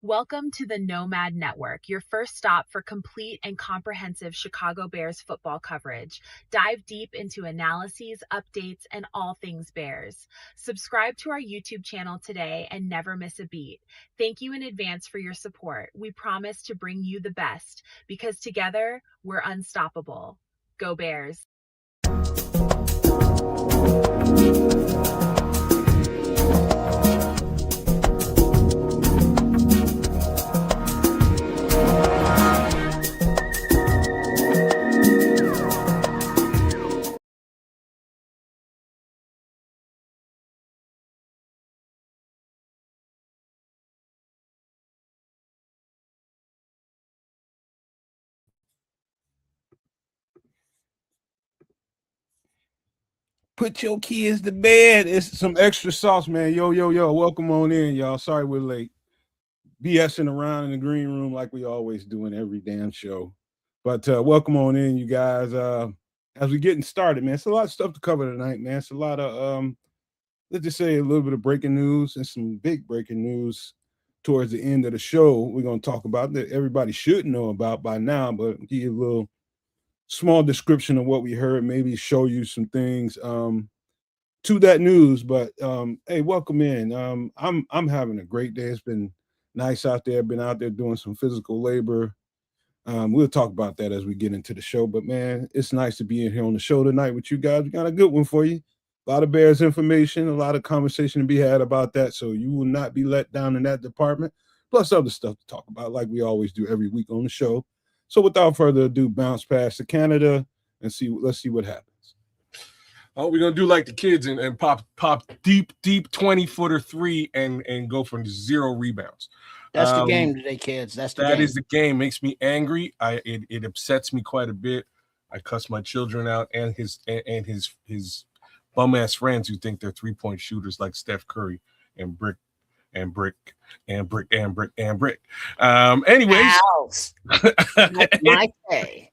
Welcome to the Nomad Network, your first stop for complete and comprehensive Chicago Bears football coverage. Dive deep into analyses, updates, and all things Bears. Subscribe to our YouTube channel today and never miss a beat. Thank you in advance for your support. We promise to bring you the best because together we're unstoppable. Go Bears! Put your kids to bed. It's some extra sauce, man. Yo. Welcome on in, y'all. Sorry we're late. BSing around in the green room like we always do in every damn show. But welcome on in, you guys. As we're getting started, man, it's a lot of stuff to cover tonight, man. It's a lot of, let's just say a little bit of breaking news and some big breaking news towards the end of the show. We're going to talk about that everybody should know about by now, but give you a little small description of what we heard, maybe show you some things to that news. But hey, welcome in. I'm having a great day. It's been nice out there. Been out there doing some physical labor. We'll talk about that as we get into the show. But man, it's nice to be in here on the show tonight with you guys. We got a good one for you. A lot of Bears information, a lot of conversation to be had about that. So you will not be let down in that department. Plus other stuff to talk about, like we always do every week on the show. So without further ado, bounce past to Canada and let's see what happens. Oh, we're gonna do like the kids and pop deep 20-footer three and go from 0 rebounds. That's the game today, kids. That is the game. Makes me angry. It upsets me quite a bit. I cuss my children out and his bum ass friends who think they're 3-point shooters like Steph Curry and Brick. Anyways, my day.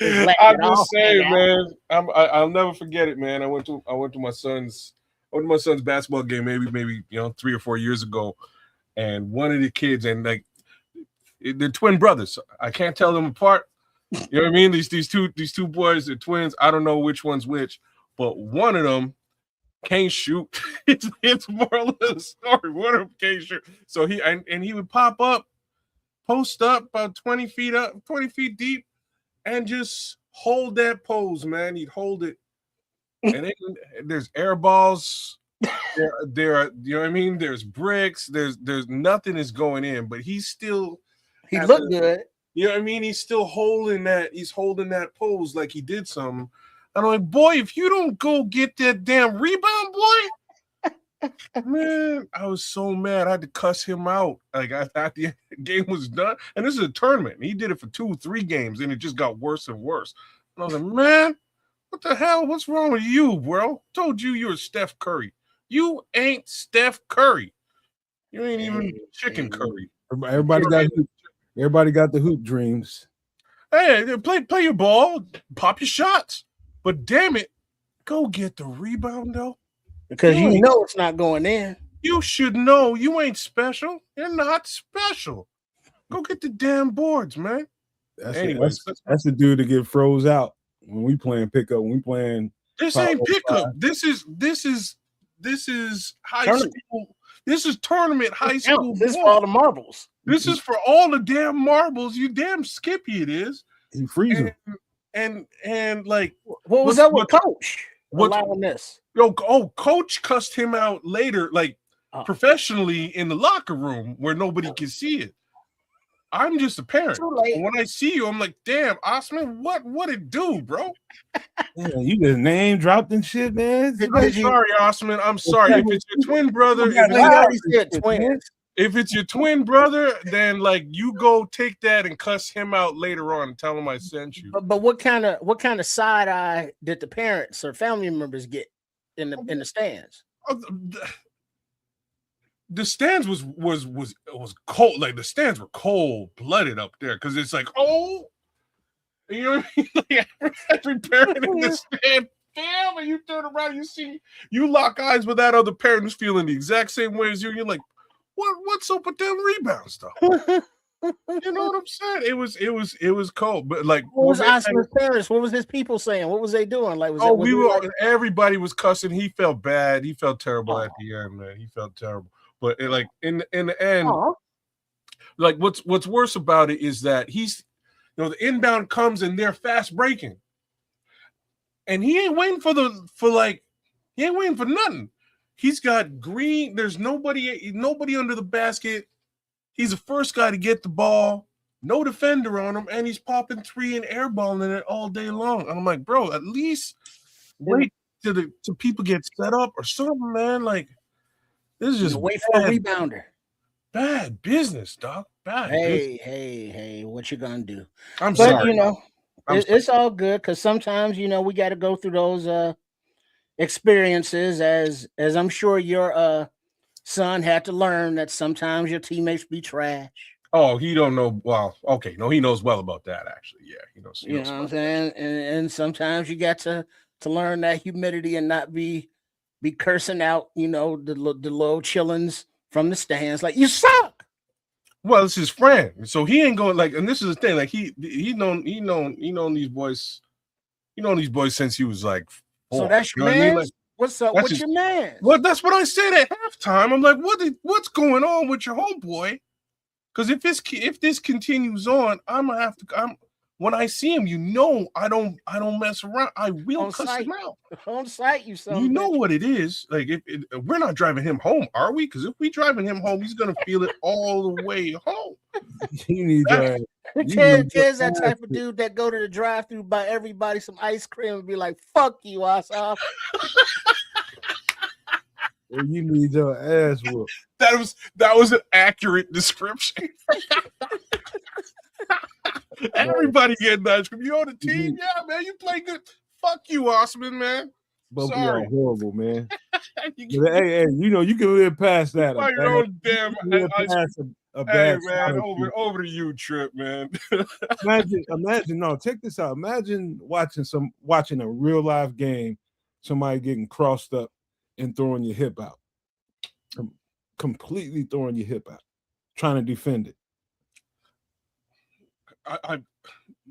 I'm just saying, man. I'll never forget it, man. I went to my son's basketball game maybe 3 or 4 years ago, and one of the kids, and like they're twin brothers. I can't tell them apart. You know what I mean? These two boys are twins. I don't know which one's which, but one of them can't shoot. It's moral of the story. One of them can't shoot. So he would pop up, post up about 20 feet deep, and just hold that pose, man. He'd hold it. And then there's air balls. There are, you know what I mean? There's bricks. There's nothing is going in, but he looked good. You know what I mean? He's still holding that. He's holding that pose like he did something. And I'm like, boy, if you don't go get that damn rebound, boy, man, I was so mad. I had to cuss him out. Like I thought the game was done. And this is a tournament. He did it for 2-3 games, and it just got worse and worse. And I was like, man, what the hell? What's wrong with you, bro? Told you were Steph Curry. You ain't Steph Curry. You ain't even chicken curry. Everybody got the hoop dreams. Hey, play your ball, pop your shots. But damn it, go get the rebound, though. Because you know it's not going in. You should know you ain't special. You're not special. Go get the damn boards, man. That's the dude to get froze out when we playing pickup. When we playing, this ain't pickup. This is high school. This is tournament high school. This is for all the marbles. This is for all the damn marbles. You damn skippy it is. He freezing. And like, what was up with Coach? Allowing this? Coach cussed him out later, like professionally in the locker room where nobody can see it. I'm just a parent. When I see you, I'm like, damn, Osman, what it do, bro? Yeah, you just name dropped and shit, man. I'm sorry, Osman. I'm sorry. If it's your twin brother, if it's your twin brother, then like you go take that and cuss him out later on and tell him I sent you. But what kind of side eye did the parents or family members get in the stands? The stands was cold. Like the stands were cold blooded up there because it's like, oh, you know what I mean? Like, every parent in the stand, damn, and you turn around, you lock eyes with that other parent who's feeling the exact same way as you. You're like, what's up with them rebounds though? You know what I'm saying? It was cold, but like What was Oscar's parents? What was his people saying? What was they doing? Like, everybody was cussing. He felt bad. He felt terrible at the end, man. He felt terrible. But like in the end, like what's worse about it is that he's, you know, the inbound comes and they're fast breaking, and he ain't waiting for nothing. He's got green. There's nobody under the basket. He's the first guy to get the ball, no defender on him, and he's popping three and airballing it all day long. And I'm like, bro, at least wait till people get set up or something, man. Like, this is just wait for a rebounder. Bad business, dog. Bad business. Hey, what you gonna do? I'm sorry. You know, it's all good because sometimes, you know, we got to go through those experiences as I'm sure your son had to learn that sometimes your teammates be trash. Oh, he don't know. Well, okay, no, he knows well about that. Actually, yeah, he knows. You know what I'm saying? And sometimes you got to learn that humility and not be cursing out, you know, the little chillins from the stands like you suck. Well, it's his friend, so he ain't going like. And this is the thing, like he known these boys, since he was like 4. So that's your man. Like, what's up with your man? Well, that's what I said at halftime. I'm like, what's going on with your homeboy? Because if this continues on, I'm gonna have to. When I see him, you know, I don't mess around. I will cuss him out on site. You know what it is. Like if we're not driving him home, are we? Because if we driving him home, he's gonna feel it all the way home. You need that. Ted's that type of dude that go to the drive-thru, buy everybody some ice cream, and be like, "Fuck you, Asaf." You need your ass whooped. That was an accurate description. Everybody getting ice cream. You on the team? Yeah, man. You play good. Fuck you, Osman, man. Both are horrible, man. Hey, you know, you can live past that. Your own damn hey, man, over to you, Trip, man. imagine. No, check this out. Imagine watching a real live game, somebody getting crossed up and throwing your hip out, completely throwing your hip out, trying to defend it.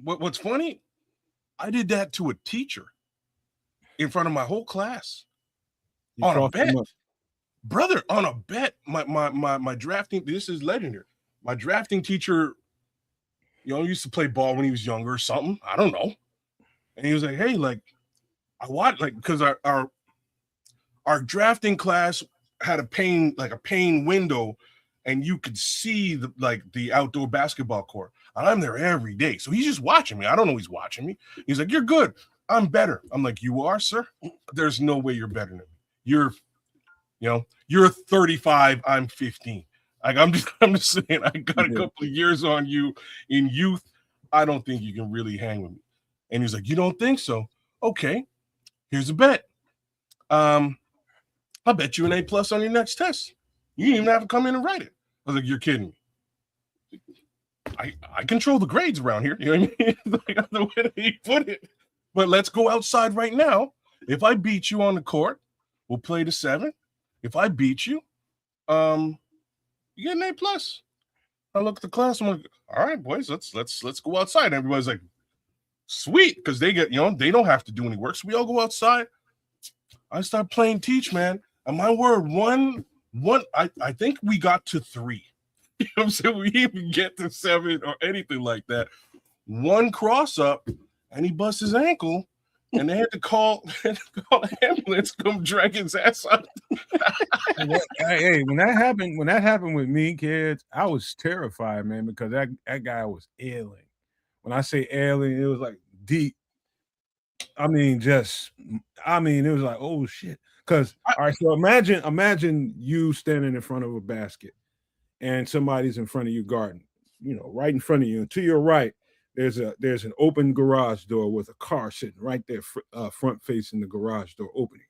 What's funny? I did that to a teacher in front of my whole class on a bet, brother. On a bet, my drafting. This is legendary. My drafting teacher, you know, used to play ball when he was younger or something. I don't know. And he was like, "Hey, like, I watched because our drafting class had a pane window, and you could see the outdoor basketball court. And I'm there every day. So he's just watching me. I don't know he's watching me. He's like, "You're good. I'm better." I'm like, "You are, sir? There's no way you're better than me. You're 35. I'm 15. Like, I'm just saying, I got a couple of years on you in youth. I don't think you can really hang with me." And he's like, "You don't think so? Okay, here's a bet. I'll bet you an A+ on your next test. You didn't even have to come in and write it." I was like, "You're kidding me." I control the grades around here. You know what I mean? Like, the way that he put it. But let's go outside right now. If I beat you on the court, we'll play to 7. If I beat you, you get an A+. I look at the class. I'm like, "All right, boys, let's go outside." And everybody's like, "Sweet," because they get, they don't have to do any work. So we all go outside. I start playing teach, man. And my word, I think we got to 3. You know what I'm saying? We didn't even get to 7 or anything like that. One cross up, and he busts his ankle, and they had to call an ambulance, come drag his ass out. Hey, when that happened with me, kids, I was terrified, man, because that guy was alien. When I say alien, it was like deep. I mean, it was like, oh shit. Because all right, so imagine you standing in front of a basket and somebody's in front of you guarding, right in front of you. And to your right, there's an open garage door with a car sitting right there, front facing the garage door opening.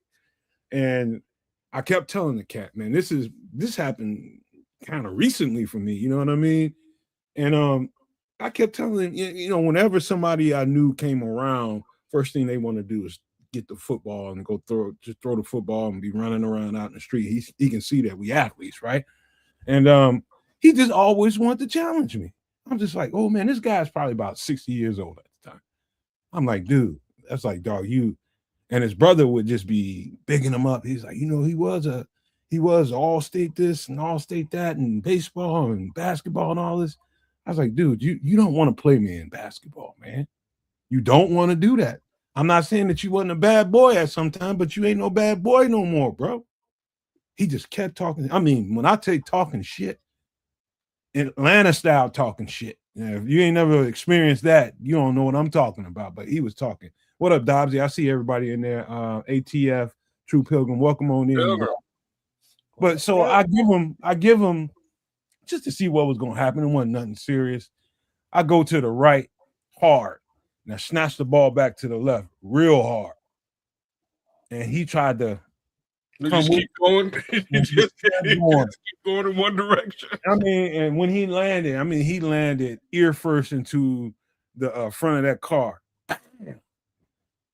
And I kept telling the cat, man, this happened kind of recently for me, you know what I mean? And I kept telling him, whenever somebody I knew came around, first thing they want to do is get the football and just throw the football and be running around out in the street. He can see that we athletes, right? And he just always wanted to challenge me. I'm just like, oh man, this guy's probably about 60 years old at the time. I'm like, dude, that's like, dog, you. And his brother would just be bigging him up. He's like, you know, he was all-state this and all-state that and baseball and basketball and all this. I was like, dude, you don't want to play me in basketball, man. You don't want to do that. I'm not saying that you wasn't a bad boy at some time, but you ain't no bad boy no more, bro. He just kept talking. I mean, when I take talking shit, Atlanta style talking shit. If you ain't never experienced that, you don't know what I'm talking about. But he was talking. What up, Dobbsy? I see everybody in there. ATF, True Pilgrim, welcome on in. But so I give him just to see what was gonna happen. It wasn't nothing serious. I go to the right hard. Now snatch the ball back to the left real hard. And he tried to just keep going. just keep going in one direction. I mean, and when he landed ear first into the front of that car.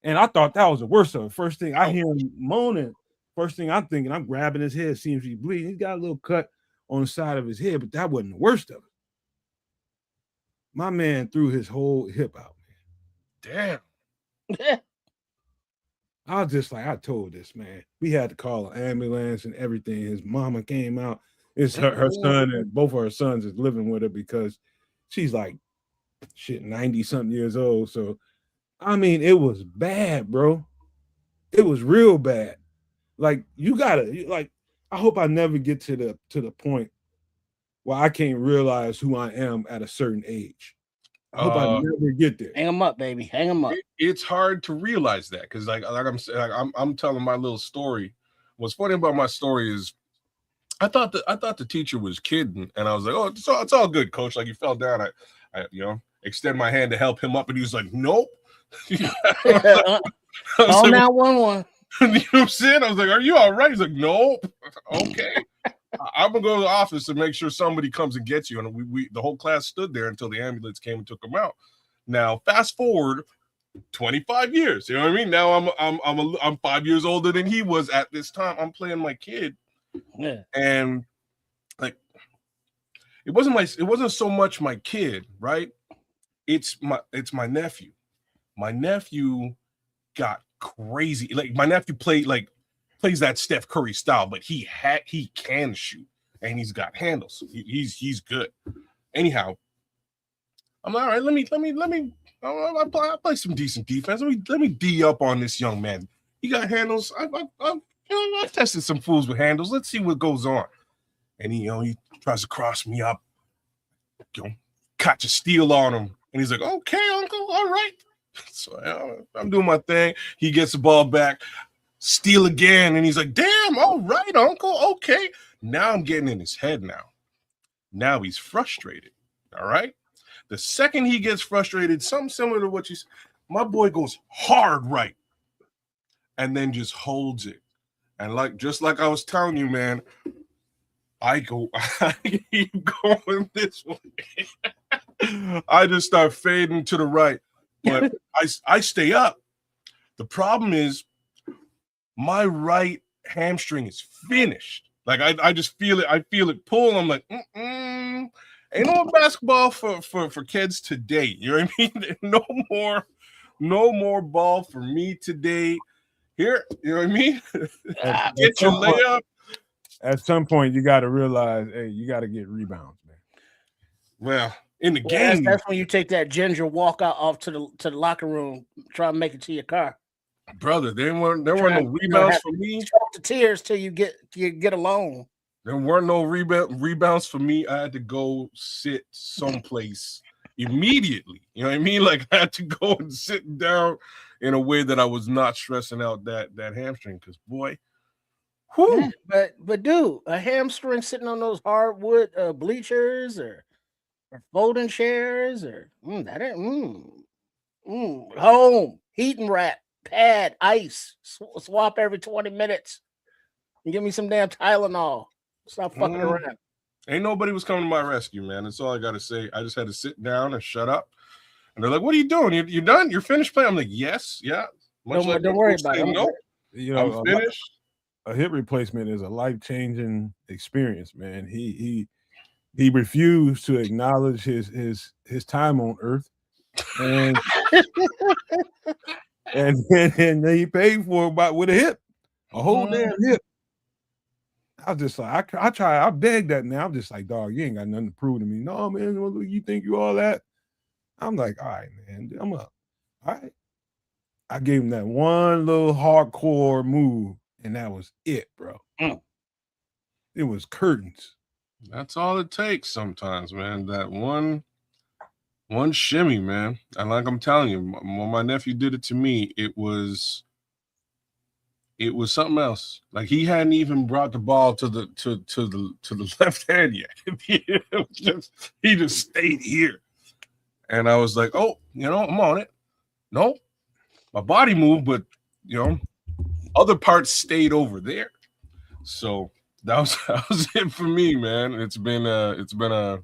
And I thought that was the worst of it. First thing I hear him moaning, first thing I'm thinking, I'm grabbing his head, seems to be bleeding. He's got a little cut on the side of his head, but that wasn't the worst of it. My man threw his whole hip out, man. Damn. I was just like, I told this man. We had to call an ambulance and everything. His mama came out. It's her son, and both of her sons is living with her because she's like 90-something years old. So I mean, it was bad, bro. It was real bad. Like, you gotta, like, I hope I never get to the point where I can't realize who I am at a certain age. I hope I never get there. Hang them up, baby. Hang them up. It's hard to realize that because, like I'm telling my little story. What's funny about my story is, I thought the teacher was kidding, and I was like, "Oh, it's all good, coach." Like, he fell down. I extend my hand to help him up, and he was like, "Nope." Call 911. You know what I'm saying? I was like, "Are you all right?" He's like, "Nope." Okay. I'm gonna go to the office and make sure somebody comes and gets you. And we the whole class stood there until the ambulance came and took him out. Now, fast forward 25 years. You know what I mean? Now I'm 5 years older than he was at this time. I'm playing my kid. Yeah. And like, it wasn't so much my kid, right? It's my nephew. My nephew got crazy. Like, my nephew plays that Steph Curry style, but he can shoot and he's got handles. He's good. Anyhow, I'm like, all right. Let me. I'll play some decent defense. Let me D up on this young man. He got handles. I've tested some fools with handles. Let's see what goes on. And he tries to cross me up. Catch a steal on him, and he's like, "Okay, uncle, all right." So I'm doing my thing. He gets the ball back. Steal again, and he's like, "Damn, all right, uncle, okay." Now I'm getting in his head now he's frustrated. All right, the second he gets frustrated, something similar to what you said, my boy goes hard right and then just holds it. And just like I was telling you, man, I keep going this way. I just start fading to the right, but I stay up. The problem is, my right hamstring is finished. Like, I just feel it. I feel it pull. I'm like, ain't no basketball for kids today. You know what I mean? No more ball for me today. Here, you know what I mean? Get your layup. At some point, you got to realize, hey, you got to get rebounds, man. Well, in the game, that's when you take that ginger walk out off to the locker room, try and make it to your car. Brother, there weren't no rebounds for me. Choke the tears till you get alone. There weren't no rebounds for me. I had to go sit someplace immediately. You know what I mean? Like, I had to go and sit down in a way that I was not stressing out that hamstring. Because, boy, whew. Yeah, but dude, a hamstring sitting on those hardwood bleachers or folding chairs or home heating wrap. Pad, ice, swap every 20 minutes. And give me some damn Tylenol. Stop fucking around. Ain't nobody was coming to my rescue, man. That's all I got to say. I just had to sit down and shut up. And they're like, "What are you doing? You done? You're finished playing?" I'm like, "Yes, yeah." Don't worry about it. No, I'm finished. a hip replacement is a life-changing experience, man. He refused to acknowledge his time on Earth, and and he paid for it with a hip, a whole damn hip. I was just like, I begged that now. I'm just like, dog, you ain't got nothing to prove to me. No, man, you think you all that? I'm like, all right, man, I'm up. All right. I gave him that one little hardcore move, and that was it, bro. It was curtains. That's all it takes sometimes, man. That one shimmy, man. And like I'm telling you, when my nephew did it to me, it was something else. Like he hadn't even brought the ball to the left hand yet. He just stayed here. And I was like, oh, I'm on it. No, my body moved, but other parts stayed over there. So that was it for me, man. It's been a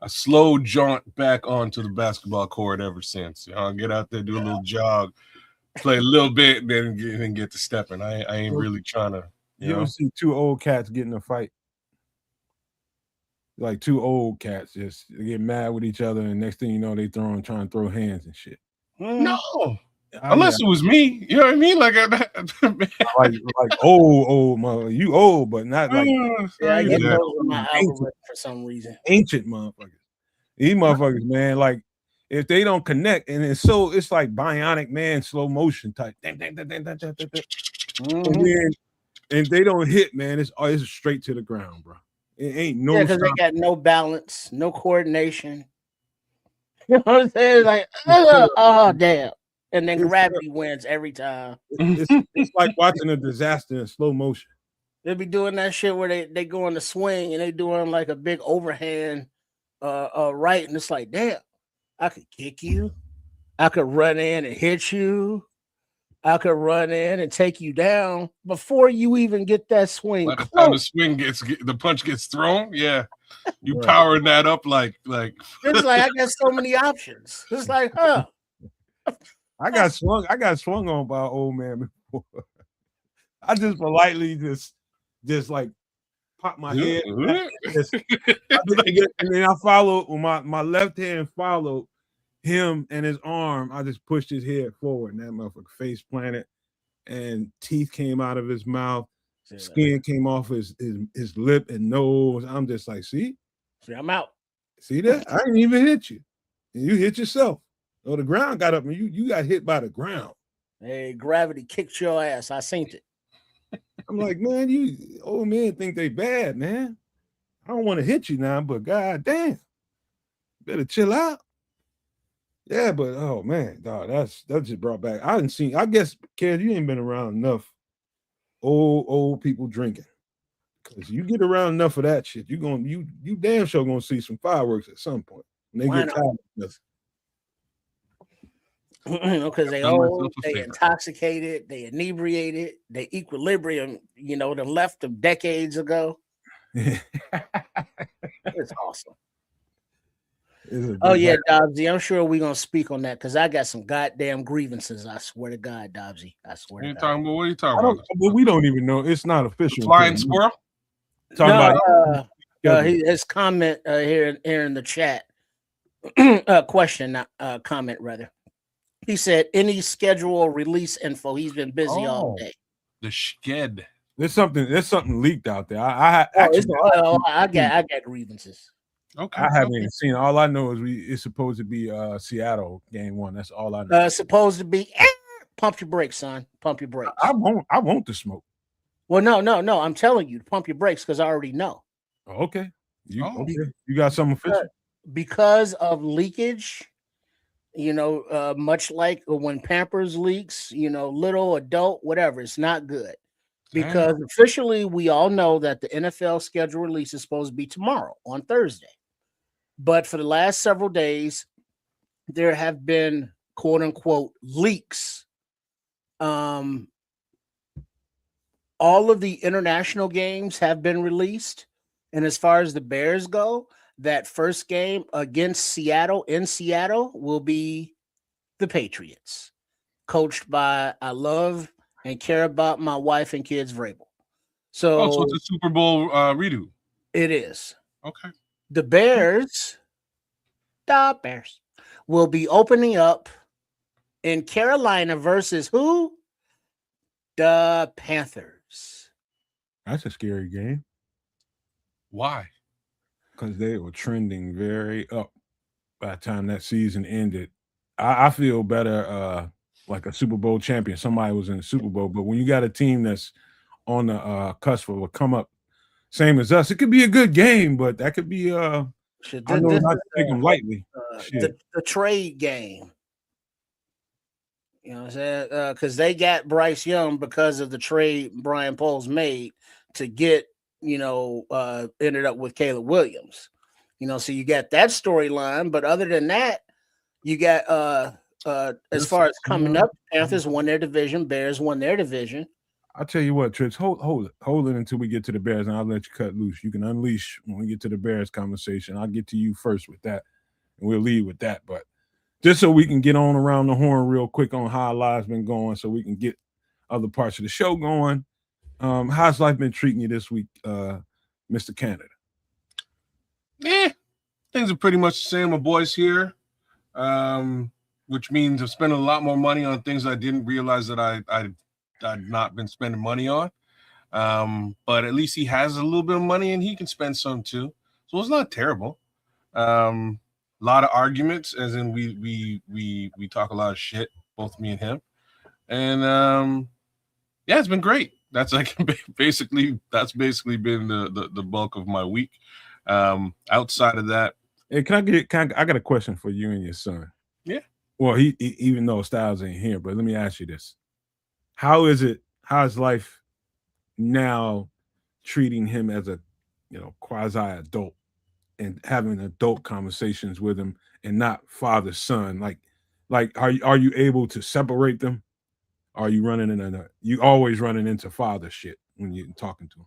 slow jaunt back onto the basketball court ever since. I'll get out there, do a little jog, play a little bit, then get to stepping. I ain't really trying to. You ever see two old cats get in a fight? Like two old cats just get mad with each other, and next thing you know, they trying to throw hands and shit. No, unless it was me, you know what I mean? Like, like old mother, you old, but not like I get those in my algorithm for some reason. Ancient motherfuckers. These motherfuckers, man, like if they don't connect, and it's like Bionic Man slow motion type. And they don't hit, man. It's straight to the ground, bro. It ain't no. Yeah, because they got no balance, no coordination. You know what I'm saying? Like, oh damn. And then gravity wins every time. It's like watching a disaster in slow motion. They be doing that shit where they go on the swing and they doing like a big overhand right, and it's like, damn, I could kick you, I could run in and hit you, I could run in and take you down before you even get that swing. By the time the punch gets thrown, yeah, you powering that up like. It's like I got so many options. It's like, huh. I got swung on by an old man before. I just politely just like pop my head. And then I followed with my left hand followed him and his arm. I just pushed his head forward, and that motherfucker face planted, and teeth came out of his mouth, skin came off his lip and nose. I'm just like, see, I'm out. See that? I didn't even hit you. You hit yourself. Oh, the ground got up and you got hit by the ground. Hey, gravity kicked your ass. I seen it. I'm like, man, you old men think they bad, man. I don't want to hit you now, but god damn, better chill out. Yeah, but oh man, dog, that just brought back. I guess, Kev, you ain't been around enough old people drinking. Because you get around enough of that shit, you damn sure gonna see some fireworks at some point. And they get tired of this. Because they old, they intoxicated, they inebriated, they equilibrium, they left them decades ago. It's awesome. Oh yeah, Dobbsy, I'm sure we're gonna speak on that because I got some goddamn grievances. I swear to God, Dobbsy. I swear to God. What are you talking about? But we don't even know. It's not official. Flying squirrel? His comment here in the chat. Comment rather. He said any schedule or release info. He's been busy all day. The sked. There's something leaked out there. I got grievances. Okay. I haven't even seen. All I know is it's supposed to be Seattle game 1. That's all I know. Supposed to be pump your brakes, son. Pump your brakes. I want the smoke. Well, no. I'm telling you to pump your brakes because I already know. Okay. You got something official? Because of leakage, much like when Pampers leaks, little adult, whatever, it's not good. Because officially we all know that the NFL schedule release is supposed to be tomorrow on Thursday. But for the last several days, there have been quote unquote leaks. All of the international games have been released. And as far as the Bears go, that first game against Seattle in Seattle will be the Patriots, coached by, I love and care about my wife and kids verbal. So So it's a Super Bowl redo. it is. Okay. The Bears will be opening up in Carolina versus who? The Panthers. That's a scary game Why? because they were trending very up by the time that season ended. I feel better like a Super Bowl champion. Somebody was in the Super Bowl, but when you got a team that's on the cusp of a come up, same as us, it could be a good game, but that could be I know This not is to take them lightly. the trade game. You know what I'm saying? Because they got Bryce Young because of the trade Brian Poles made to get, ended up with Caleb Williams. So you got that storyline. But other than that, you got as far as coming up, Panthers won their division, Bears won their division. I'll tell you what, Trix, hold it until we get to the Bears, and I'll let you cut loose. You can unleash when we get to the Bears conversation. I'll get to you first with that, and we'll lead with that. But just so we can get on around the horn real quick on how live's been going, so we can get other parts of the show going. How's life been treating you this week, Mr. Canada? Things are pretty much the same. My boys here, which means I'm spending a lot more money on things I didn't realize that I'd not been spending money on. But at least he has a little bit of money and he can spend some too. So it's not terrible. A lot of arguments, as in we talk a lot of shit, both me and him. And yeah, it's been great. That's like basically been the bulk of my week. Outside of that, hey, I got a question for you and your son. Yeah. Well, he even though Styles ain't here, but let me ask you this: how is life now treating him as a quasi adult and having adult conversations with him and not father son? Like are you able to separate them? Are you you always running into father shit when you're talking to him?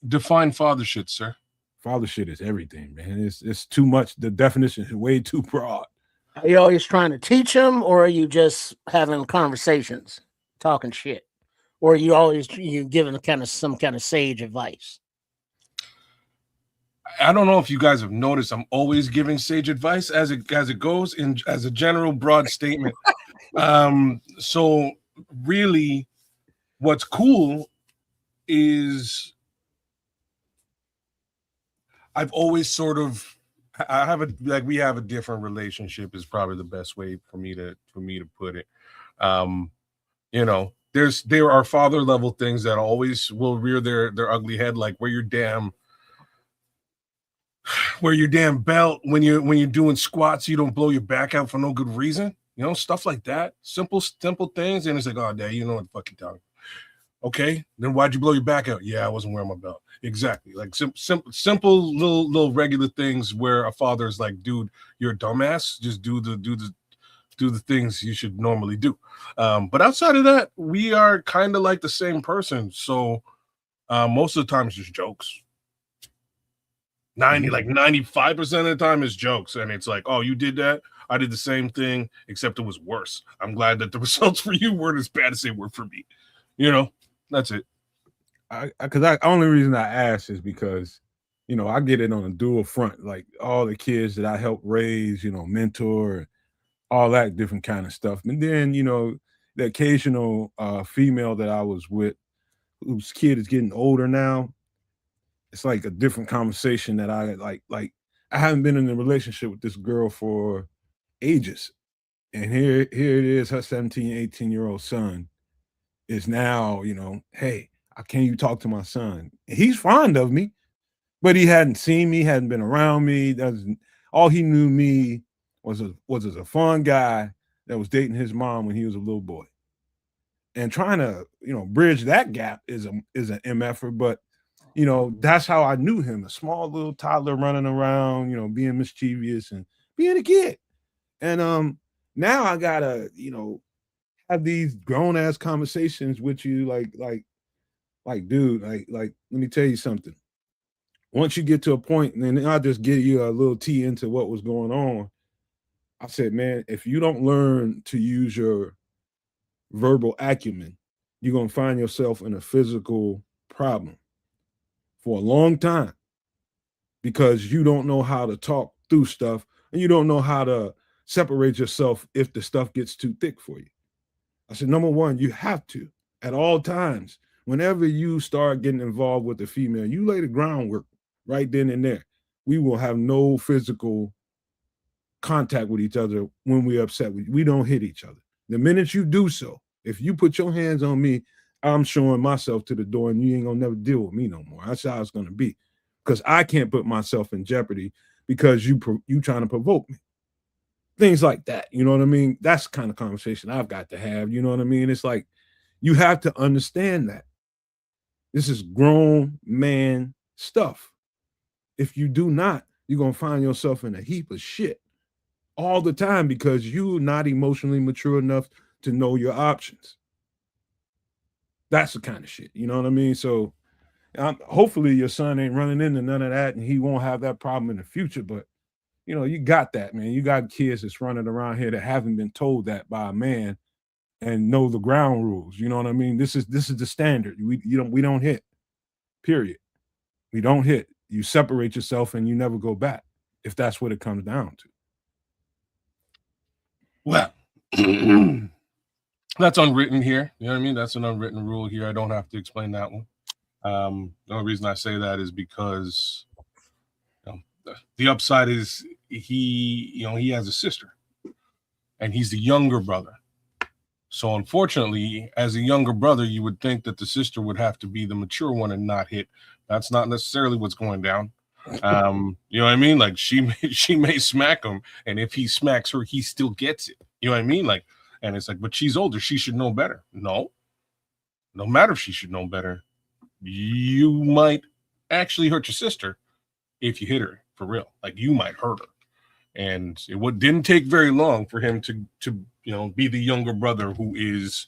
Define father shit, sir. Father shit is everything, man. It's too much. The definition is way too broad. Are you always trying to teach him, or are you just having conversations, talking shit? Or are you always giving some kind of sage advice? I don't know if you guys have noticed, I'm always giving sage advice as it goes in as a general broad statement. So really what's cool is I've always we have a different relationship is probably the best way for me to put it. There are father level things that always will rear their ugly head, like wear your damn belt when you're doing squats, you don't blow your back out for no good reason. Stuff like that. Simple things. And it's like, oh, Dad, you know what the fuck you're talking. Okay, then why'd you blow your back out? Yeah, I wasn't wearing my belt. Exactly. Like simple little regular things where a father is like, dude, you're a dumbass. Just do the things you should normally do. But outside of that, we are kind of like the same person. So most of the time it's just jokes. 95% of the time is jokes. And it's like, oh, you did that? I did the same thing, except it was worse. I'm glad that the results for you weren't as bad as they were for me. That's it. Because only reason I ask is because, I get it on a dual front. Like all the kids that I help raise, mentor, all that different kind of stuff. And then, the occasional female that I was with, whose kid is getting older now. It's like a different conversation that I like. I haven't been in a relationship with this girl for ages. And here it is, her 17, 18-year-old son is now, hey, can you talk to my son? He's fond of me, but he hadn't seen me, hadn't been around me. All he knew me was as a fun guy that was dating his mom when he was a little boy. And trying to, bridge that gap is an MFer, but that's how I knew him, a small little toddler running around, being mischievous and being a kid. And now I gotta, have these grown ass conversations with you, like, dude, like, let me tell you something. Once you get to a point, and then I'll just give you a little tea into what was going on. I said, man, if you don't learn to use your verbal acumen you're going to find yourself in a physical problem for a long time because you don't know how to talk through stuff and you don't know how to separate yourself if the stuff gets too thick for you. I said, number one, you have to, at all times, whenever you start getting involved with the female, you lay the groundwork right then and there. We will have no physical contact with each other when we're upset. We don't hit each other. The minute you do so, if you put your hands on me, I'm showing myself to the door and you ain't gonna never deal with me no more. That's how it's gonna be. Because I can't put myself in jeopardy because you trying to provoke me. Things like that. You know what I mean? That's the kind of conversation I've got to have. You know what I mean? It's like you have to understand that. This is grown man stuff. If you do not, you're gonna find yourself in a heap of shit all the time because you're not emotionally mature enough to know your options. That's the kind of shit, you know what I mean? So hopefully your son ain't running into none of that and he won't have that problem in the future. But, you know, you got that, man. You got kids that's running around here that haven't been told that by a man and know the ground rules. You know what I mean? This is the standard. We don't hit, period. We don't hit. You separate yourself and you never go back if that's what it comes down to. Well, that's unwritten here. You know what I mean? That's an unwritten rule here. I don't have to explain that one. The only reason I say that is because the upside is he has a sister and he's the younger brother. So unfortunately, as a younger brother, you would think that the sister would have to be the mature one and not hit. That's not necessarily what's going down. You know what I mean? Like she may smack him, and if he smacks her, he still gets it. You know what I mean? Like, and it's like, but she's older, she should know better. No matter if she should know better, you might actually hurt your sister if you hit her for real. Like you might hurt her. And it didn't take very long for him to be the younger brother who is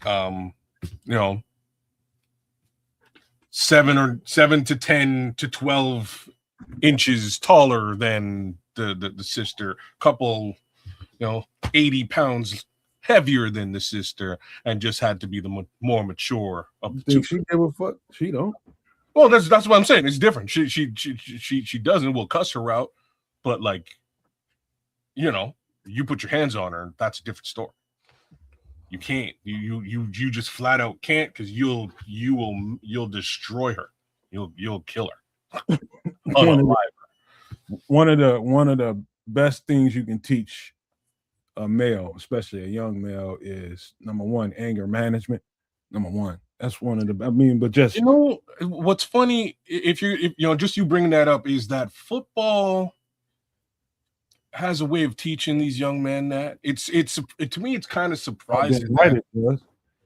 7 to 10 to 12 inches taller than the sister, couple 80 pounds heavier than the sister, and just had to be the more mature of the two. She give a fuck? She don't. Well, that's what I'm saying. It's different. She doesn't. We'll cuss her out, but like, you put your hands on her, that's a different story. You can't. You just flat out can't, because you'll destroy her. You'll kill her. One of the best things you can teach a male, especially a young male, is number one, anger management. Number one. That's one of the. But just what's funny, if you bringing that up, is that football has a way of teaching these young men that to me it's kind of surprising. Right, it does.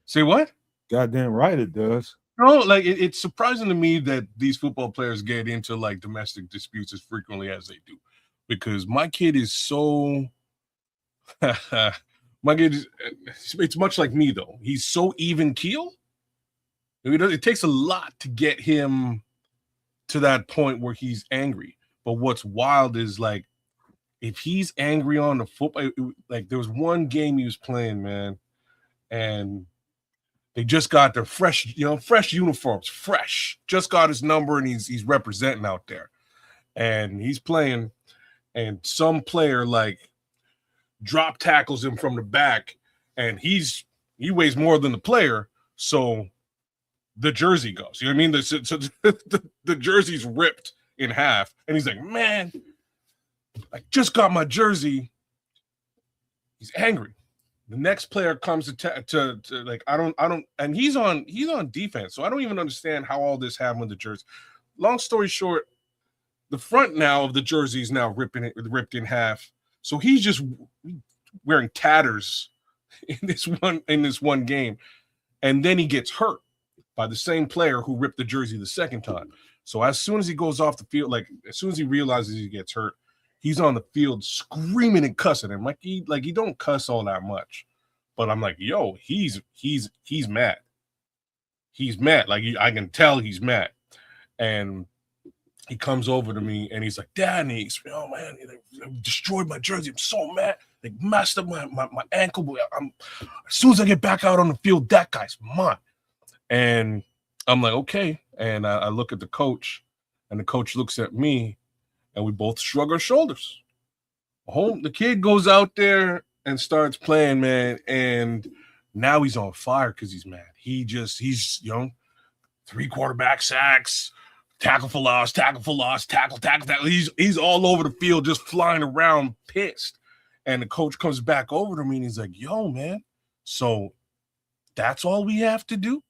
Say what? Goddamn right it does. No, like it's surprising to me that these football players get into like domestic disputes as frequently as they do, because my kid is so. My kid is. It's much like me though. He's so even keel. It takes a lot to get him to that point where he's angry. But what's wild is like, if he's angry on the football, like there was one game he was playing, man, and they just got their fresh uniforms, just got his number, and he's representing out there, and he's playing, and some player like drop tackles him from the back, and he weighs more than the player, so the jersey goes. You know what I mean? The jersey's ripped in half, and he's like, man, I just got my jersey. He's angry. The next player comes to like, I don't, and he's on defense, so I don't even understand how all this happened with the jersey. Long story short, the front now of the jersey is now ripped in half, so he's just wearing tatters in this one game, and then he gets hurt by the same player who ripped the jersey the second time. So as soon as he goes off the field, like as soon as he realizes he gets hurt, he's on the field screaming and cussing. And he don't cuss all that much, but I'm like, yo, he's mad. He's mad. Like I can tell he's mad. And he comes over to me and he's like, Danny, oh man, they destroyed my jersey. I'm so mad. They messed up my ankle. As soon as I get back out on the field, that guy's mine. And I'm like, okay. And I look at the coach, and the coach looks at me, and we both shrug our shoulders. The kid goes out there and starts playing, man. And now he's on fire because he's mad. He's young, 3 quarterback sacks, tackle for loss, tackle. He's all over the field, just flying around, pissed. And the coach comes back over to me and he's like, yo, man, so that's all we have to do?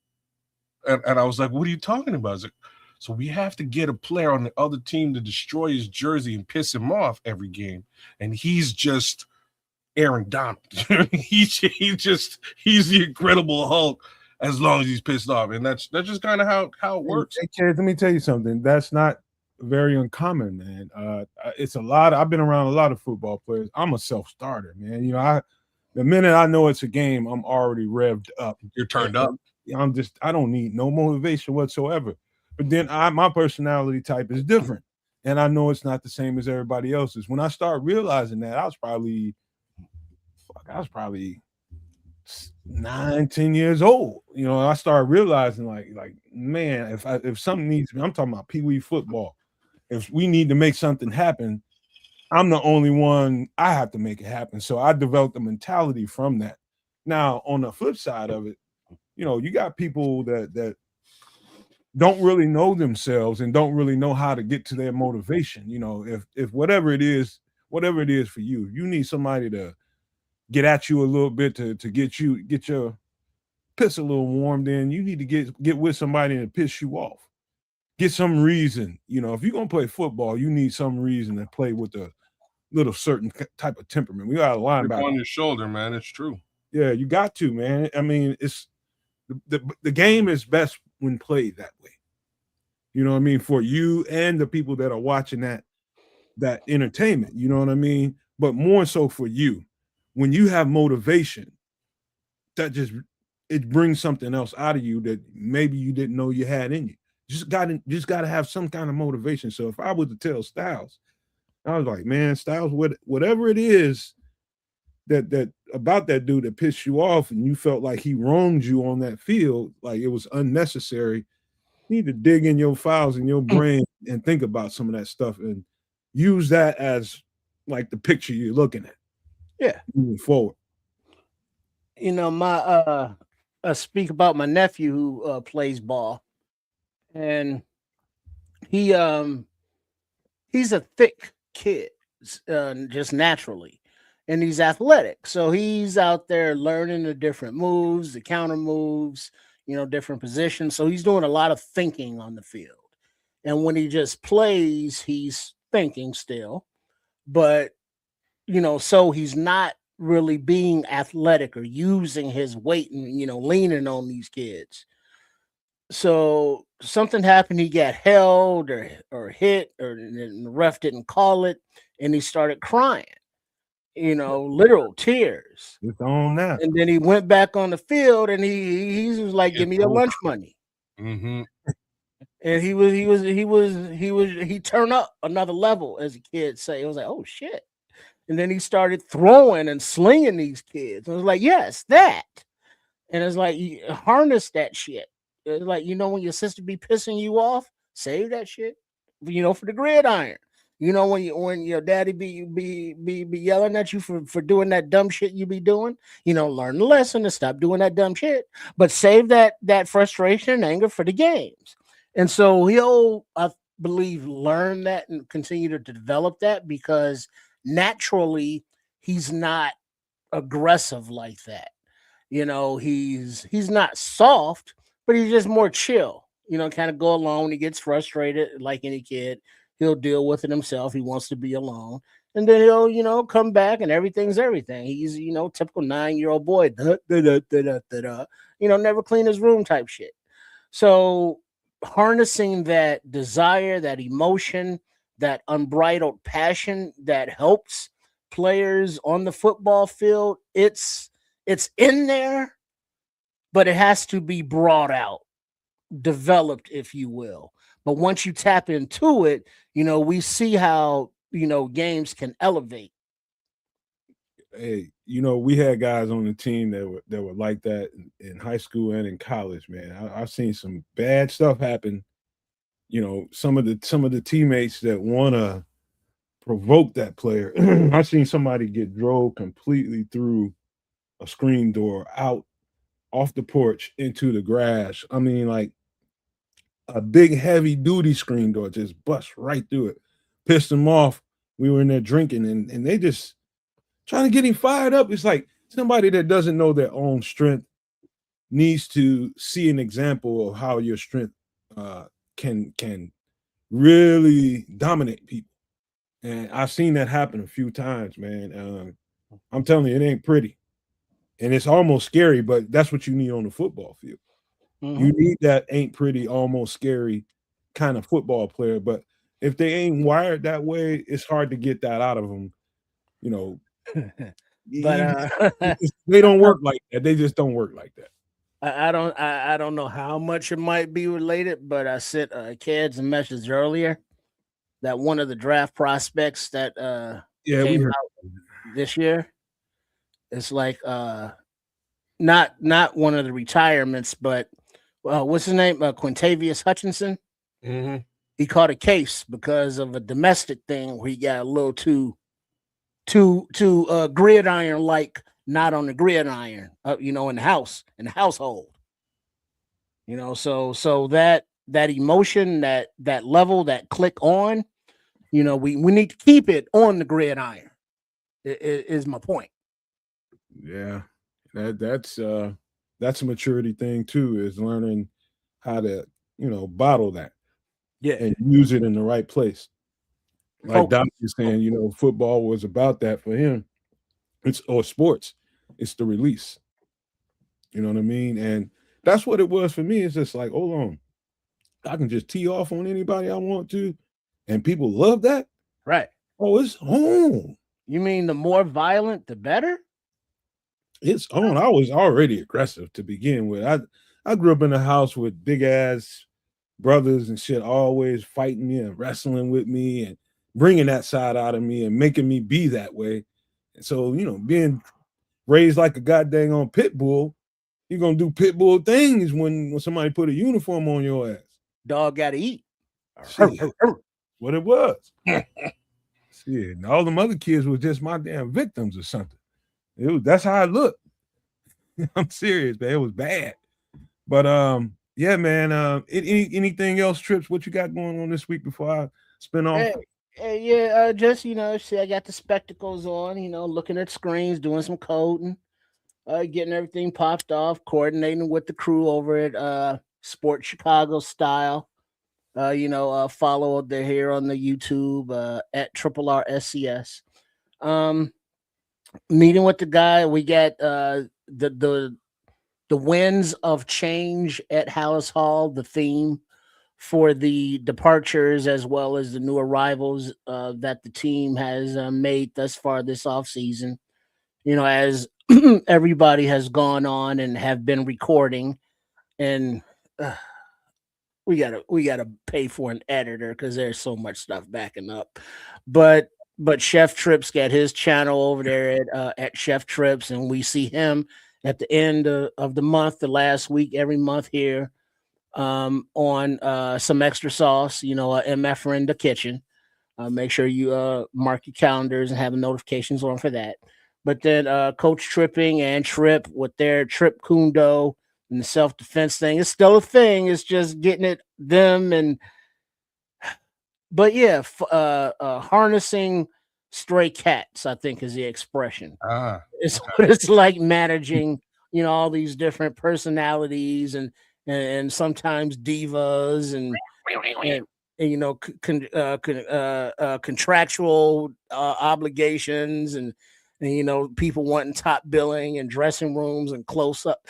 And I was like, what are you talking about? I was like, so we have to get a player on the other team to destroy his jersey and piss him off every game. And he's just Aaron Donald. he's the Incredible Hulk as long as he's pissed off. And that's just kind of how it works. Hey, kids, let me tell you something. That's not very uncommon, man. It's a lot. I've been around a lot of football players. I'm a self-starter, man. You know, the minute I know it's a game, I'm already revved up. You're turned up. I don't need no motivation whatsoever. But then my personality type is different. And I know it's not the same as everybody else's. When I start realizing that, I was probably 9-10 years old. You know, I started realizing like, man, if something needs me, I'm talking about Pee Wee football. If we need to make something happen, I'm the only one. I have to make it happen. So I developed a mentality from that. Now, on the flip side of it, you know, you got people that don't really know themselves and don't really know how to get to their motivation. You know, if whatever it is for you, you need somebody to get at you a little bit to get your piss a little warm, then you need to get with somebody and piss you off. Get some reason. You know, if you're gonna play football, you need some reason to play with a little certain type of temperament. We got a linebacker on your shoulder, man. It's true. Yeah, you got to, man. I mean, it's the game is best when played that way. You know what I mean? For you and the people that are watching that entertainment, you know what I mean? But more so for you. When you have motivation, it brings something else out of you that maybe you didn't know you had in you. Just got to have some kind of motivation. So if I was to tell Styles, I was like, man, Styles, whatever it is that about that dude that pissed you off and you felt like he wronged you on that field, like it was unnecessary, you need to dig in your files in your brain and think about some of that stuff and use that as like the picture you're looking at. Yeah. Moving forward. You know, I speak about my nephew who plays ball, and he's a thick kid, just naturally, and he's athletic. So he's out there learning the different moves, the counter moves, you know, different positions. So he's doing a lot of thinking on the field. And when he just plays, he's thinking still, but you know, so he's not really being athletic or using his weight and, you know, leaning on these kids. So something happened, he got held or hit, or the ref didn't call it, and he started crying, you know, literal tears. It's on now. And then he went back on the field and he was like, give me your lunch money. Mm-hmm. And he turned up another level, as the kids say. It was like, oh shit. And then he started throwing and slinging these kids. I was like, yes, that. And it's like, you harness that shit. It's like, you know, when your sister be pissing you off, save that shit, you know, for the gridiron. You know, when your daddy be yelling at you for doing that dumb shit you be doing, you know, learn the lesson and stop doing that dumb shit. But save that frustration and anger for the games. And so he'll, I believe, learn that and continue to develop that, because naturally he's not aggressive like that. You know, he's not soft, but he's just more chill, you know, kind of go along. When he gets frustrated, like any kid, he'll deal with it himself. He wants to be alone, and then he'll, you know, come back and everything's everything. He's, you know, typical 9-year-old boy, you know, never clean his room type shit. So harnessing that desire, that emotion, that unbridled passion that helps players on the football field, it's in there, but it has to be brought out, developed, if you will. But once you tap into it, we see how games can elevate. Hey, we had guys on the team that were like that in high school and in college, man. I've seen some bad stuff happen. Some of the teammates that want to provoke that player. I've seen somebody get drove completely through a screen door out off the porch into the grass. I mean, like a big heavy duty screen door just bust right through it. Pissed them off. We were in there drinking and they just trying to get him fired up. It's like somebody that doesn't know their own strength needs to see an example of how your strength can really dominate people. And I've seen that happen a few times, man. I'm telling you, it ain't pretty. And it's almost scary, but that's what you need on the football field. Mm-hmm. You need that ain't pretty, almost scary kind of football player. But if they ain't wired that way, it's hard to get that out of them. But They don't work like that. They just don't work like that. I don't know how much it might be related, but I sent kids a message earlier that one of the draft prospects that came out this year, it's like not one of the retirements, but what's his name? Quintavious Hutchinson. Mm-hmm. He caught a case because of a domestic thing where he got a little too gridiron like, not on the gridiron, in the household. So that emotion, that level, that click on, we need to keep it on the gridiron. Is my point. Yeah, that's a maturity thing too. Is learning how to bottle that, and use it in the right place. Like Doc is saying, football was about that for him. Or sports, it's the release. You know what I mean? And that's what it was for me. It's just like, hold on, I can just tee off on anybody I want to, and people love that. Right. Oh, it's on. You mean the more violent, the better? It's on. I was already aggressive to begin with. I grew up in a house with big ass brothers and shit, always fighting me and wrestling with me and bringing that side out of me and making me be that way. And so, being raised like a goddamn on pit bull, you're gonna do pit bull things when somebody put a uniform on your ass. Dog gotta eat. Shit, what it was. Shit, and all them other kids were just my damn victims or something. That's how I looked. I'm serious, man. It was bad. But yeah, man. Anything else, Trips? What you got going on this week before I spin off? Just see, I got the spectacles on. Looking at screens, doing some coding, getting everything popped off, coordinating with the crew over at Sport Chicago Style. Follow they're here on the YouTube at RRSCS. Meeting with the guy, we got the winds of change at Hallis Hall, the theme for the departures as well as the new arrivals that the team has made thus far this offseason. As everybody has gone on and have been recording, and we gotta pay for an editor because there's so much stuff backing up. But Chef Trips got his channel over there at Chef Trips, and we see him at the end of the month, the last week every month here, on some extra sauce, MF in the kitchen. Make sure you mark your calendars and have the notifications on for that. But then Coach Tripping and Trip with their Trip Kundo and the self-defense thing, it's still a thing. It's just getting it them but yeah, harnessing stray cats, I think, is the expression. It's what it's like managing, all these different personalities and sometimes divas and contractual obligations and people wanting top billing and dressing rooms and close up.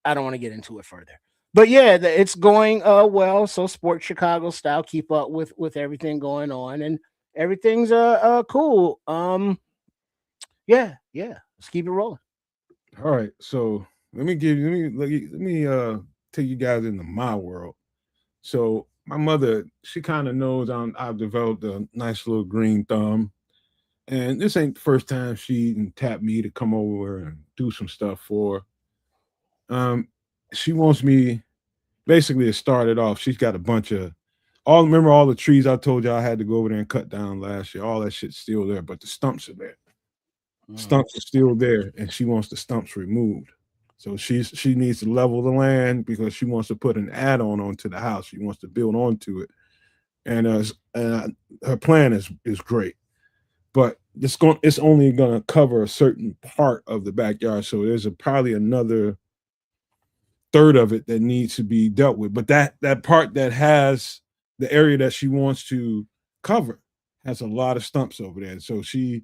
I don't want to get into it further. But yeah, it's going well. So Sport Chicago Style, keep up with everything going on, and everything's cool. Yeah, let's keep it rolling. All right, so let me take you guys into my world. So my mother, she kind of knows I've developed a nice little green thumb. And this ain't the first time she tapped me to come over and do some stuff for her. She wants me basically to start it off. She's got a bunch of remember all the trees I told you I had to go over there and cut down last year. All that shit's still there, but the stumps are there. Stumps are still there, and she wants the stumps removed. So she needs to level the land because she wants to put an add-on onto the house. She wants to build onto it, and her plan is great, but it's only going to cover a certain part of the backyard. So there's probably another third of it that needs to be dealt with. But that part that has the area that she wants to cover has a lot of stumps over there. So she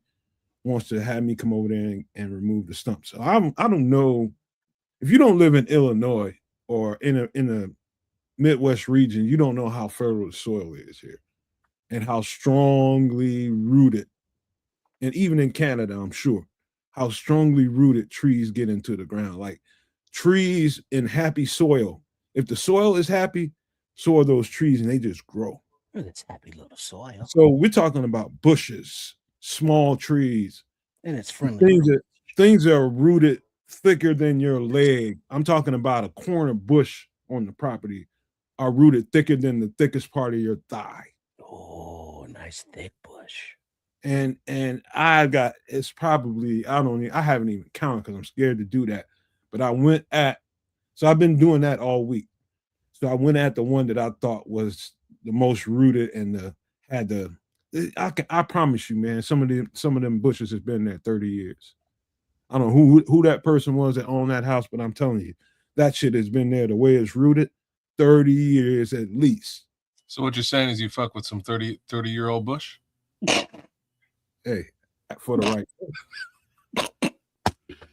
wants to have me come over there and remove the stumps. So I don't know if you don't live in Illinois or in a Midwest region, you don't know how fertile the soil is here and how strongly rooted, and even in Canada, I'm sure, how strongly rooted trees get into the ground. Like trees in happy soil. If the soil is happy, so are those trees, and they just grow. Oh, that's happy little soil. So we're talking about bushes, small trees, and it's friendly. Things that are rooted thicker than your leg. I'm talking about a corner bush on the property are rooted thicker than the thickest part of your thigh. Oh, nice thick bush. And I haven't even counted because I'm scared to do that. But I've been doing that all week. So I went at the one that I thought was the most rooted and I promise you, man, some of them bushes has been there 30 years. I don't know who that person was that owned that house, but I'm telling you, that shit has been there the way it's rooted 30 years at least. So what you're saying is you fuck with some 30-year-old bush? Hey, for the right.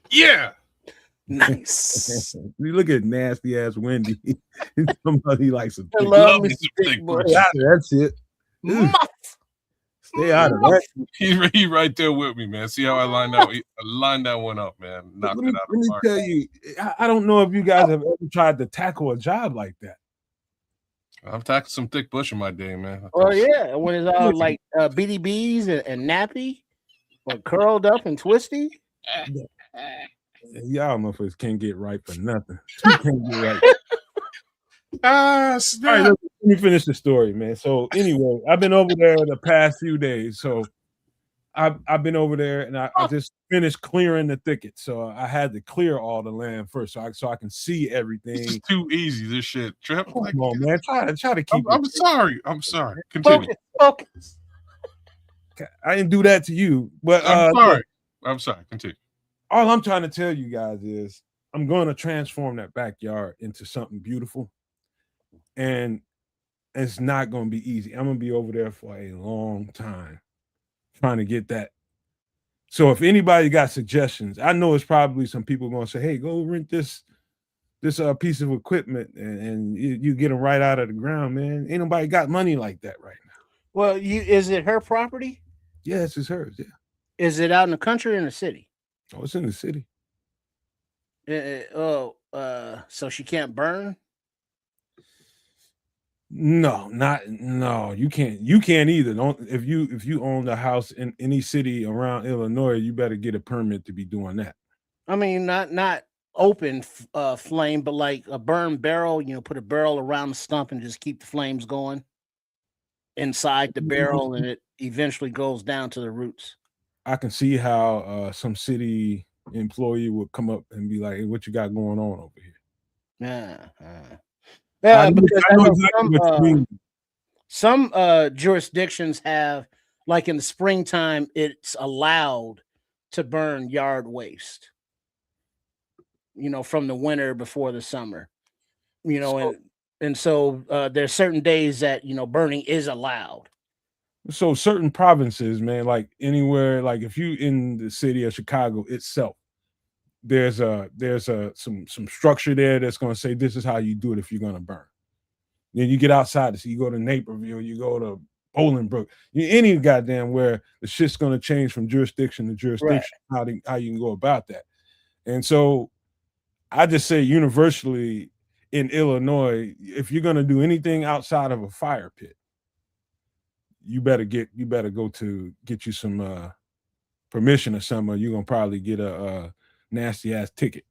Yeah. Nice. You look at nasty ass Wendy. Somebody likes a love me some thick bush. That's it. Stay out of that. He right there with me, man. See how I lined that one up, man. Knocked it out of the park. Let me tell you, I don't know if you guys have ever tried to tackle a job like that. I've tackled some thick bush in my day, man. Oh yeah, when it's all like BDBs and nappy, or curled up and twisty. Y'all motherfuckers can't get right for nothing. You can't get right. All right, let me finish the story, man. So anyway, I've been over there the past few days. So I've been over there and I just finished clearing the thicket. So I had to clear all the land first, so I can see everything. This is too easy. This shit, Trip. Come on, man. Try to keep. I'm sorry. Continue. Focus. I didn't do that to you, but I'm sorry. Continue. All I'm trying to tell you guys is I'm going to transform that backyard into something beautiful, and it's not going to be easy. I'm going to be over there for a long time trying to get that. So if anybody got suggestions, I know it's probably some people going to say, hey, go rent this piece of equipment and you get them right out of the ground, man. Ain't nobody got money like that right now. Well, is it her property? Yes, it's hers. Yeah. Is it out in the country or in the city? Oh, it's in the city. So she can't burn? No, you can't. You can't either. If you own the house in any city around Illinois, you better get a permit to be doing that. I mean, not open flame, but like a burn barrel. Put a barrel around the stump and just keep the flames going inside the barrel, and it eventually goes down to the roots. I can see how some city employee would come up and be like, hey, what you got going on over here? Yeah, because I know some jurisdictions have, like in the springtime, it's allowed to burn yard waste, from the winter before the summer, and so there's certain days that, burning is allowed. So certain provinces, man, like anywhere, like if you in the city of Chicago itself, there's some structure there that's going to say this is how you do it if you're going to burn. Then you get outside, so you go to Naperville, you go to Bolingbrook, any goddamn where the shit's going to change from jurisdiction to jurisdiction, right. How you can go about that. And so I just say universally, in Illinois, if you're gonna do anything outside of a fire pit, you better go to get you some permission or something, or you're gonna probably get a nasty ass ticket.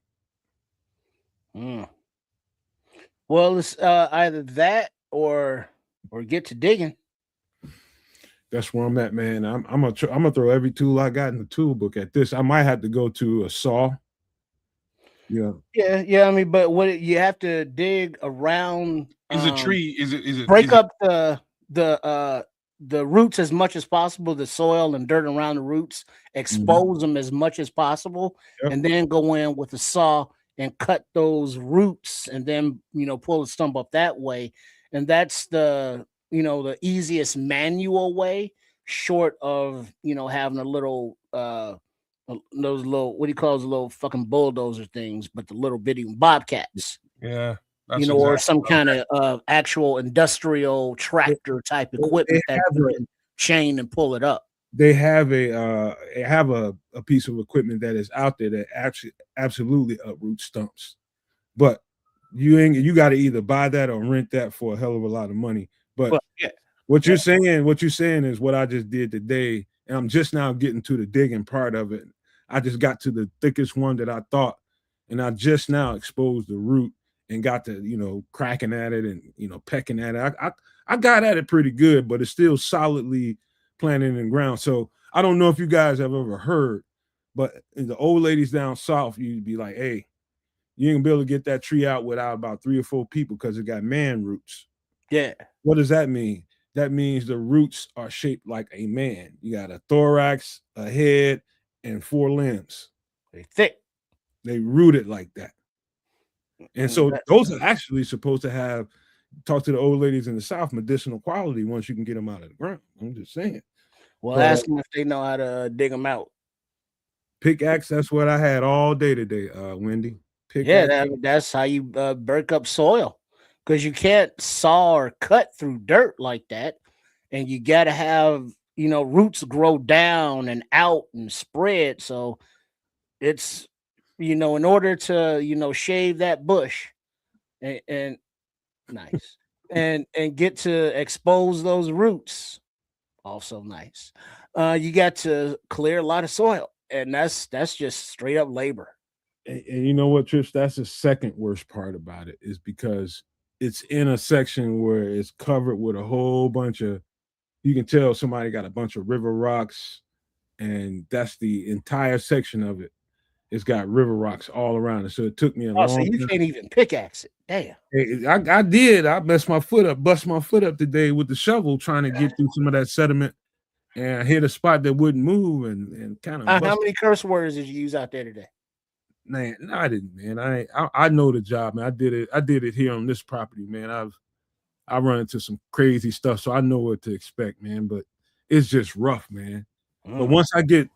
Well, it's either that or get to digging. That's where I'm at, man. I'm gonna throw every tool I got in the tool book at this. I might have to go to a saw. Yeah. I mean, but what you have to dig around Is a tree? Is it break up the roots as much as possible, the soil and dirt around the roots, expose them as much as possible, and then go in with a saw and cut those roots, and then pull the stump up that way. And that's the the easiest manual way, short of having a little those little, what do you call those little fucking bulldozer things, but the little bitty bobcats. Yeah. Or some kind of actual industrial tractor type equipment that you can chain and pull it up. They have a piece of equipment that is out there that actually absolutely uproot stumps, but you got to either buy that or rent that for a hell of a lot of money. But what you're saying is what I just did today, and I'm just now getting to the digging part of it. I just got to the thickest one that I thought, and I just now exposed the root and got to cracking at it and pecking at it. I got at it pretty good, but it's still solidly planted in the ground. So I don't know if you guys have ever heard, but the old ladies down south, you'd be like, hey, you ain't gonna be able to get that tree out without about 3 or 4 people because it got man roots. Yeah. What does that mean? That means the roots are shaped like a man. You got a thorax, a head, and 4 limbs. They thick. They rooted like that. And so those are actually supposed to have, talk to the old ladies in the South, medicinal quality once you can get them out of the ground. I'm just saying. Well, ask them if they know how to dig them out. Pickaxe, that's what I had all day today, Wendy. Pickaxe. That's how you break up soil, because you can't saw or cut through dirt like that. And you got to have, roots grow down and out and spread. So it's, in order to, shave that bush and nice and get to expose those roots, also nice. You got to clear a lot of soil, and that's just straight up labor. And you know what, Trish? That's the second worst part about it, is because it's in a section where it's covered with a whole bunch of, you can tell somebody got a bunch of river rocks, and that's the entire section of it. It's got river rocks all around it. So it took me a long time. So you can't even pickaxe it. Damn. I did. I bust my foot up today with the shovel trying to get through some of that sediment, and I hit a spot that wouldn't move and kind of. How many curse words did you use out there today? Man, no, I didn't, man. I know the job, man. I did it here on this property, man. I run into some crazy stuff, so I know what to expect, man. But it's just rough, man. But once I get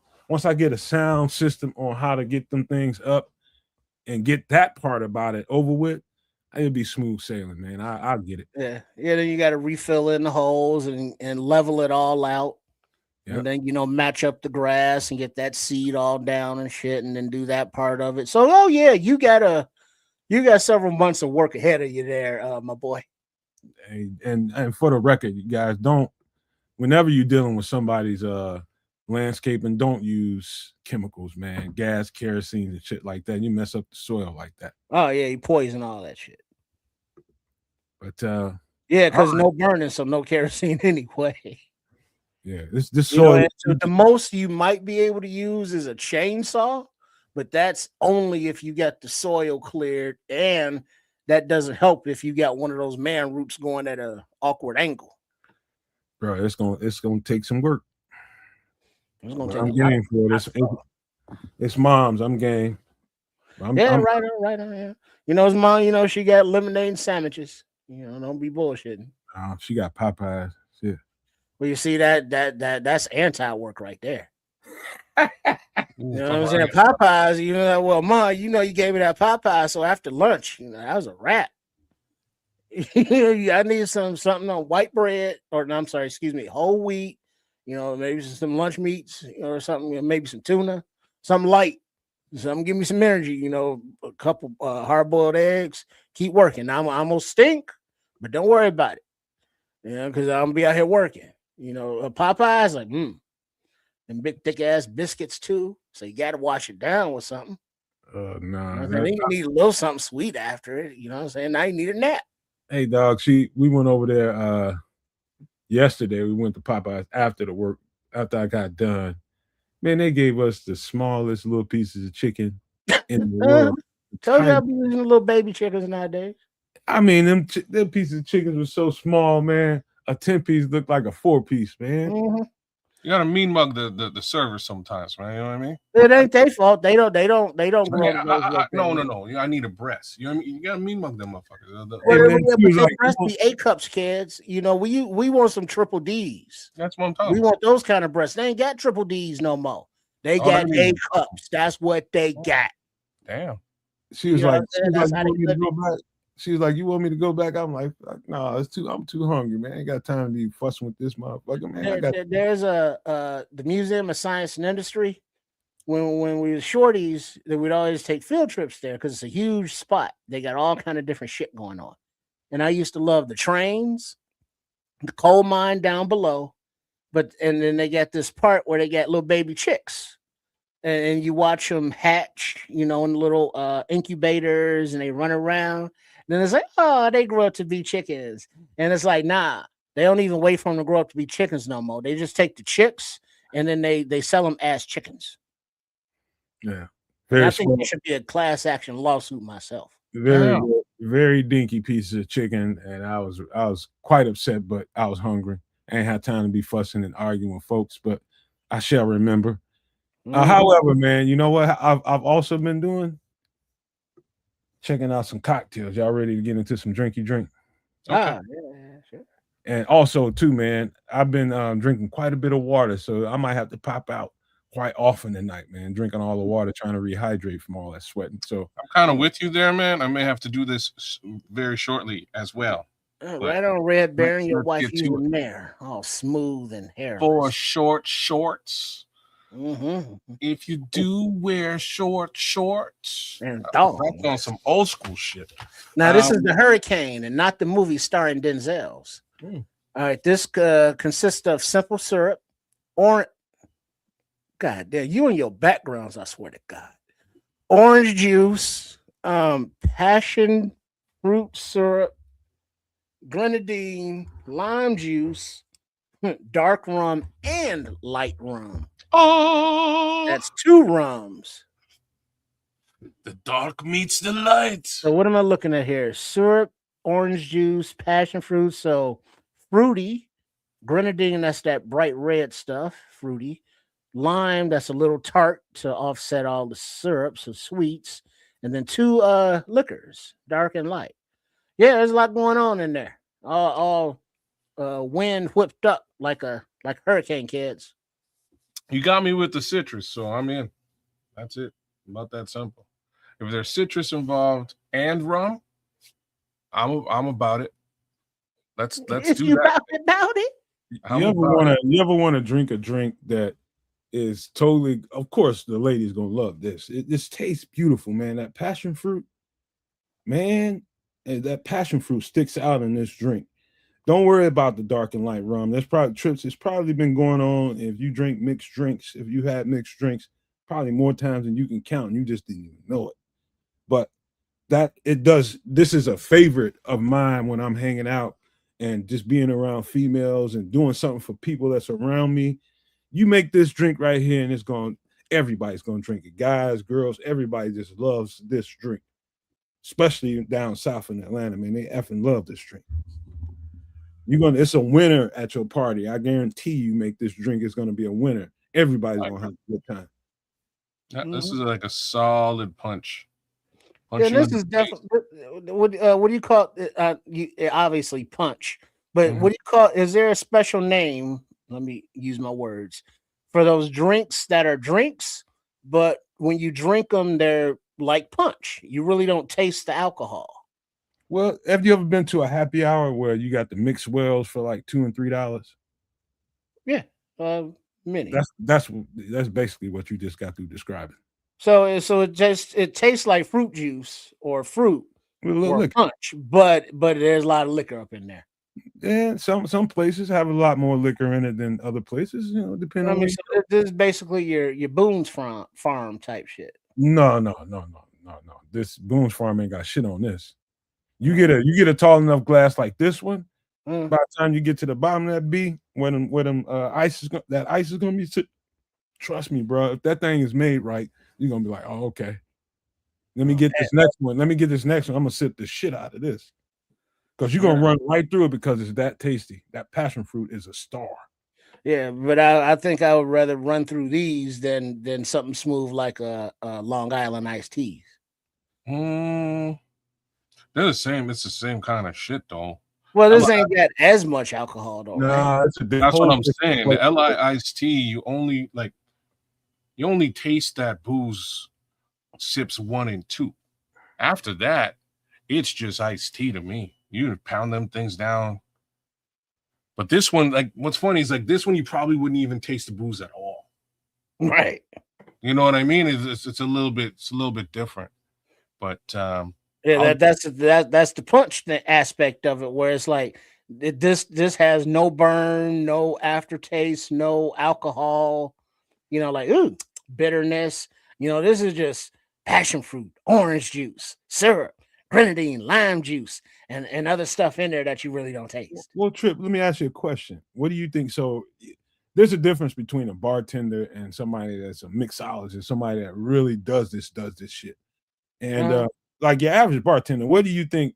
a sound system on how to get them things up and get that part about it over with, it'll be smooth sailing, man. I'll get it. Yeah. Then you got to refill in the holes and level it all out. Yep. And then, match up the grass and get that seed all down and shit, and then do that part of it. So, you got several months of work ahead of you there, my boy. And for the record, you guys, whenever you're dealing with somebody's landscaping, don't use chemicals, man. Gas, kerosene, and shit like that. You mess up the soil like that. Oh yeah, you poison all that shit. But because no burning, so no kerosene anyway. Yeah, this soil. So the most you might be able to use is a chainsaw, but that's only if you got the soil cleared, and that doesn't help if you got one of those man roots going at an awkward angle. Bro, it's gonna take some work. I'm game for this. It's mom's. I'm game. Right on. His mom. She got lemonade and sandwiches. Don't be bullshitting. She got Popeyes. Shit. Well, you see that's anti-work right there. You know what I'm saying? Popeyes. Well, Mom, you gave me that Popeye, so after lunch, that was a wrap. I need something on white bread, whole wheat. Maybe some lunch meats or something. Maybe some tuna, something light. Something give me some energy, you know, a couple hard-boiled eggs, keep working. I'm gonna stink, but don't worry about it. You know, because I'm gonna be out here working. You know, Popeyes, like, and big thick ass biscuits too. So you gotta wash it down with something. Nah. You know, then you need a little something sweet after it. You know what I'm saying? Now you need a nap. Hey dog, we went over there yesterday. We went to Popeyes after I got done. Man, they gave us the smallest little pieces of chicken in the world. Told you I'll be using little baby chickens nowadays. I mean, them pieces of chickens were so small, man. A 10-piece looked like a 4-piece, man. Mm-hmm. You gotta mean mug the server sometimes, man. You know what I mean? It ain't their fault. They don't grow No. I need a breast. You know what I mean? You gotta mean mug them motherfuckers. But breast be 8 cups, kids. You know, we want some triple D's. That's what I'm talking. We want those kind of breasts. They ain't got triple D's no more. They got 8 cups. That's what they got. Damn. She was like, she was like, you want me to go back? I'm like, no, I'm too hungry, man. I ain't got time to be fussing with this motherfucker, man. There's the Museum of Science and Industry. When we were shorties, that we'd always take field trips there because it's a huge spot. They got all kind of different shit going on. And I used to love the trains, the coal mine down below, and then they got this part where they got little baby chicks. And you watch them hatch, you know, in little incubators, and they run around. Then it's like, oh, they grow up to be chickens. And it's like, nah, they don't even wait for them to grow up to be chickens no more. They just take the chicks and then they sell them as chickens. Yeah. I think it should be a class action lawsuit myself. Very dinky pieces of chicken. And I was quite upset, but I was hungry. I ain't had time to be fussing and arguing with folks, but I shall remember. However, man, you know what I've also been doing? Checking out some cocktails. Y'all ready to get into some drinky drink? Okay. Yeah, sure. And also, too, man, I've been drinking quite a bit of water, so I might have to pop out quite often tonight, man. Drinking all the water, trying to rehydrate from all that sweating. So I'm kind of with you there, man. I may have to do this very shortly as well. Right on, Red Baron. Your wife even there, all smooth and hairless. For short shorts. If you do wear short shorts, and that's on some old school shit. Now this is the Hurricane and not the movie starring Denzel's. All right, this consists of simple syrup, orange. God damn, you and your backgrounds, I swear to God. Orange juice, passion fruit syrup, grenadine, lime juice, dark rum, and light rum. Oh, that's 2 rums. The dark meets the light. So what am I looking at here? Syrup, orange juice, passion fruit. So fruity, grenadine, that's that bright red stuff, fruity. Lime, that's a little tart to offset all the syrups and sweets. And then 2 liquors, dark and light. Yeah, there's a lot going on in there. All wind whipped up like hurricane kids. You got me with the citrus, so I'm in. That's it. About that simple. If there's citrus involved and rum, I'm about it. Let's if do you that. About it. You ever want to drink a drink that is totally? Of course, the ladies gonna love this. This tastes beautiful, man. That passion fruit, man. That passion fruit sticks out in this drink. Don't worry about the dark and light rum. There's probably trips. It's probably been going on. If you drink mixed drinks, if you had mixed drinks, probably more times than you can count. And you just didn't even know it. But this is a favorite of mine when I'm hanging out and just being around females and doing something for people that's around me. You make this drink right here, and everybody's gonna drink it. Guys, girls, everybody just loves this drink. Especially down south in Atlanta, man. They effing love this drink. It's a winner at your party. I guarantee you make this drink, it's going to be a winner. Everybody's going to have a good time. This is like a solid punch. Yeah, this is definitely what do you call it? Obviously punch, but what do you call? Is there a special name? Let me use my words for those drinks that are drinks, but when you drink them, they're like punch. You really don't taste the alcohol. Well, have you ever been to a happy hour where you got the mixed wells for like $2 and $3? Yeah, many. That's basically what you just got through describing. So it tastes like fruit juice or fruit With a little or liquor. punch, but there's a lot of liquor up in there. And some places have a lot more liquor in it than other places, you know, depending I on mean, where so this is basically your Boone's farm type shit. No. This Boone's Farm ain't got shit on this. You get a tall enough glass like this one. Mm. By the time you get to the bottom of that B, where them ice is gonna be. Trust me, bro. If that thing is made right, you're gonna be like, oh, okay. Let me get this next one. I'm gonna sip the shit out of this. Because you're gonna run right through it because it's that tasty. That passion fruit is a star. Yeah, but I think I would rather run through these than something smooth like a Long Island iced teas. They're the same. It's the same kind of shit, though. Well, this ain't got as much alcohol though. Nah, that's what I'm saying. The LI iced tea, you only taste that booze sips 1 and 2. After that, it's just iced tea to me. You pound them things down. But this one, like, what's funny is like this one, you probably wouldn't even taste the booze at all. Right. You know what I mean? It's a little bit different. But yeah, that's the punch aspect of it, where it's like this has no burn, no aftertaste, no alcohol. You know, like ooh, bitterness. You know, this is just passion fruit, orange juice, syrup, grenadine, lime juice, and other stuff in there that you really don't taste. Well, Trip, let me ask you a question. What do you think? So there's a difference between a bartender and somebody that's a mixologist, somebody that really does this shit. And like your average bartender, what do you think?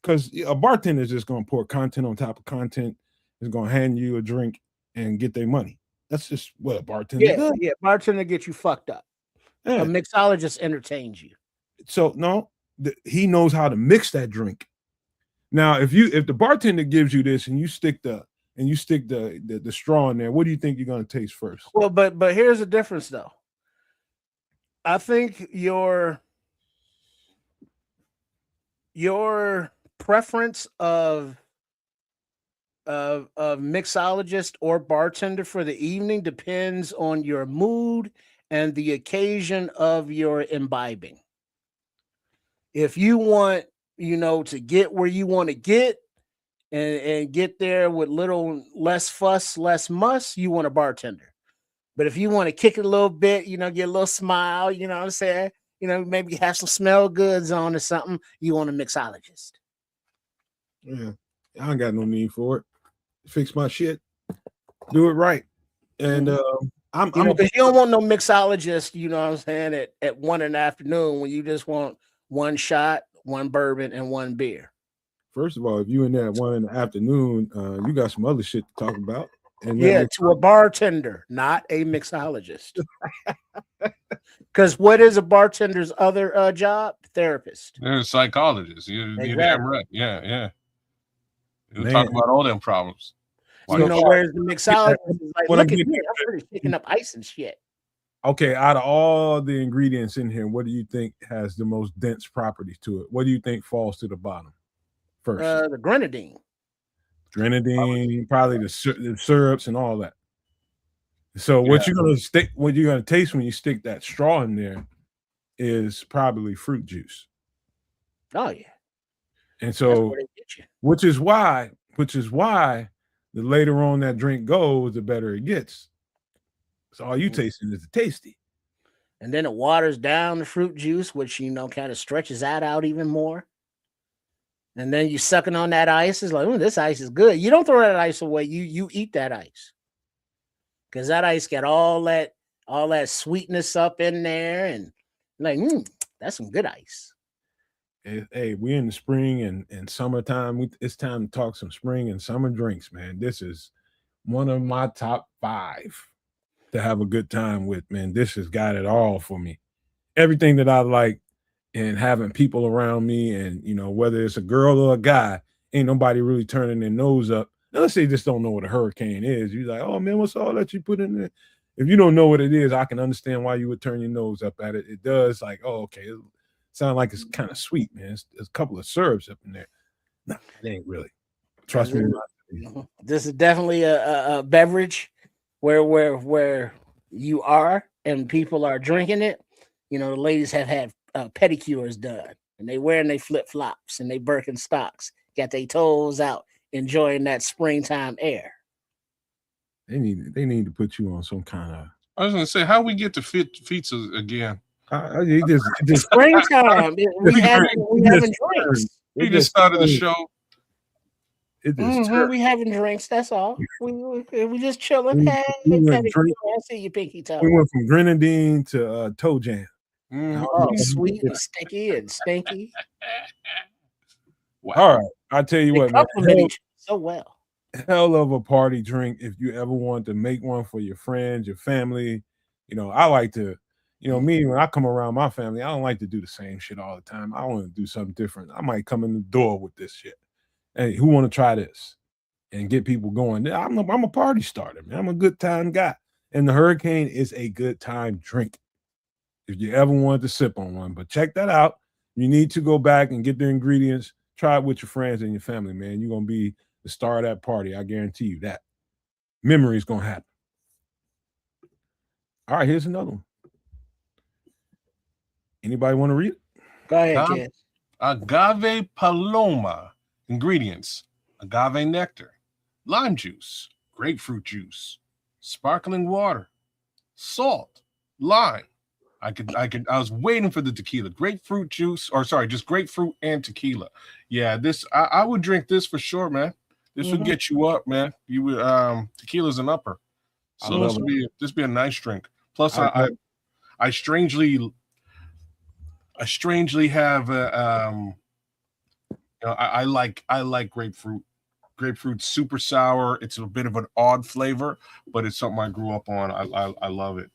Because a bartender is just going to pour content on top of content, is going to hand you a drink and get their money. That's just what a bartender does. Yeah, bartender gets you fucked up. Yeah. A mixologist entertains you. So no, he knows how to mix that drink. Now, if the bartender gives you this and you stick the straw in there, what do you think you're going to taste first? Well, but here's the difference though. I think your preference of mixologist or bartender for the evening depends on your mood and the occasion of your imbibing. If you want, to get where you want to get and get there with less fuss, less muss, you want a bartender. But if you want to kick it a little bit, get a little smile, you know what I'm saying? Maybe have some smell goods on or something, you want a mixologist. Yeah, I ain't got no need for it. Fix my shit, do it right. And because you don't want no mixologist, you know what I'm saying, at 1 in the afternoon when you just want one shot, one bourbon, and one beer. First of all, if you in there at 1 in the afternoon, you got some other shit to talk about. And yeah, to a bartender, not a mixologist. Because what is a bartender's other job? Therapist. They're a psychologist. You're damn right. Yeah. You'll talk about all them problems. Where's the mixologist? Like, look at me, I'm pretty picking up ice and shit. Okay, out of all the ingredients in here, what do you think has the most dense properties to it? What do you think falls to the bottom first? The grenadine. Probably the syrups and all that. So what you're gonna taste when you stick that straw in there is probably fruit juice. Oh yeah. And so which is why the later on that drink goes, the better it gets. So all you tasting is the tasty. And then it waters down the fruit juice, which kind of stretches that out even more. And then you sucking on that ice. It's like, this ice is good. You don't throw that ice away. You eat that ice. Because that ice got all that sweetness up in there. And like, that's some good ice. Hey, we're in the spring and summertime. It's time to talk some spring and summer drinks, man. This is one of my top 5 to have a good time with, man. This has got it all for me. Everything that I like. And having people around me, and whether it's a girl or a guy, ain't nobody really turning their nose up unless they just don't know what a hurricane is. You're like, oh man, what's all that you put in there? If you don't know what it is, I can understand why you would turn your nose up at it. It does, like, oh, okay, it sounds like it's kind of sweet, man. There's a couple of syrups up in there. No, it ain't really. Trust me. This is definitely a beverage where you are and people are drinking it. the ladies have had pedicures done, and they wearing their flip flops and they Birkenstocks, got their toes out, enjoying that springtime air. They need to put you on some kind of. I was gonna say, how we get to feats again? It just Springtime. we having drinks. We just started the show. We having drinks. That's all. We just chilling. I see your pinky toe. We went from grenadine to toe jam. Oh, sweet and sticky and stinky. Wow. All right, I'll tell you what, man. So well. Hell of a party drink if you ever want to make one for your friends, your family. I like to, me, when I come around my family, I don't like to do the same shit all the time. I want to do something different. I might come in the door with this shit. Hey, who want to try this? And get people going. I'm a party starter, man. I'm a good time guy. And the Hurricane is a good time drink if you ever want to sip on one. But check that out. You need to go back and get the ingredients. Try it with your friends and your family, man. You're going to be the star of that party. I guarantee you that. Memories going to happen. All right, here's another one. Anybody want to read it? Go ahead, kid. Agave paloma. Ingredients: agave nectar, lime juice, grapefruit juice, sparkling water, salt, lime. I was waiting for the tequila. Grapefruit juice, just grapefruit and tequila. Yeah, this I would drink this for sure, man. This would get you up, man. You would tequila's an upper. So this be a nice drink. Plus, I strangely have I like grapefruit. Grapefruit's super sour. It's a bit of an odd flavor, but it's something I grew up on. I love it.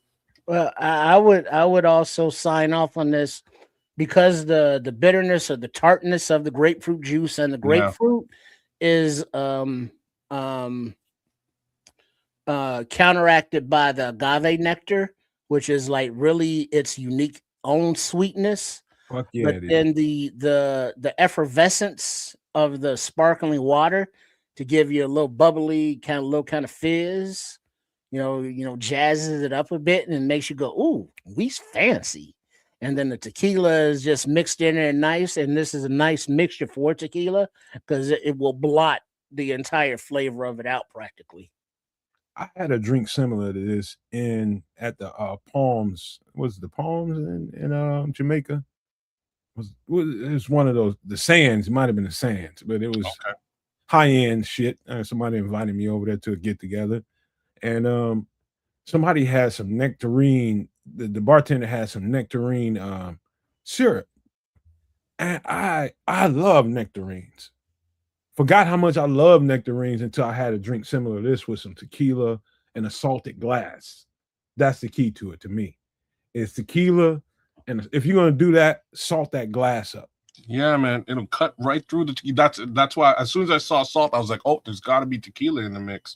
Well, I would also sign off on this because the bitterness or the tartness of the grapefruit juice and the grapefruit is counteracted by the agave nectar, which is like really its unique own sweetness. Fuck yeah, but then the effervescence of the sparkling water to give you a little bubbly kind of fizz, jazzes it up a bit and makes you go, ooh, we's fancy. And then the tequila is just mixed in there nice, and this is a nice mixture for tequila because it will blot the entire flavor of it out practically. I had a drink similar to this at the Palms. Was it the Palms in Jamaica? It was one of those, the Sands. It might have been the Sands, but it was high-end shit. Somebody invited me over there to a get-together, and somebody had some nectarine. The bartender had some nectarine syrup, and I love nectarines. Forgot how much I love nectarines until I had a drink similar to this with some tequila and a salted glass. That's the key to it to me. It's tequila, and if you're gonna do that, salt that glass up. Yeah, man, it'll cut right through the. That's why as soon as I saw salt, I was like, oh, there's got to be tequila in the mix,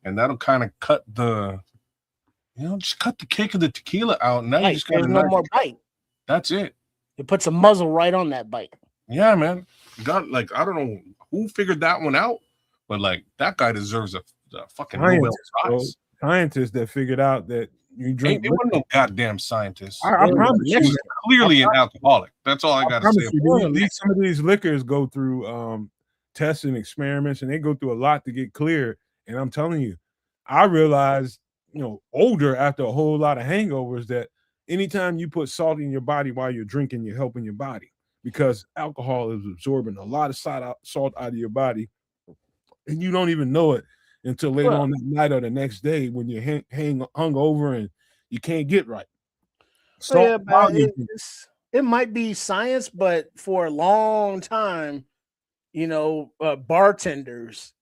and that'll kind of cut the, just cut the kick of the tequila out. Now you just got no more bite. That's it. It puts a muzzle right on that bite. Yeah, man. Got I don't know who figured that one out, but that guy deserves a fucking Nobel Prize. Scientists that figured out that you drink. They weren't no goddamn scientists. I promise you, he was clearly an alcoholic. That's all I got to say. Some of these liquors go through tests and experiments, and they go through a lot to get clear. And I'm telling you, I realized, older after a whole lot of hangovers, that anytime you put salt in your body while you're drinking, you're helping your body, because alcohol is absorbing a lot of salt out of your body, and you don't even know it until later on that night or the next day when you're hung over and you can't get right. Salt, it might be science, but for a long time, bartenders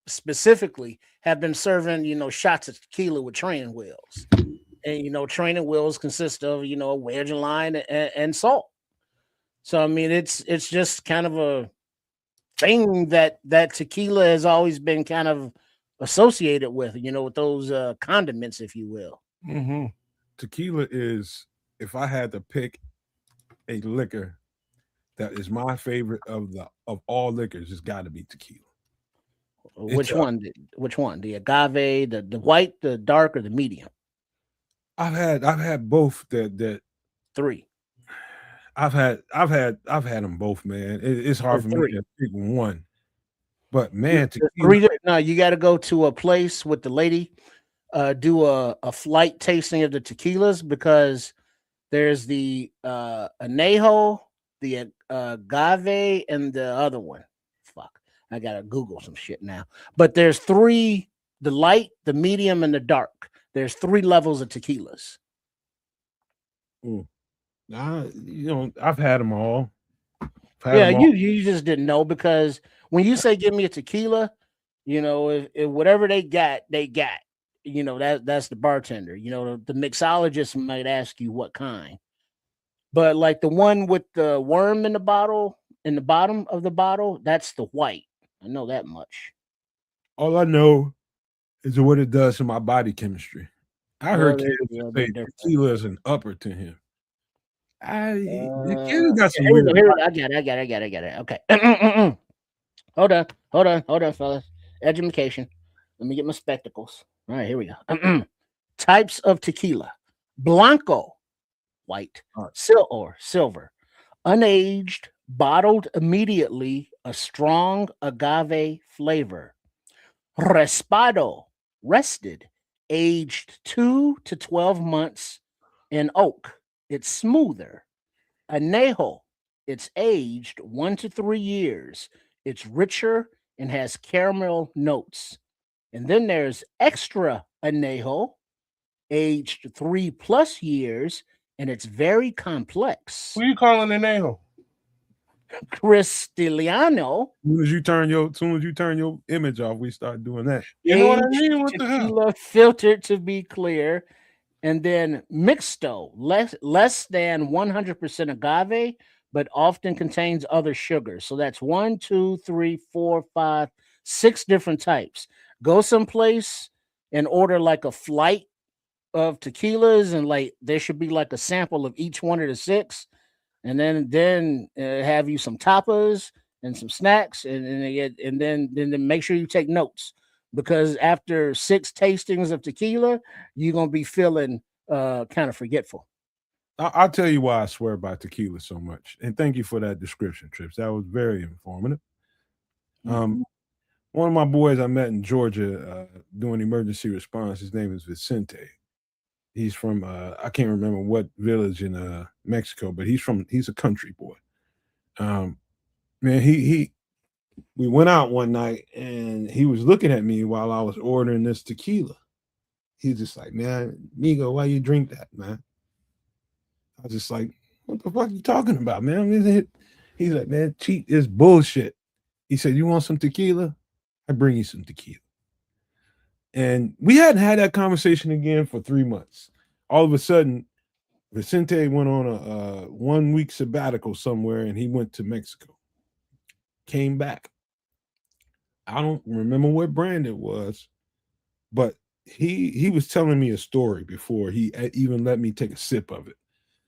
specifically have been serving, shots of tequila with training wheels. And, training wheels consist of, a wedge of lime and salt. So, I mean, it's just kind of a thing that tequila has always been kind of associated with, with those condiments, if you will. Mm-hmm. Tequila is, if I had to pick a liquor that is my favorite of all liquors, it's got to be tequila. Which one? The agave, the white, the dark, or the medium? I've had both that 3? I've had them both, man. It's hard for me to pick one. But man, tequila. No, you got to go to a place with the lady, do a flight tasting of the tequilas, because there's the anejo, the agave, and the other one. Fuck, I gotta Google some shit now. But there's 3: the light, the medium, and the dark. There's 3 levels of tequilas. I've had them all. You just didn't know, because when you say give me a tequila, if whatever they got, that's the bartender. The mixologist might ask you what kind. But like the one with the worm in the bottle, in the bottom of the bottle, that's the white. I know that much. All I know is what it does to my body chemistry. I heard kids say tequila is an upper to him. The kid got some weird. I got it. Okay. Hold on, fellas. Education. Let me get my spectacles. All right, here we go. Types of tequila: blanco, white, silver, unaged, bottled immediately, a strong agave flavor. Respado, rested, aged 2 to 12 months in oak. It's smoother. Anejo, it's aged 1 to 3 years. It's richer and has caramel notes. And then there's extra anejo, aged 3+ years, and it's very complex. Who you calling anejo? Cristiliano. As soon as you turn your image off, we start doing that. You know what I mean? What the hell? Filtered to be clear. And then mixto, less than 100% agave, but often contains other sugars. So that's 1, 2, 3, 4, 5, 6 different types. Go someplace and order like a flight of tequilas, and like there should be like a sample of each one of the 6, and then have you some tapas and some snacks, and then make sure you take notes, because after 6 tastings of tequila, you're gonna be feeling kind of forgetful. I'll tell you why I swear by tequila so much, and thank you for that description, Trips. That was very informative. One of my boys I met in Georgia doing emergency response, his name is Vicente. He's from I can't remember what village in Mexico, but he's a country boy. Man, we went out one night and he was looking at me while I was ordering this tequila. He's just like, man, Migo, why you drink that, man? I was just like, what the fuck are you talking about, man? He's like, man, cheat is bullshit. He said, you want some tequila? I bring you some tequila. And we hadn't had that conversation again for 3 months. All of a sudden, Vicente went on a 1-week sabbatical somewhere, and he went to Mexico. Came back. I don't remember what brand it was, but he was telling me a story before he even let me take a sip of it.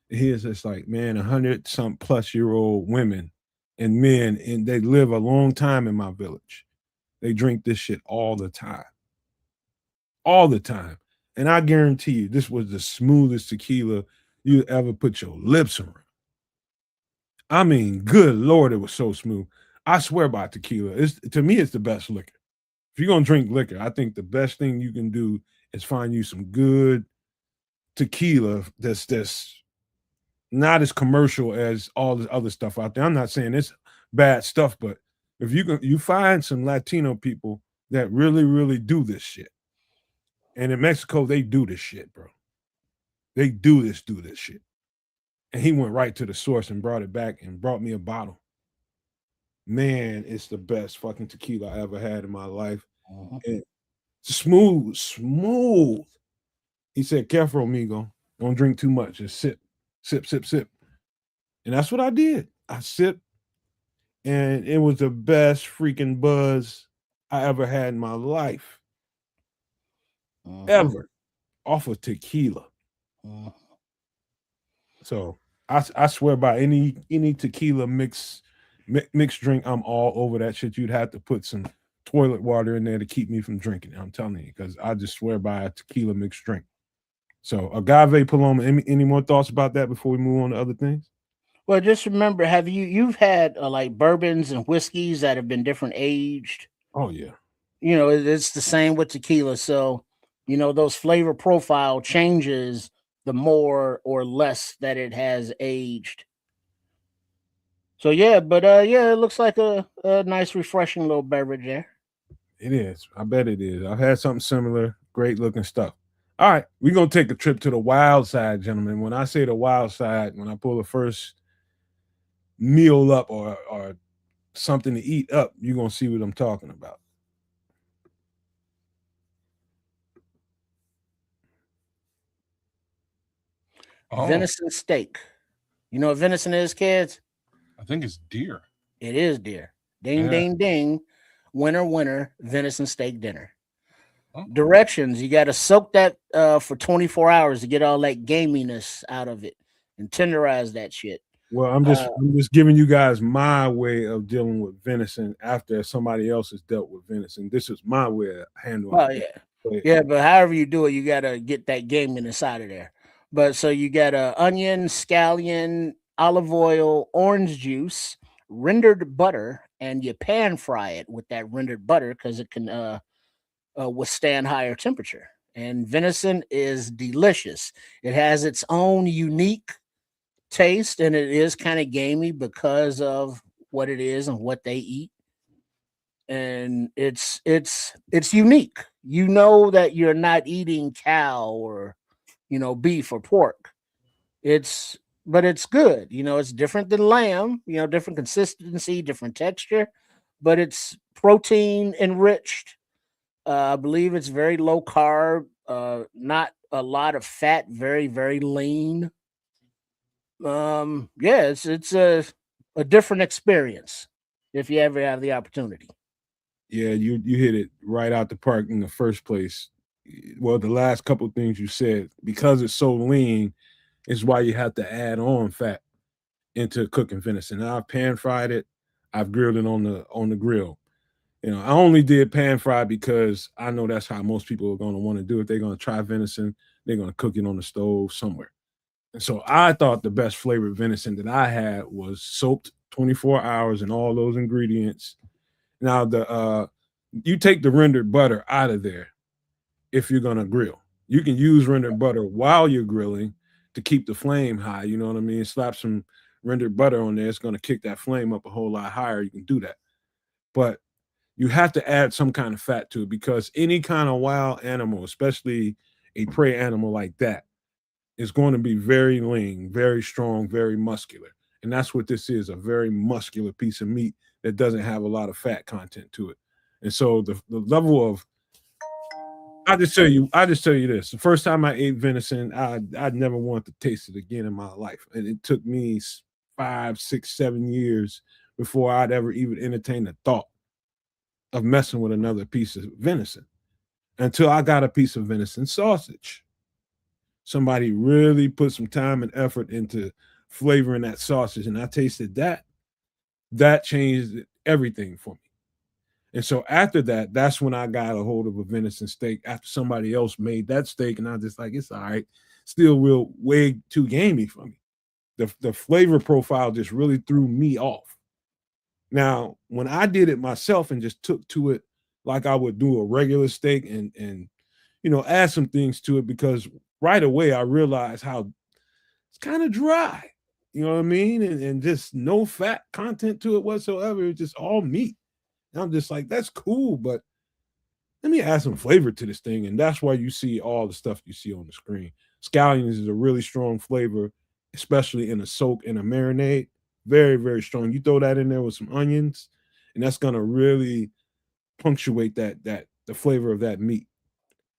He is just like, man, 100-some-plus-year-old women and men, and they live a long time in my village. They drink this shit all the time. All the time. And I guarantee you, this was the smoothest tequila you ever put your lips around. I mean, good Lord, it was so smooth. I swear by tequila. To me, it's the best liquor. If you're going to drink liquor, I think the best thing you can do is find you some good tequila that's not as commercial as all this other stuff out there. I'm not saying it's bad stuff, but if you find some Latino people that really, really do this shit. And in Mexico, they do this shit, bro. They do this shit. And he went right to the source and brought it back and brought me a bottle. Man, it's the best fucking tequila I ever had in my life. And smooth. He said, careful, amigo. Don't drink too much. Just sip. And that's what I did. I sipped, and it was the best freaking buzz I ever had in my life. Ever. Off of tequila. So I swear by any tequila mixed drink, I'm all over that shit. You'd have to put some toilet water in there to keep me from drinking it. I'm telling you, because I just swear by a tequila mixed drink. So agave paloma. Any more thoughts about that before we move on to other things? Well, just remember, you've had like bourbons and whiskeys that have been different aged? Oh yeah. It's the same with tequila. So, those flavor profile changes the more or less that it has aged. So yeah, but yeah, it looks like a nice, refreshing little beverage there. It is. I bet it is. I've had something similar. Great looking stuff. All right, we're gonna take a trip to the wild side, gentlemen. When I say the wild side, when I pull the first meal up or something to eat up, you're gonna see what I'm talking about. Venison steak. You know what venison is, kids? I think it's deer. It is deer. Ding, Yeah. ding, ding. Winner, winner, venison steak dinner. Oh. Directions: you got to soak that for 24 hours to get all that gaminess out of it and tenderize that shit. Well, I'm just giving you guys my way of dealing with venison after somebody else has dealt with venison. This is my way of handling Oh it. yeah, yeah. But however you do it, you got to get that gaminess out of there. But so you got onion, scallion, olive oil, orange juice, rendered butter, and you pan fry it with that rendered butter because it can withstand higher temperature. And venison is delicious. It has its own unique taste, and it is kind of gamey because of what it is and what they eat. And it's unique. You know that you're not eating cow or beef or pork. But it's good. It's different than lamb. Different consistency, different texture, but it's protein enriched. I believe it's very low carb, not a lot of fat, very, very lean. Yeah, it's a different experience if you ever have the opportunity. Yeah, you hit it right out the park in the first place. Well, the last couple of things you said, because it's so lean, is why you have to add on fat into cooking venison. Now I've pan fried it, I've grilled it on the grill. I only did pan fry because I know that's how most people are going to want to do it. They're going to try venison, they're going to cook it on the stove somewhere. And so I thought the best flavored venison that I had was soaked 24 hours in all those ingredients. Now you take the rendered butter out of there if you're gonna grill. You can use rendered butter while you're grilling to keep the flame high. You know what I mean? Slap some rendered butter on there. It's gonna kick that flame up a whole lot higher. You can do that. But you have to add some kind of fat to it because any kind of wild animal, especially a prey animal like that, is going to be very lean, very strong, very muscular. And that's what this is, a very muscular piece of meat that doesn't have a lot of fat content to it. And so the level of I just tell you this. The first time I ate venison, I never wanted to taste it again in my life. And it took me 5, 6, 7 years before I'd ever even entertain the thought of messing with another piece of venison until I got a piece of venison sausage. Somebody really put some time and effort into flavoring that sausage, and I tasted that. That changed everything for me. And so after that, that's when I got a hold of a venison steak after somebody else made that steak, and I was just like, it's all right. Still real way too gamey for me. The flavor profile just really threw me off. Now, when I did it myself and just took to it like I would do a regular steak and add some things to it, because right away I realized how it's kind of dry. You know what I mean? And just no fat content to it whatsoever. It's just all meat. And I'm just like, that's cool, but let me add some flavor to this thing. And that's why you see all the stuff you see on the screen. Scallions is a really strong flavor, especially in a soak and a marinade. Very, very strong. You throw that in there with some onions, and that's gonna really punctuate the flavor of that meat.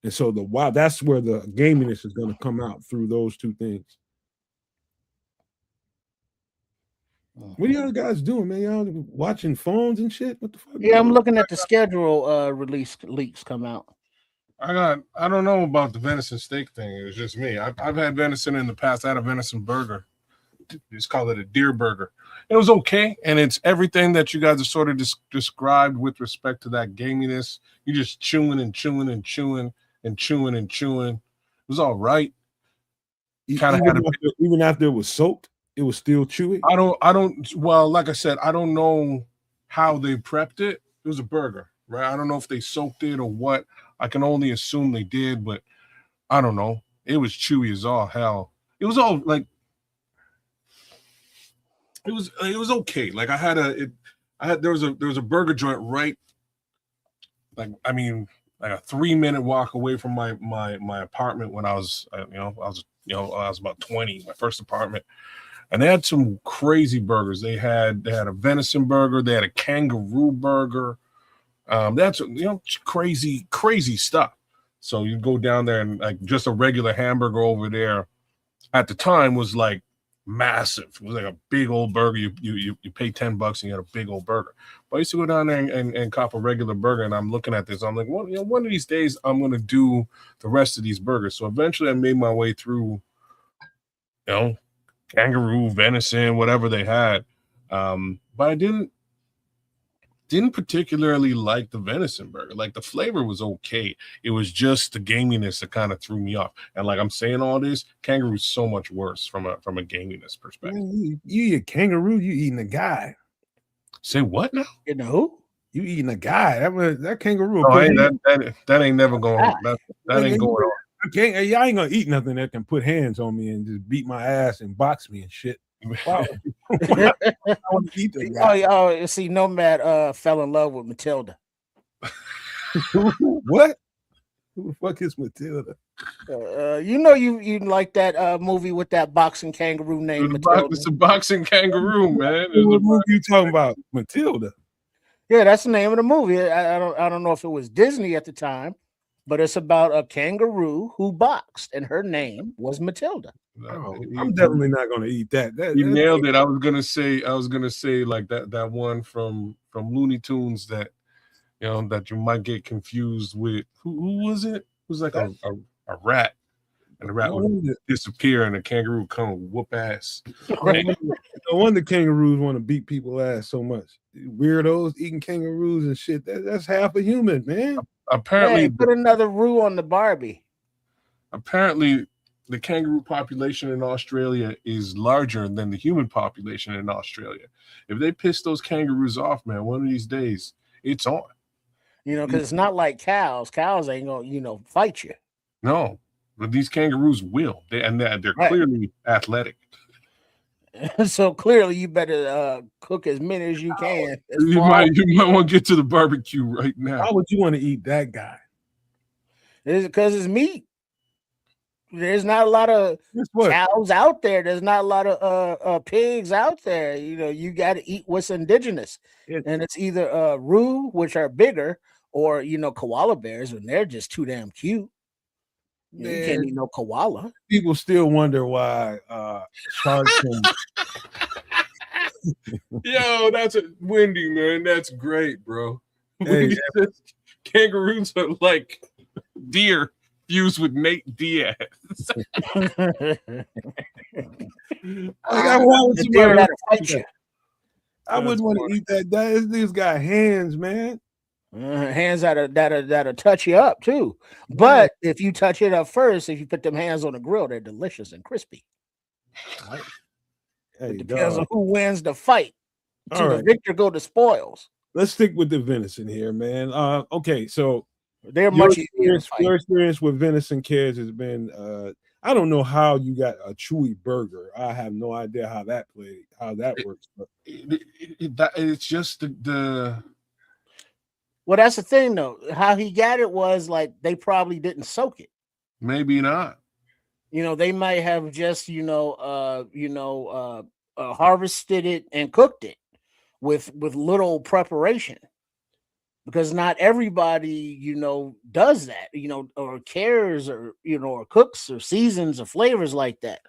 And so that's where the gaminess is gonna come out through those two things. What are y'all guys doing, man? Y'all watching phones and shit? What the fuck? Yeah, I'm looking at the schedule released leaks come out. I don't know about the venison steak thing. It was just me. I've had venison in the past. I had a venison burger. Just call it a deer burger. It was okay, and it's everything that you guys have sort of described with respect to that gaminess. You just chewing and chewing and chewing and chewing and chewing. It was all right. kind of had a. Even after it was soaked, it was still chewy. I don't. Well, like I said, I don't know how they prepped it. It was a burger, right? I don't know if they soaked it or what. I can only assume they did, but I don't know. It was chewy as all hell. It was all like. It was okay. Like there was a burger joint right. Like I mean, like a 3-minute walk away from my apartment when I was I was about 20, my first apartment. And they had some crazy burgers. They had a venison burger. They had a kangaroo burger. That's crazy stuff. So you go down there and like just a regular hamburger over there at the time was like massive. It was like a big old burger. You pay $10 and you had a big old burger. But I used to go down there and cop a regular burger. And I'm looking at this. I'm like, well, one of these days I'm gonna do the rest of these burgers. So eventually I made my way through, kangaroo, venison, whatever they had. But I didn't particularly like the venison burger. Like the flavor was okay. It was just the gaminess that kind of threw me off. And like I'm saying all this, kangaroo is so much worse from a gaminess perspective. You eat a kangaroo, you eating a guy. Say what now? You know who? You eating a guy. That kangaroo. Oh, that ain't never going. That ain't going on. Y'all ain't gonna eat nothing that can put hands on me and just beat my ass and box me and shit. I want to eat that guy. Oh, see, Nomad fell in love with Matilda. What? Who the fuck is Matilda? You like that movie with that boxing kangaroo named Matilda. It's a boxing kangaroo, man. What movie you talking about? Matilda. Yeah, that's the name of the movie. I don't know if it was Disney at the time, but it's about a kangaroo who boxed, and her name was Matilda. Oh, I'm definitely not going to eat that. You nailed it. I was gonna say like that one from Looney Tunes that that you might get confused with. Who was it? It was like a rat, and the rat would disappear, and the kangaroo would come and whoop ass. No wonder kangaroos want to beat people ass so much. Weirdos eating kangaroos and shit. That's half a human, man. Apparently, put another roo on the Barbie. Apparently, the kangaroo population in Australia is larger than the human population in Australia. If they piss those kangaroos off, man, one of these days it's on. Because it's not like cows. Cows ain't gonna, fight you. No, but these kangaroos will. They're right. Clearly athletic. So clearly, you better cook as many as you can. You might want to get to the barbecue right now. Why would you want to eat that guy? It's because it's meat. There's not a lot of cows out there. There's not a lot of pigs out there. You got to eat what's indigenous, and it's either roo, which are bigger, or koala bears, and they're just too damn cute. You can't eat no koala. People still wonder why sharks. Yo, that's Wendy, man. That's great, bro. Hey, kangaroos are like deer fused with Nate Diaz. I wouldn't want to eat that. This dude's got hands, man. Hands that'll touch you up too. But if you touch it up first, if you put them hands on the grill, they're delicious and crispy. Right? It depends on who wins the fight. The victor go the spoils. Let's stick with the venison here, man. Okay, so they're much easier. Your experience with venison kids has been I don't know how you got a chewy burger. I have no idea how that works. But it's just the Well, that's the thing, though. How he got it was like they probably didn't soak it. Maybe not. They might have just harvested it and cooked it with little preparation, because not everybody does that, or cares, or or cooks or seasons or flavors like that.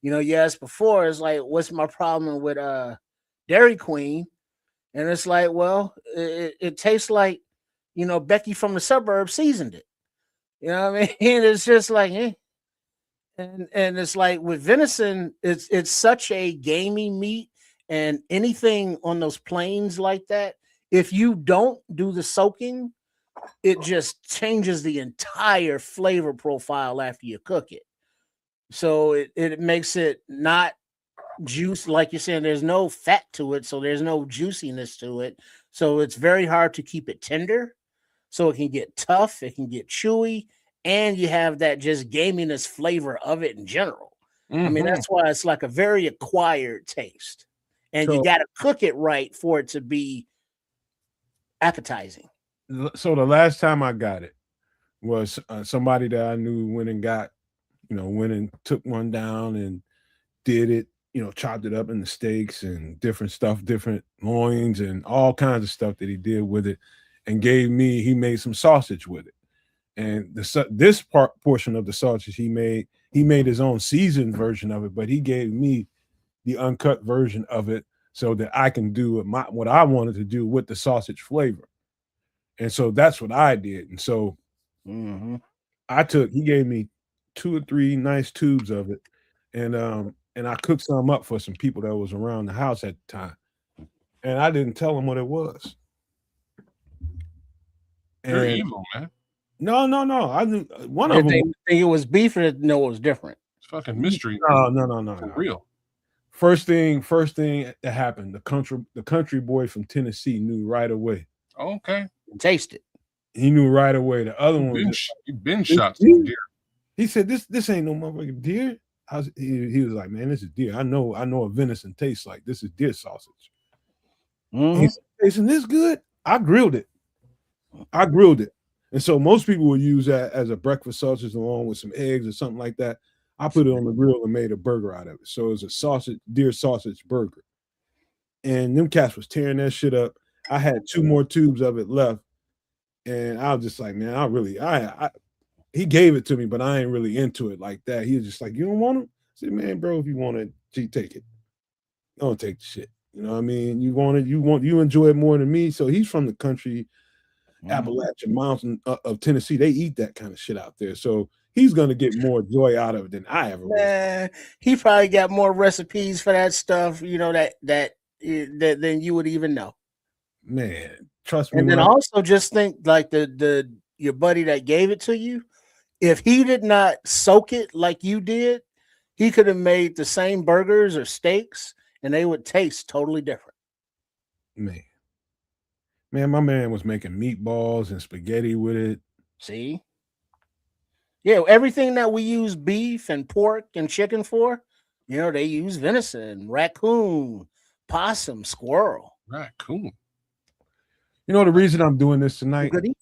You asked before, it's like, what's my problem with Dairy Queen? And it's like, well, it tastes like, Becky from the suburbs seasoned it. You know what I mean? It's just like, And it's like with venison, it's such a gamey meat, and anything on those plains like that, if you don't do the soaking, it just changes the entire flavor profile after you cook it. So it makes it not juice, like you're saying, there's no fat to it, so there's no juiciness to it. So it's very hard to keep it tender. So it can get tough, it can get chewy, and you have that just gaminess flavor of it in general. I mean, that's why it's like a very acquired taste. And you So- got to cook it right for it to be appetizing. So the last time I got it was somebody that I knew went and took one down and did it, chopped it up into steaks and different stuff, different loins and all kinds of stuff that he did with it, and he made some sausage with it. And this portion of the sausage he made his own seasoned version of it, but he gave me the uncut version of it so that I can do what I wanted to do with the sausage flavor. And so that's what I did. And so he gave me 2 or 3 nice tubes of it. And I cooked some up for some people that was around the house at the time. And I didn't tell them what it was. You're evil, man. No. I knew one Did of them. they think it was beef or no, it was different? It's fucking mystery. No. For real. First thing that happened, the country boy from Tennessee knew right away. Okay. Taste it. He knew right away. The other one, you've been shot some deer. He said, "This ain't no motherfucking deer." He was like, "Man, this is deer. I know a venison tastes like. This is deer sausage." He said, "Isn't this good?" I grilled it, and so most people will use that as a breakfast sausage along with some eggs or something like that. I put it on the grill and made a burger out of it. So it's a deer sausage burger, and them cats was tearing that shit up. I had 2 more tubes of it left. And I was just like, man, he gave it to me, but I ain't really into it like that. He was just like, you don't want it? I said, man, bro, if you want it, take it. Don't take the shit. You know what I mean? You want it, you enjoy it more than me. So he's from the country, Appalachian Mountain of Tennessee. They eat that kind of shit out there. So he's gonna get more joy out of it than I ever will. He probably got more recipes for that stuff, that than you would even know. Man, trust me. And then also just think like your buddy that gave it to you, if he did not soak it like you did, he could have made the same burgers or steaks and they would taste totally different. Man, my man was making meatballs and spaghetti with it. See? Yeah, everything that we use beef and pork and chicken for, they use venison, raccoon, possum, squirrel. Raccoon. You know the reason I'm doing this tonight? Good eating.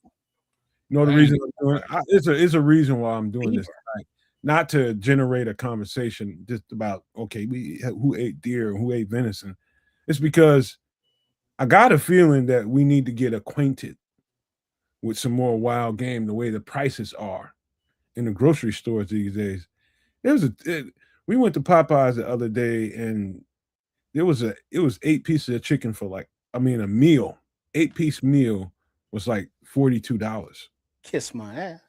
You know the reason I'm doing it? It's a reason why I'm doing this tonight. Not to generate a conversation just about, who ate deer and who ate venison. It's because I got a feeling that we need to get acquainted with some more wild game the way the prices are in the grocery stores these days. We went to Popeyes the other day and it was 8 pieces of chicken for a meal. 8-piece meal was like $42. Kiss my ass.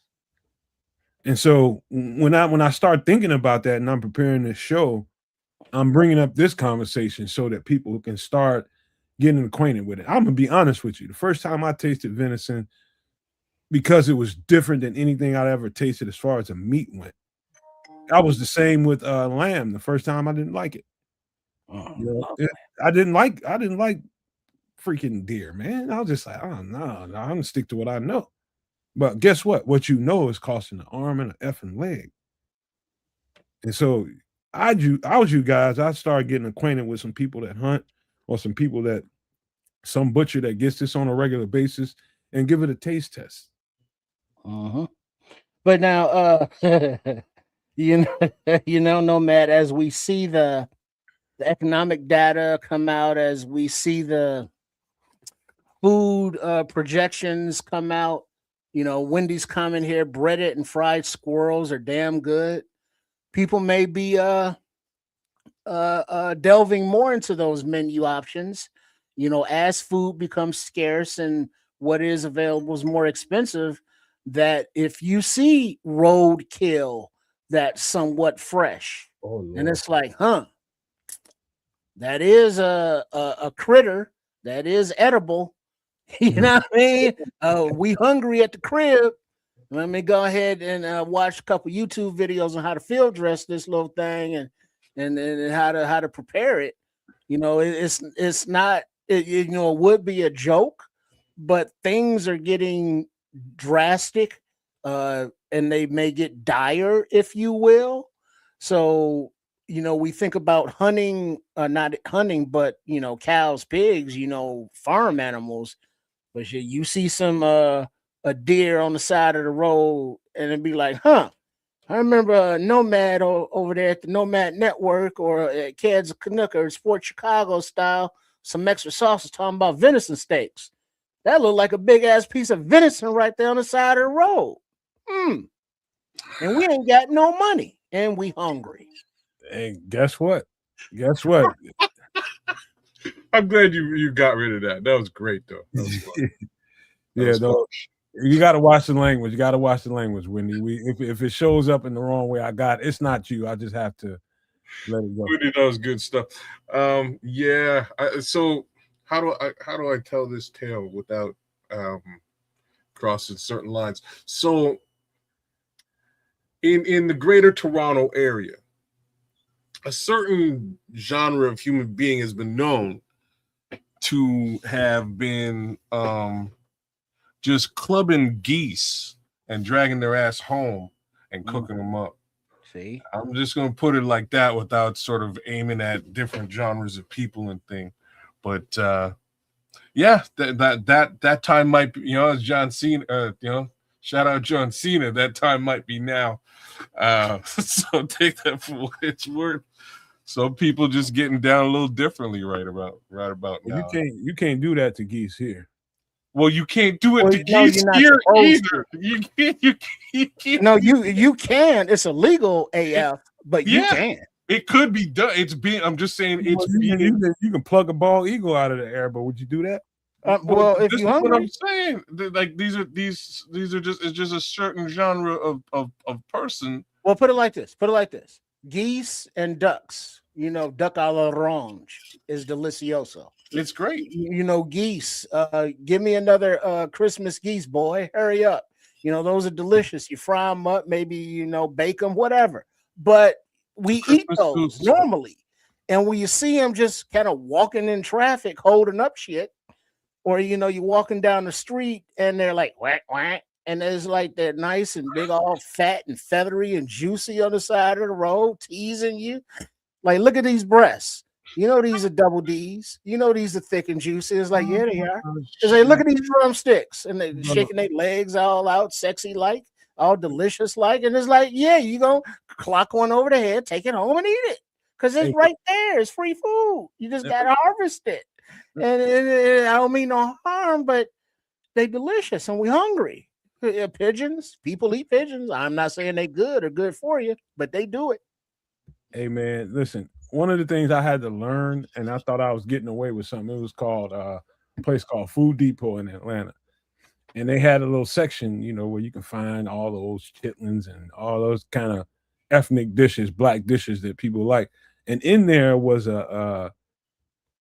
And so when I start thinking about that and I'm preparing this show, I'm bringing up this conversation so that people can start getting acquainted with it. I'm gonna be honest with you. The first time I tasted venison, because it was different than anything I'd ever tasted as far as the meat went, I was the same with lamb. The first time I didn't like it. I didn't like freaking deer, man. I was just like, oh no, I'm gonna stick to what I know. But guess what? What you know is costing an arm and an effing leg. And so I was you guys. I started getting acquainted with some people that hunt or some butcher that gets this on a regular basis and give it a taste test. But now, Nomad, as we see the economic data come out, as we see the food projections come out, Wendy's comment here, breaded and fried squirrels are damn good. People may be delving more into those menu options, as food becomes scarce and what is available is more expensive, that if you see roadkill that's somewhat fresh, and it's like, that is a critter that is edible. You know what I mean? We hungry at the crib. Let me go ahead and watch a couple YouTube videos on how to field dress this little thing and how to prepare it. You know, it's not you know, it would be a joke, but things are getting drastic, and they may get dire, if you will. So, you know, we think about hunting, not hunting, but you know, cows, pigs, you know, farm animals. But you see some a deer on the side of the road, and it'd be like, huh. I remember Nomad over there at the Nomad Network or at Ked's Canucker, Sports Chicago style, some extra sauces talking about venison steaks. That looked like a big ass piece of venison right there on the side of the road. And we ain't got no money, and we hungry. Hey, guess what? Guess what? I'm glad you got rid of that. That was great though. That was fun. Yeah, though. You got to watch the language. You got to watch the language, Wendy. If it shows up in the wrong way, it's not you. I just have to let it go. Wendy knows good stuff. Yeah. So how do I tell this tale without crossing certain lines? So in the greater Toronto area, a certain genre of human being has been known to have been just clubbing geese and dragging their ass home and cooking them up. See, I'm just going to put it like that without sort of aiming at different genres of people and thing. But yeah, that time might be, you know, as John Cena, you know, shout out John Cena. That time might be now. So take that for what it's worth. Some people just getting down a little differently right about now. You can't do that to geese here. Well, you can't do it to geese here either. You can't. No, you can. It's illegal AF, but you can. It could be done. I'm just saying you can plug a bald eagle out of the air, but would you do that? Well, if you hungry, what I'm saying, like these are just it's just a certain genre of person. Well, put it like this: geese and ducks. You know, duck a l'orange is delicioso. It's great. You know, geese. Give me another Christmas geese, boy. Hurry up. You know, those are delicious. You fry them up, maybe, you know, bake them, whatever. But we eat those normally. And when you see them just kind of walking in traffic, holding up shit, or, you know, you're walking down the street and they're like, whack, whack. And it's like they're nice and big, all fat and feathery and juicy on the side of the road, teasing you. Like, look at these breasts. You know, these are double D's. You know, these are thick and juicy. It's like, yeah, they are. It's like, look at these drumsticks. And they're shaking their legs all out, sexy like, all delicious like. And it's like, yeah, you go clock one over the head, take it home and eat it. Because it's right there. It's free food. You just got to harvest it. And I don't mean no harm, but they delicious and we hungry. Pigeons, people eat pigeons. I'm not saying they good or good for you, but they do it. Hey man, listen. One of the things I had to learn, and I thought I was getting away with something. It was called a place called Food Depot in Atlanta, and they had a little section, you know, where you can find all those chitlins and all those kind of ethnic dishes, black dishes that people like. And in there was I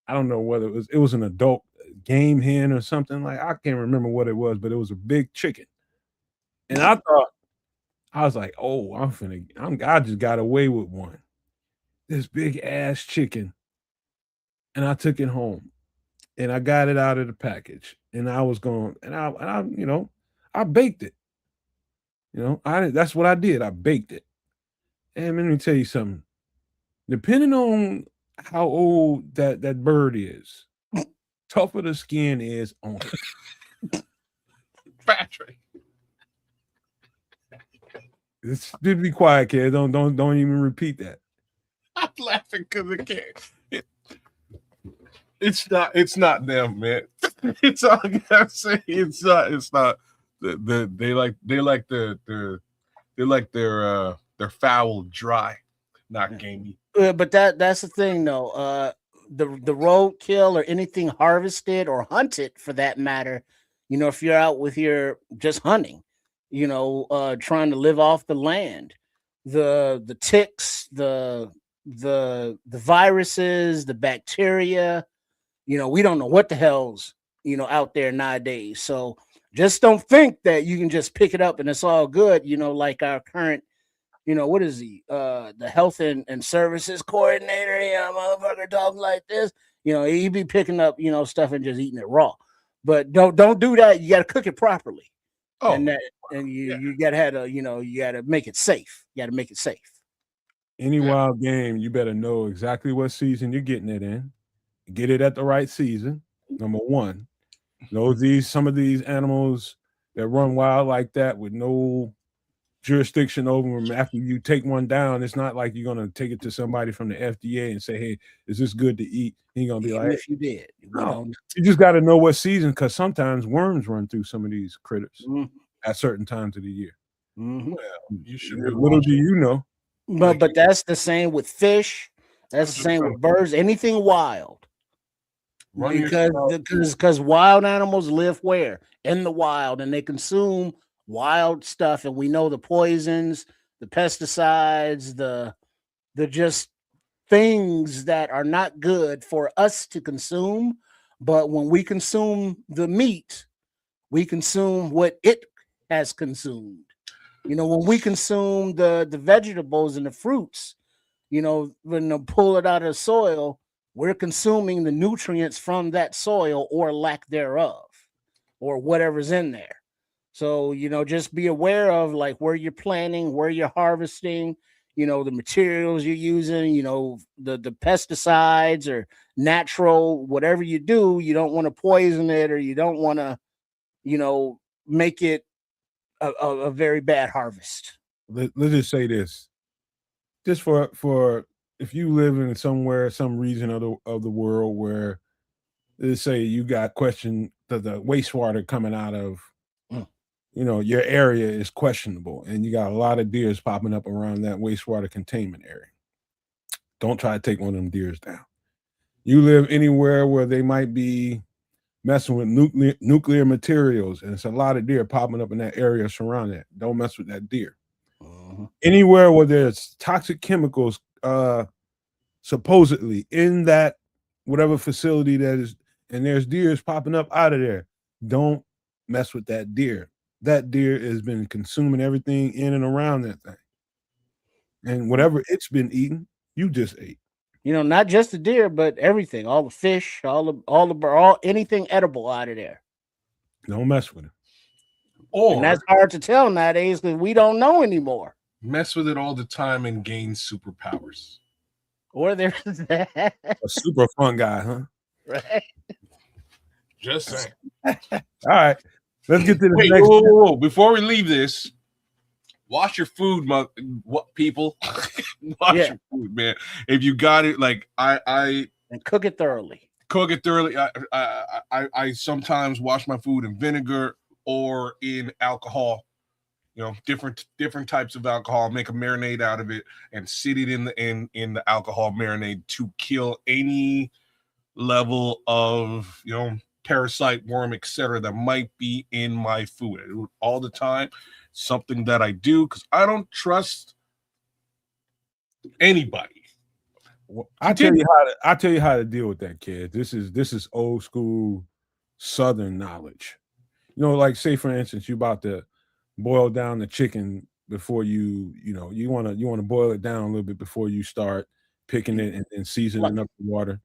don't know whether it was an adult game hen or something, like I can't remember what it was, but it was a big chicken. And I was like, oh, I just got away with one. This big ass chicken. And I took it home and I got it out of the package and I was going, and I you know, I baked it. You know, that's what I did. I baked it. And let me tell you something. Depending on how old that bird is, tougher the skin is on it. Patrick. Just be quiet, kid. Don't even repeat that. I'm laughing because it can't. It's not them, man. It's all I gotta say. It's not. They like their fowl dry, not gamey. But that's the thing, though. The roadkill or anything harvested or hunted, for that matter. You know, if you're out with your just hunting, you know, trying to live off the land, the ticks, the viruses, the bacteria, you know, we don't know what the hell's, you know, out there nowadays. So just don't think that you can just pick it up and it's all good. Like our current, what is he? The health and services coordinator. Motherfucker talking like this. He be picking up, stuff and just eating it raw. But don't do that. You got to cook it properly. Oh, And you gotta have to, you gotta make it safe. You gotta make it safe. Any wild game, you better know exactly what season you're getting it in. Get it at the right season. Number one. Some of these animals that run wild like that with no jurisdiction over them. After you take one down, it's not like you're gonna take it to somebody from the FDA and say, "Hey, is this good to eat?" You're gonna be Even like, if you did, no. You just got to know what season, because sometimes worms run through some of these critters at certain times of the year. Well, you should. Little do you know. But that's the same with fish. That's the same with birds. Anything wild. Because wild animals live where? In the wild, and they consume wild stuff, and we know the poisons, the pesticides, the just things that are not good for us to consume. But when we consume the meat, we consume what it has consumed. When we consume the vegetables and the fruits, when they pull it out of the soil, we're consuming the nutrients from that soil or lack thereof, or whatever's in there. So, just be aware of like where you're planting, where you're harvesting, the materials you're using, the pesticides or natural, whatever you do, you don't want to poison it, or you don't want to, make it a very bad harvest. Let's just say this. Just for if you live in somewhere, some region of the world where, let's say you got question that the wastewater coming out of your area is questionable, and you got a lot of deers popping up around that wastewater containment area. Don't try to take one of them deers down. You live anywhere where they might be messing with nuclear materials, and it's a lot of deer popping up in that area surrounding it. Don't mess with that deer. Anywhere where there's toxic chemicals supposedly in that whatever facility that is, and there's deers popping up out of there, don't mess with that deer. That deer has been consuming everything in and around that thing, and whatever it's been eating, you just ate. Not just the deer, but everything, all the fish, all anything edible out of there. Don't mess with it. And that's hard to tell nowadays because we don't know anymore. Mess with it all the time and gain superpowers. Or there's that. A super fun guy, huh? Right. Just saying. All right. Let's get to the next. Whoa. Before we leave this, wash your food, people. Wash your food, man. If you got it, like I and cook it thoroughly. I sometimes wash my food in vinegar or in alcohol. Different types of alcohol. Make a marinade out of it and sit it in the alcohol marinade to kill any level of parasite, worm, etc. that might be in my food. I do it all the time. Something that I do because I don't trust anybody. Well, I tell you how to deal with that, kid. This is old school Southern knowledge. Like say for instance, you about to boil down the chicken before you want to boil it down a little bit before you start picking it and seasoning up the water.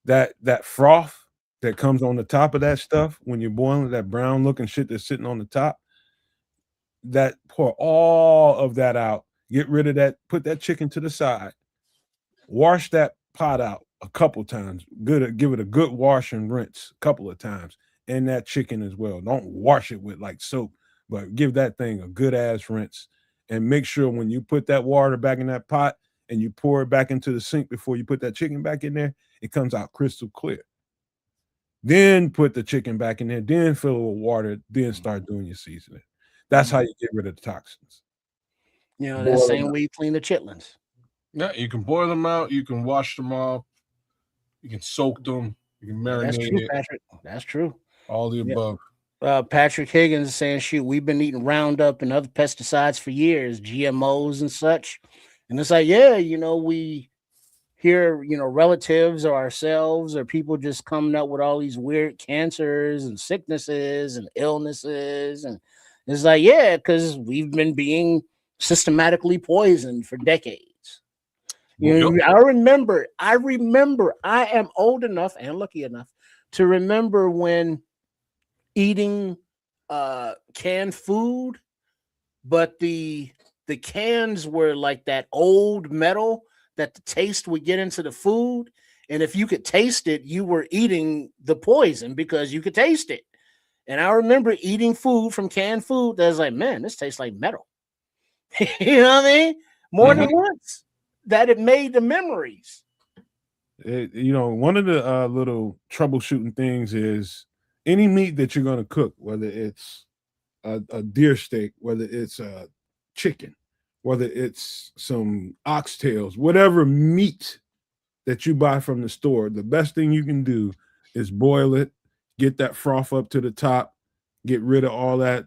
That froth that comes on the top of that stuff when you're boiling, that brown looking shit that's sitting on the top, that pour all of that out. Get rid of that. Put that chicken to the side. Wash that pot out a couple times. Give it a good wash and rinse a couple of times. And that chicken as well. Don't wash it with like soap, but give that thing a good ass rinse. And make sure when you put that water back in that pot and you pour it back into the sink before you put that chicken back in there, it comes out crystal clear. Then put the chicken back in there, then fill it with water, then start doing your seasoning. That's how you get rid of the toxins. The same way you clean the chitlins. Yeah, you can boil them out, you can wash them off, you can soak them, you can marinate That's true, it. Patrick. That's true. All the above. Patrick Higgins is saying, shoot, we've been eating Roundup and other pesticides for years, GMOs and such. And it's like, hear, relatives or ourselves or people just coming up with all these weird cancers and sicknesses and illnesses. And it's like, yeah, because we've been being systematically poisoned for decades. I remember, I am old enough and lucky enough to remember when eating canned food, but the cans were like that old metal that the taste would get into the food, and if you could taste it, you were eating the poison because you could taste it. And I remember eating food from canned food that's like, man, this tastes like metal. You know what I mean? More than once that it made the memories. One of the little troubleshooting things is any meat that you're going to cook, whether it's a deer steak, whether it's a chicken, whether it's some oxtails, whatever meat that you buy from the store, the best thing you can do is boil it, get that froth up to the top, get rid of all that,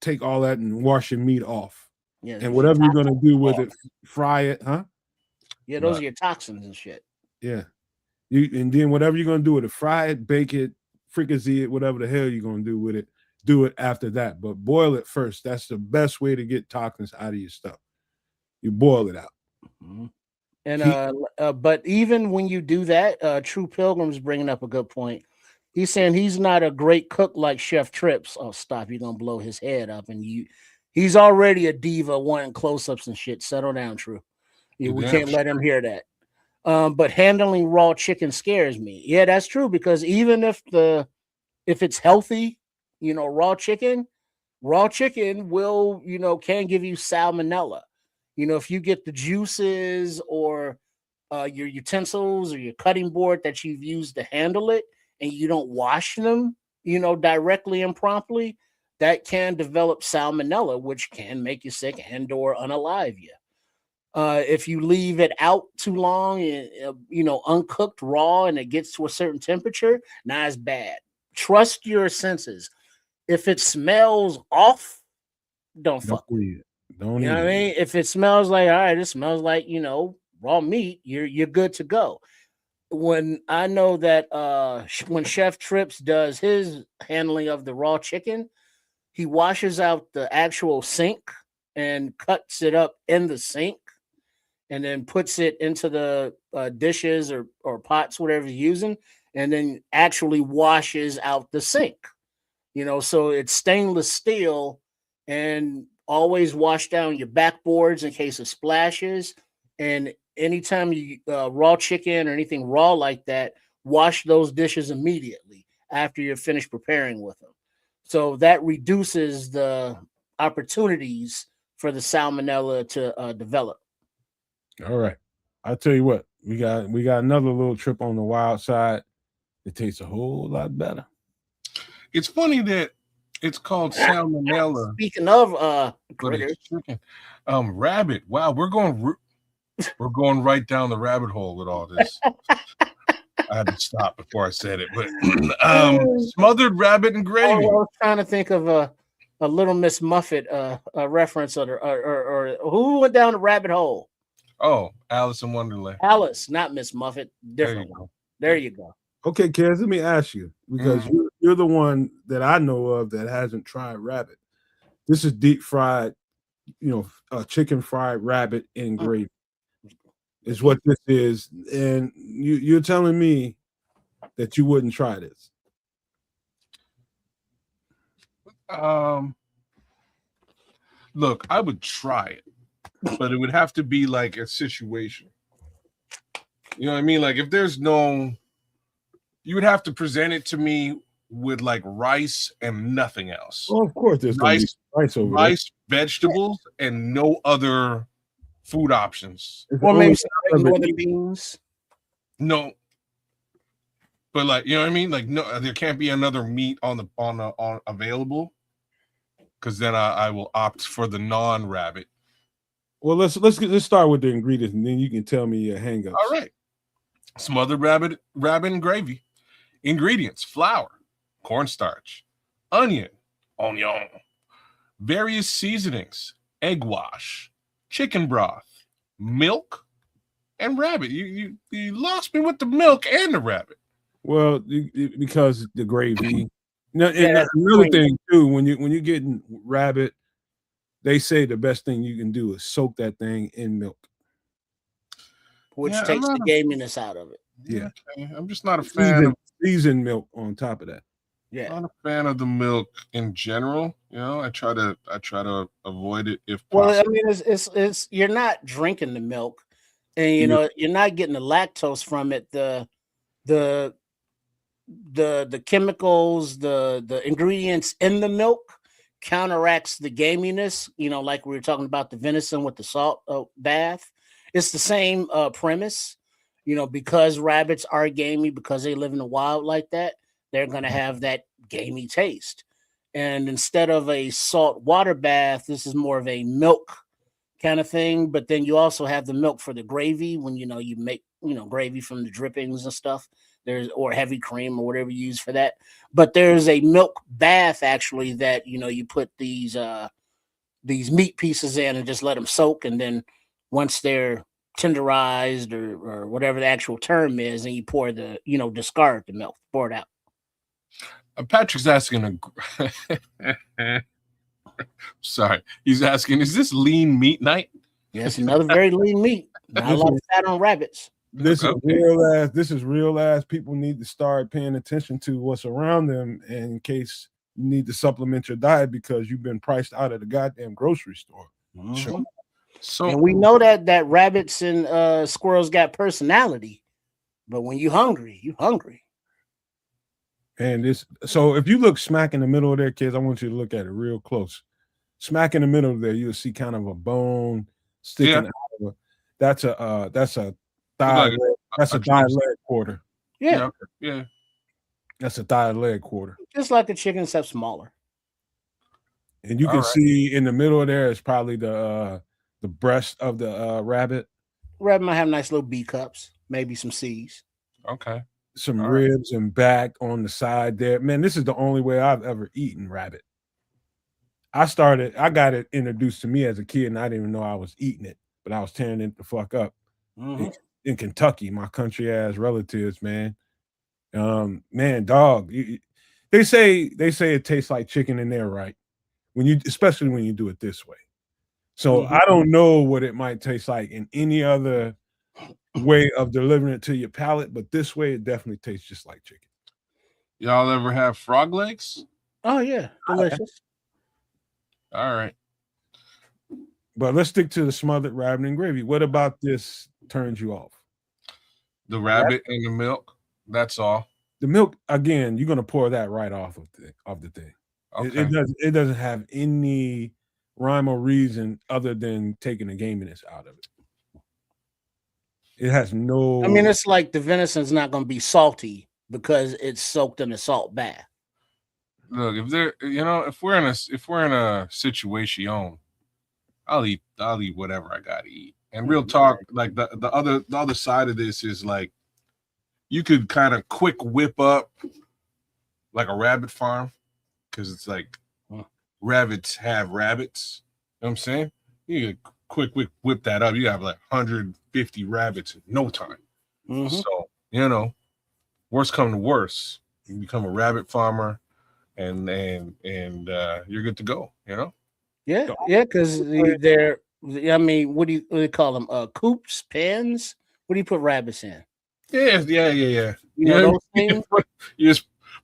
take all that and wash your meat off. Yeah, and whatever you're going to do with it, fry it, huh? Yeah, those are your toxins and shit. Yeah. And then whatever you're going to do with it, fry it, bake it, fricassee it, whatever the hell you're going to do with it, do it after that. But boil it first. That's the best way to get toxins out of your stuff. You boil it out. Mm-hmm. And but even when you do that, True Pilgrim's bringing up a good point. He's saying he's not a great cook like Chef Trips. Oh, stop! You're gonna blow his head up, and he's already a diva wanting close-ups and shit. Settle down, True. We can't let him hear that. But handling raw chicken scares me. Yeah, that's true, because even if it's healthy, raw chicken will, can give you salmonella. If you get the juices or your utensils or your cutting board that you've used to handle it and you don't wash them, directly and promptly, that can develop salmonella, which can make you sick and or unalive you. If you leave it out too long, uncooked raw, and it gets to a certain temperature, now it's bad. Trust your senses. If it smells off, don't fuck with it. Don't you know what I mean? If it smells like, all right, it smells like, raw meat, you're good to go. When I know that when Chef Trips does his handling of the raw chicken, he washes out the actual sink and cuts it up in the sink and then puts it into the dishes or pots, whatever he's using, and then actually washes out the sink. So it's stainless steel, and always wash down your backboards in case of splashes. And anytime you raw chicken or anything raw like that, wash those dishes immediately after you're finished preparing with them. So that reduces the opportunities for the salmonella to develop. All right. I'll tell you what, we got another little trip on the wild side. It tastes a whole lot better. It's funny that it's called salmonella. Speaking of critters, rabbit. Wow, we're going right down the rabbit hole with all this. I had to stop before I said it, but smothered rabbit and gravy. I was trying to think of a Little Miss Muffet reference, or who went down the rabbit hole? Oh, Alice in Wonderland. Alice, not Miss Muffet. Different one. There you go. Okay, Kaz, let me ask you, because you're the one that I know of that hasn't tried rabbit. This is deep fried, chicken fried rabbit in gravy. Is what this is, and you're telling me that you wouldn't try this. Look, I would try it, but it would have to be like a situation. You know what I mean? Like if there's no, you would have to present it to me with like rice and nothing else. Well, of course, there's rice, vegetables, and no other food options. Or maybe some other beans. No. But like, you know what I mean? Like, no, there can't be another meat on available, because then I will opt for the non-rabbit. Well, let's start with the ingredients, and then you can tell me your hangups. All right. Smothered rabbit and gravy. Ingredients: flour, cornstarch, onion, various seasonings, egg wash, chicken broth, milk, and rabbit. You lost me with the milk and the rabbit. Well, because the gravy. No, and Yeah, another thing too, when you're getting rabbit, they say the best thing you can do is soak that thing in milk. which takes the gaminess out of it. Yeah. Okay. I'm just not a fan of seasoned milk on top of that. Yeah. Not a fan of the milk in general. You know, I try to avoid it if Well, possible. I mean, it's you're not drinking the milk, and you know you're not getting the lactose from it. The chemicals, the ingredients in the milk counteracts the gaminess. You know, like we were talking about the venison with the salt bath. It's the same premise. You know, because rabbits are gamey, because they live in the wild like that, they're going to have that gamey taste. And instead of a salt water bath, this is more of a milk kind of thing. But then you also have the milk for the gravy when, you know, you make, you know, gravy from the drippings and stuff. There's, or heavy cream or whatever you use for that. But there's a milk bath actually that, you know, you put these meat pieces in and just let them soak. And then once they're tenderized or whatever the actual term is, and you pour the, you know, discard the milk, pour it out. Patrick's asking sorry, he's asking, is this lean meat night? Yes, another very lean meat. Not a lot of fat on rabbits. This is real ass. People need to start paying attention to what's around them, and in case you need to supplement your diet because you've been priced out of the goddamn grocery store. Mm-hmm. Sure. So, and we know that rabbits and squirrels got personality, but when you hungry, you hungry. And so if you look smack in the middle of there, kids, I want you to look at it real close. Smack in the middle of there, you'll see kind of a bone sticking out of it. That's a thigh leg. That's a thigh leg quarter. Yeah. That's a thigh leg quarter. Just like a chicken, except smaller. And you can see in the middle of there is probably the breast of the rabbit. Rabbit might have nice little B cups, maybe some C's. Okay. Some ribs and back on the side there. Man, this is the only way I've ever eaten rabbit. I got it introduced to me as a kid, and I didn't even know I was eating it, but I was tearing it the fuck up in Kentucky, my country ass relatives, man. Man, dog. They say it tastes like chicken in there, right? Especially when you do it this way. So I don't know what it might taste like in any other way of delivering it to your palate, but this way it definitely tastes just like chicken. Y'all ever have frog legs? Oh yeah, delicious. All right. But let's stick to the smothered rabbit and gravy. What about this turns you off? The rabbit and the milk. That's all. The milk, again, you're gonna pour that right off of the thing. Okay. It doesn't have any rhyme or reason other than taking the gaminess out of it. It has no. I mean, it's like the venison's not going to be salty because it's soaked in a salt bath. Look, if we're in a situation, I'll eat whatever I gotta eat. And real talk, like the other side of this is like you could kind of quick whip up like a rabbit farm because it's like rabbits have rabbits. You know what I'm saying? You could quick whip that up. You have like 150 rabbits in no time. So, worst come to worst, you become a rabbit farmer and you're good to go, Yeah, because they're, I mean, what do you call them? Coops, pens? What do you put rabbits in? Yeah. You know those things?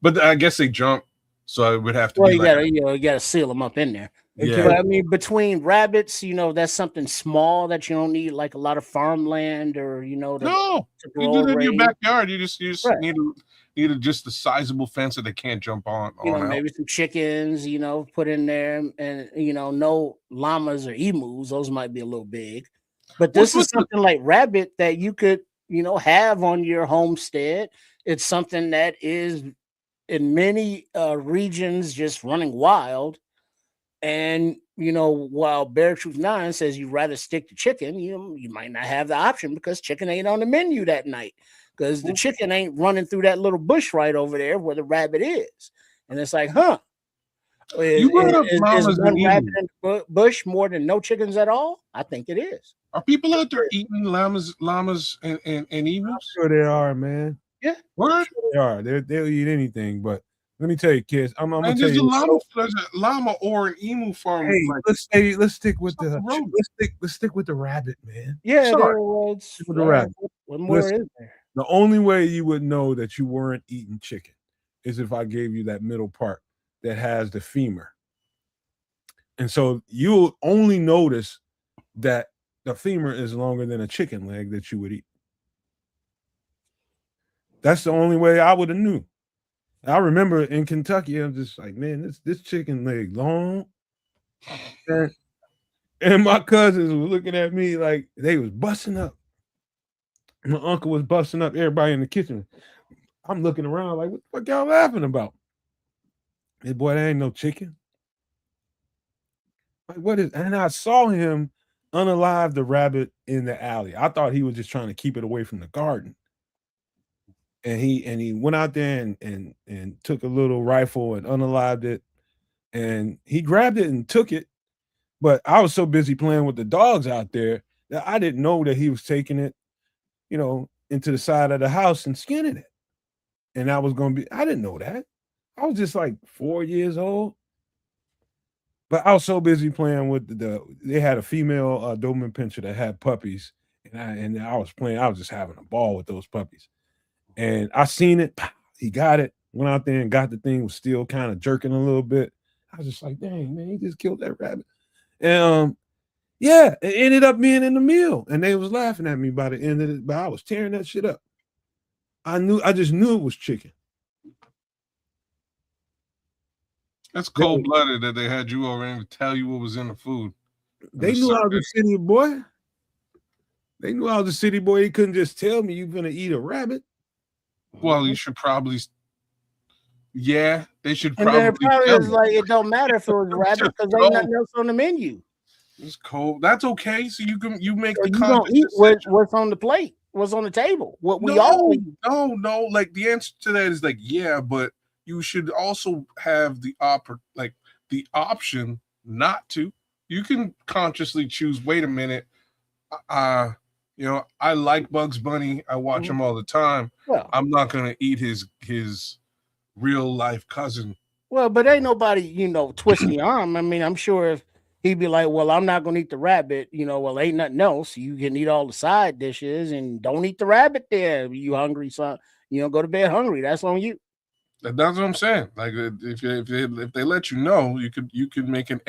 But I guess they jump, so it would have to be. Well, you gotta seal them up in there. Yeah. But I mean, between rabbits, that's something small that you don't need like a lot of farmland or no, you do that in your backyard. You just need just a sizable fence that they can't jump on. Maybe some chickens, put in there, and no llamas or emus. Those might be a little big, but this is something like rabbit that you could have on your homestead. It's something that is in many regions just running wild. And, while Bear Truth 9 says you'd rather stick to chicken, you might not have the option because chicken ain't on the menu that night because the chicken ain't running through that little bush right over there where the rabbit is. And it's like, You brought up Is llamas and one rabbit emus. in the bush more than no chickens at all? I think it is. Are people out there eating llamas and I'm emus? sure they are, man. Yeah. What? Sure they are. They'll eat anything. But let me tell you, kids. I'm gonna And tell there's you. a llama or an emu farm. Hey, Like, let's stick with up the road. let's stick with the rabbit, man. Yeah, Sorry. there was. Stick with the rabbit. What more Listen. is there? The only way you would know that you weren't eating chicken is if I gave you that middle part that has the femur. And so you'll only notice that the femur is longer than a chicken leg that you would eat. That's the only way I would have knew. I remember in Kentucky, I'm just like, man, this chicken leg long. And my cousins were looking at me like they was busting up. My uncle was busting up everybody in the kitchen. I'm looking around like, what the fuck y'all laughing about? Hey, boy, that ain't no chicken. Like, what is? And I saw him unalive the rabbit in the alley. I thought he was just trying to keep it away from the garden. And he went out there and took a little rifle and unalived it. And he grabbed it and took it. But I was so busy playing with the dogs out there that I didn't know that he was taking it, into the side of the house and skinning it. And I didn't know that. I was just like 4 years old. But I was so busy playing with they had a female Doberman Pinscher that had puppies. And I was just having a ball with those puppies. And I seen it. He got it, went out there and got the thing, was still kind of jerking a little bit. I was just like, dang, man, he just killed that rabbit. And yeah, it ended up being in the meal. And they was laughing at me by the end of it, but I was tearing that shit up. I just knew it was chicken. That's cold-blooded that they had you over and tell you what was in the food. They knew I was a city boy. They knew I was a city boy. They couldn't just tell me you're gonna eat a rabbit. Well, you should probably. Yeah, they should and probably. And probably is like it don't matter if it was rabbit because there ain't nothing else on the menu. It's cold. That's okay. So you make so the you don't eat what's on the plate, what's on the table. What we all eat. No. Like the answer to that is like yeah, but you should also have the option not to. You can consciously choose. Wait a minute. I like Bugs Bunny. I watch him all the time. Well, I'm not gonna eat his real life cousin. Well, but ain't nobody, twisting the arm. I mean, I'm sure if he'd be like, well, I'm not gonna eat the rabbit, well, ain't nothing else. You can eat all the side dishes and don't eat the rabbit there. You hungry, son? Go to bed hungry. That's on you. That's what I'm saying. Like if they let you know, you could make an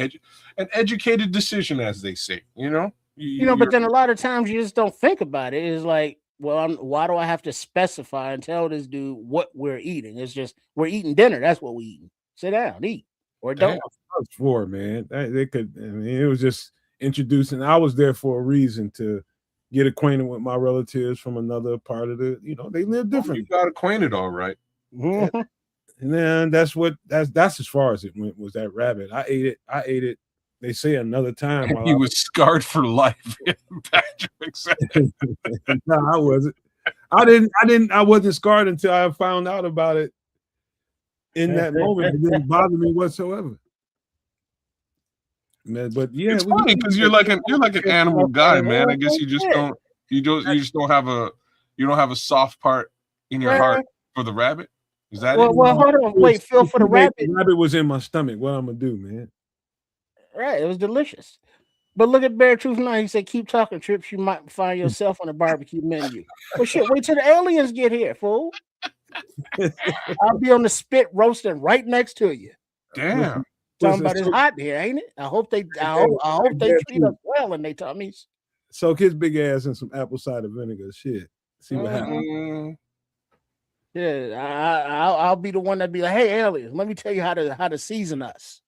educated decision, as they say. But then a lot of times you just don't think about it. It's like, well, why do I have to specify and tell this dude what we're eating? It's just we're eating dinner. That's what we eating. Sit down, eat, or don't. I was for man. They could. I mean, it was just introducing. I was there for a reason to get acquainted with my relatives from another part of the. They live differently. You got acquainted, all right. Mm-hmm. And then that's as far as it went. Was that rabbit? I ate it. They say another time. He was scarred for life. Patrick said. No, I wasn't. I wasn't scarred until I found out about it. In that moment, it didn't bother me whatsoever. Man, but yeah, it's funny because you're like an animal guy, man. I guess you just don't have a soft part in your heart for the rabbit. Is that it? Well, hold on, wait, Phil, for the rabbit. The rabbit was in my stomach. What I'm gonna do, man? Right, it was delicious. But look at Bear Truth now. He said, "Keep talking, Trips. You might find yourself on a barbecue menu." Well, shit, wait till the aliens get here, fool. I'll be on the spit roasting right next to you. Damn. Talking about it's hot here, ain't it? I hope they treat us well in their tummies. Soak his big ass in some apple cider vinegar. Shit. See what happens. Yeah, I'll be the one that be like, "Hey, aliens, let me tell you how to season us.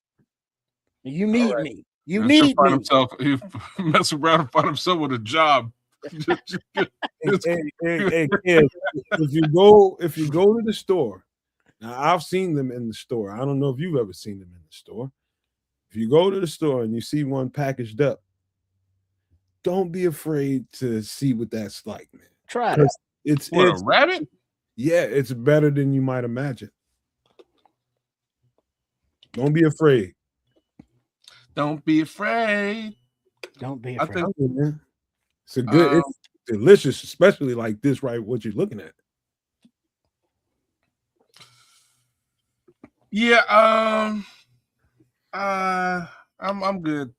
You need me. You need me." He mess around and find himself with a job. Hey, if you go to the store, now I've seen them in the store. I don't know if you've ever seen them in the store. If you go to the store and you see one packaged up, don't be afraid to see what that's like, man. Try it. It's a rabbit. Yeah, it's better than you might imagine. Don't be afraid. Don't be afraid. Don't be I afraid. think Man. It's a good, it's delicious, especially like this, right? What you're looking at. Yeah, I'm good.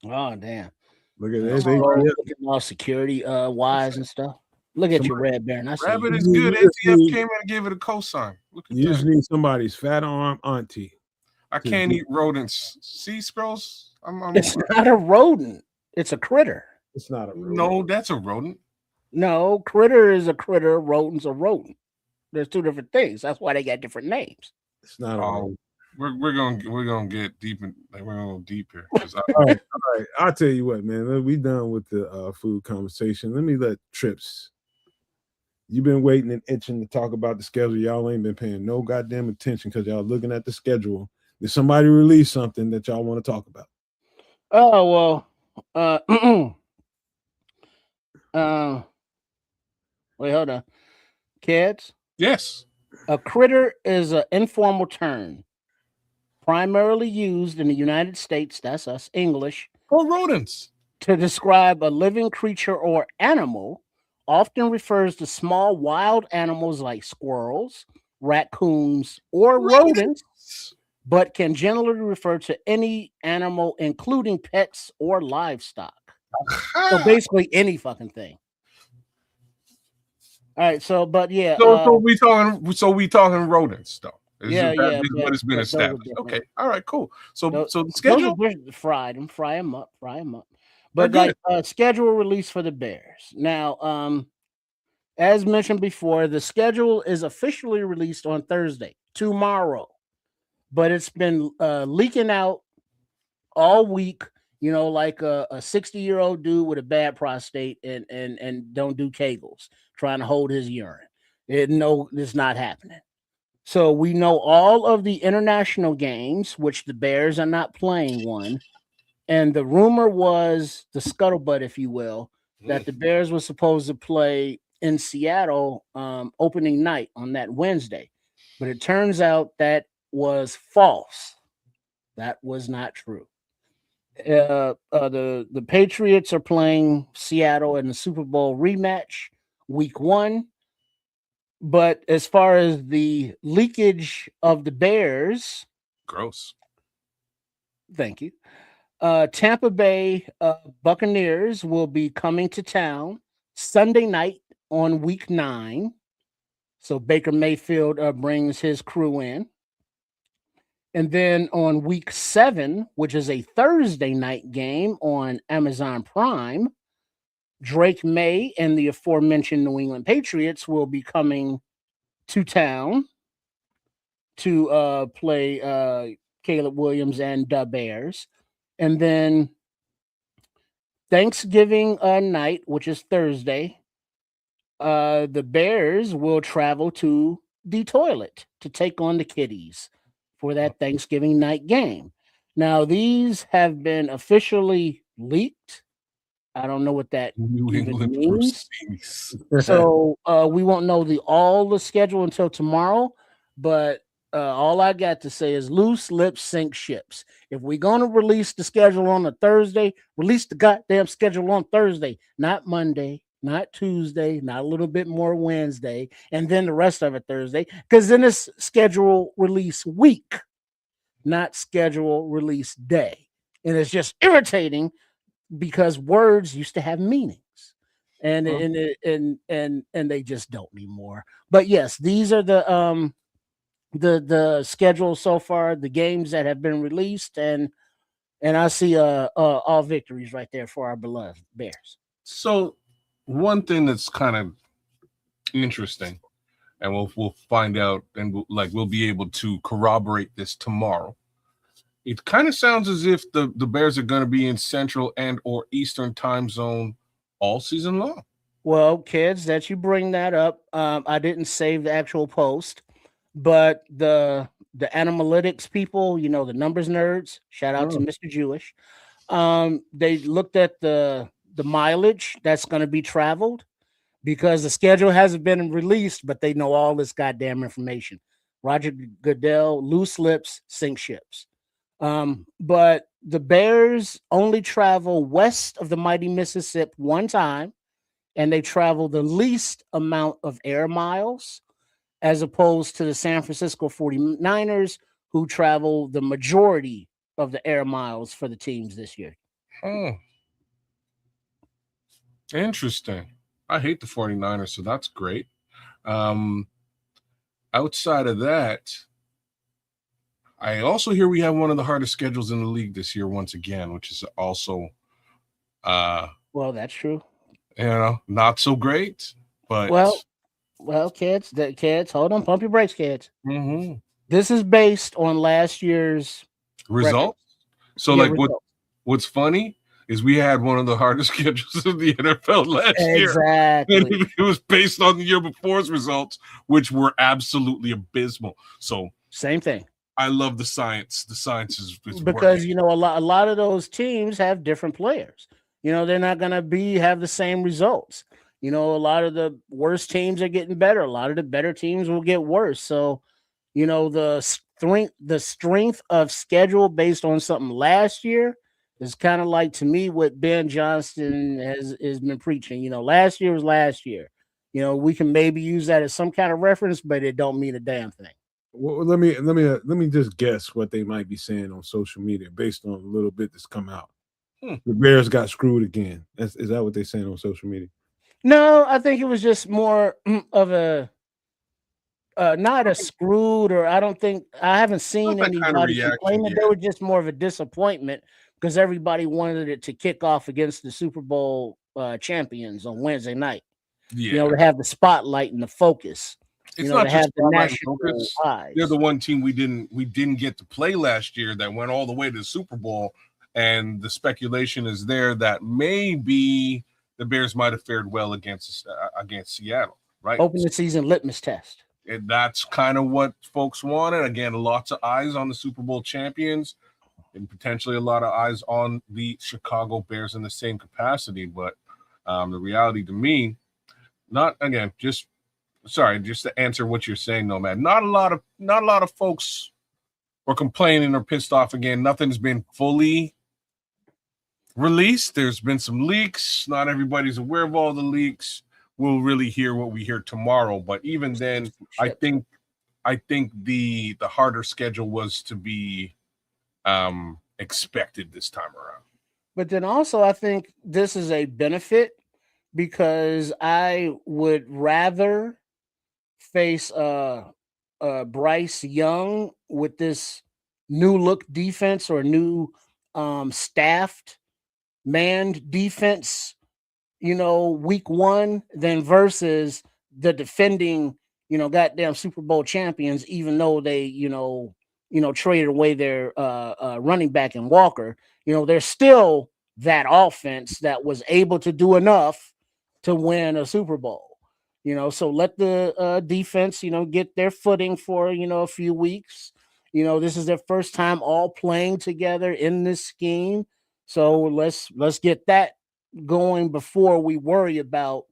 Oh damn! Look at Nice. that. Looking all security wise and stuff. Look at your red Baron. I see Rabbit you. is good. ATF came in and gave it a cosign. Look at You that. just need somebody's fat arm auntie. I can't eat rodents. See, Scrolls? It's not a rodent. It's a critter. It's not a rodent. No, that's a rodent. No, critter is a critter. Rodent's a rodent. There's two different things. That's why they got different names. It's not a rodent. We're gonna get deep in. Like, we're gonna go deep here. All right. I'll tell you what, man. We done with the food conversation. Let me let Trips. You've been waiting and itching to talk about the schedule. Y'all ain't been paying no goddamn attention because y'all looking at the schedule. Did somebody release something that y'all want to talk about? Oh well. Wait, hold on. Kids? Yes. A critter is an informal term primarily used in the United States, that's us, English, for rodents, to describe a living creature or animal, often refers to small wild animals like squirrels, raccoons, or rodents, but can generally refer to any animal, including pets or livestock. So basically any fucking thing. All right, so but yeah. So we talking rodents though. Yeah. What has been established. Okay, all right, cool. So the schedule, fry them up. But like schedule release for the Bears. Now, as mentioned before, the schedule is officially released on Thursday, tomorrow, but it's been leaking out all week. You know, like a 60-year-old dude with a bad prostate and don't do Kegels, trying to hold his urine. It's not happening. So we know all of the international games, which the Bears are not playing one. And the rumor was, the scuttlebutt, if you will, that the Bears were supposed to play in Seattle opening night on that Wednesday. But it turns out that was false. That was not true. The Patriots are playing Seattle in the Super Bowl rematch week 1. But as far as the leakage of the Bears, gross. Thank you. Tampa Bay Buccaneers will be coming to town Sunday night on week 9. So Baker Mayfield brings his crew in. And then on week 7, which is a Thursday night game on Amazon Prime, Drake May and the aforementioned New England Patriots will be coming to town to play Caleb Williams and the Bears. And then Thanksgiving night, which is Thursday, the Bears will travel to the toilet to take on the Kitties for that Thanksgiving night game. Now, these have been officially leaked. I don't know what that even means. So we won't know all the schedule until tomorrow. But all I got to say is loose lips sink ships. If we're going to release the schedule on a Thursday, release the goddamn schedule on Thursday, not Monday, not Tuesday, not a little bit more Wednesday, and then the rest of it Thursday. Because then it's schedule release week, not schedule release day. And it's just irritating because words used to have meanings, and they just don't anymore. But yes, these are the schedule so far, the games that have been released, and I see all victories right there for our beloved Bears. So one thing that's kind of interesting, and we'll find out, and we'll be able to corroborate this tomorrow. It kind of sounds as if the Bears are going to be in Central and or Eastern time zone all season long. Well, kids, that you bring that up, I didn't save the actual post, but the analytics people, the numbers nerds, shout out to Mr. Jewish. They looked at the mileage that's going to be traveled because the schedule hasn't been released, but they know all this goddamn information. Roger Goodell, loose lips, sink ships. But the Bears only travel west of the mighty Mississippi one time, and they travel the least amount of air miles as opposed to the San Francisco 49ers, who travel the majority of the air miles for the teams this year. Oh, interesting. I hate the 49ers, so that's great. Outside of that, I also hear we have one of the hardest schedules in the league this year once again, which is also well, that's true. Not so great. But well, kids, hold on, pump your brakes, kids. Mm-hmm. This is based on last year's results. So, what's funny is we had one of the hardest schedules in the NFL last year. Exactly. It was based on the year before's results, which were absolutely abysmal. So, same thing. I love the science. The science is because working. A lot of those teams have different players. They're not going to have the same results. A lot of the worst teams are getting better. A lot of the better teams will get worse. So, the strength of schedule based on something last year is kind of like, to me, what Ben Johnston has been preaching. Last year was last year. We can maybe use that as some kind of reference, but it don't mean a damn thing. Well, let me just guess what they might be saying on social media based on a little bit that's come out. The Bears got screwed again. Is that what they're saying on social media? No, I think it was just more of a not a screwed, or I haven't seen anybody complaining. They were just more of a disappointment because everybody wanted it to kick off against the Super Bowl champions on Wednesday night. Yeah. To have the spotlight and the focus. It's not to just have the national eyes. They're the one team we didn't get to play last year that went all the way to the Super Bowl, and the speculation is there that maybe the Bears might have fared well against Seattle, right? Open the season litmus test. And that's kind of what folks wanted. Again, lots of eyes on the Super Bowl champions, and potentially a lot of eyes on the Chicago Bears in the same capacity. But the reality to me, just to answer what you're saying, Nomad. Not a lot of folks are complaining or pissed off. Again, nothing's been fully released. There's been some leaks. Not everybody's aware of all the leaks. We'll really hear what we hear tomorrow. But even then, I think the harder schedule was to be expected this time around. But then also, I think this is a benefit because I would rather face Bryce Young with this new look defense or new staffed manned defense, week one, than versus the defending, goddamn Super Bowl champions, even though they, traded away their running back in Walker. They're still that offense that was able to do enough to win a Super Bowl. So let the defense, get their footing for, a few weeks. This is their first time all playing together in this scheme. So let's get that going before we worry about,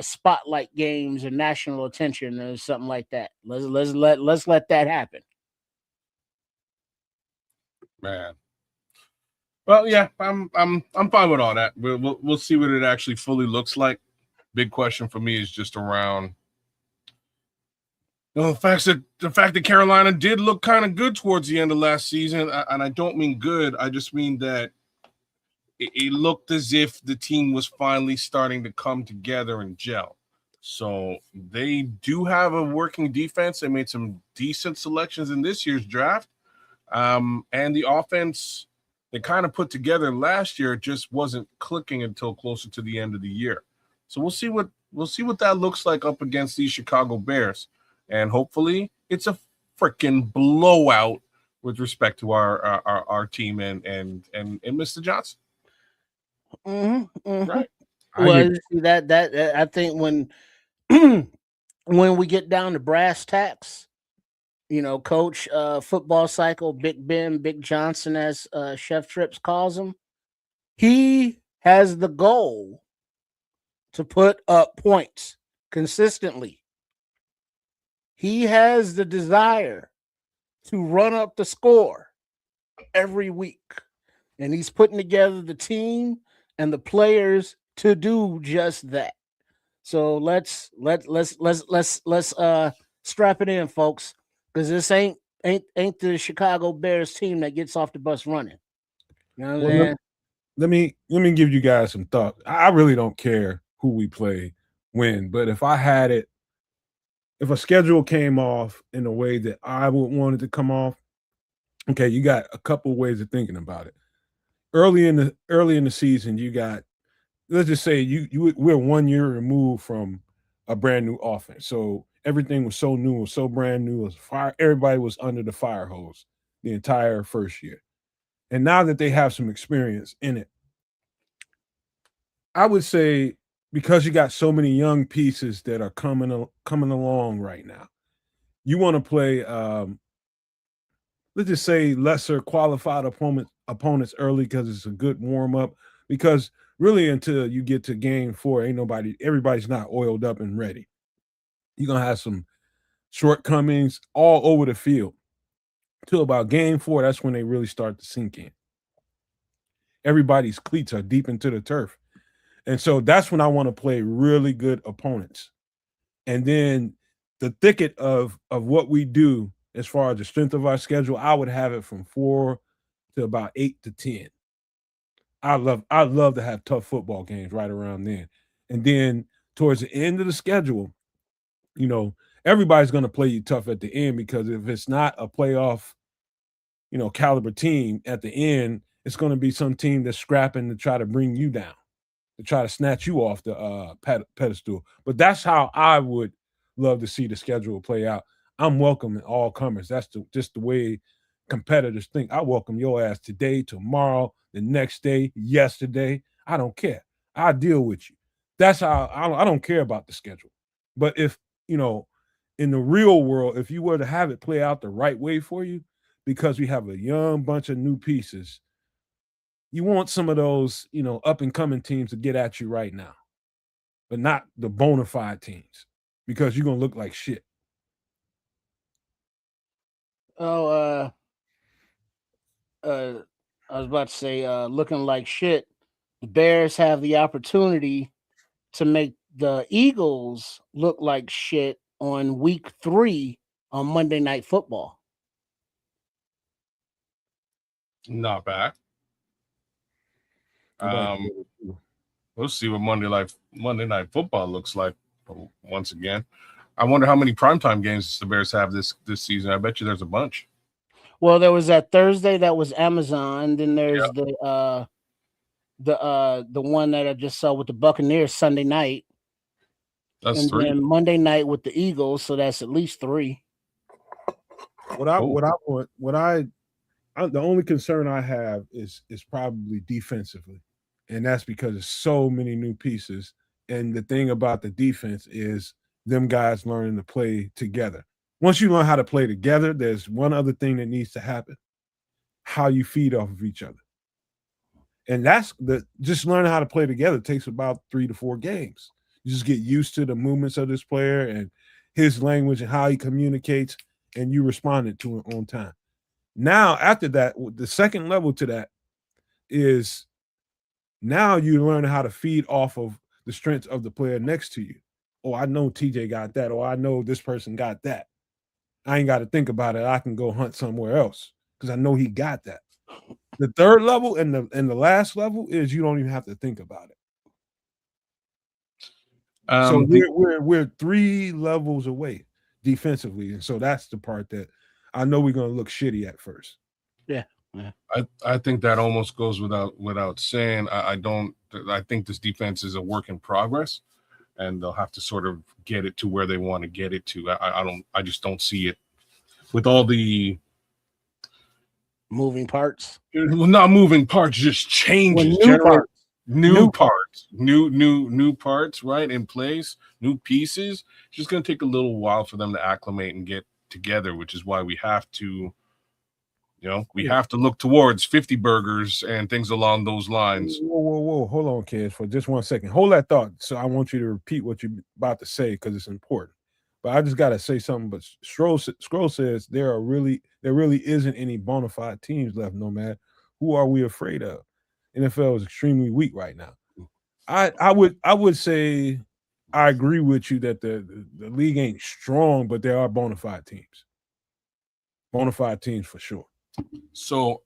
spotlight games or national attention or something like that. Let's let that happen. Man. Well, yeah, I'm fine with all that. We'll see what it actually fully looks like. Big question for me is just around the fact that Carolina did look kind of good towards the end of last season, and I don't mean good. I just mean that it looked as if the team was finally starting to come together and gel. So they do have a working defense. They made some decent selections in this year's draft, and the offense they kind of put together last year just wasn't clicking until closer to the end of the year. So we'll see what that looks like up against these Chicago Bears, and hopefully it's a freaking blowout with respect to our team and Mr. Johnson. Mm-hmm, mm-hmm. Right. Well, that I think when when we get down to brass tacks, Coach Football Cycle, Big Ben, Big Johnson, as Chef Trips calls him, he has the goal to put up points consistently. he has the desire to run up the score every week, and he's putting together the team and the players to do just that. So let's strap it in, folks, because this ain't the Chicago Bears team that gets off the bus running. You know what I'm saying? Let me give you guys some thought. I really don't care who we play when, but if I had it, if a schedule came off in a way that I would want it to come off, okay, you got a couple ways of thinking about it. Early in the season, you got, let's just say we're 1 year removed from a brand new offense. So everything was so new, was so brand new, was fire. Everybody was under the fire hose the entire first year. And now that they have some experience in it, I would say because you got so many young pieces that are coming along right now, you want to play let's just say lesser qualified opponents early because it's a good warm up. Because really, until you get to game 4, everybody's not oiled up and ready. You're gonna have some shortcomings all over the field. Till about game 4, that's when they really start to sink in. Everybody's cleats are deep into the turf. And so that's when I want to play really good opponents. And then the thicket of what we do as far as the strength of our schedule, I would have it from 4 to about 8 to 10. I'd love to have tough football games right around then. And then towards the end of the schedule, everybody's going to play you tough at the end, because if it's not a playoff, caliber team at the end, it's going to be some team that's scrapping to try to bring you down, to try to snatch you off the pedestal. But that's how I would love to see the schedule play out. I'm welcoming all comers. That's just the way competitors think. I welcome your ass today, tomorrow, the next day, yesterday. I don't care. I deal with you. That's how I don't care about the schedule. But if, in the real world, if you were to have it play out the right way for you, because we have a young bunch of new pieces, you want some of those, up and coming teams to get at you right now, but not the bona fide teams, because you're going to look like shit. Oh, I was about to say, looking like shit. The Bears have the opportunity to make the Eagles look like shit on week 3 on Monday Night Football. Not bad. We'll see what Monday Night Football looks like once again. I wonder how many primetime games the Bears have this season. I bet you there's a bunch. Well, there was that Thursday that was Amazon. Then there's the one that I just saw with the Buccaneers Sunday night. That's 3. Then Monday night with the Eagles, so that's at least 3. The only concern I have is probably defensively, and that's because there's so many new pieces. And the thing about the defense is them guys learning to play together. Once you learn how to play together, there's one other thing that needs to happen: how you feed off of each other. And that's just learning how to play together takes about 3 to 4 games. You just get used to the movements of this player and his language and how he communicates, and you responded to it on time. Now, after that, the second level to that is now you learn how to feed off of the strengths of the player next to you. Oh, I know TJ got that, or I know this person got that. I ain't got to think about it. I can go hunt somewhere else because I know he got that. The third level and the last level is you don't even have to think about it. So we're 3 levels away defensively, and so that's the part that I know we're going to look shitty at first. Yeah. I think that almost goes without saying. I think this defense is a work in progress, and they'll have to sort of get it to where they want to get it to. I just don't see it with all the moving parts. Well, not moving parts, just changes. New parts, right, in place, new pieces. It's just going to take a little while for them to acclimate and get together, which is why we have to, have to look towards 50 burgers and things along those lines. Whoa. Hold on, kids, for just 1 second. Hold that thought. So I want you to repeat what you're about to say because it's important. But I just gotta say something. But Scroll says there really isn't any bona fide teams left. Nomad, who are we afraid of? NFL is extremely weak right now. I would say I agree with you that the league ain't strong, but there are bona fide teams. Bona fide teams for sure. So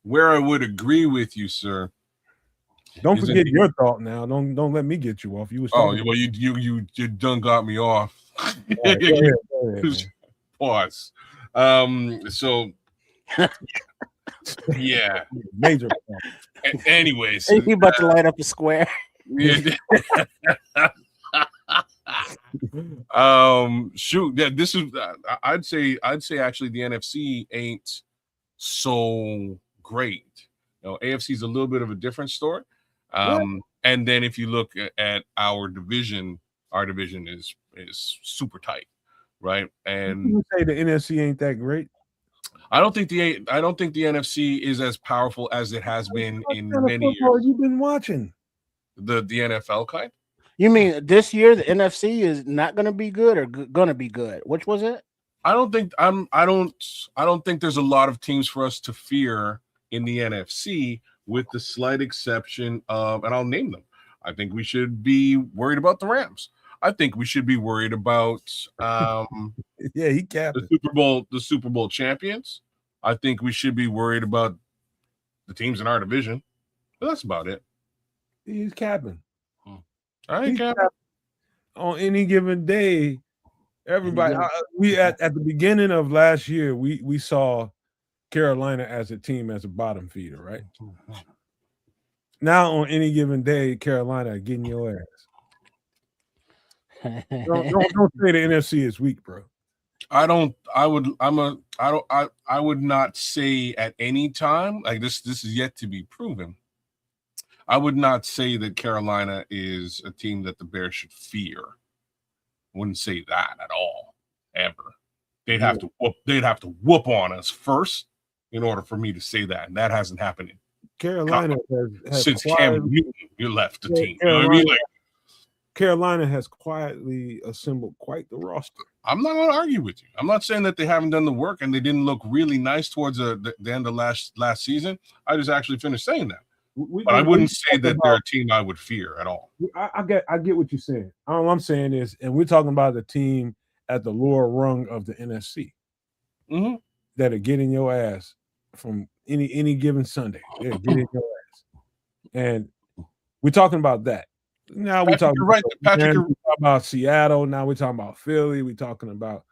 where I would agree with you, sir. Don't forget your thought now. Don't let me get you off. You was talking. Well, you done got me off. Right, go ahead, Pause. So yeah. Major. Anyways, you about to light up a square. Shoot, yeah, this is I'd say actually the NFC ain't so great. AFC is a little bit of a different story. And then if you look at our division is super tight, right? And you say the NFC ain't that great. I don't think the NFC is as powerful as it has been in many years. You've been watching the NFL kind. You mean this year the NFC is not going to be good or going to be good? Which was it? I don't think there's a lot of teams for us to fear in the NFC, with the slight exception of, and I'll name them. I think we should be worried about the Rams. I think we should be worried about he capped the Super Bowl champions. I think we should be worried about the teams in our division. But that's about it. He's capping. I ain't capping. On any given day, everybody we at the beginning of last year, we saw Carolina as a team as a bottom feeder, right? Now on any given day, Carolina getting your ass. Don't say the NFC is weak, bro. I would not say at any time, like this is yet to be proven. I would not say that Carolina is a team that the Bears should fear. Wouldn't say that at all, ever. They'd have to whoop on us first in order for me to say that, and that hasn't happened. Carolina has since Cam Newton you left the team. Carolina, you know what I mean? Like, Carolina has quietly assembled quite the roster. I'm not going to argue with you. I'm not saying that they haven't done the work and they didn't look really nice towards the end of last season. I just actually finished saying that. But I wouldn't say that they're a team I would fear at all. I get what you're saying. All I'm saying is, and we're talking about the team at the lower rung of the NFC that are getting your ass from any given Sunday. They're getting your ass, and we're talking about that. Now we're talking about Seattle. Now we're talking about Philly. We're talking about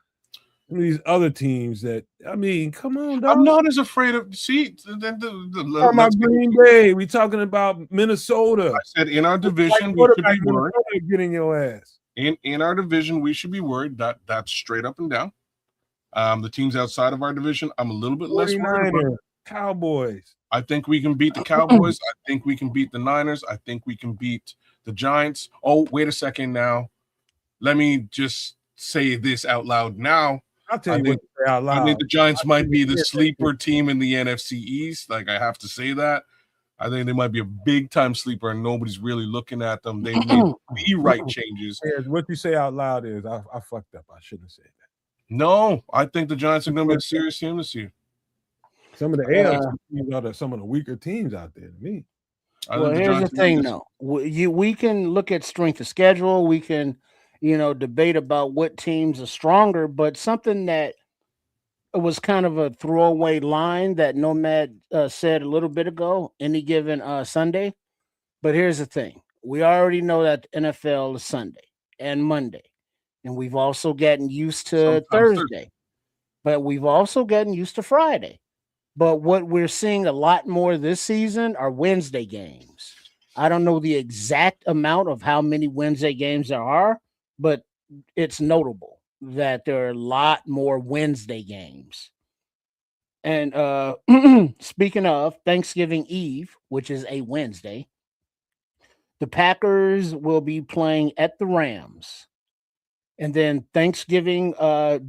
these other teams that, I mean, come on, dog. I'm not as afraid of talking about Green Bay. We're talking about Minnesota. I said in our division we should be worried. Getting your ass. In our division, we should be worried. That's straight up and down. The teams outside of our division, I'm a little bit less worried about. Cowboys. I think we can beat the Cowboys. I think we can beat the Niners. I think we can beat the Giants. Oh, wait a second now. Let me just say this out loud now. I'll tell you what to say out loud. I think the Giants might be the sleeper team in the NFC East. Like, I have to say that. I think they might be a big-time sleeper, and nobody's really looking at them. They made the right changes. What you say out loud is, I fucked up. I shouldn't have said that. No, I think the Giants are going to be a serious team this year. Some of the AFC teams are some of the weaker teams out there to me. Well, here's the thing, though. We can look at strength of schedule. We can, debate about what teams are stronger, but something that was kind of a throwaway line that Nomad said a little bit ago, any given Sunday. But here's the thing. We already know that NFL is Sunday and Monday, and we've also gotten used to Thursday, but we've also gotten used to Friday. But what we're seeing a lot more this season are Wednesday games. I don't know the exact amount of how many Wednesday games there are, but it's notable that there are a lot more Wednesday games. And speaking of Thanksgiving Eve, which is a Wednesday, the Packers will be playing at the Rams. And then Thanksgiving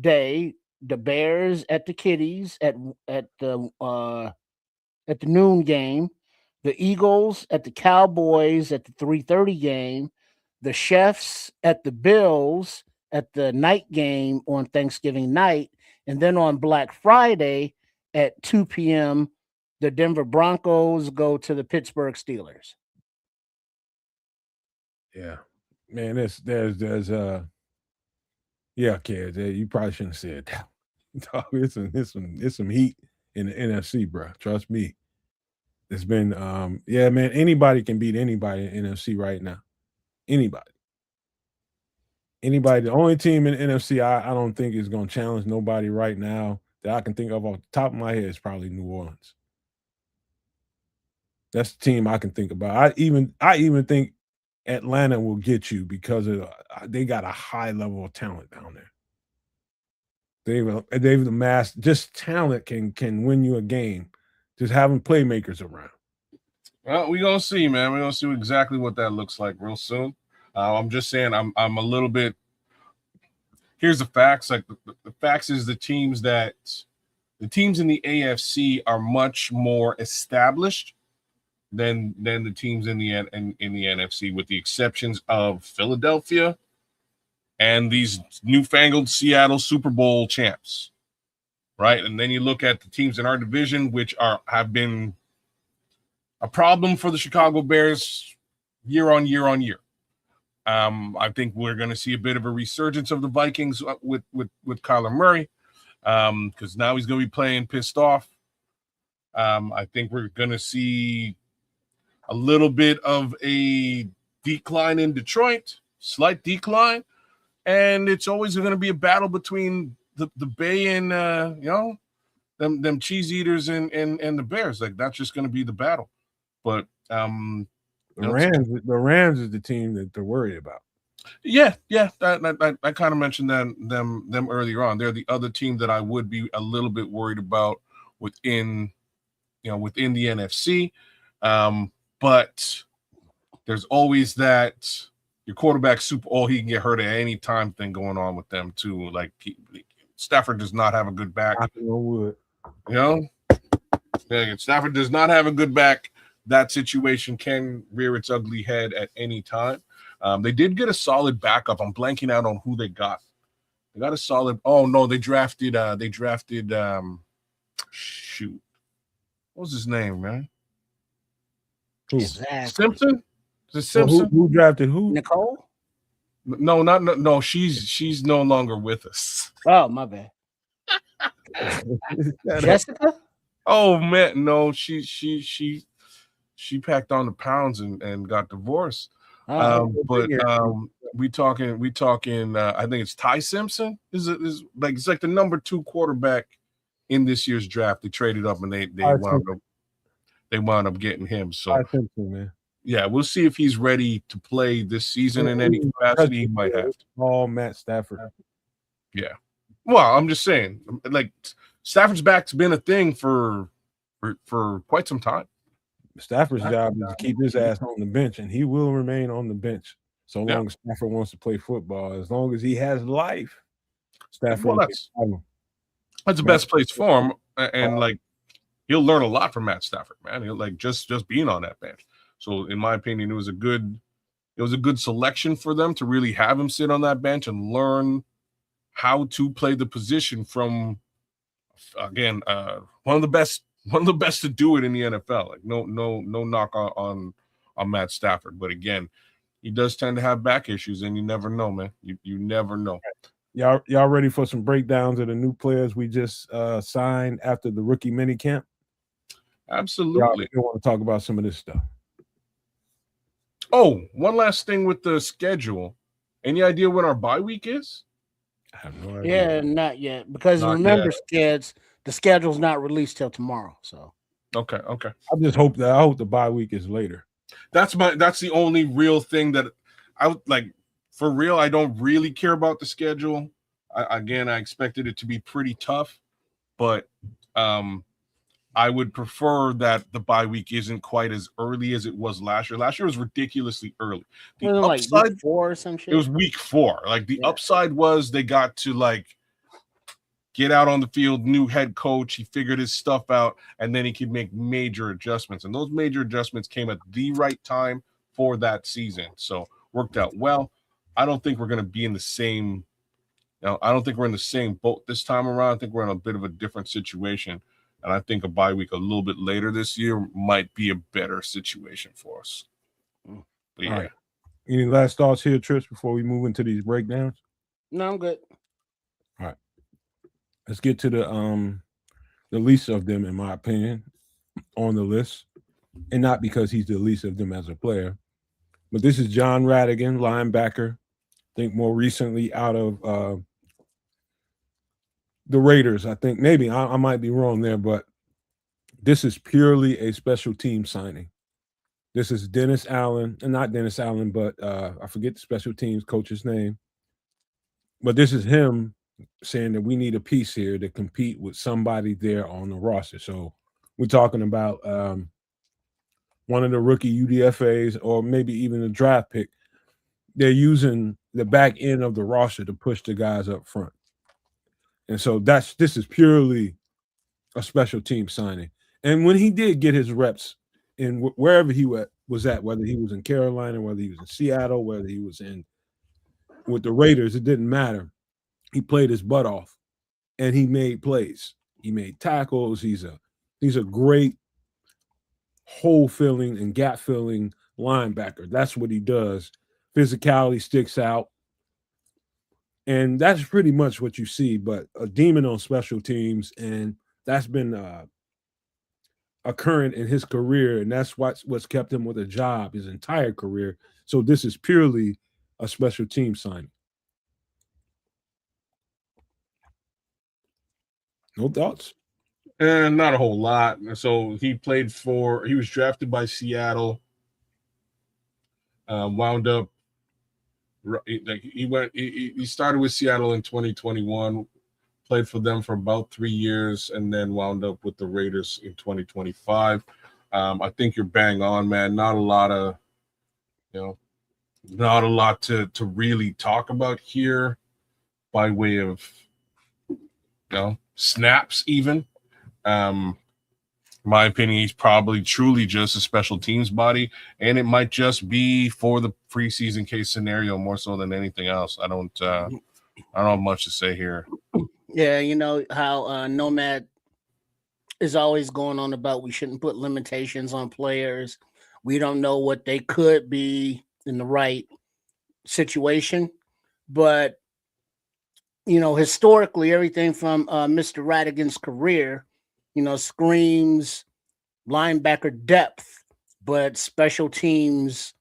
Day, the Bears at the Kitties at the noon game, the Eagles at the Cowboys at the 3:30 game, the Chefs at the Bills at the night game on Thanksgiving night, and then on Black Friday at 2 p.m., the Denver Broncos go to the Pittsburgh Steelers. Yeah, man. There's yeah, kids. You probably shouldn't have said that. Dog, it's some heat in the NFC, bro. Trust me. It's been yeah, man. Anybody can beat anybody in the NFC right now. Anybody. The only team in the NFC I don't think is going to challenge nobody right now that I can think of off the top of my head is probably New Orleans. That's the team I can think about. I even think Atlanta will get you because they got a high level of talent down there. They've amassed just talent can win you a game. Just having playmakers around. Well, we're gonna see, man. We're gonna see exactly what that looks like real soon. I'm just saying, I'm a little bit. Here's the facts. Like the facts is the teams in the AFC are much more established than the teams in the NFC, with the exceptions of Philadelphia and these newfangled Seattle Super Bowl champs, right? And then you look at the teams in our division, which have been a problem for the Chicago Bears year on year on year. I think we're going to see a bit of a resurgence of the Vikings with Kyler Murray, because now he's going to be playing pissed off. I think we're going to see a little bit of a decline in Detroit, slight decline, and it's always going to be a battle between the Bay and them cheese eaters and the Bears. Like, that's just going to be the battle. But the Rams is the team that they're worried about. Yeah. I kind of mentioned them earlier on. They're the other team that I would be a little bit worried about within the NFC. But there's always that your quarterback he can get hurt at any time thing going on with them too. Like Stafford does not have a good back. Stafford does not have a good back. That situation can rear its ugly head at any time. They did get a solid backup. I'm blanking out on who they got. They got a solid. Oh no, they drafted. Shoot, what was his name, man? Who? Exactly. Simpson? Is it Simpson? Who drafted who? Nicole? No. She's no longer with us. Oh, my bad. Jessica? Oh man, no. She packed on the pounds and got divorced. We talking. I think it's Ty Simpson. It's like the number 2 quarterback in this year's draft. They traded up and they wound up getting him. So Ty Simpson, man. Yeah, we'll see if he's ready to play this season in any capacity. He might have to. Oh, Matt Stafford. Yeah. Well, I'm just saying, like, Stafford's back's been a thing for quite some time. Stafford's job is to keep his ass on the bench, and he will remain on the bench so long as Stafford wants to play football. As long as he has life, Stafford. Well, that's the best place for him, and like he'll learn a lot from Matt Stafford, man. He'll like just being on that bench. So, in my opinion, it was a good selection for them to really have him sit on that bench and learn how to play the position from, again, one of the best to do it in the NFL. Like no knock on Matt Stafford, but again, he does tend to have back issues, and you never know, man. You never know. Y'all ready for some breakdowns of the new players we just signed after the rookie minicamp? Absolutely. Y'all want to talk about some of this stuff. Oh, one last thing with the schedule. Any idea when our bye week is? I have no idea. Yeah, not yet. Because remember, the schedule's not released till tomorrow. So okay. I just hope the bye week is later. That's the only real thing that I would like. For real, I don't really care about the schedule. I expected it to be pretty tough, but I would prefer that the bye week isn't quite as early as it was last year. Last year was ridiculously early. The upside, like week 4 or some shit? It was week 4. Like the upside was they got to like get out on the field, new head coach. He figured his stuff out, and then he could make major adjustments. And those major adjustments came at the right time for that season. So worked out well. I don't think we're going to be in the same I don't think we're in the same boat this time around. I think we're in a bit of a different situation. And I think a bye week a little bit later this year might be a better situation for us. But yeah. All right. Any last thoughts here, Trips, before we move into these breakdowns? No, I'm good. All right. Let's get to the least of them, in my opinion, on the list. And not because he's the least of them as a player. But this is John Radigan, linebacker. I think more recently out of the Raiders. I think maybe I might be wrong there, but this is purely a special team signing. This is Dennis Allen, and not Dennis Allen, but I forget the special teams coach's name. But this is him saying that we need a piece here to compete with somebody there on the roster. So we're talking about one of the rookie UDFAs or maybe even a draft pick. They're using the back end of the roster to push the guys up front. And so this is purely a special team signing. And when he did get his reps in wherever he was at, whether he was in Carolina, whether he was in Seattle, whether he was in with the Raiders, it didn't matter. He played his butt off and he made plays. He made tackles. He's a great hole filling and gap filling linebacker. That's what he does. Physicality sticks out. And that's pretty much what you see, but a demon on special teams, and that's been occurring in his career, and that's what's kept him with a job his entire career. So this is purely a special team signing. No thoughts? Not a whole lot. So he was drafted by Seattle, wound up, he started with Seattle in 2021, played for them for about 3 years, and then wound up with the Raiders in 2025. I think you're bang on, man. Not a lot to really talk about here by way of snaps even. My opinion, he's probably truly just a special teams body, and it might just be for the preseason case scenario more so than anything else. I don't have much to say here. Yeah, you know how Nomad is always going on about we shouldn't put limitations on players. We don't know what they could be in the right situation, but historically, everything from Mr. Radigan's career, screams linebacker depth, but special teams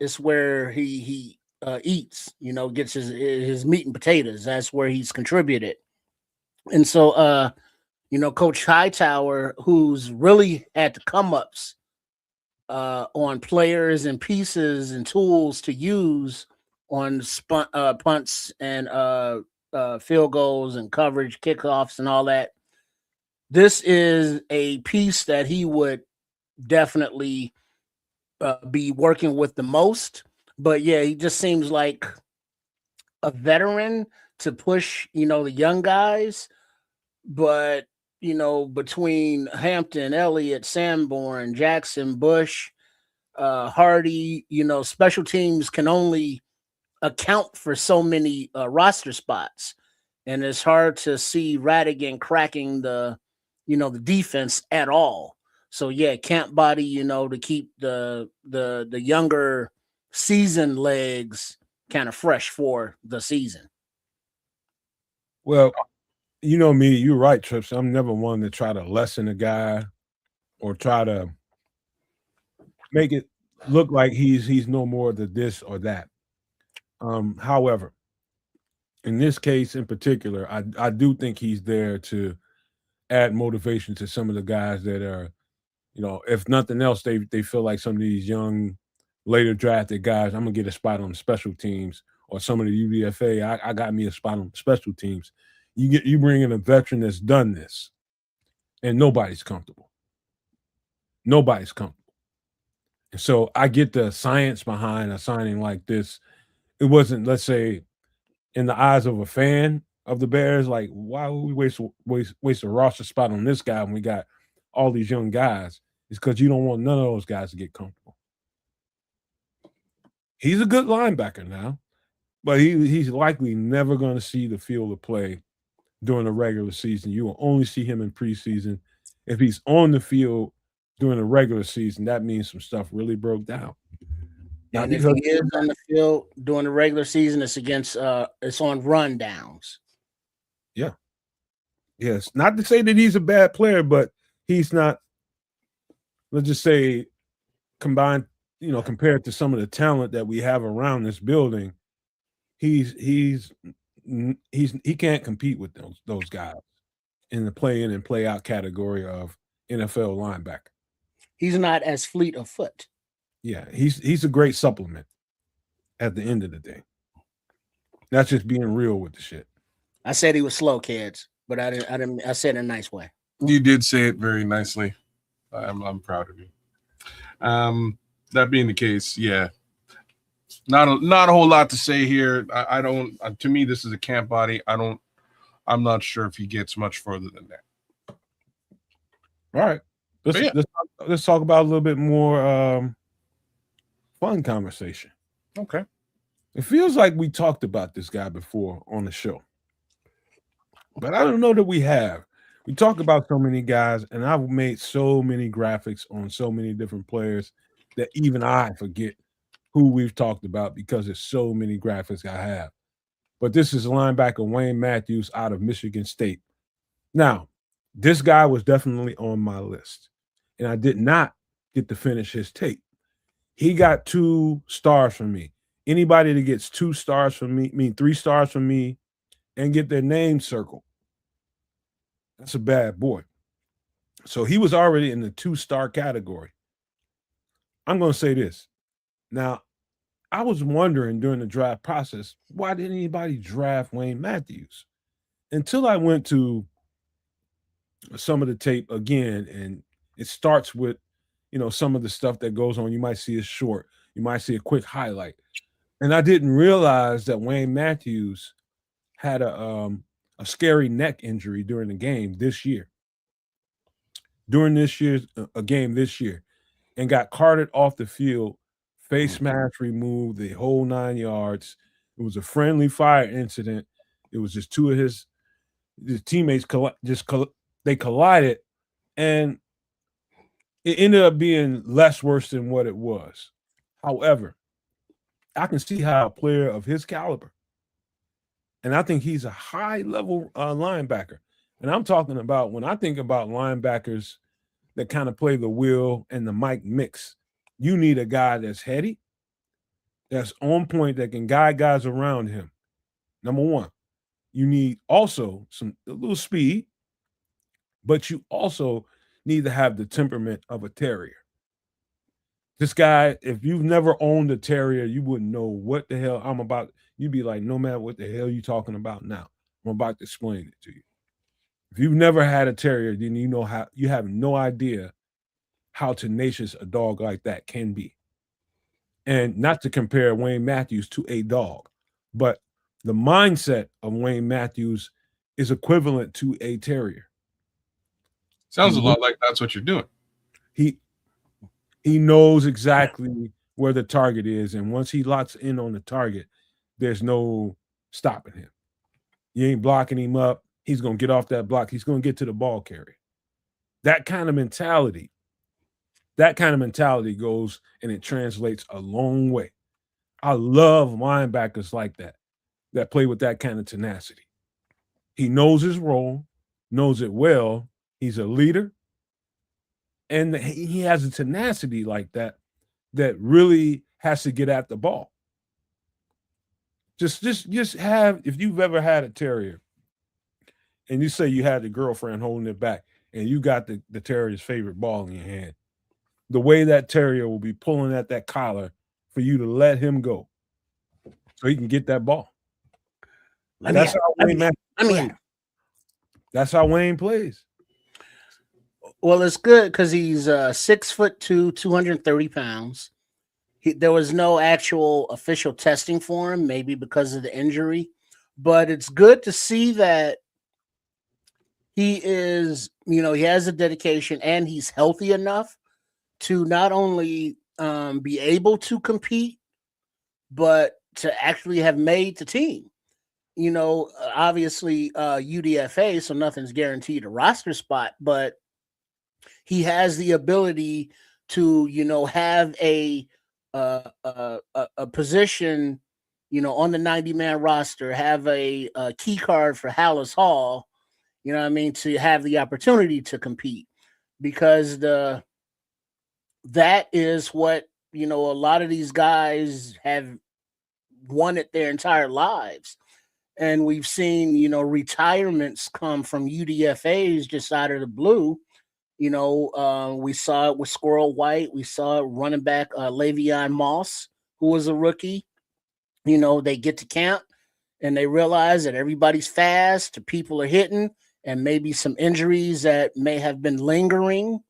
is where he eats, gets his meat and potatoes. That's where he's contributed. And so, Coach Hightower, who's really had the come ups on players and pieces and tools to use on punts and field goals and coverage, kickoffs, and all that. This is a piece that he would definitely be working with the most. But yeah, he just seems like a veteran to push, the young guys. But, between Hampton, Elliott, Sanborn, Jackson, Bush, Hardy, special teams can only account for so many roster spots. And it's hard to see Radigan cracking the defense at all. So yeah, camp body, to keep the younger season legs kind of fresh for the season. Well, you know me, you're right, Trips. I'm never one to try to lessen a guy or try to make it look like he's no more than this or that. However, in this case in particular, I do think he's there to add motivation to some of the guys that are, if nothing else, they feel like some of these young, later drafted guys, I'm gonna get a spot on the special teams, or some of the UDFA, I got me a spot on special teams. You bring in a veteran that's done this, and nobody's comfortable. Nobody's comfortable. And so I get the science behind a signing like this. It wasn't, let's say, in the eyes of a fan of the Bears, like, why would we waste a roster spot on this guy when we got all these young guys? It's because you don't want none of those guys to get comfortable. He's a good linebacker now. but he's likely never going to see the field of play during the regular season. You will only see him in preseason. If he's on the field during the regular season, that means some stuff really broke down. Not And if because he is on the field during the regular season, it's against it's on run downs. yeah. Yes. Not to say that he's a bad player, but he's not, let's just say, combined, compared to some of the talent that we have around this building, he can't compete with those guys in the play in and play out category of NFL linebacker. He's not as fleet of foot. Yeah, he's a great supplement at the end of the day. That's just being real with the shit. I said he was slow, kids, but I didn't. I said it in a nice way. You did say it very nicely. I'm proud of you. That being the case, yeah, not a whole lot to say here. I don't. To me, this is a camp body. I'm not sure if he gets much further than that. All right, let's talk about a little bit more fun conversation. Okay. It feels like we talked about this guy before on the show, but I don't know that we have. We talk about so many guys, and I've made so many graphics on so many different players that even I forget who we've talked about because there's so many graphics I have. But this is linebacker Wayne Matthews out of Michigan State. Now, this guy was definitely on my list, and I did not get to finish his tape. He got 2 stars from me. Anybody that gets 2 stars from me, 3 stars from me, and get their name circled, that's a bad boy. So he was already in the 2-star category. I'm going to say this. Now, I was wondering during the draft process, why didn't anybody draft Wayne Matthews? Until I went to some of the tape again, and it starts with, some of the stuff that goes on. You might see a short. You might see a quick highlight. And I didn't realize that Wayne Matthews had a scary neck injury during the game this year. During this year's game this year, and got carted off the field, face mask removed, the whole 9 yards. It was a friendly fire incident. It was just 2 of his teammates they collided, and it ended up being less worse than what it was. However, I can see how a player of his caliber, and I think he's a high-level linebacker. And I'm talking about, when I think about linebackers that kind of play the Will and the Mike mix, you need a guy that's heady, that's on point, that can guide guys around him. Number one, you need also a little speed, but you also need to have the temperament of a terrier. This guy, if you've never owned a terrier, you wouldn't know what the hell I'm about. You'd be like, Nomad, what the hell are you talking about now? I'm about to explain it to you. If you've never had a terrier, then you have no idea how tenacious a dog like that can be. And not to compare Wayne Matthews to a dog, but the mindset of Wayne Matthews is equivalent to a terrier. Sounds a lot like that's what you're doing. He knows exactly where the target is, and once he locks in on the target, there's no stopping him. You ain't blocking him up. He's going to get off that block. He's going to get to the ball carrier. That kind of mentality goes and it translates a long way. I love linebackers like that play with that kind of tenacity. He knows his role, knows it well. He's a leader. And he has a tenacity like that really has to get at the ball. Just have, if you've ever had a terrier, and you say you had the girlfriend holding it back, and you got the terrier's favorite ball in your hand, the way that terrier will be pulling at that collar for you to let him go so he can get that ball. That's how Wayne plays. Well, it's good because he's 6'2", 230 pounds. There was no actual official testing for him, maybe because of the injury, but it's good to see that he is, he has a dedication and he's healthy enough to not only be able to compete, but to actually have made the team. You know, obviously UDFA, so nothing's guaranteed a roster spot, but he has the ability to, you know, have a position, you know, on the 90-man roster, have a key card for Hallis Hall, you know what I mean, to have the opportunity to compete, because that is what, you know, a lot of these guys have wanted their entire lives. And we've seen, you know, retirements come from UDFAs just out of the blue. You know, we saw it with Squirrel White. We saw it running back Le'Veon Moss, who was a rookie. You know, they get to camp and they realize that everybody's fast, people are hitting, and maybe some injuries that may have been lingering,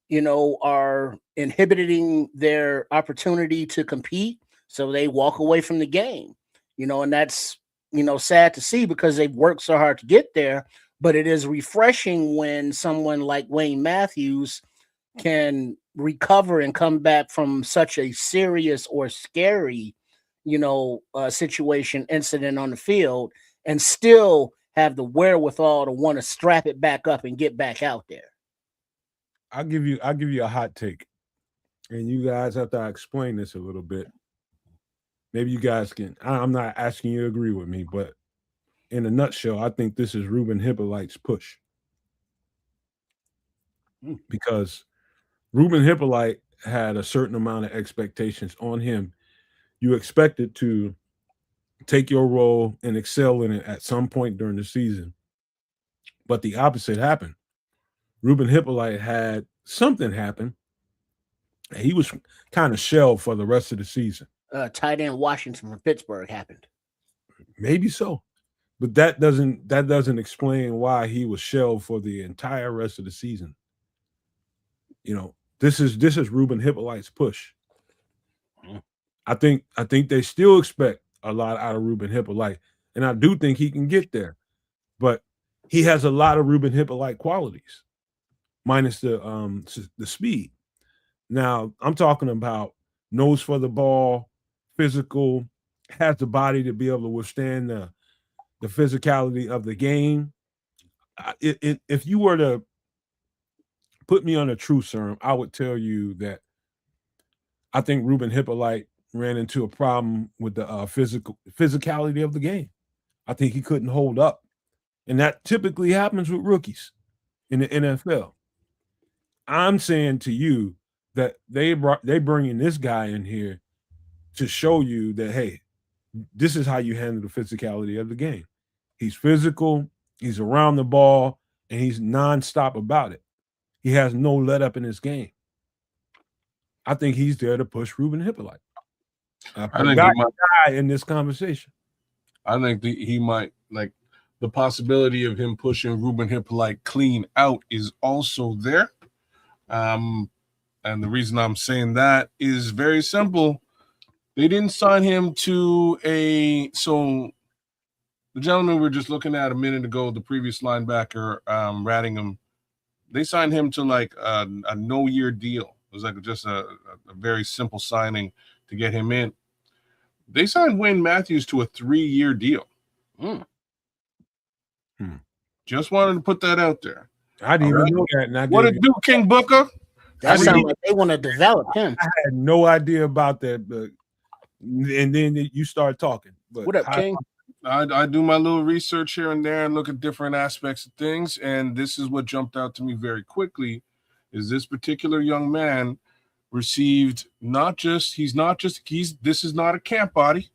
you know, are inhibiting their opportunity to compete. So they walk away from the game, you know, and that's, you know, sad to see because they've worked so hard to get there. But it is refreshing when someone like Wayne Matthews can recover and come back from such a serious or scary, you know, situation, incident on the field, and still have the wherewithal to want to strap it back up and get back out there. I'll give you a hot take, and you guys, after I explain this a little bit, maybe you guys can. I'm not asking you to agree with me, but in a nutshell, I think this is Ruben Hippolyte's push, because Ruben Hippolyte had a certain amount of expectations on him. You expected to take your role and excel in it at some point during the season, but the opposite happened. Ruben Hippolyte had something happen. He was kind of shelved for the rest of the season. Tight end Washington from Pittsburgh happened. Maybe so, but that doesn't explain why he was shelved for the entire rest of the season. You know, this is Ruben Hippolyte's push. I think they still expect a lot out of Ruben Hippolyte, and I do think he can get there, but he has a lot of Ruben Hippolyte qualities, minus the speed. Now I'm talking about nose for the ball, physical, has the body to be able to withstand the physicality of the game. If you were to put me on a truth serum, I would tell you that I think Ruben Hippolyte ran into a problem with the physicality of the game. I think he couldn't hold up, and that typically happens with rookies in the NFL. I'm saying to you that they bringing this guy in here to show you that, hey, this is how you handle the physicality of the game. He's physical, he's around the ball, and he's nonstop about it. He has no let up in his game. I think he's there to push Ruben Hippolyte. I think he might die in this conversation. I think he might, like, the possibility of him pushing Ruben Hippolyte clean out is also there. And the reason I'm saying that is very simple. They didn't sign him to so the gentleman we were just looking at a minute ago, the previous linebacker, Rattingham, they signed him to like a no-year deal. It was like just a very simple signing to get him in. They signed Wayne Matthews to a 3-year deal. Just wanted to put that out there. I didn't even know that. What it do, King Booker? That sounds like they want to develop him. I had no idea about that, but and then you start talking. But what up, King? I do my little research here and there and look at different aspects of things, and this is what jumped out to me very quickly, is this particular young man received this is not a camp body,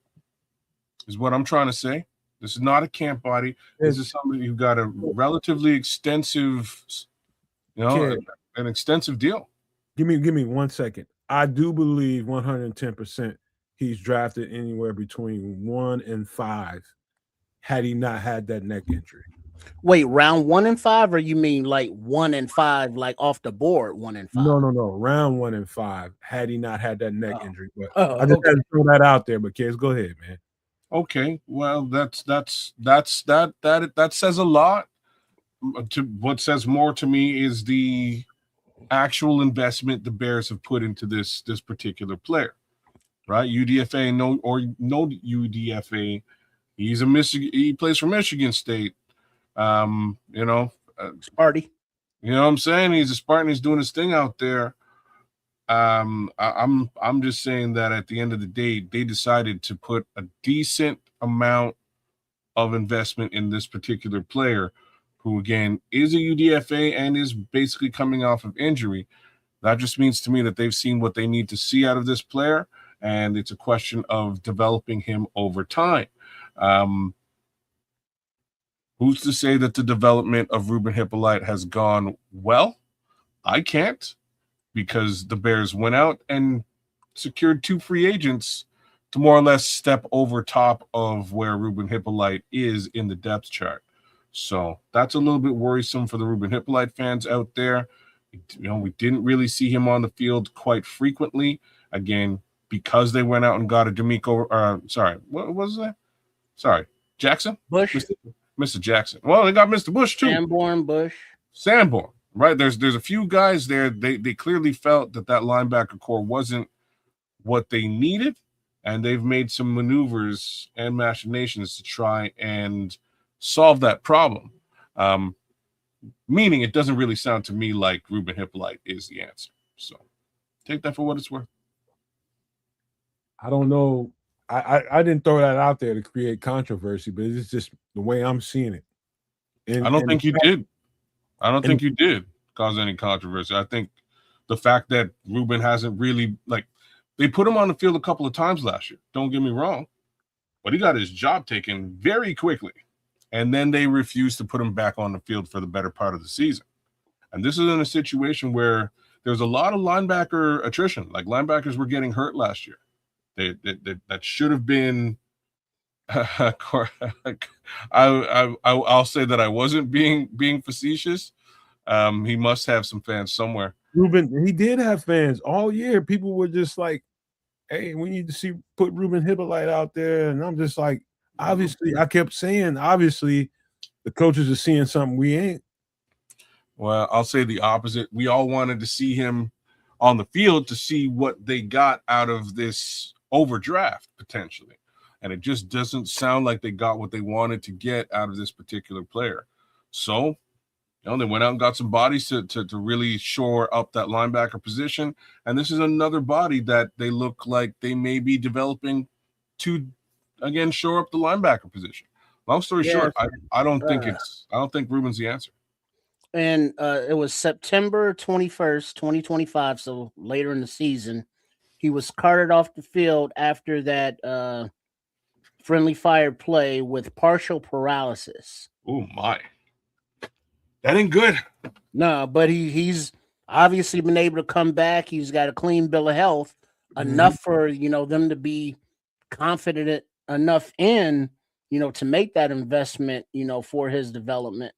is what I'm trying to say. This is not a camp body. This is somebody who got a relatively extensive, an extensive deal. Give me 1 second. I do believe 110% he's drafted anywhere between 1 and 5 had he not had that neck injury. Wait, round 1 and 5, or you mean like 1 and 5, like off the board 1 and 5? No. Round 1 and 5 had he not had that neck injury. But I just had to throw that out there. But kids, go ahead, man. Okay, well, that says a lot. What says more to me is the actual investment the Bears have put into this particular player. right? UDFA, no UDFA. He's a Michigan. He plays for Michigan State. You know, Sparty. you know what I'm saying? He's a Spartan. He's doing his thing out there. I'm just saying that at the end of the day, they decided to put a decent amount of investment in this particular player, who again is a UDFA and is basically coming off of injury. That just means to me that they've seen what they need to see out of this player, and it's a question of developing him over time. Who's to say that the development of Ruben Hippolyte has gone well? I can't, because the Bears went out and secured 2 free agents to more or less step over top of where Ruben Hippolyte is in the depth chart. So that's a little bit worrisome for the Ruben Hippolyte fans out there. You know, we didn't really see him on the field quite frequently. Again, because they went out and got a D'Amico, what was that? Sorry, Jackson? Bush. Mr. Jackson. Well, they got Mr. Bush too. Sanborn, right? There's a few guys there. They clearly felt that linebacker core wasn't what they needed, and they've made some maneuvers and machinations to try and solve that problem. Meaning it doesn't really sound to me like Ruben Hippolyte is the answer. So take that for what it's worth. I don't know. I didn't throw that out there to create controversy, but it's just the way I'm seeing it. I don't think you did. I don't think you did cause any controversy. I think the fact that Ruben hasn't really, like, they put him on the field a couple of times last year. Don't get me wrong, but he got his job taken very quickly. And then they refused to put him back on the field for the better part of the season. And this is in a situation where there's a lot of linebacker attrition. Like, linebackers were getting hurt last year. That should have been. I'll say that I wasn't being facetious. He must have some fans somewhere. Ruben, he did have fans all year. People were just like, "Hey, we need to put Ruben Hippolyte out there," and I'm just like, obviously, I kept saying, obviously, the coaches are seeing something we ain't. Well, I'll say the opposite. We all wanted to see him on the field to see what they got out of this overdraft potentially. And it just doesn't sound like they got what they wanted to get out of this particular player. So, you know, they went out and got some bodies to really shore up that linebacker position. And this is another body that they look like they may be developing to, again, shore up the linebacker position. Long story short, I don't think Ruben's the answer. And it was September 21st, 2025, so later in the season. He was carted off the field after that friendly fire play with partial paralysis. Oh, my. That ain't good. No, but he's obviously been able to come back. He's got a clean bill of health, enough for, you know, them to be confident enough in, you know, to make that investment, you know, for his development.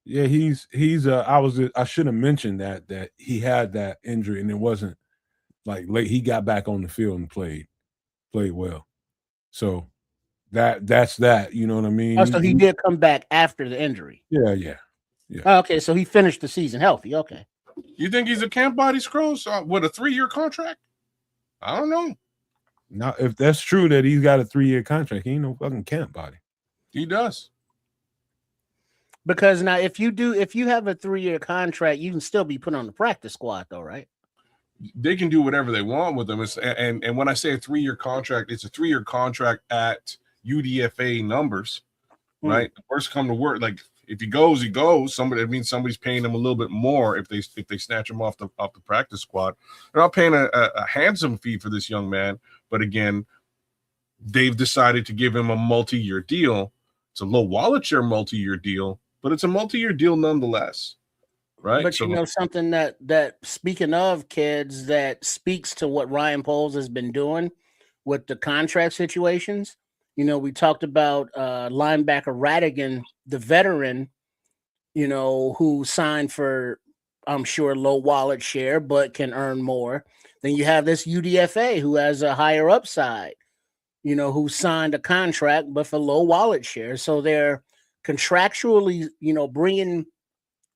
Yeah, I should have mentioned that he had that injury, and it wasn't like late. He got back on the field and played well. So that's that. You know what I mean? Oh, so he did come back after the injury. Yeah. Oh, okay, so he finished the season healthy. Okay. You think he's a camp body, Scrolls? With a 3-year contract? I don't know. Now, if that's true that he's got a 3-year contract, he ain't no fucking camp body. He does. Because now, if you have a 3-year contract, you can still be put on the practice squad, though, right? They can do whatever they want with them. And when I say a 3-year contract, it's a 3-year contract at UDFA numbers, right? Worst come to worst, like if he goes, he goes. It means somebody's paying him a little bit more if they snatch him off the practice squad. They're not paying a handsome fee for this young man, but again, they've decided to give him a multi-year deal. It's a low wallet share multi-year deal, but it's a multi-year deal nonetheless, right? But you know something that speaking of kids, that speaks to what Ryan Poles has been doing with the contract situations. You know, we talked about linebacker Radigan, the veteran, you know, who signed for, I'm sure, low wallet share, but can earn more. Then you have this UDFA who has a higher upside, you know, who signed a contract, but for low wallet share. So they're contractually, you know, bringing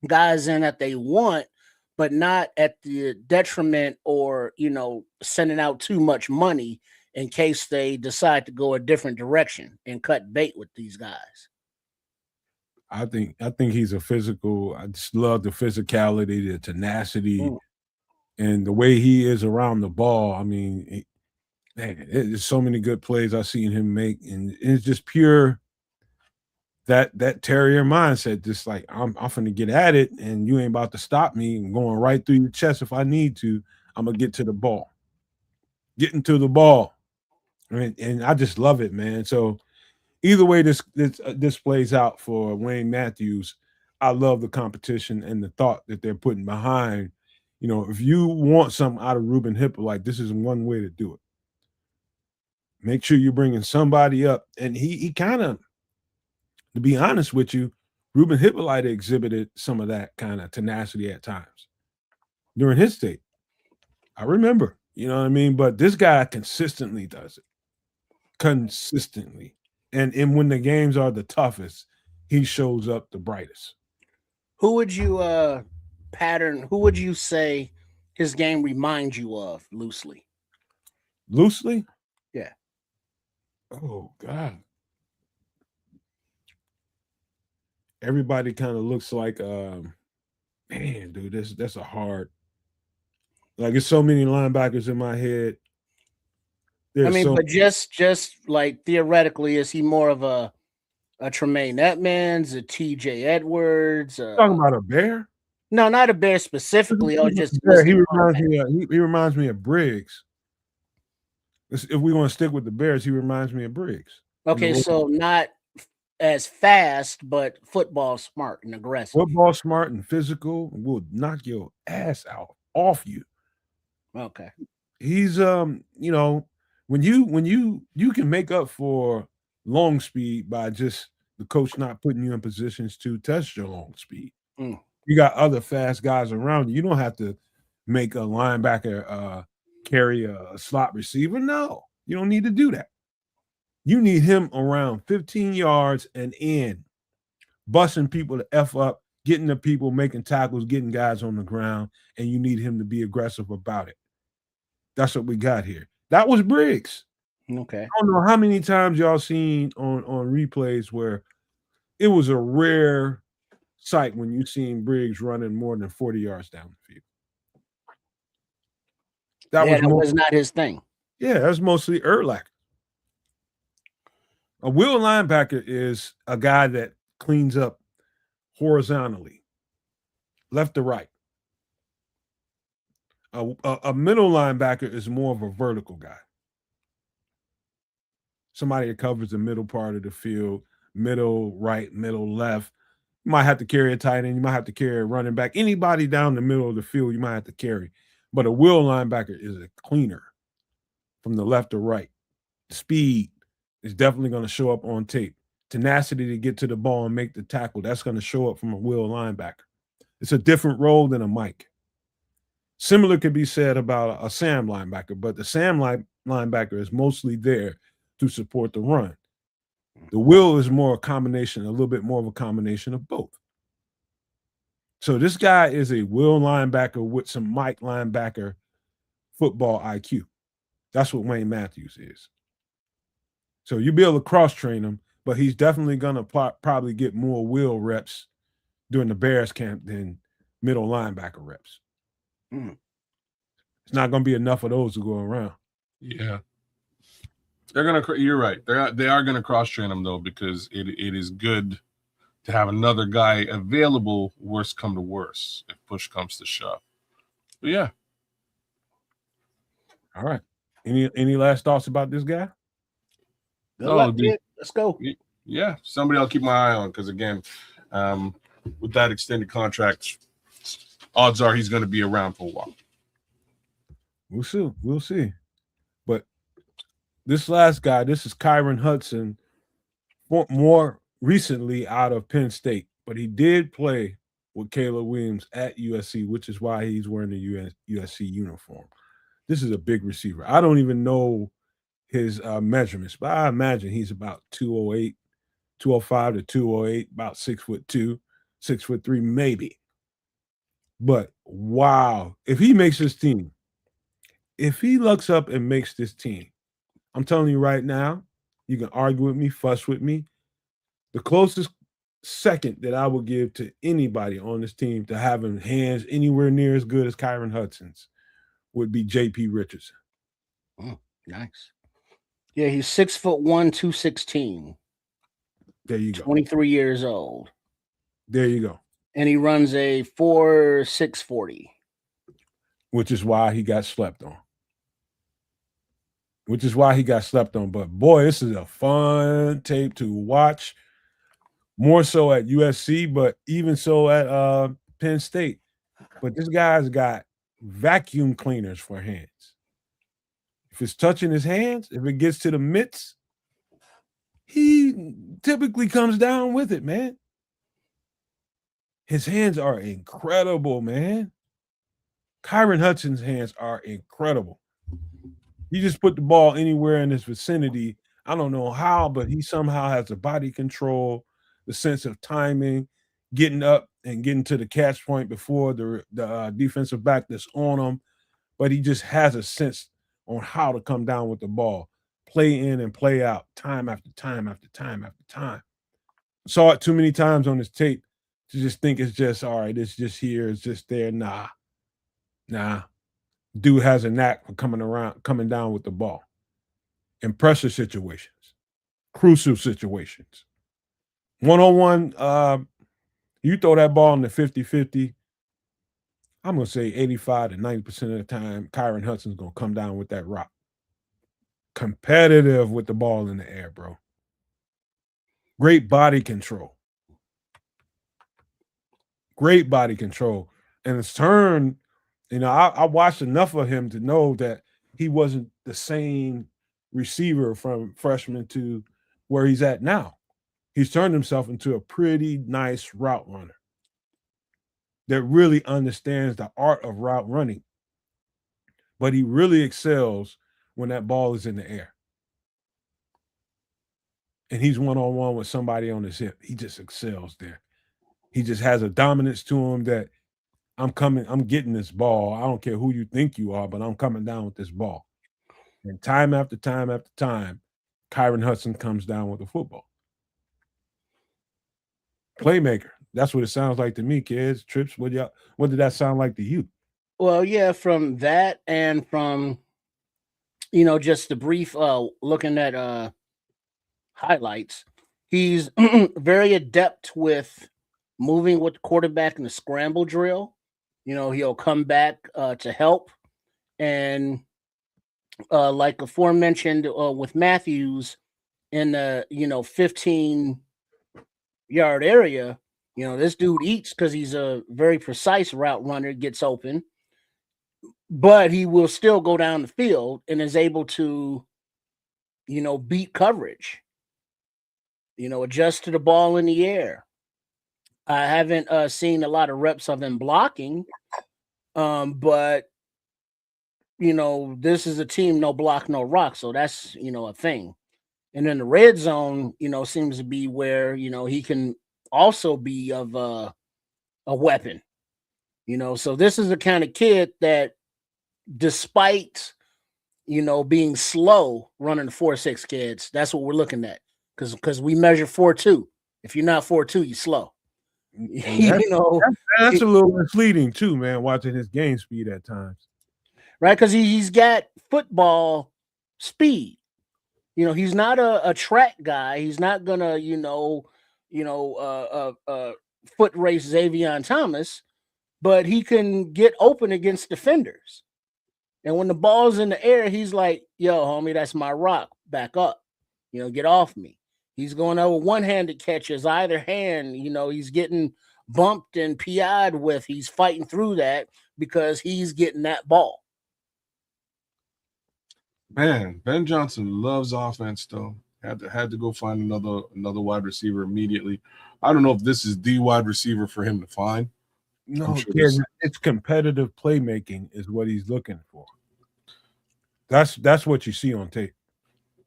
guys in that they want, but not at the detriment or, sending out too much money in case they decide to go a different direction and cut bait with these guys. I think he's a physical. I just love the physicality, the tenacity, and the way he is around the ball. I mean, man, there's so many good plays I've seen him make, and it's just pure that terrier mindset. Just like I'm finna get at it, and you ain't about to stop me. I'm going right through your chest if I need to. I'm gonna get to the ball, getting to the ball, and I just love it, man. So either way this plays out for Wayne Matthews, I love the competition and the thought that they're putting behind. If you want something out of Ruben Hippolyte, this is one way to do it. Make sure you're bringing somebody up, and he kind of, to be honest with you, Ruben Hippolyte exhibited some of that kind of tenacity at times during his state. I remember, you know what I mean? But this guy consistently does it. Consistently. And when the games are the toughest, he shows up the brightest. Who would you who would you say his game reminds you of loosely? Loosely? Yeah. Oh God. Everybody kind of looks like man, dude, that's a hard, like, it's so many linebackers in my head. But just like theoretically, is he more of a Tremaine Edmonds, a TJ Edwards? Talking about a Bear? No, not a Bear specifically. Or just he reminds me of Briggs. If we want to stick with the Bears, he reminds me of Briggs. Okay, so not as fast, but football smart and aggressive. Football smart and physical will knock your ass out off you. Okay. He's when you can make up for long speed by just the coach not putting you in positions to test your long speed. You got other fast guys around you. You don't have to make a linebacker carry a slot receiver. No, you don't need to do that. You need him around 15 yards and in, busting people to F up, getting the people, making tackles, getting guys on the ground, and you need him to be aggressive about it. That's what we got here. That was Briggs. Okay. I don't know how many times y'all seen on replays where it was a rare sight when you seen Briggs running more than 40 yards down the field. That was not his thing. Yeah, that was mostly Urlacher. A will linebacker is a guy that cleans up horizontally, left to right. A middle linebacker is more of a vertical guy. Somebody that covers the middle part of the field, middle right, middle left. You might have to carry a tight end. You might have to carry a running back. Anybody down the middle of the field, you might have to carry. But a will linebacker is a cleaner from the left to right. Speed is definitely going to show up on tape. Tenacity to get to the ball and make the tackle, that's going to show up from a will linebacker. It's a different role than a Mike. Similar could be said about a Sam linebacker, but the Sam linebacker is mostly there to support the run. The will is more a combination, a little bit more of a combination of both. So this guy is a will linebacker with some Mike linebacker football IQ. That's what Wayne Matthews is. So you'll be able to cross-train him, but he's definitely going to probably get more will reps during the Bears camp than middle linebacker reps. It's not going to be enough of those to go around. Yeah. You're right. They are going to cross-train him, though, because it is good to have another guy available, worst come to worst, if push comes to shove. But yeah. All right. Any last thoughts about this guy? Let's go. Yeah, somebody I'll keep my eye on because, again, with that extended contract, odds are he's going to be around for a while. We'll see. But this last guy, this is Kyron Hudson, more recently out of Penn State, but he did play with Caleb Williams at USC, which is why he's wearing the USC uniform. This is a big receiver. I don't even know his measurements, but I imagine he's about 208, 205 to 208, about 6'2", 6'3", maybe. But Wow. If he makes this team, if he looks up and makes this team, I'm telling you right now, you can argue with me, fuss with me. The closest second that I would give to anybody on this team to having hands anywhere near as good as Kyron Hudson's would be JP Richardson. Oh, nice. Yeah, he's 6'1", 216. There you go. 23 years old. There you go. And he runs a 4.640. Which is why he got slept on. But boy, this is a fun tape to watch. More so at USC, but even so at Penn State. But this guy's got vacuum cleaners for hands. If it's touching his hands, if it gets to the mitts, he typically comes down with it, man. His hands are incredible, man. Kyron Hudson's hands are incredible. You just put the ball anywhere in his vicinity. I don't know how, but he somehow has the body control, the sense of timing, getting up and getting to the catch point before the defensive back that's on him. But he just has a sense on how to come down with the ball, play in and play out, time after time after time after time. Saw it too many times on this tape to just think it's just, all right, it's just here, it's just there. Nah. Dude has a knack for coming down with the ball in pressure situations, crucial situations. One-on-one, you throw that ball in the 50-50, I'm going to say 85 to 90% of the time, Kyron Hudson's going to come down with that rock. Competitive with the ball in the air, bro. Great body control. And his turn, I watched enough of him to know that he wasn't the same receiver from freshman to where he's at now. He's turned himself into a pretty nice route runner that really understands the art of route running. But he really excels when that ball is in the air. And he's one-on-one with somebody on his hip. He just excels there. He just has a dominance to him that I'm getting this ball. I don't care who you think you are, but I'm coming down with this ball. And time after time after time, Kyron Hudson comes down with the football. Playmaker. That's what it sounds like to me, kids. Trips, what did that sound like to you? Well, yeah, from that and from, just the brief looking at highlights, he's very adept with moving with the quarterback in the scramble drill. He'll come back to help. And like aforementioned with Matthews in the, 15-yard area, this dude eats because he's a very precise route runner, gets open. But he will still go down the field and is able to, beat coverage, adjust to the ball in the air. I haven't seen a lot of reps of him blocking, but, this is a team, no block, no rock. So that's, a thing. And then the red zone, seems to be where, he can also be of a weapon, So this is the kind of kid that, despite, being slow running the 4.6 kids, that's what we're looking at. Because we measure 4.2. If you're not 4.2, you're slow. That's a little misleading too, man, watching his game speed at times. Right, because he's got football speed. He's not a track guy. He's not gonna, foot race Xavier Thomas, but he can get open against defenders. And when the ball's in the air, he's like, yo, homie, that's my rock. Back up. Get off me. He's going over one-handed catches, either hand, he's getting bumped and PI'd with. He's fighting through that because he's getting that ball. Man, Ben Johnson loves offense, though. Had to go find another wide receiver immediately. I don't know if this is the wide receiver for him to find. No, it's competitive playmaking is what he's looking for. That's what you see on tape.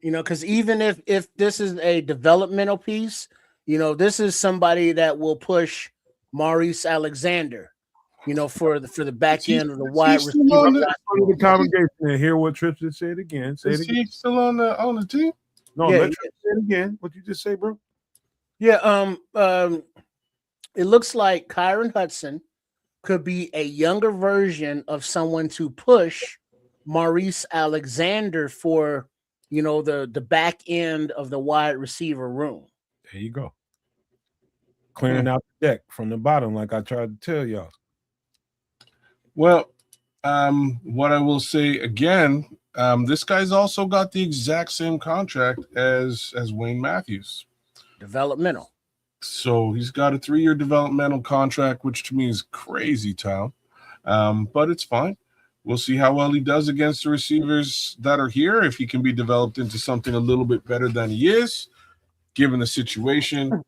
Because even if this is a developmental piece, this is somebody that will push Maurice Alexander for the back end of the Is he wide still receiver. on Go to the congregation and hear what Trips just said again. Say it Is again. he still on the team? No, Yeah, let Trips say it again. What you just say, bro? Yeah, it looks like Kyron Hudson could be a younger version of someone to push Maurice Alexander for, the back end of the wide receiver room. There you go. Clearing out the deck from the bottom, like I tried to tell y'all. Well, what I will say again, this guy's also got the exact same contract as Wayne Matthews. Developmental. So he's got a 3-year developmental contract, which to me is crazy town. But it's fine. We'll see how well he does against the receivers that are here. If he can be developed into something a little bit better than he is, given the situation,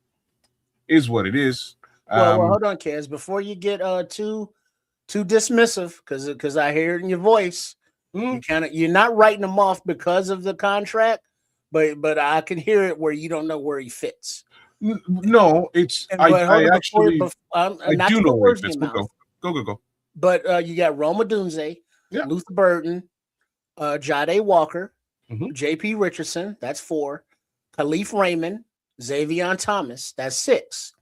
is what it is. Well, hold on, Kez. Before you get too dismissive, because I hear it in your voice, you're not writing him off because of the contract, but I can hear it where you don't know where he fits. No, it's I do know where he fits. Go. But you got Roma Dunze, Luther Burton, Jade Walker, J.P. Richardson, that's 4, Khalif Raymond, Xavier Thomas, that's 6.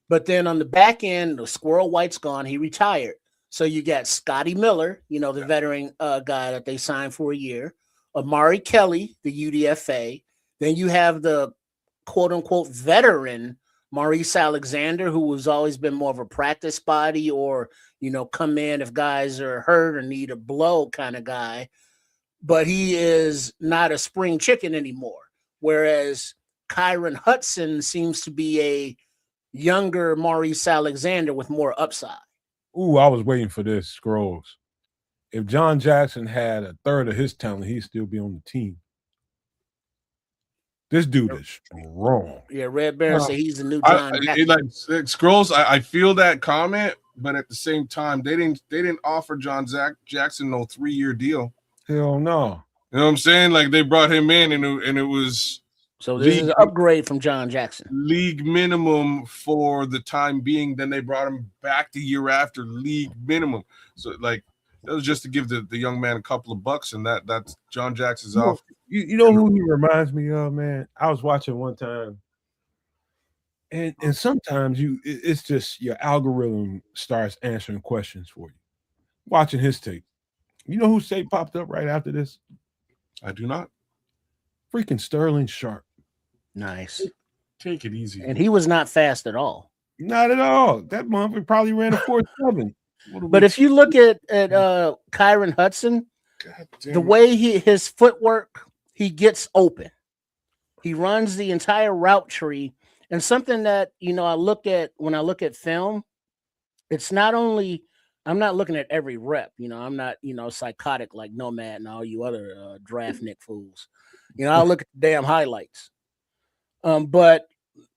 But then on the back end, the Squirrel White's gone. He retired. So you got Scotty Miller, the veteran guy that they signed for a year, Amari Kelly, the UDFA. Then you have the quote-unquote veteran Maurice Alexander, who has always been more of a practice body or, come in if guys are hurt or need a blow kind of guy. But he is not a spring chicken anymore. Whereas Kyron Hudson seems to be a younger Maurice Alexander with more upside. Ooh, I was waiting for this, Scrolls. If John Jackson had a third of his talent, he'd still be on the team. This dude is wrong. Yeah, Red Baron said he's the new John Jackson. Scrolls, I feel that comment, but at the same time, they didn't offer John Jackson no 3-year deal. Hell no. You know what I'm saying? Like they brought him in and it was so this is an upgrade from John Jackson. League minimum for the time being. Then they brought him back the year after, league minimum. So like that was just to give the young man a couple of bucks, and that's John Jackson's off. You know who he reminds me of, man? I was watching one time, and sometimes it's just your algorithm starts answering questions for you. Watching his tape. You know whose tape popped up right after this? I do not. Freaking Sterling Sharp. Nice. Take it easy. And he was not fast at all. Not at all. That month probably ran a 4.7. But if you look at Kyron Hudson, the way his footwork, he gets open. He runs the entire route tree. And something that, I look at when I look at film, it's not only, I'm not looking at every rep. I'm not, psychotic like Nomad and all you other draft Nick fools. I look at the damn highlights. But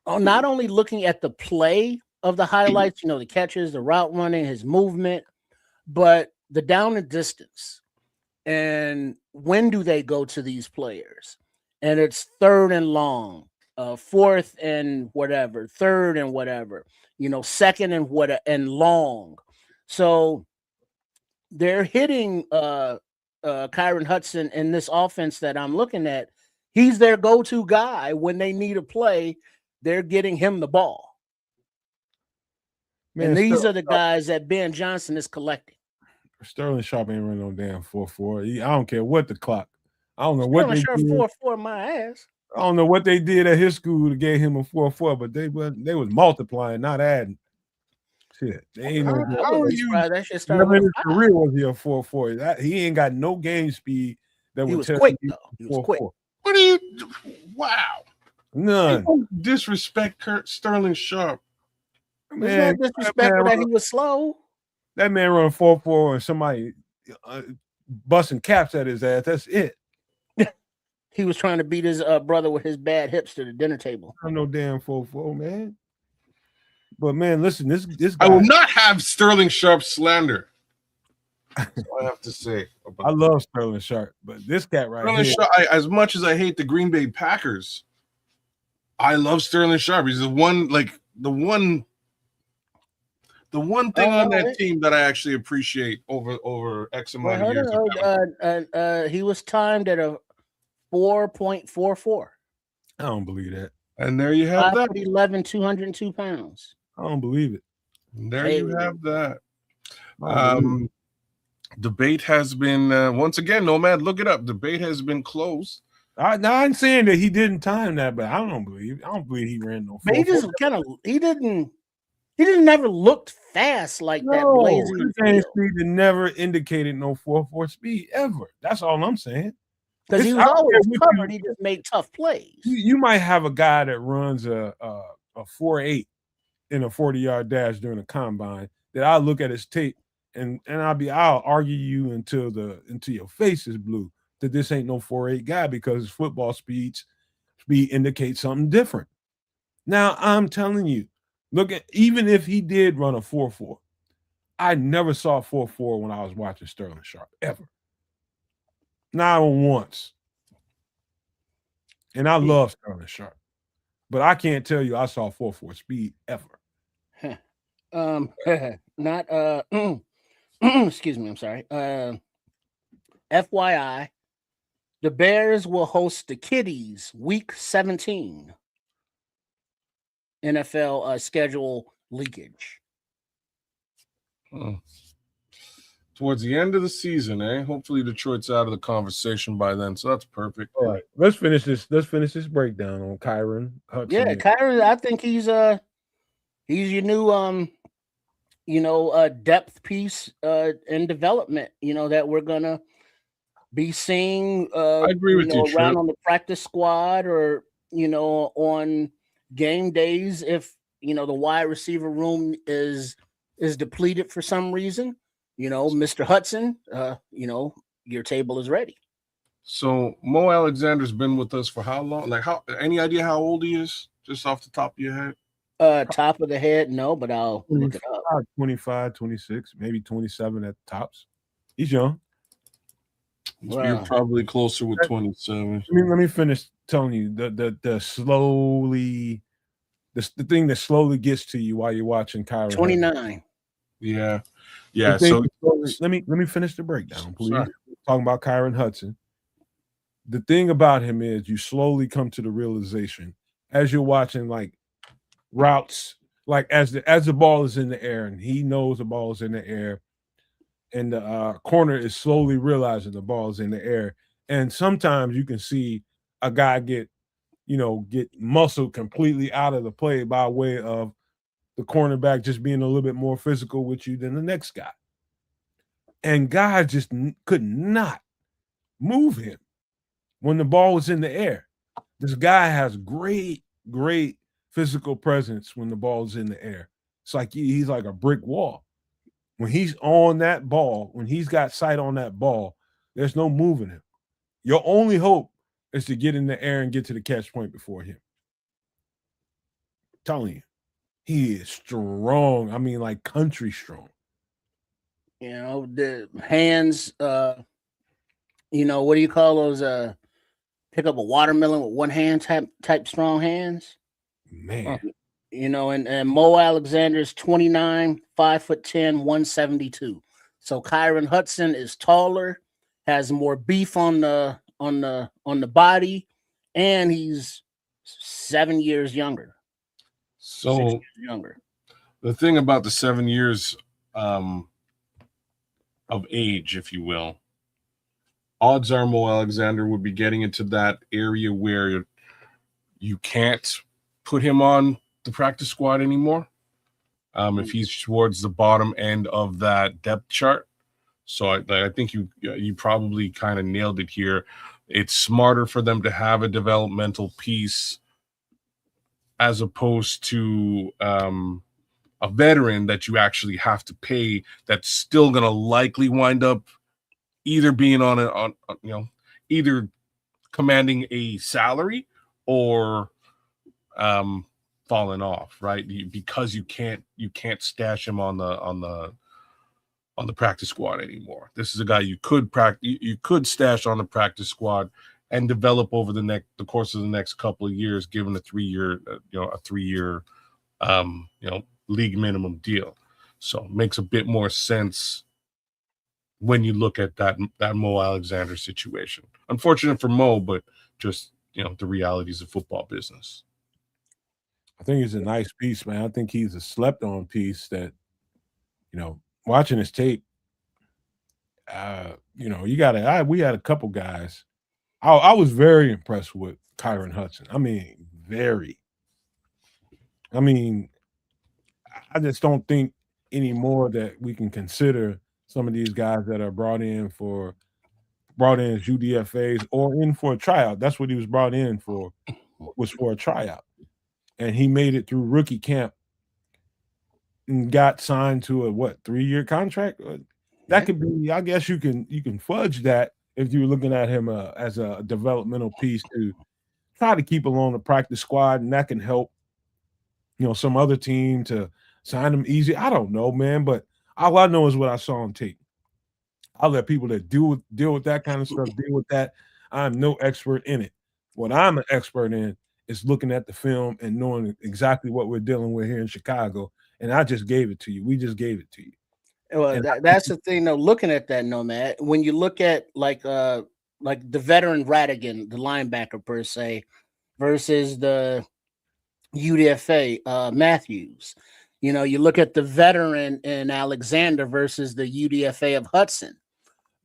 not only looking at the play of the highlights, the catches, the route running, his movement, but the down and distance. And when do they go to these players? And it's 3rd and long, 4th and whatever, 3rd and whatever, 2nd and long. So they're hitting Kyron Hudson in this offense that I'm looking at. He's their go-to guy when they need a play. They're getting him the ball. Man, and these are the guys that Ben Johnson is collecting. Sterling Sharp ain't running no damn 4.4. I don't care what the clock. I don't know what they did. 4.4 my ass. I don't know what they did at his school to get him a 4.4, but they was multiplying, not adding. Shit, they ain't no. That shit started with his career was he a 4.4? He ain't got no game speed. That he was quick though. He was quick. What are you? Wow. None. Don't disrespect Sterling Sharp. Man, it's not disrespectful that he was slow. That man run 4.4 and somebody busting caps at his ass. That's it. He was trying to beat his brother with his bad hips to the dinner table. I'm no damn 4.4, man. But man, listen, this guy, I will not have Sterling Sharp slander. That's all I have to say. I love Sterling Sharp, but this cat here. Sharp, as much as I hate the Green Bay Packers, I love Sterling Sharp. He's the one The one thing on that team that I actually appreciate over X amount of years. He was timed at a 4.44. I don't believe that. And there you have that. 5'11", 202 pounds. I don't believe it. And there you have that. It. Debate has been once again, Nomad, look it up. Debate has been closed. I'm saying that he didn't time that, but I don't believe he ran no. But he just he didn't never looked fast like that. Blazing speed never indicated no 4.4 speed ever. That's all I'm saying. Because he was always covered. He just made tough plays. You might have a guy that runs a 4.8 in a 40-yard dash during a combine that I look at his tape and I'll argue you until your face is blue that this ain't no 4.8 guy because his football speed indicates something different. Now I'm telling you, even if he did run a 4.4, I never saw a 4.4 when I was watching Sterling Sharp ever. Not once. And I love Sterling Sharp, but I can't tell you I saw 4.4 speed ever. Excuse me, I'm sorry. FYI, the Bears will host the Kitties Week 17 NFL schedule leakage. Towards the end of the season, hopefully Detroit's out of the conversation by then, so that's perfect. All right, let's finish this breakdown on Kyron Hudson. Yeah, Kyron, I think he's your new depth piece in development, that we're gonna be seeing I agree with you, around on the practice squad or on game days if the wide receiver room is depleted for some reason. Mr. Hudson, your table is ready. So Mo Alexander's been with us for how long? Like any idea how old he is? Just off the top of your head? Top of the head, no, but I'll look it up. 25, 26, maybe 27 at the tops. He's young. You're probably closer with 27. Let me finish telling you the thing that slowly gets to you while you're watching Kyron. 29. Yeah. So let me finish the breakdown, please. Talking about Kyron Hudson. The thing about him is you slowly come to the realization as you're watching like routes, like as the ball is in the air and he knows the ball is in the air, and the corner is slowly realizing the ball is in the air. And sometimes you can see a guy get muscled completely out of the play by way of the cornerback just being a little bit more physical with you than the next guy. And guys just could not move him when the ball was in the air. This guy has great, great physical presence when the ball is in the air. It's like he's like a brick wall. When he's on that ball, when he's got sight on that ball, there's no moving him. Your only hope is to get in the air and get to the catch point before him. I'm telling you, he is strong. I mean, like country strong. The hands, what do you call those? Pick up a watermelon with one hand type strong hands. Man. And Mo Alexander's 29, 5'10", 172. So Kyron Hudson is taller, has more beef on the body, and he's 7 years younger. So 6 years younger. The thing about the 7 years of age, if you will, odds are Mo Alexander would be getting into that area where you can't put him on the practice squad anymore if he's towards the bottom end of that depth chart. So I think you probably kind of nailed it here. It's smarter for them to have a developmental piece as opposed to a veteran that you actually have to pay that's still going to likely wind up either being either commanding a salary or falling off, right? Because you can't stash him on the practice squad anymore. This is a guy you could stash on the practice squad and develop over the course of the next couple of years, given a 3 year league minimum deal. So it makes a bit more sense when you look at that Mo Alexander situation. Unfortunate for Mo, but just, the realities of football business. I think he's a nice piece, man. I think he's a slept on piece that, watching his tape, we had a couple guys. I was very impressed with Kyron Hudson. I mean, very. I mean, I just don't think anymore that we can consider some of these guys that are brought in as UDFAs or in for a tryout. That's what he was brought in for, was for a tryout. And he made it through rookie camp and got signed to a 3-year contract. That could be, I guess you can fudge that if you're looking at him as a developmental piece to try to keep him on the practice squad, and that can help, some other team to sign him easy. I don't know, man, but all I know is what I saw on tape. I'll let people that deal with that kind of stuff deal with that. I'm no expert in it. What I'm an expert in is looking at the film and knowing exactly what we're dealing with here in Chicago. And I just gave it to you. We just gave it to you. Well, that's the thing, though. Looking at that, Nomad, when you look at like the veteran Radigan, the linebacker per se, versus the UDFA Matthews, you look at the veteran in Alexander versus the UDFA of Hudson,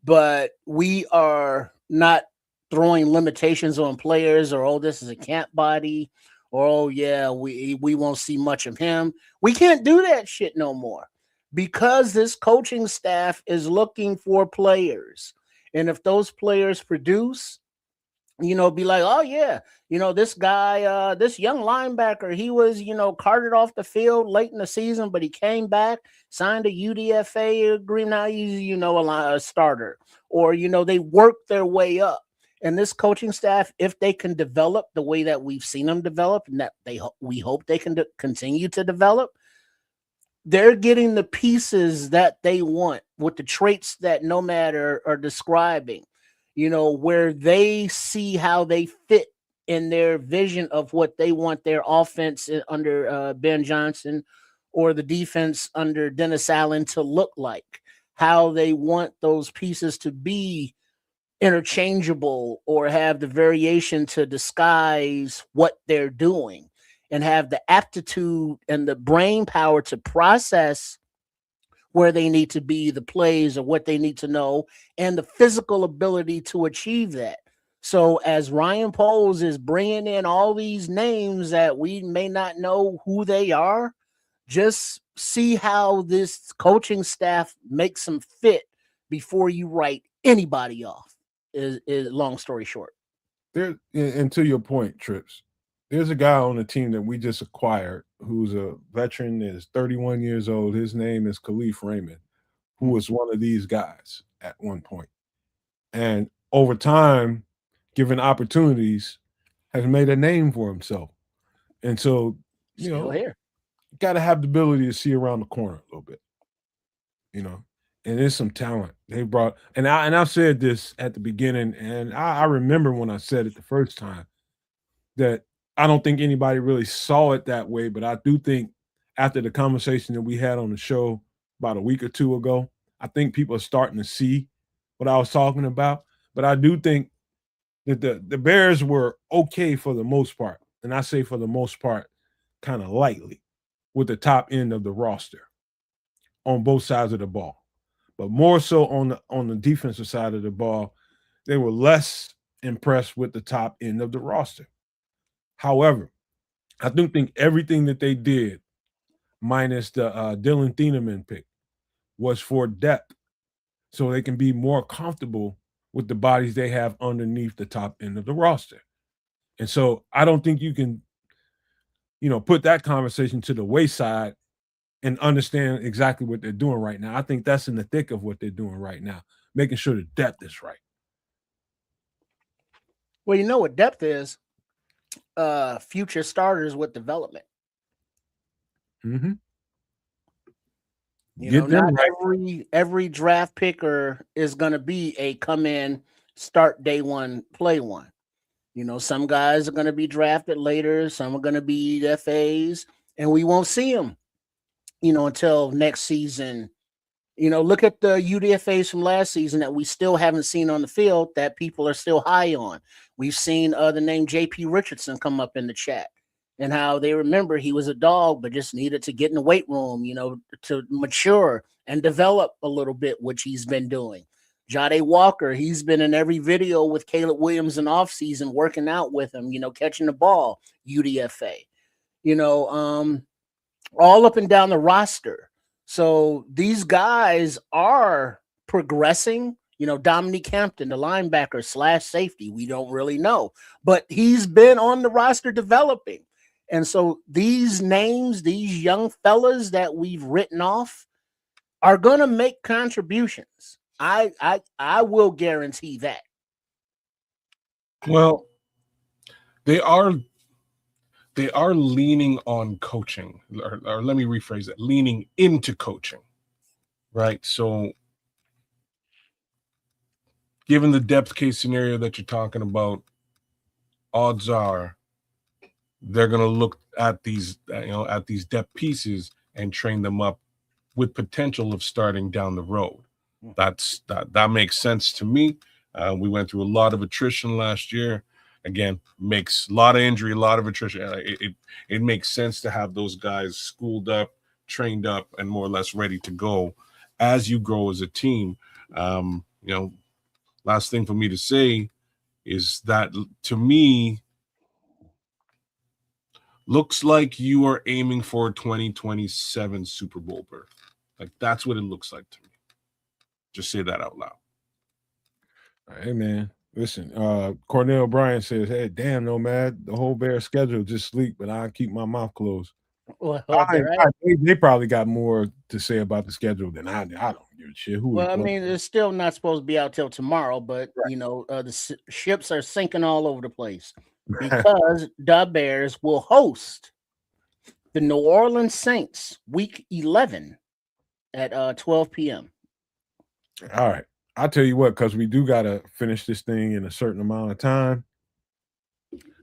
but we are not throwing limitations on players, or this is a camp body, or we won't see much of him. We can't do that shit no more, because this coaching staff is looking for players. And if those players produce, be like, oh yeah, this guy, this young linebacker, he was, carted off the field late in the season, but he came back, signed a UDFA agreement. Now he's, a starter, or, they work their way up. And this coaching staff, if they can develop the way that we've seen them develop, and that we hope they can continue to develop, they're getting the pieces that they want with the traits that Nomad are describing, where they see how they fit in their vision of what they want their offense under Ben Johnson, or the defense under Dennis Allen to look like, how they want those pieces to be interchangeable or have the variation to disguise what they're doing, and have the aptitude and the brain power to process where they need to be, the plays or what they need to know, and the physical ability to achieve that. So as Ryan Poles is bringing in all these names that we may not know who they are, just see how this coaching staff makes them fit before you write anybody off. Is long story short. There, and to your point, Trips, there's a guy on the team that we just acquired who's a veteran, is 31 years old. His name is Khalif Raymond, who was one of these guys at one point. And over time, given opportunities, has made a name for himself. And so, got to have the ability to see around the corner a little bit, and there's some talent they brought. And I've said this at the beginning, and I remember when I said it the first time, that I don't think anybody really saw it that way, but I do think after the conversation that we had on the show about a week or two ago, I think people are starting to see what I was talking about. But I do think that the Bears were okay for the most part, and I say for the most part kind of lightly, with the top end of the roster on both sides of the ball. But more so on the defensive side of the ball, they were less impressed with the top end of the roster. However, I do think everything that they did, minus the Dillon Thieneman pick, was for depth, so they can be more comfortable with the bodies they have underneath the top end of the roster. And so I don't think you can, put that conversation to the wayside and understand exactly what they're doing right now. I think that's in the thick of what they're doing right now, making sure the depth is right. Well, you know what depth is? Future starters with development. Mm-hmm. Not every draft picker is going to be a come in, start day one, play one. Some guys are going to be drafted later. Some are going to be FAs, and we won't see them. until next season. Look at the UDFAs from last season that we still haven't seen on the field that people are still high on. We've seen the name JP Richardson come up in the chat, and how they remember he was a dog, but just needed to get in the weight room, to mature and develop a little bit, which he's been doing. Jade Walker, he's been in every video with Caleb Williams in offseason, working out with him, catching the ball, UDFA, all up and down the roster. So these guys are progressing. Dominique Hampton, the linebacker / safety, we don't really know, but he's been on the roster developing. And so these names, these young fellas that we've written off, are going to make contributions. I will guarantee that. Well, they are leaning on coaching, or let me rephrase it, leaning into coaching, right? So given the depth case scenario that you're talking about, odds are they're going to look at these, at these depth pieces and train them up with potential of starting down the road. That makes sense to me. We went through a lot of attrition last year. Again, makes a lot of injury, a lot of attrition. It makes sense to have those guys schooled up, trained up, and more or less ready to go as you grow as a team. Last thing for me to say is that, to me, looks like you are aiming for a 2027 Super Bowl berth. Like, that's what it looks like to me. Just say that out loud. Hey, man. Listen, Cornell Bryan says, hey, damn, Nomad, the whole Bears schedule just leaked, but I keep my mouth closed. Well, they probably got more to say about the schedule than I do. I don't give a shit. It's still not supposed to be out till tomorrow, but right. The ships are sinking all over the place because the Bears will host the New Orleans Saints Week 11 at 12 p.m. All right. I'll tell you what, because we do got to finish this thing in a certain amount of time.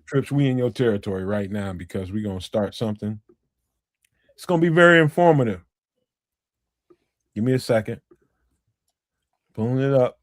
Trips, we in your territory right now because we're going to start something. It's going to be very informative. Give me a second. Pulling it up.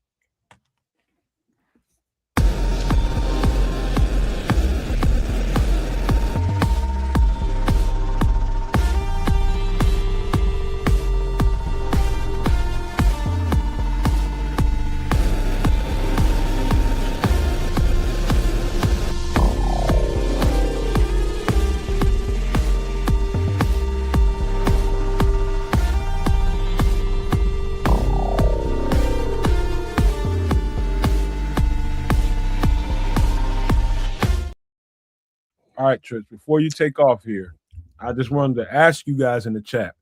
All right, Trish, before you take off here, I just wanted to ask you guys in the chat,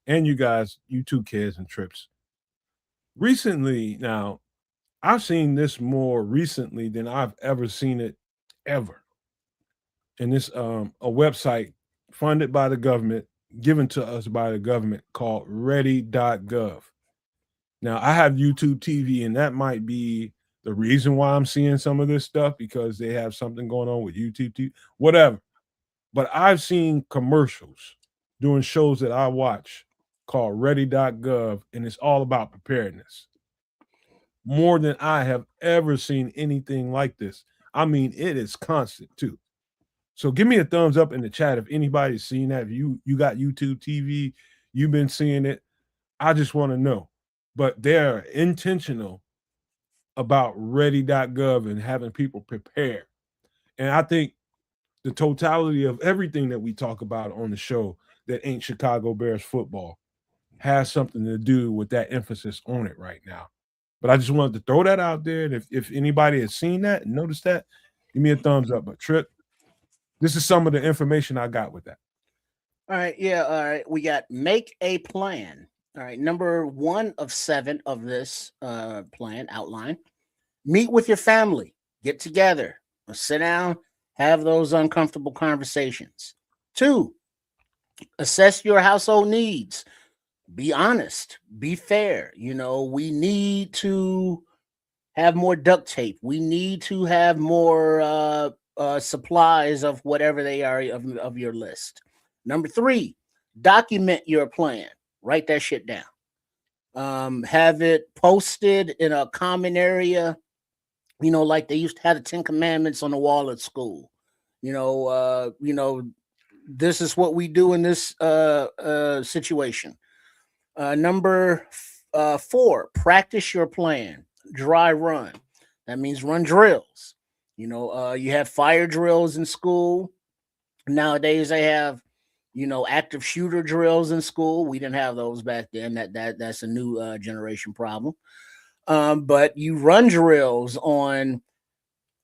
and you guys, you two kids and Trips. Recently, now, I've seen this more recently than I've ever seen it ever. And this a website funded by the government, given to us by the government, called ready.gov. Now, I have YouTube TV, and that might be the reason why I'm seeing some of this stuff, because they have something going on with YouTube TV, whatever. But I've seen commercials doing shows that I watch called ready.gov, and it's all about preparedness. More than I have ever seen anything like this. I mean, it is constant too. So give me a thumbs up in the chat if anybody's seen that. If you got YouTube TV, you've been seeing it. I just want to know. But they're intentional about ready.gov and having people prepare. And I think the totality of everything that we talk about on the show that ain't Chicago Bears football has something to do with that emphasis on it right now. But I just wanted to throw that out there. And if anybody has seen that and noticed that, give me a thumbs up. But Trip, this is some of the information I got with that. All right. Yeah. All right. We got make a plan. All right. Number 1 of 7 of this plan outline. Meet with your family. Get together. Sit down. Have those uncomfortable conversations. 2, assess your household needs. Be honest. Be fair. We need to have more duct tape. We need to have more supplies of whatever they are of your list. Number 3, document your plan. Write that shit down. Have it posted in a common area, like they used to have the 10 Commandments on the wall at school. This is what we do in this situation. Number 4, practice your plan. Dry run. That means run drills. You have fire drills in school. Nowadays they have, active shooter drills in school. We didn't have those back then. That's a new generation problem. But you run drills on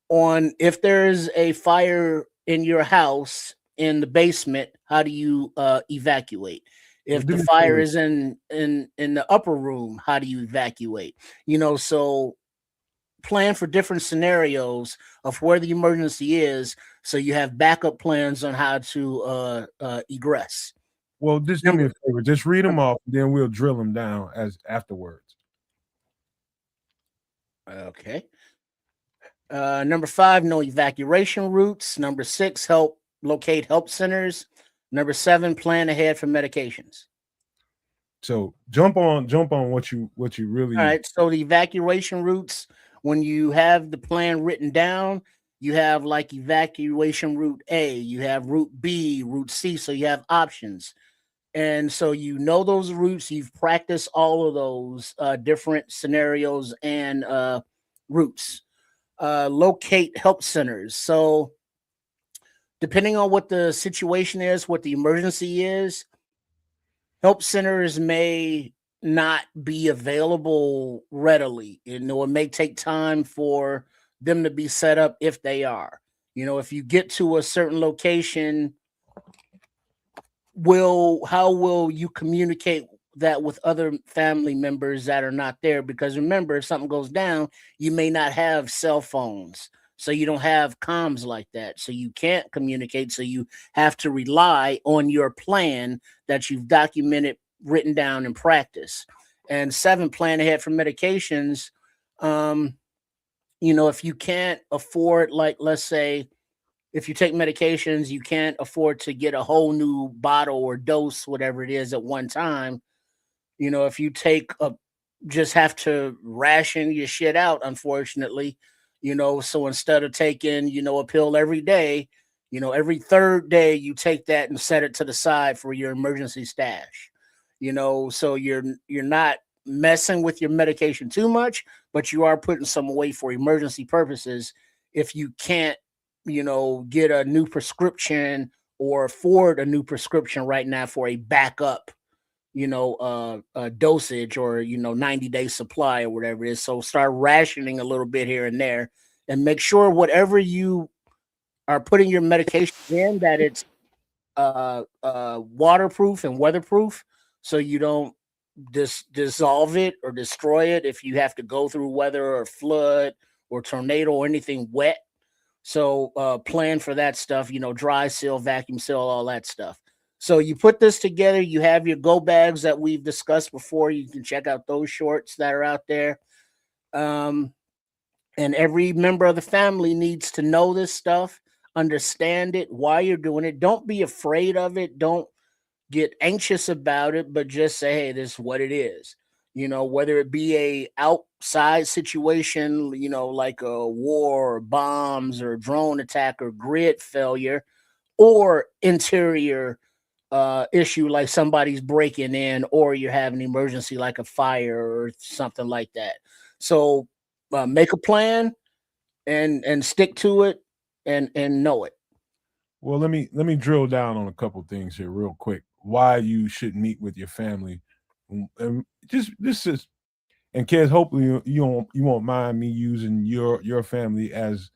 if there's a fire in your house in the basement, how do you evacuate? If the fire is in the upper room, how do you evacuate? So plan for different scenarios of where the emergency is, so you have backup plans on how to egress. Well, just do me a favor. Just read them off, then we'll drill them down as afterwards. Okay. Number 5, know evacuation routes. Number 6, locate help centers. Number 7, plan ahead for medications. So jump on what you really. All right. So the evacuation routes, when you have the plan written down, you have like evacuation route A, you have route B, route C. So you have options. And so those routes, you've practiced all of those different scenarios and routes. Locate help centers. So depending on what the situation is, what the emergency is, help centers may not be available readily. It may take time for them to be set up if they are. If you get to a certain location, how will you communicate that with other family members that are not there? Because remember, if something goes down, you may not have cell phones, so you don't have comms like that, so you can't communicate. So you have to rely on your plan that you've documented, written down, and practice. And 7, plan ahead for medications. If you can't afford, like, let's say, if you take medications, you can't afford to get a whole new bottle or dose, whatever it is, at one time. If you just have to ration your shit out, unfortunately, so instead of taking, a pill every day, every third day you take that and set it to the side for your emergency stash, so you're not messing with your medication too much, but you are putting some away for emergency purposes. If you can't, get a new prescription or afford a new prescription right now for a backup, dosage or 90-day supply or whatever it is. So start rationing a little bit here and there, and make sure whatever you are putting your medication in, that it's waterproof and weatherproof, so you don't dissolve it or destroy it if you have to go through weather or flood or tornado or anything wet. So plan for that stuff, dry seal, vacuum seal, all that stuff. So you put this together, you have your go bags that we've discussed before. You can check out those shorts that are out there. And every member of the family needs to know this stuff, understand it, why you're doing it. Don't be afraid of it. Don't get anxious about it, but just say, hey, this is what it is. Whether it be a outside situation, like a war or bombs or drone attack or grid failure, or interior issue like somebody's breaking in, or you're having an emergency like a fire or something like that. So make a plan and stick to it and know it. Well, let me drill down on a couple things here real quick. Why you should meet with your family. This is, and kids, hopefully you won't mind me using your family as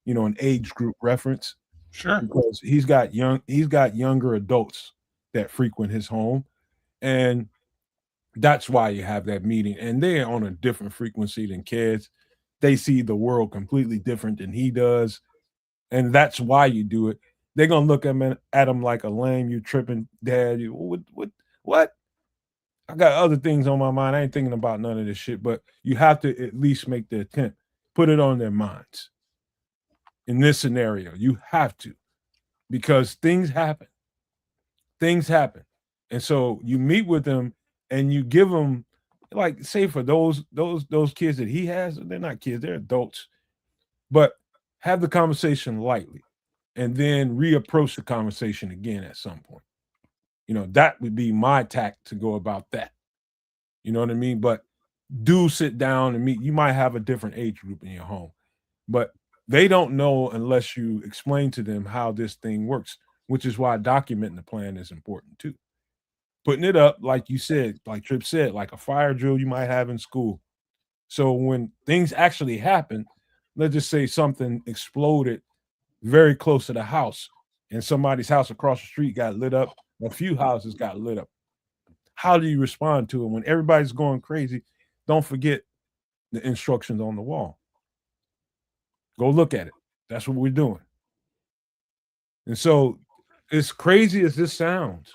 an age group reference. Sure. Because he's got younger adults that frequent his home, and that's why you have that meeting. And they're on a different frequency than kids. They see the world completely different than he does, and that's why you do it. They're gonna look at him like a lame. You tripping, dad? What? I got other things on my mind. I ain't thinking about none of this shit. But you have to at least make the attempt, put it on their minds. In this scenario, you have to, because things happen. Things happen. And so you meet with them and you give them, like, say for those kids that he has, they're not kids, they're adults, but have the conversation lightly and then reapproach the conversation again at some point. That would be my tact to go about that. You know what I mean? But do sit down and meet. You might have a different age group in your home, but they don't know unless you explain to them how this thing works, which is why documenting the plan is important too. Putting it up, like you said, like Trip said, like a fire drill you might have in school. So when things actually happen, let's just say something exploded very close to the house and somebody's house across the street got lit up, a few houses got lit up. How do you respond to it when everybody's going crazy? Don't forget the instructions on the wall. Go look at it. That's what we're doing. And so, as crazy as this sounds,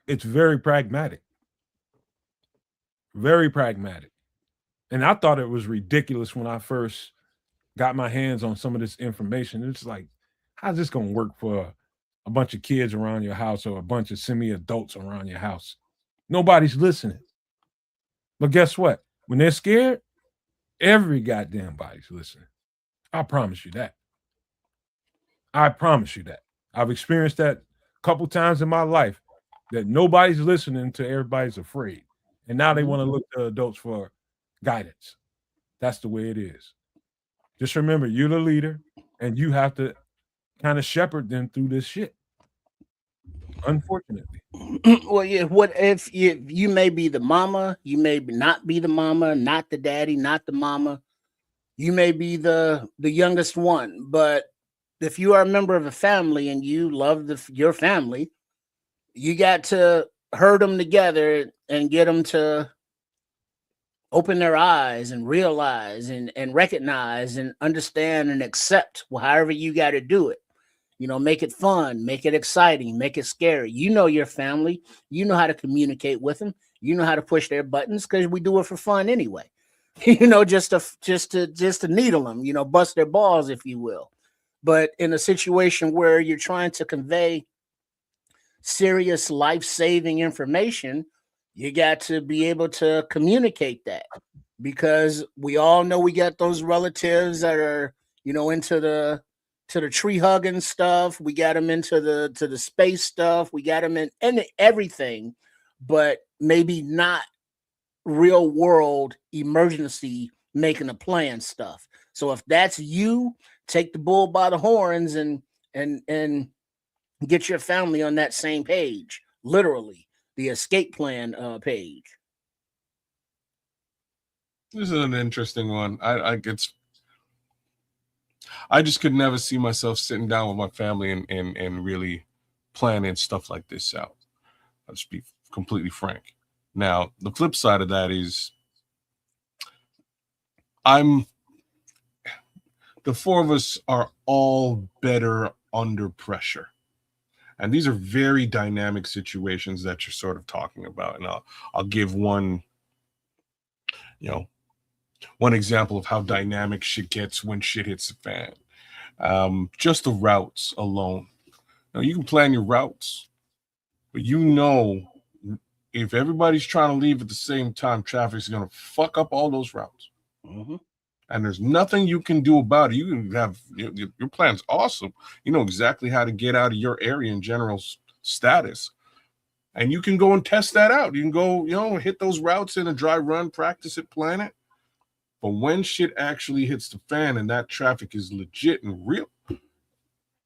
it's very pragmatic. Very pragmatic. And I thought it was ridiculous when I first got my hands on some of this information. It's like, how's this going to work for a bunch of kids around your house or a bunch of semi-adults around your house? Nobody's listening. But guess what? When they're scared, every goddamn body's listening. I promise you that. I promise you that. I've experienced that a couple times in my life, that nobody's listening to everybody's afraid. And now they want to look to adults for guidance. That's the way it is. Just remember, you're the leader and you have to kind of shepherd them through this shit. Unfortunately. Well, yeah. What if you may be the mama, you may not be the mama, not the daddy, not the mama. You may be the youngest one, but if you are a member of a family and you love your family, you got to herd them together and get them to open their eyes and realize and recognize and understand and accept, however you got to do it. Make it fun, make it exciting, make it scary. Your family, how to communicate with them, how to push their buttons, because we do it for fun anyway. Just to needle them, bust their balls, if you will. But in a situation where you're trying to convey serious life-saving information, you got to be able to communicate that, because we all know we got those relatives that are, into the tree hugging stuff. We got them into the space stuff. We got them in everything, but maybe not real world emergency making a plan stuff. So if that's you, take the bull by the horns and get your family on that same page, literally the escape plan page. This is an interesting one. I just could never see myself sitting down with my family and really planning stuff like this out. I'll just be completely frank. Now, the flip side of that is the four of us are all better under pressure. And these are very dynamic situations that you're sort of talking about. And I'll give one example of how dynamic shit gets when shit hits the fan. Just the routes alone. Now, you can plan your routes, but if everybody's trying to leave at the same time, traffic's going to fuck up all those routes. Mm-hmm. And there's nothing you can do about it. You can have your plan's awesome. You know exactly how to get out of your area in general status. And you can go and test that out. You can go, hit those routes in a dry run, practice it, plan it. But when shit actually hits the fan and that traffic is legit and real,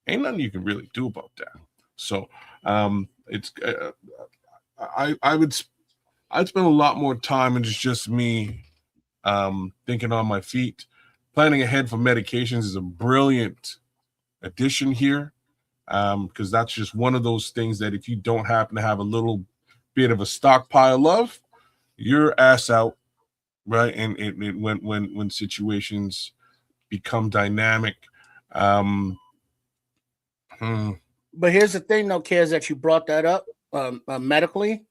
ain't nothing you can really do about that. So I'd spend a lot more time, and it's just me thinking on my feet. Planning ahead for medications is a brilliant addition here, because that's just one of those things that if you don't happen to have a little bit of a stockpile of, you're ass out, right? And when situations become dynamic. But here's the thing, though, Kez, that you brought that up medically.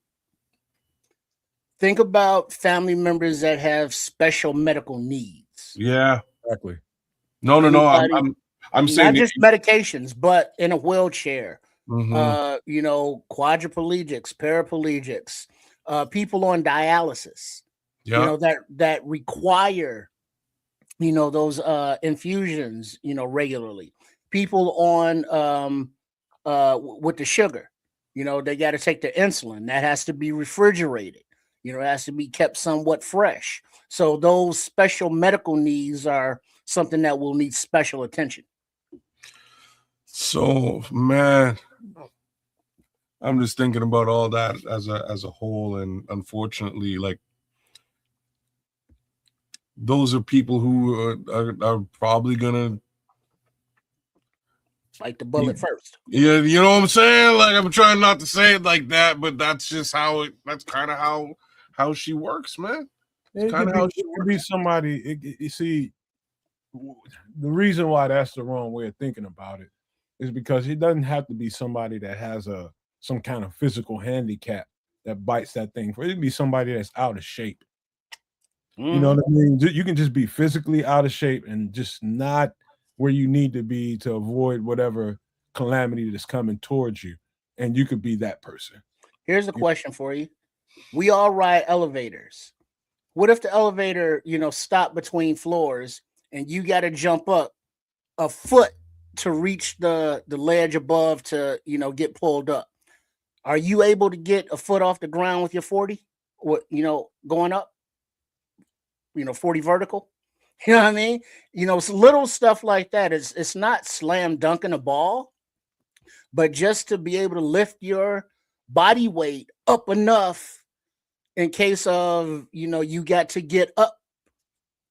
Think about family members that have special medical needs. Yeah, exactly. No. I'm saying not just medications, but in a wheelchair, you know, quadriplegics, paraplegics, people on dialysis, you Yeah. know, that require, you know, those infusions, you know, regularly. People on with the sugar, you know, they got to take the insulin that has to be refrigerated, you know, it has to be kept somewhat fresh. So those special medical needs are something that will need special attention. So, man, I'm just thinking about all that as a whole, and unfortunately, like, those are people who are probably gonna Like the bullet first. Yeah, you know what I'm saying? Like, I'm trying not to say it like that, but that's just that's kind of how she works, man. It's kind of how she It could works. be somebody. You see, the reason why that's the wrong way of thinking about it is because it doesn't have to be somebody that has some kind of physical handicap that bites that thing. For it could be somebody that's out of shape. You know what I mean? You can just be physically out of shape and just not where you need to be to avoid whatever calamity that's coming towards you, and you could be that person. Here's a question for you. We all ride elevators. What if the elevator, you know, stopped between floors and you got to jump up a foot to reach the ledge above to, you know, get pulled up? Are you able to get a foot off the ground with your 40? What, you know, going up? You know, 40 vertical? You know what I mean? You know, it's little stuff like that. It's not slam dunking a ball, but just to be able to lift your body weight up enough in case of, you know, you got to get up,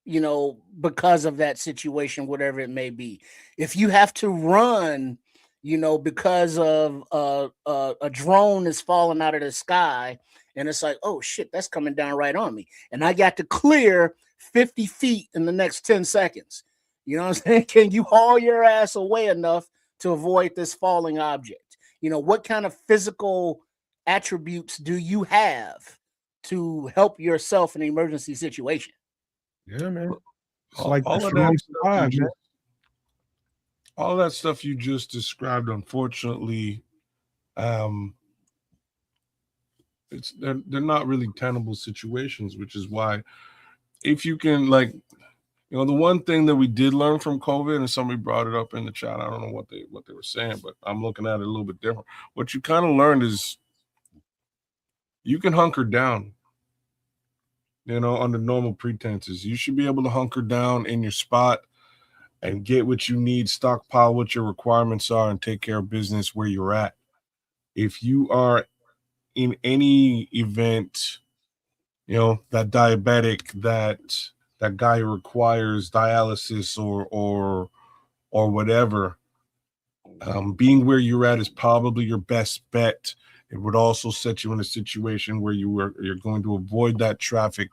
you know, because of that situation, whatever it may be. If you have to run, you know, because of a drone is falling out of the sky and it's like, oh shit, that's coming down right on me, and I got to clear 50 feet in the next 10 seconds. You know what I'm saying? Can you haul your ass away enough to avoid this falling object? You know, what kind of physical attributes do you have to help yourself in an emergency situation? Yeah, man. It's all, like all the of that strong stuff survive, man. all that stuff you just described, unfortunately, they're not really tenable situations, which is why, if you can, like, you know, the one thing that we did learn from COVID, and somebody brought it up in the chat, I don't know what they were saying, but I'm looking at it a little bit different. What you kind of learned is you can hunker down, you know, under normal pretenses. You should be able to hunker down in your spot and get what you need, stockpile what your requirements are, and take care of business where you're at. If you are in any event, you know, that diabetic, that guy who requires dialysis or whatever, being where you're at is probably your best bet. It would also set you in a situation where you're going to avoid that traffic.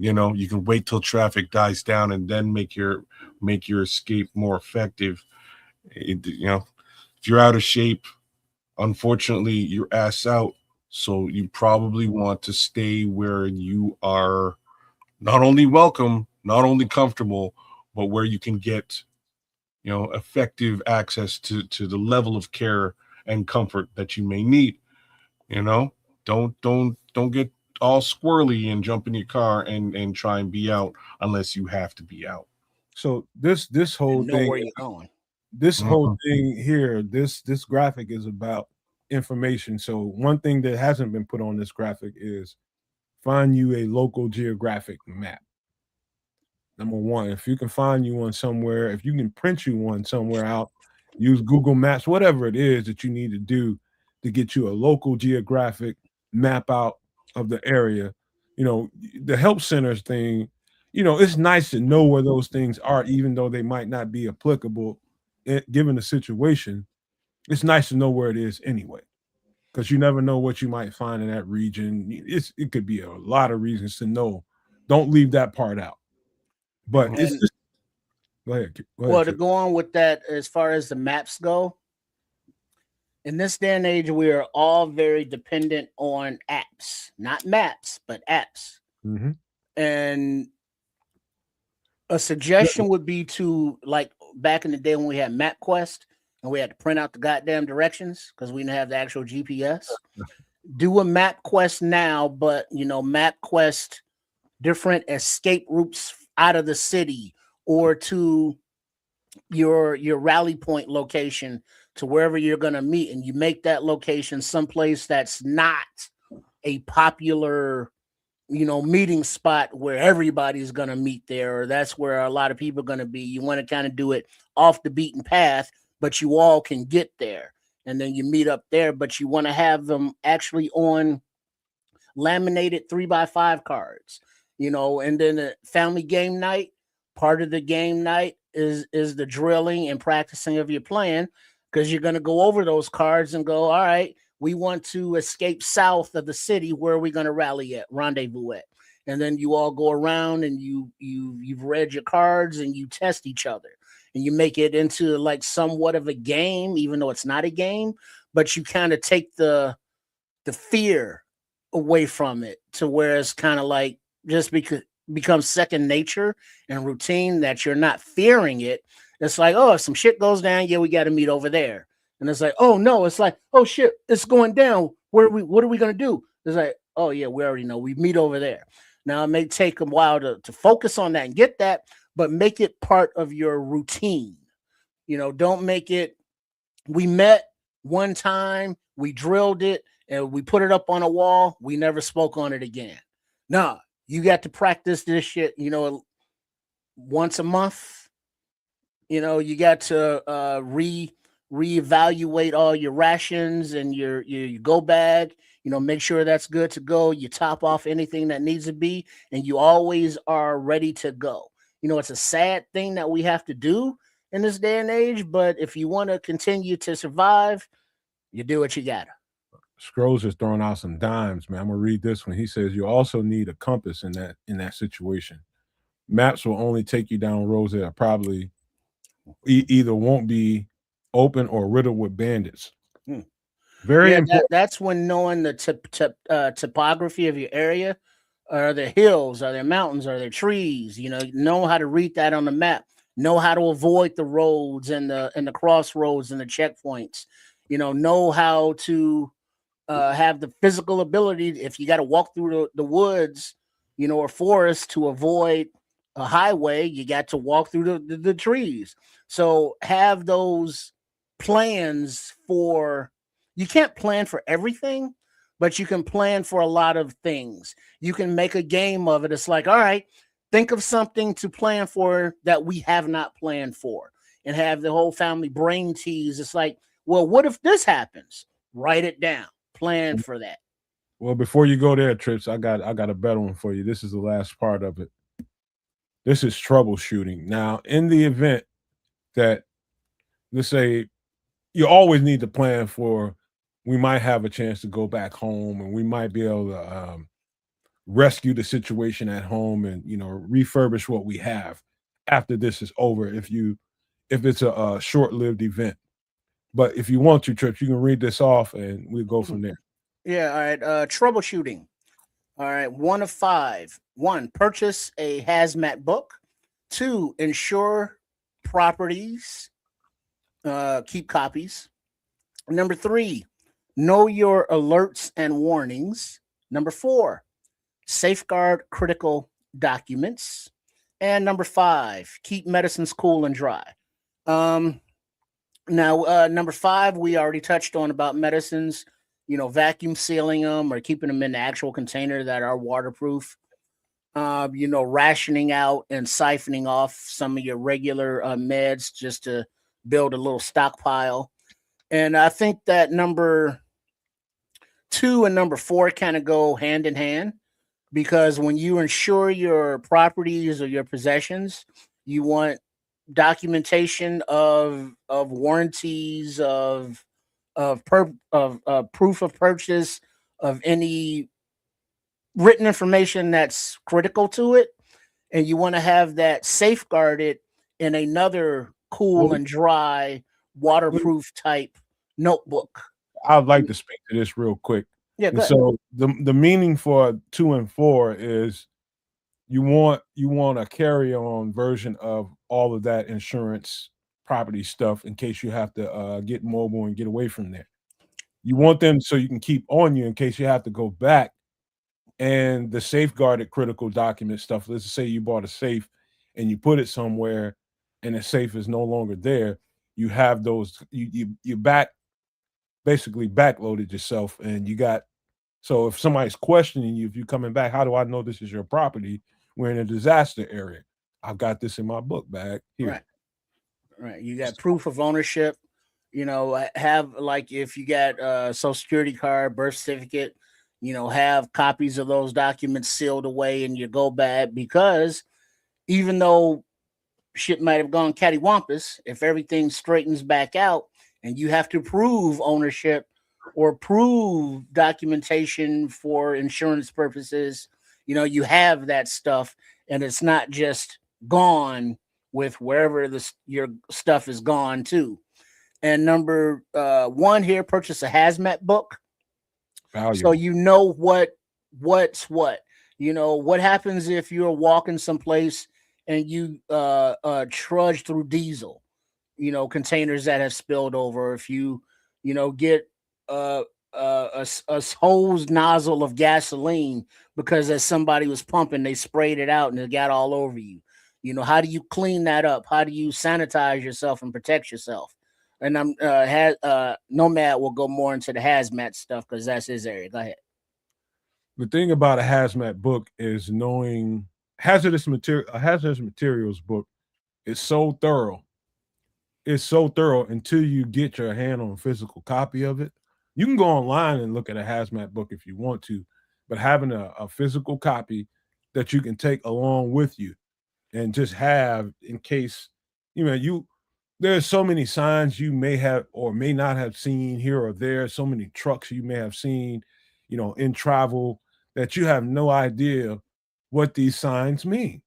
You know, you can wait till traffic dies down and then make your escape more effective. You know, if you're out of shape, unfortunately, you're ass out. So you probably want to stay where you are not only welcome, not only comfortable, but where you can get, you know, effective access to the level of care and comfort that you may need. You know, don't get all squirrely and jump in your car and try and be out unless you have to be out. So this whole Know thing, where you're going. this whole thing here, this graphic is about information. So one thing that hasn't been put on this graphic is find you a local geographic map. Number one, if you can find you one somewhere, if you can print you one somewhere out, use Google Maps, whatever it is that you need to do to get you a local geographic map out of the area. You know, the help centers thing, you know, it's nice to know where those things are, even though they might not be applicable given the situation. It's nice to know where it is anyway, because you never know what you might find in that region. It could be a lot of reasons to know. Don't leave that part out. But it's And just go ahead. well, to go on with that, as far as the maps go, in this day and age, we are all very dependent on apps, not maps, but apps. Mm-hmm. And a suggestion would be to, like back in the day when we had MapQuest, and we had to print out the goddamn directions because we didn't have the actual GPS. Do a map quest now, but map quest different escape routes out of the city or to your rally point location, to wherever you're going to meet, and you make that location someplace that's not a popular meeting spot where everybody's going to meet there, or that's where a lot of people are going to be. You want to kind of do it off the beaten path, but you all can get there, and then you meet up there, but you want to have them actually on laminated 3x5 cards, and then the family game night, part of the game night is the drilling and practicing of your plan, because you're going to go over those cards and go, all right, we want to escape south of the city. Where are we going to rally at, rendezvous at? And then you all go around and you've read your cards and you test each other, and you make it into like somewhat of a game, even though it's not a game, but you kind of take the fear away from it to where it's kind of like just becomes second nature and routine, that you're not fearing it. It's like, oh, if some shit goes down, yeah, we got to meet over there. And it's like, oh no, it's like, oh shit, it's going down. What are we gonna do? It's like, oh yeah, we already know. We meet over there. Now it may take a while to focus on that and get that, but make it part of your routine. Don't make it, we met one time, we drilled it, and we put it up on a wall. We never spoke on it again. Nah, you got to practice this shit, once a month. You got to reevaluate all your rations and your go bag. Make sure that's good to go. You top off anything that needs to be, and you always are ready to go. It's a sad thing that we have to do in this day and age, but if you want to continue to survive, you do what you gotta. Scrolls is throwing out some dimes, man. I'm gonna read this one. He says you also need a compass in that situation. Maps will only take you down roads that are probably either won't be open or riddled with bandits. Very important. That's when knowing the topography of your area. Are there hills? Are there mountains? Are there trees? Know how to read that on the map. Know how to avoid the roads and the crossroads and the checkpoints. Know how to have the physical ability, if you got to walk through the woods, or forest to avoid a highway, you got to walk through the trees. So have those plans for, you can't plan for everything, but you can plan for a lot of things. You can make a game of it. It's like, all right, think of something to plan for that we have not planned for, and have the whole family brain tease. It's like, well, what if this happens? Write it down. Plan for that. Well, before you go there, Trips, I got a better one for you. This is the last part of it. This is troubleshooting. Now, in the event that, let's say, you always need to plan for, we might have a chance to go back home, and we might be able to rescue the situation at home, and refurbish what we have after this is over. If it's a short-lived event, but if you want to, Trips, you can read this off, and we'll go from there. Yeah. All right. Troubleshooting. All right. 1 of 5. 1, purchase a hazmat book. 2, insure properties. Keep copies. Number 3, know your alerts and warnings. Number 4, safeguard critical documents. And number 5, keep medicines cool and dry. Now, number 5, we already touched on about medicines, vacuum sealing them or keeping them in the actual container that are waterproof. Rationing out and siphoning off some of your regular meds just to build a little stockpile. And I think that number 2 and number 4 kind of go hand in hand, because when you insure your properties or your possessions, you want documentation of warranties, of proof of purchase, of any written information that's critical to it, and you want to have that safeguarded in another cool and dry, waterproof type notebook. I'd like to speak to this real quick. Yeah. So the meaning for 2 and 4 is you want a carry-on version of all of that insurance property stuff in case you have to get mobile and get away from there. You want them so you can keep on you in case you have to go back. And the safeguarded critical document stuff, let's say you bought a safe and you put it somewhere and the safe is no longer there, you have those, you basically backloaded yourself, and you got, so if somebody's questioning you, if you're coming back, how do I know this is your property? We're in a disaster area. I've got this in my book bag here. Right. You got proof of ownership. Have, like, if you got a social security card, birth certificate, have copies of those documents sealed away in your go bag, because even though shit might have gone cattywampus, if everything straightens back out and you have to prove ownership or prove documentation for insurance purposes, you have that stuff, and it's not just gone with wherever your stuff is gone to. And number one here, purchase a hazmat book. Valuable. So what's what. What happens if you're walking someplace and you trudge through diesel, containers that have spilled over. If you, get a hose nozzle of gasoline because as somebody was pumping, they sprayed it out and it got all over you. How do you clean that up? How do you sanitize yourself and protect yourself? And Nomad will go more into the hazmat stuff because that's his area. Go ahead. The thing about a hazmat book is knowing a hazardous materials book is so thorough. It's so thorough until you get your hand on a physical copy of it. You can go online and look at a hazmat book if you want to, but having a physical copy that you can take along with you and just have in case, there's so many signs you may have or may not have seen here or there, so many trucks you may have seen, in travel, that you have no idea what these signs mean.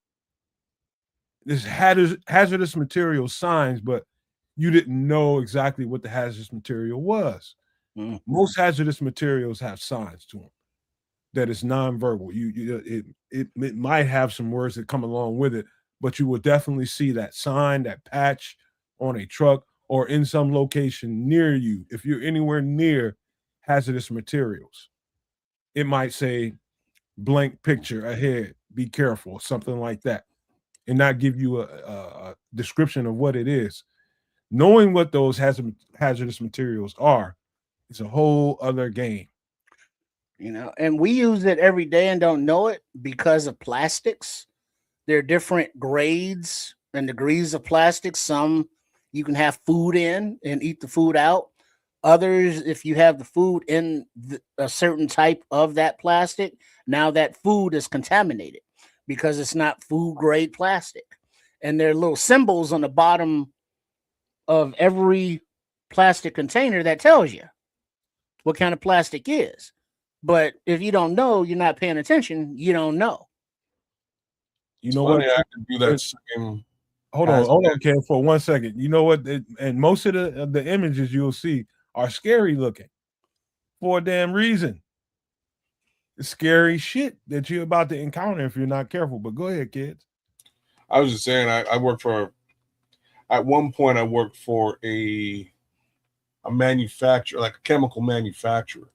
This hazardous material signs, but you didn't know exactly what the hazardous material was. Mm-hmm. Most hazardous materials have signs to them that is nonverbal. It might have some words that come along with it, but you will definitely see that sign, that patch on a truck or in some location near you. If you're anywhere near hazardous materials, it might say blank picture ahead, be careful, something like that, and not give you a description of what it is. Knowing what those hazardous materials are is a whole other game. And we use it every day and don't know it because of plastics. There are different grades and degrees of plastic. Some you can have food in and eat the food out. Others, if you have the food in a certain type of that plastic, now that food is contaminated because it's not food grade plastic. And there are little symbols on the bottom of every plastic container that tells you what kind of plastic is. But if you don't know, you're not paying attention, you don't know. You know what? I can do that same. Hold on, Ken, for 1 second. You know what? And most of the images you'll see are scary looking for a damn reason. It's scary shit that you're about to encounter if you're not careful. But go ahead, kids. I was just saying, I worked for, at one point, I worked for a manufacturer, like a chemical manufacturer.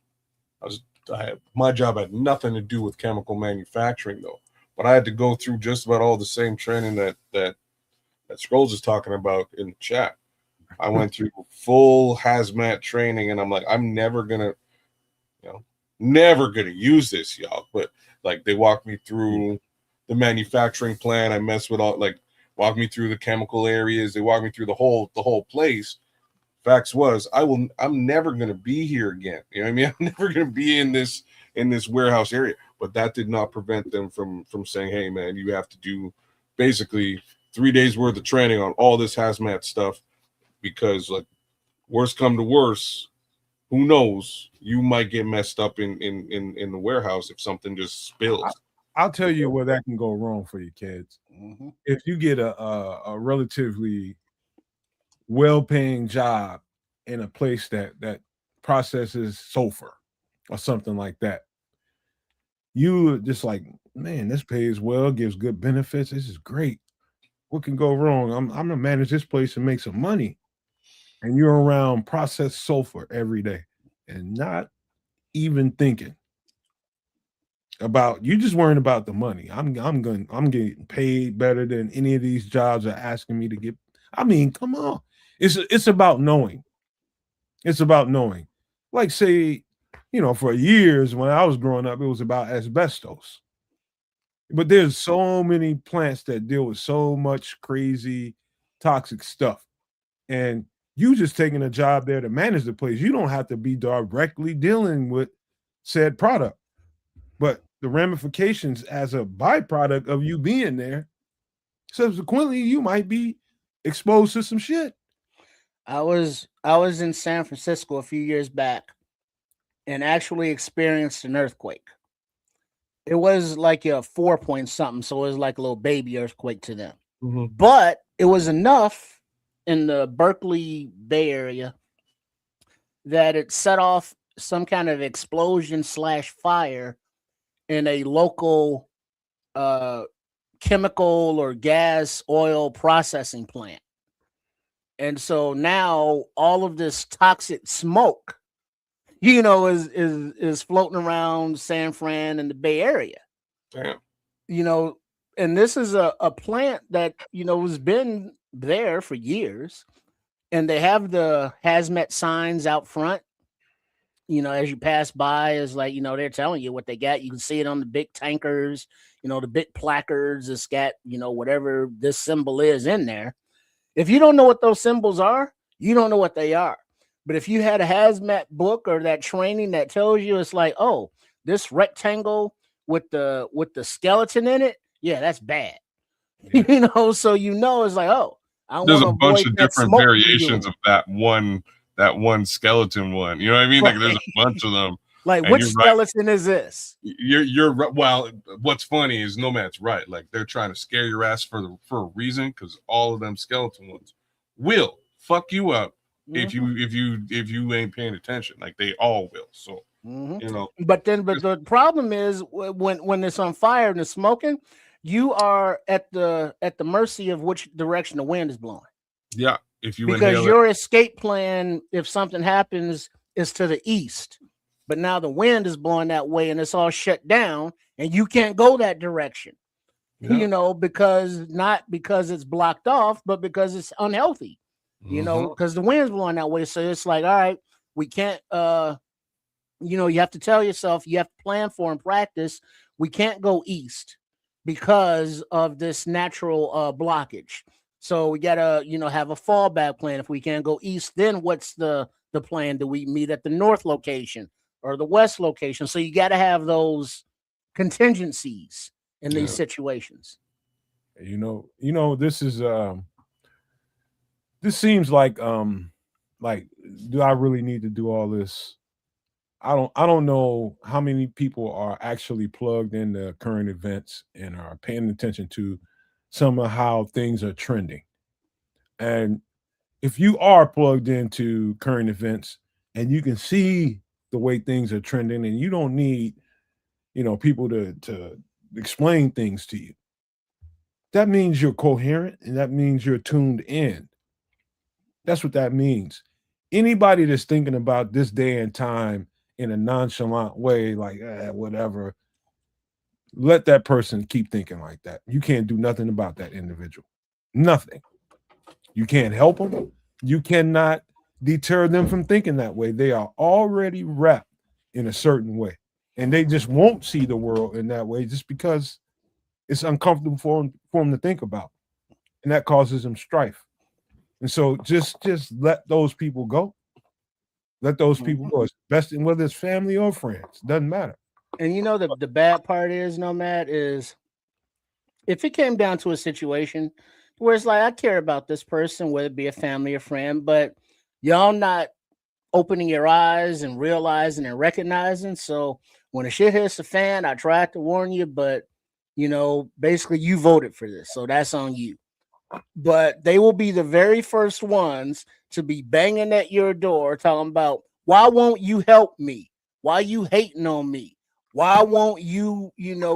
My job had nothing to do with chemical manufacturing, though. But I had to go through just about all the same training that Scrolls is talking about in the chat. I went through full hazmat training, and I'm like, I'm never gonna use this, y'all. But like, they walked me through the manufacturing plan. I messed with walked me through the chemical areas. They walked me through the whole place. Facts was, I'm never gonna be here again. You know what I mean? I'm never gonna be in this warehouse area. But that did not prevent them from saying, hey man, you have to do basically 3 days worth of training on all this hazmat stuff, because like, worst come to worst, who knows? You might get messed up in the warehouse if something just spills. I'll tell you where that can go wrong for you kids. Mm-hmm. If you get a relatively well-paying job in a place that processes sulfur or something like that, you just like, man, this pays well, gives good benefits. This is great. What can go wrong? I'm gonna manage this place and make some money. And you're around processed sulfur every day and not even thinking about, you just worrying about the money. I'm getting paid better than any of these jobs are asking me to get. I mean, come on. It's about knowing. It's about knowing. Like, say, for years when I was growing up, it was about asbestos. But there's so many plants that deal with so much crazy toxic stuff. And you just taking a job there to manage the place. You don't have to be directly dealing with said product. But the ramifications as a byproduct of you being there, subsequently, you might be exposed to some shit. I was in San Francisco a few years back and actually experienced an earthquake. It was like a 4 point something, so it was like a little baby earthquake to them. Mhm. But it was enough in the Berkeley Bay Area that it set off some kind of explosion / fire in a local chemical or gas oil processing plant. And so now all of this toxic smoke, is floating around San Fran and the Bay Area. Damn. And this is a plant that, has been there for years. And they have the hazmat signs out front. As you pass by, is like, they're telling you what they got. You can see it on the big tankers, the big placards. It's got, whatever this symbol is in there. If you don't know what those symbols are, you don't know what they are. But if you had a hazmat book or that training that tells you, it's like, oh, this rectangle with the skeleton in it, yeah, that's bad. Yeah. So it's like, oh, I There's want a to bunch avoid of that different smoke variations of that one skeleton one. You know what I mean? Like there's a bunch of them. Like, And which you're right. skeleton is this? You're right. Well, what's funny is Nomad's right. Like they're trying to scare your ass for a reason, because all of them skeleton ones will fuck you up if you ain't paying attention. Like they all will. So But the problem is when it's on fire and it's smoking, you are at the mercy of which direction the wind is blowing. Yeah, if you because your escape plan, if something happens, is to the east. But now the wind is blowing that way and it's all shut down and you can't go that direction. Yeah. because it's blocked off, but because it's unhealthy. Because the wind's blowing that way. So it's like, all right, we can't you have to tell yourself, you have to plan for and practice. We can't go east because of this natural blockage. So we gotta, have a fallback plan. If we can't go east, then what's the plan? Do we meet at the north location or the west location? So you got to have those contingencies in these situations. This is this seems like do I really need to do all this? I don't know how many people are actually plugged into current events and are paying attention to some of how things are trending. And if you are plugged into current events and you can see the way things are trending, and you don't need, people to explain things to you, that means you're coherent and that means you're tuned in. That's what that means. Anybody that's thinking about this day and time in a nonchalant way, like whatever, let that person keep thinking like that. You can't do nothing about that individual. Nothing. You can't help them. You cannot deter them from thinking that way. They are already wrapped in a certain way, and they just won't see the world in that way just because it's uncomfortable for them to think about, and that causes them strife. And so just let those people go. Let those people go. It's best, whether it's family or friends, doesn't matter. And the bad part is, Nomad, is if it came down to a situation where it's like, I care about this person, whether it be a family or friend, but y'all not opening your eyes and realizing and recognizing. So when the shit hits the fan, I tried to warn you, but basically you voted for this, so that's on you. But they will be the very first ones to be banging at your door talking about, why won't you help me? Why you hating on me? Why won't you,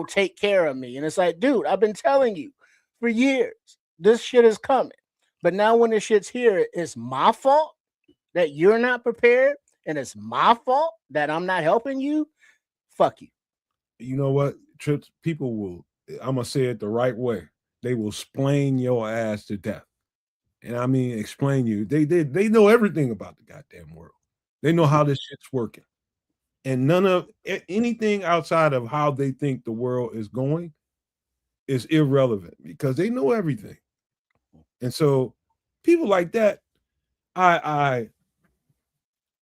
take care of me? And it's like, dude, I've been telling you for years, this shit is coming. But now when this shit's here, it's my fault that you're not prepared, and it's my fault that I'm not helping you. Fuck you. You know what, Trips? People will, I'm gonna say it the right way. They will explain your ass to death. And I mean explain you. They know everything about the goddamn world. They know how this shit's working. And none of anything outside of how they think the world is going is irrelevant because they know everything. And so people like that, I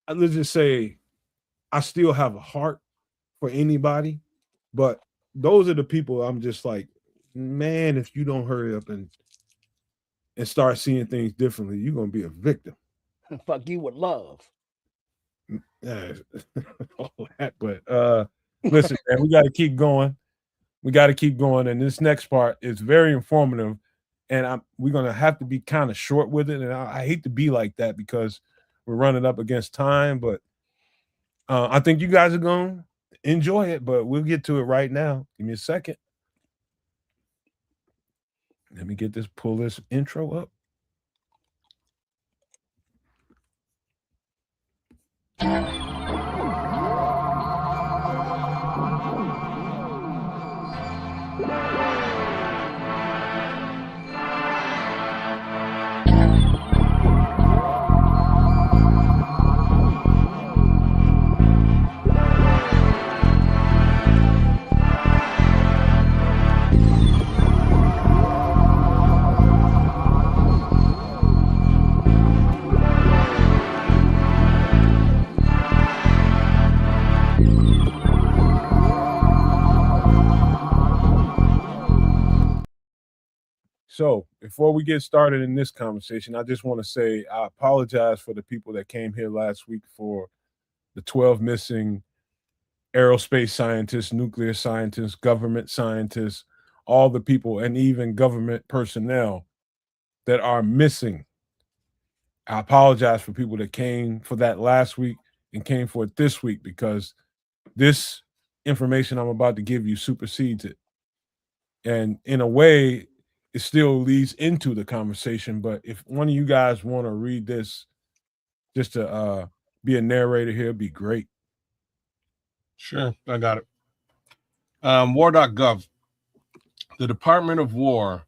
let's just say I still have a heart for anybody, but those are the people I'm just like, man, if you don't hurry up and start seeing things differently, you're gonna be a victim. Fuck you with love. All that, but listen, man, we got to keep going. We got to keep going, and this next part is very informative, and we're gonna have to be kind of short with it. And I hate to be like that because we're running up against time, but I think you guys are gonna enjoy it. But we'll get to it right now. Give me a second. Let me pull this intro up. So before we get started in this conversation, I just want to say I apologize for the people that came here last week for the 12 missing aerospace scientists, nuclear scientists, government scientists, all the people, and even government personnel that are missing. I apologize for people that came for that last week and came for it this week because this information I'm about to give you supersedes it. And in a way, it still leads into the conversation. But if one of you guys want to read this, just to be a narrator here, be great. Sure, I got it. War.gov. The Department of War,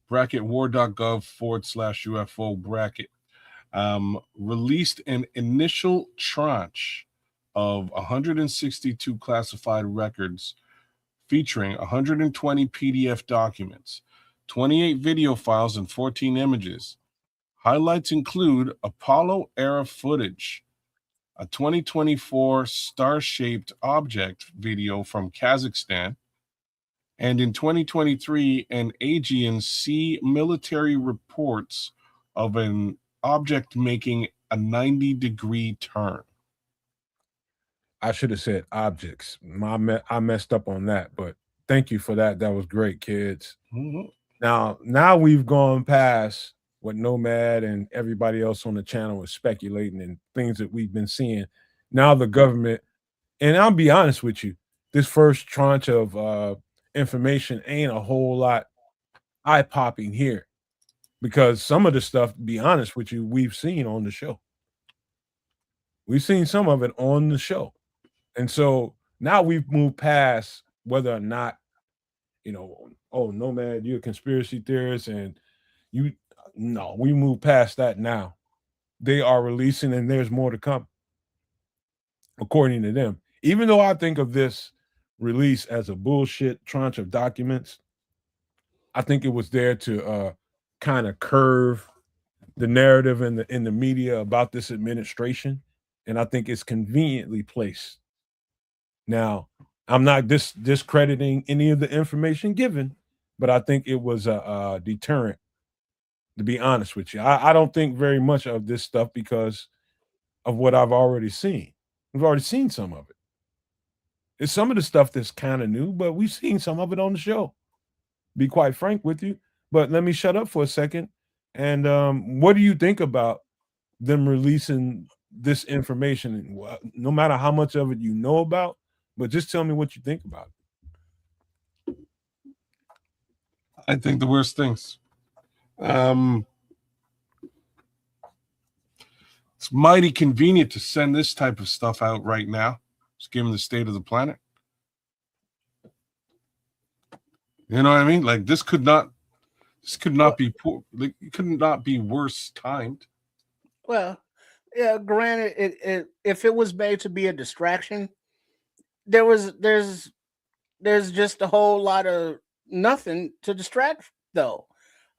bracket war.gov /UFO bracket, released an initial tranche of 162 classified records featuring 120 PDF documents, 28 video files, and 14 images. Highlights include Apollo-era footage, a 2024 star-shaped object video from Kazakhstan, and in 2023, an Aegean Sea military reports of an object making a 90-degree turn. I should have said objects. I messed up on that, but thank you for that. That was great, kids. Mm-hmm. Now we've gone past what Nomad and everybody else on the channel is speculating and things that we've been seeing. Now the government, and I'll be honest with you, this first tranche of information ain't a whole lot eye-popping here because some of the stuff, to be honest with you, we've seen on the show. We've seen some of it on the show. And so now we've moved past whether or not, oh, Nomad, you're a conspiracy theorist, and we moved past that now. They are releasing, and there's more to come, according to them. Even though I think of this release as a bullshit tranche of documents, I think it was there to kind of curve the narrative in the media about this administration, and I think it's conveniently placed. Now, I'm not discrediting any of the information given, but I think it was a deterrent, to be honest with you. I don't think very much of this stuff because of what I've already seen. We've already seen some of it. It's some of the stuff that's kind of new, but we've seen some of it on the show, be quite frank with you. But let me shut up for a second. And what do you think about them releasing this information? No matter how much of it you know about, but just tell me what you think about it. I think the worst things. It's mighty convenient to send this type of stuff out right now, just given the state of the planet. You know what I mean? Like this could not be poor. Like, it could not be worse timed. Well, yeah, granted, if it was made to be a distraction, there's just a whole lot of nothing to distract though.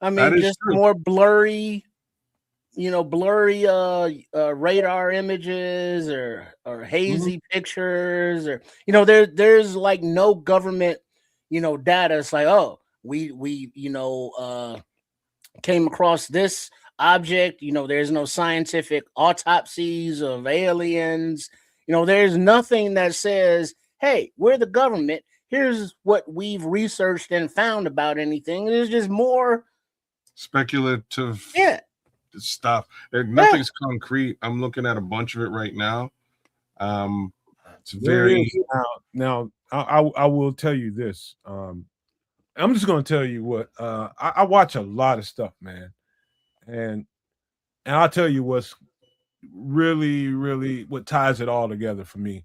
I mean, just true. more blurry, radar images or hazy pictures, or there's like no government, data. It's like, oh, we came across this object. There's no scientific autopsies of aliens. There's nothing that says, hey, we're the government. Here's what we've researched and found about anything. It's just more speculative stuff. Nothing's concrete. I'm looking at a bunch of it right now. It's very now I will tell you this. I'm just going to tell you what I watch a lot of stuff, man, and I'll tell you what's really what ties it all together for me.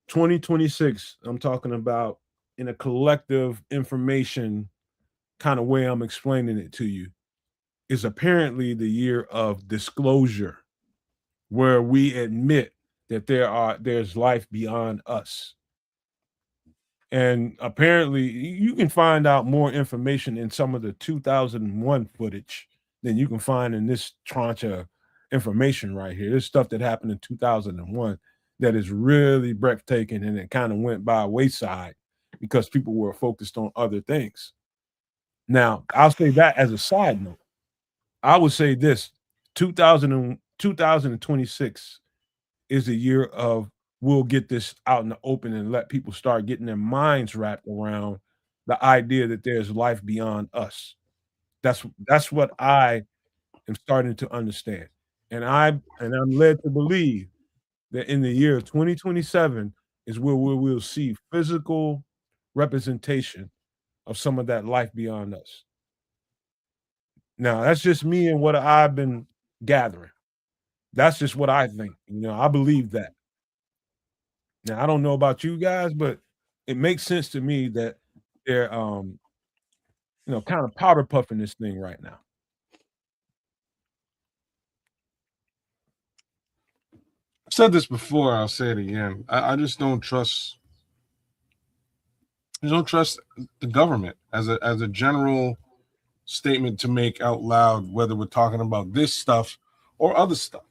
2026, I'm talking about in a collective information kind of way I'm explaining it to you, is apparently the year of disclosure, where we admit that there's life beyond us. And apparently you can find out more information in some of the 2001 footage than you can find in this tranche of information right here. There's stuff that happened in 2001 that is really breathtaking, and it kind of went by wayside because people were focused on other things. Now, I'll say that as a side note. I would say this: 2026 is the year of we'll get this out in the open and let people start getting their minds wrapped around the idea that there's life beyond us. That's what I am starting to understand. And I'm led to believe that in the year 2027 is where we will see physical representation of some of that life beyond us. Now, that's just me and what I've been gathering. That's just what I think. I believe that. Now, I don't know about you guys, but it makes sense to me that they're kind of powder puffing this thing right now. I've said this before, I'll say it again. I just don't trust the government as a general statement to make out loud, whether we're talking about this stuff or other stuff.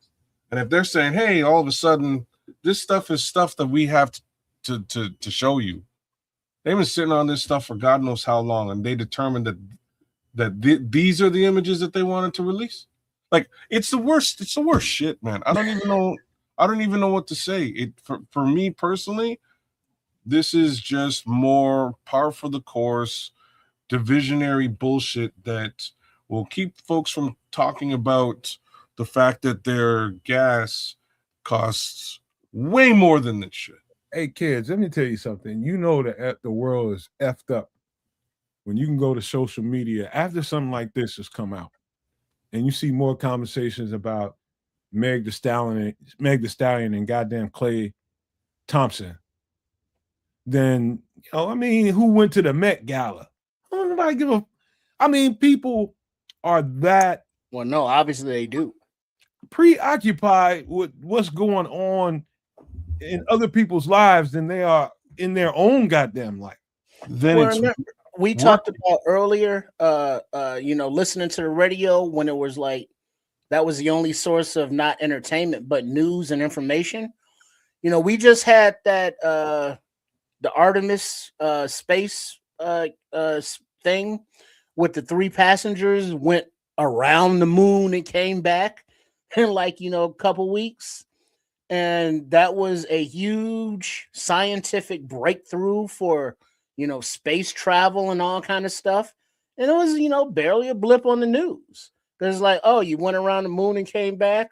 And if they're saying, hey, all of a sudden this stuff is stuff that we have to show you. They've been sitting on this stuff for God knows how long, and they determined that these are the images that they wanted to release. Like, it's the worst shit, man. I don't even know what to say. For me personally, this is just more par for the course, divisionary bullshit that will keep folks from talking about the fact that their gas costs way more than this shit. Hey, kids, let me tell you something. You know that the world is effed up when you can go to social media after something like this has come out, and you see more conversations about Meg the Stallion and goddamn Klay Thompson than who went to the Met Gala? Nobody give a. People are that. Well, no, obviously they do. Preoccupied with what's going on in other people's lives than they are in their own goddamn life. Then we talked about earlier, listening to the radio when it was like that was the only source of not entertainment but news and information. We just had that the Artemis space thing with the 3 passengers went around the moon and came back in a couple weeks. And that was a huge scientific breakthrough for, space travel and all kind of stuff. And it was, barely a blip on the news. Because like, oh, you went around the moon and came back?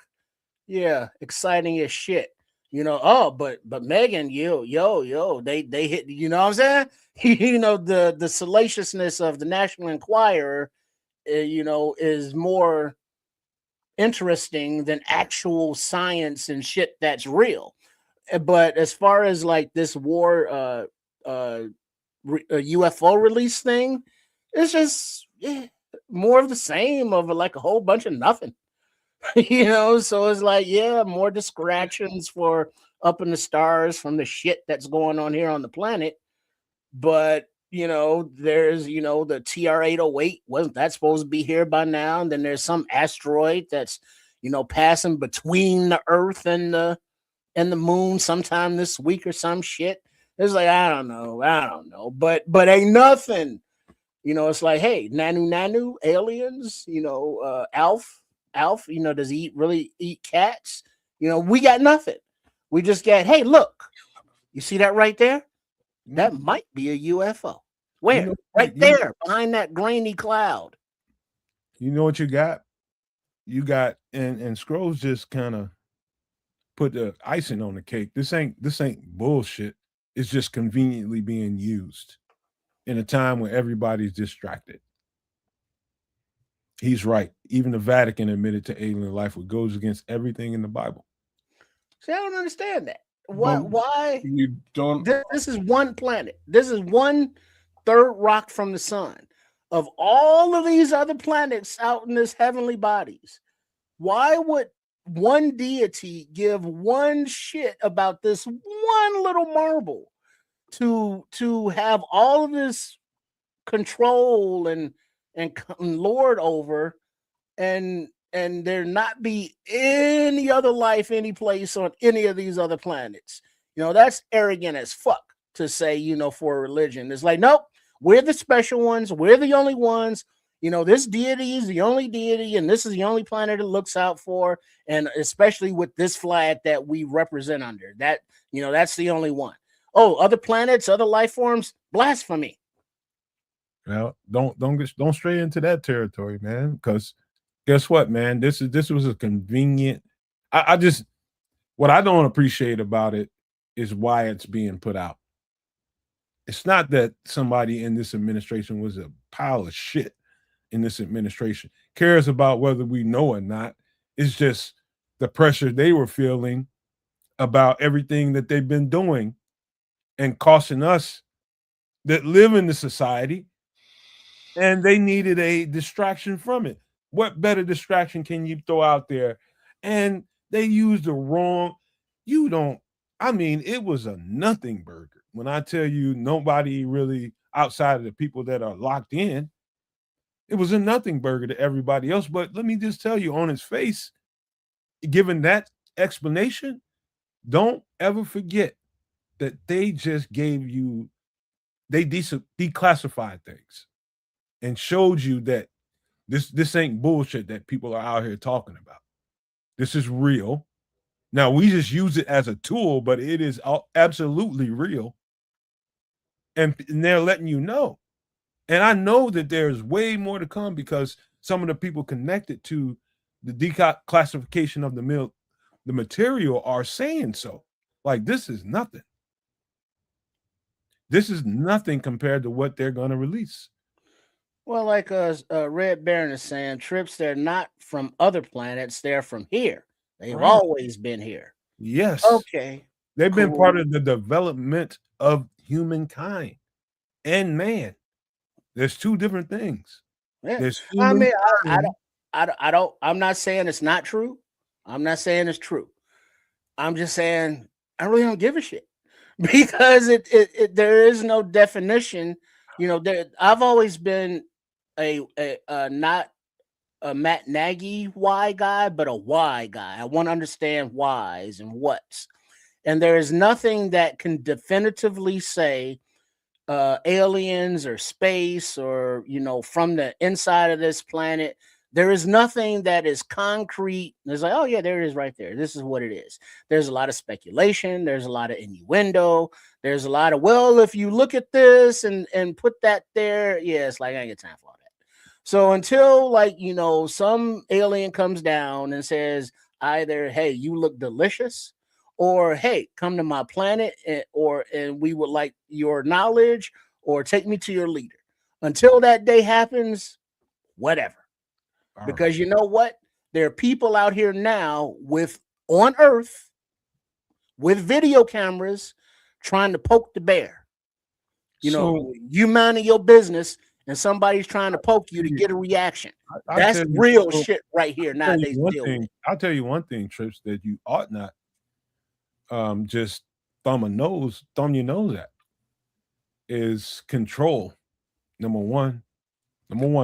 Yeah, exciting as shit. But Megan, they hit, you know what I'm saying? The salaciousness of the National Enquirer is more interesting than actual science and shit that's real. But as far as like this war UFO release thing, it's just more of the same of like a whole bunch of nothing. So it's like, yeah, more distractions for up in the stars from the shit that's going on here on the planet. But there's the TR-808, wasn't that supposed to be here by now? And then there's some asteroid that's passing between the Earth and the moon sometime this week or some shit. It's like, I don't know, but ain't nothing. It's like, hey, Nanu, aliens, Alf, does he really eat cats? We got nothing. We just got, hey, look, you see that right there? That might be a UFO. Where? Right there, behind that grainy cloud. You know what you got? You got, and Scrolls just kind of put the icing on the cake. This ain't bullshit. It's just conveniently being used in a time when everybody's distracted. He's right. Even the Vatican admitted to alien life, which goes against everything in the Bible. See, I don't understand that. Why? You don't. This is one planet. This is one third rock from the sun. Of all of these other planets out in this heavenly bodies, why would one deity give one shit about this one little marble to have all of this control and lord over, and there not be any other life any place on any of these other planets? That's arrogant as fuck to say, for a religion. It's like, nope, we're the special ones, we're the only ones. This deity is the only deity, and this is the only planet it looks out for, and especially with this flag that we represent under. That, that's the only one. Oh, other planets, other life forms, blasphemy. Well, don't stray into that territory, man, because guess what, man? This was a convenient. I just, what I don't appreciate about it is why it's being put out. It's not that somebody in this administration was a pile of shit in this administration, cares about whether we know or not. It's just the pressure they were feeling about everything that they've been doing and costing us that live in the society, and they needed a distraction from it. What better distraction can you throw out there? And they used the wrong, it was a nothing burger. When I tell you nobody really outside of the people that are locked in, it was a nothing burger to everybody else. But let me just tell you, on its face, given that explanation, don't ever forget that they just gave you, they declassified things and showed you that this ain't bullshit that people are out here talking about. This is real. Now, we just use it as a tool, but it is absolutely real. And they're letting you know. And I know that there's way more to come, because some of the people connected to the declassification of the material are saying so. Like, this is nothing. This is nothing compared to what they're going to release. Well, like Red Baron is saying, trips, they're not from other planets, they're from here. They've always been here. Yes. Okay. They've been part of the development of humankind and man. There's two different things. Yeah. There's I mean, I'm not saying it's not true. I'm not saying it's true. I'm just saying I really don't give a shit, because there is no definition. I've always been a not a Matt Nagy why guy, but a why guy. I want to understand whys and what's. And there is nothing that can definitively say aliens or space or, from the inside of this planet. There is nothing that is concrete. There's like, oh yeah, there it is right there. This is what it is. There's a lot of speculation. There's a lot of innuendo. There's a lot of, well, if you look at this and put that there, yeah, it's like, I ain't got time for all that. So until some alien comes down and says either, hey, you look delicious, or hey, come to my planet, and we would like your knowledge, or take me to your leader. Until that day happens, whatever. All Because you know what? There are people out here now on Earth with video cameras trying to poke the bear. You know, you minding your business and somebody's trying to poke you to get a reaction. That's real shit right here nowadays. I'll tell you one thing, Trips, that you ought not just thumb your nose at is control. Number one,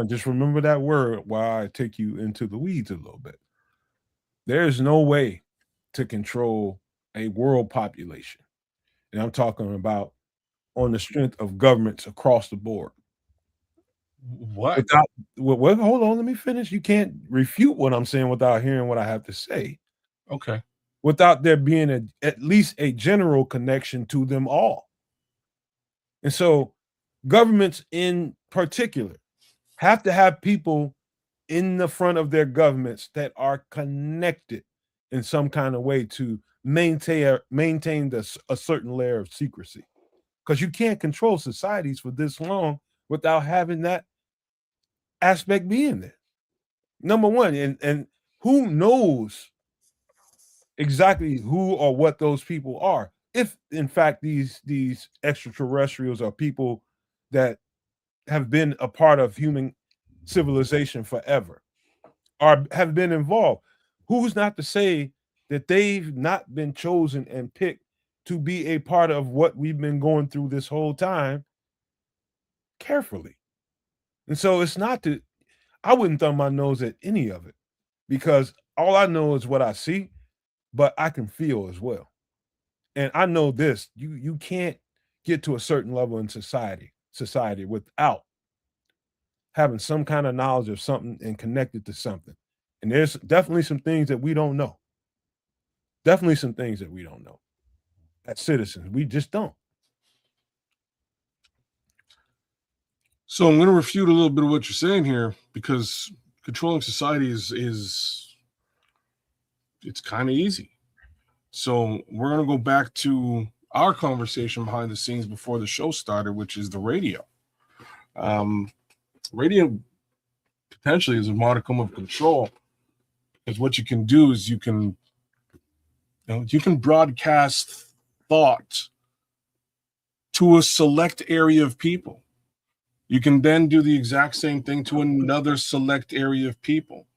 just remember that word while I take you into the weeds a little bit. There is no way to control a world population. And I'm talking about on the strength of governments across the board. What? Hold on, let me finish. You can't refute what I'm saying without hearing what I have to say. Okay. Without there being at least a general connection to them all. And so governments in particular have to have people in the front of their governments that are connected in some kind of way to maintain a certain layer of secrecy. Because you can't control societies for this long without having that aspect being there. Number one, and who knows exactly who or what those people are? If in fact these extraterrestrials are people that have been a part of human civilization forever, or have been involved, who's not to say that they've not been chosen and picked to be a part of what we've been going through this whole time carefully? And so I wouldn't thumb my nose at any of it, because all I know is what I see, but I can feel as well. And I know this, you can't get to a certain level in society without having some kind of knowledge of something and connected to something. And there's definitely some things that we don't know. As citizens, we just don't. So I'm going to refute a little bit of what you're saying here, because controlling society is it's kind of easy. So we're going to go back to our conversation behind the scenes before the show started, which is the radio. Radio potentially is a modicum of control, because what you can do is you can broadcast thought to a select area of people. You can then do the exact same thing to another select area of people.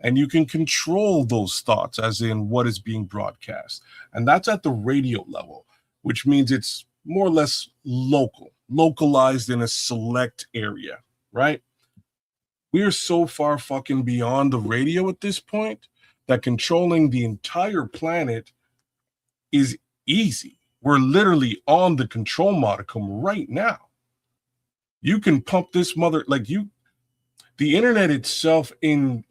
And you can control those thoughts, as in what is being broadcast. And that's at the radio level, which means it's more or less localized in a select area, right? We are so far fucking beyond the radio at this point that controlling the entire planet is easy. We're literally on the control modicum right now. You can pump this the internet itself in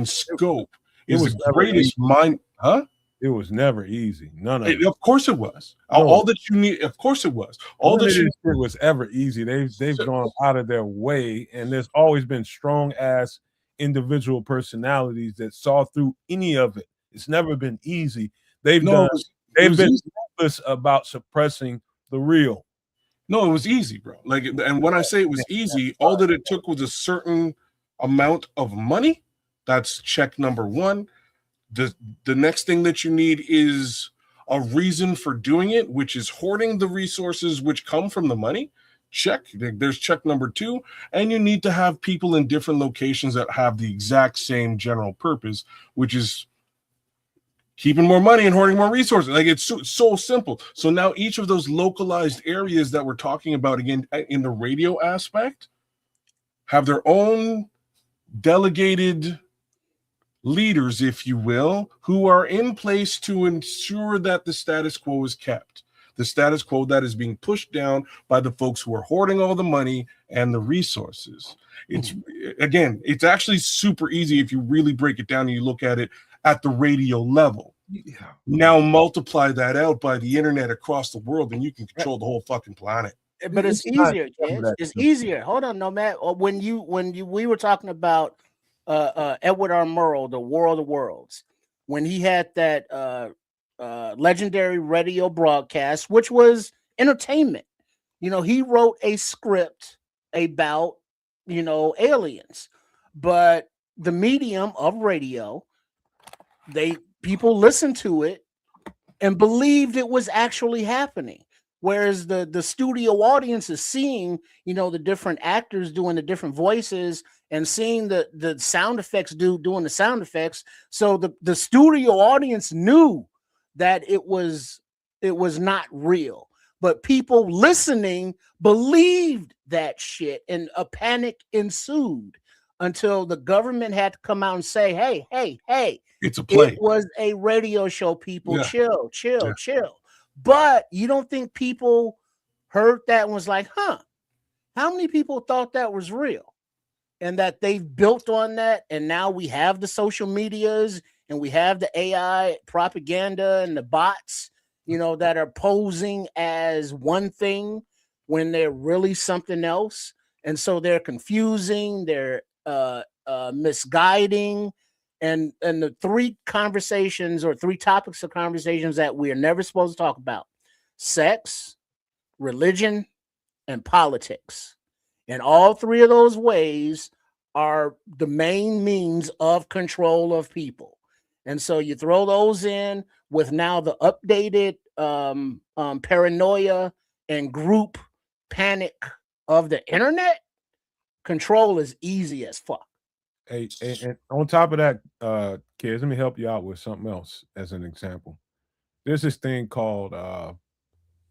scope is the greatest mind, huh? It was never easy. None of it. Of course it was. No. All that you need, of course it was. All that it was ever easy. They've gone out of their way, and there's always been strong ass individual personalities that saw through any of it. It's never been easy. They've been ruthless about suppressing the real. No, it was easy, bro. And when I say it was easy, all that it took was a certain amount of money. That's check number one. The next thing that you need is a reason for doing it, which is hoarding the resources which come from the money. Check. There's check number two. And you need to have people in different locations that have the exact same general purpose, which is keeping more money and hoarding more resources. It's so simple. So now each of those localized areas that we're talking about, again, in the radio aspect, have their own delegated leaders, if you will, who are in place to ensure that the status quo is kept. The status quo that is being pushed down by the folks who are hoarding all the money and the resources. It's actually super easy if you really break it down and you look at it at the radio level. Yeah. Now multiply that out by the internet across the world, and you can control the whole fucking planet. But it's easier, kids. It's easier. Hold on, Nomad. When we were talking about Edward R. Murrow, The War of the Worlds, when he had that legendary radio broadcast, which was entertainment. He wrote a script about aliens. But the medium of radio, people listened to it and believed it was actually happening. Whereas the studio audience is seeing, the different actors doing the different voices and seeing the sound effects doing the sound effects. So the studio audience knew that it was not real. But people listening believed that shit, and a panic ensued until the government had to come out and say, hey, it's a play. It was a radio show, people. Yeah. Chill. But you don't think people heard that and was like, how many people thought that was real? And that they've built on that, and now we have the social medias and we have the AI propaganda and the bots, that are posing as one thing when they're really something else. And so they're confusing, they're misguiding. And the three topics of conversations that we are never supposed to talk about: sex, religion, and politics. And all three of those ways are the main means of control of people. And so you throw those in with now the updated paranoia and group panic of the internet, control is easy as fuck. Hey, and on top of that, kids, let me help you out with something else as an example. There's this thing called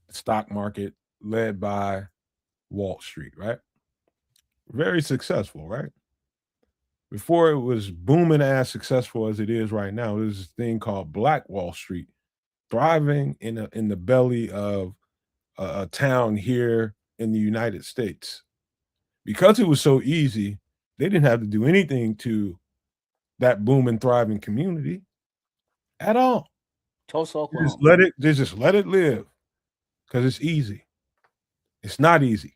stock market led by Wall Street, right? Very successful, right? Before it was booming as successful as it is right now, there's this thing called Black Wall Street, thriving in the belly of a town here in the United States. Because it was so easy, they didn't have to do anything to that booming, thriving community at all. Tulsa, Oklahoma. Just let it live because it's easy. It's not easy.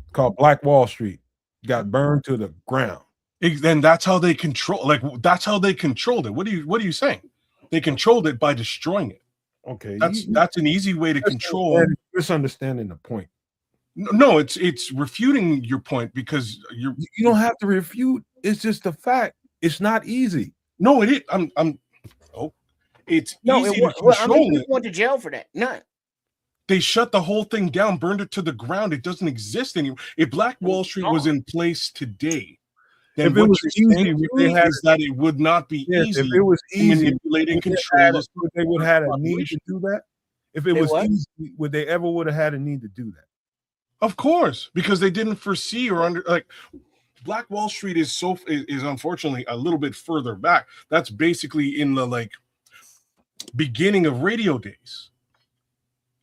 It's called Black Wall Street. Got burned to the ground. Then that's how they control. That's how they controlled it. What are you saying? They controlled it by destroying it. Okay, that's an easy way to control. Misunderstanding the point. No, it's refuting your point because you don't have to refute. It's just the fact. It's not easy. No, it is. It's easy to control. How many people went to jail for that? None. They shut the whole thing down, burned it to the ground. It doesn't exist anymore. If Black Wall Street was in place today, then if it was easy, that it would not be easy. If it was easy, manipulate and control, they would have had a need to do that. If it was easy, would they ever would have had a need to do that? Of course, because they didn't foresee or Black Wall Street is unfortunately a little bit further back. That's basically in the beginning of radio days.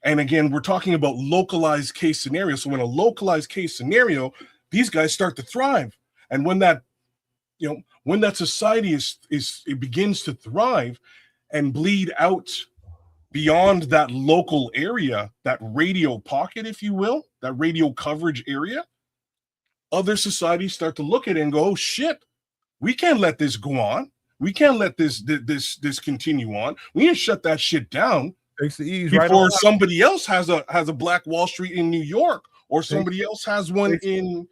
And again, we're talking about localized case scenarios. So when a localized case scenario, these guys start to thrive. And when that society it begins to thrive and bleed out beyond that local area, that radio pocket, if you will, that radio coverage area, other societies start to look at it and go, oh shit, we can't let this go on. We can't let this continue on. We need to shut that shit down. Takes the ease before somebody else has a Black Wall Street in New York, or somebody else has one in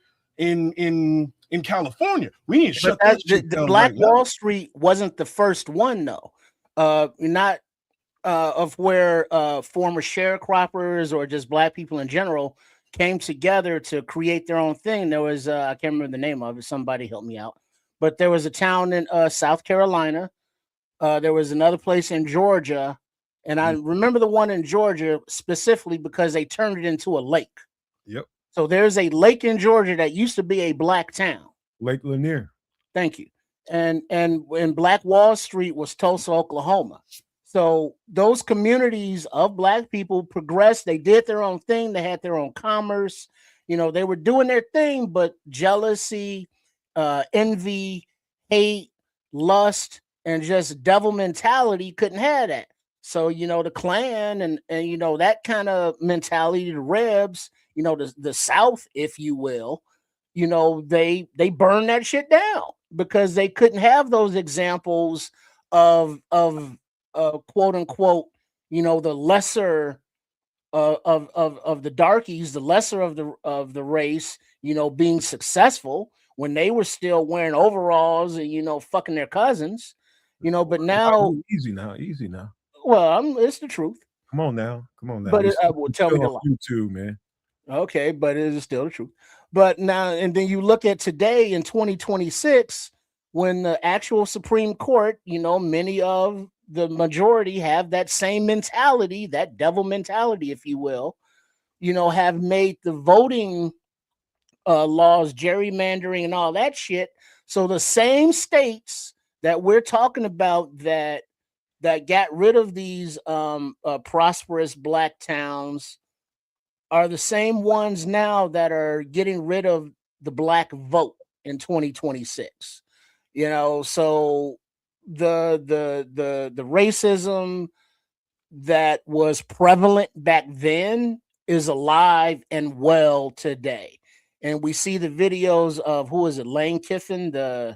California. We need to shut that shit down. The Black Wall Street wasn't the first one though. Not of where former sharecroppers or just Black people in general came together to create their own thing. There was I can't remember the name of it. Somebody help me out. But there was a town in South Carolina. There was another place in Georgia. And I remember the one in Georgia specifically because they turned it into a lake. Yep. So there's a lake in Georgia that used to be a Black town. Lake Lanier. Thank you. And Black Wall Street was Tulsa, Oklahoma. So those communities of Black people progressed. They did their own thing. They had their own commerce. They were doing their thing, but jealousy, envy, hate, lust, and just devil mentality couldn't have that. So, the Klan and that kind of mentality, the Rebs, the South, if you will, they burn that shit down because they couldn't have those examples of quote unquote, the lesser of the darkies, the lesser of the race, being successful when they were still wearing overalls and fucking their cousins, but now easy now. well, it's the truth. Come on now. But We well, tell me the lie. YouTube, man. Okay, but it is still the truth. But now, and then you look at today in 2026, when the actual Supreme Court, many of the majority have that same mentality, that devil mentality, if you will, have made the voting laws, gerrymandering, and all that shit. So the same states that we're talking about that got rid of these prosperous black towns are the same ones now that are getting rid of the black vote in 2026. So the racism that was prevalent back then is alive and well today. And we see the videos of who is it, Lane Kiffin, the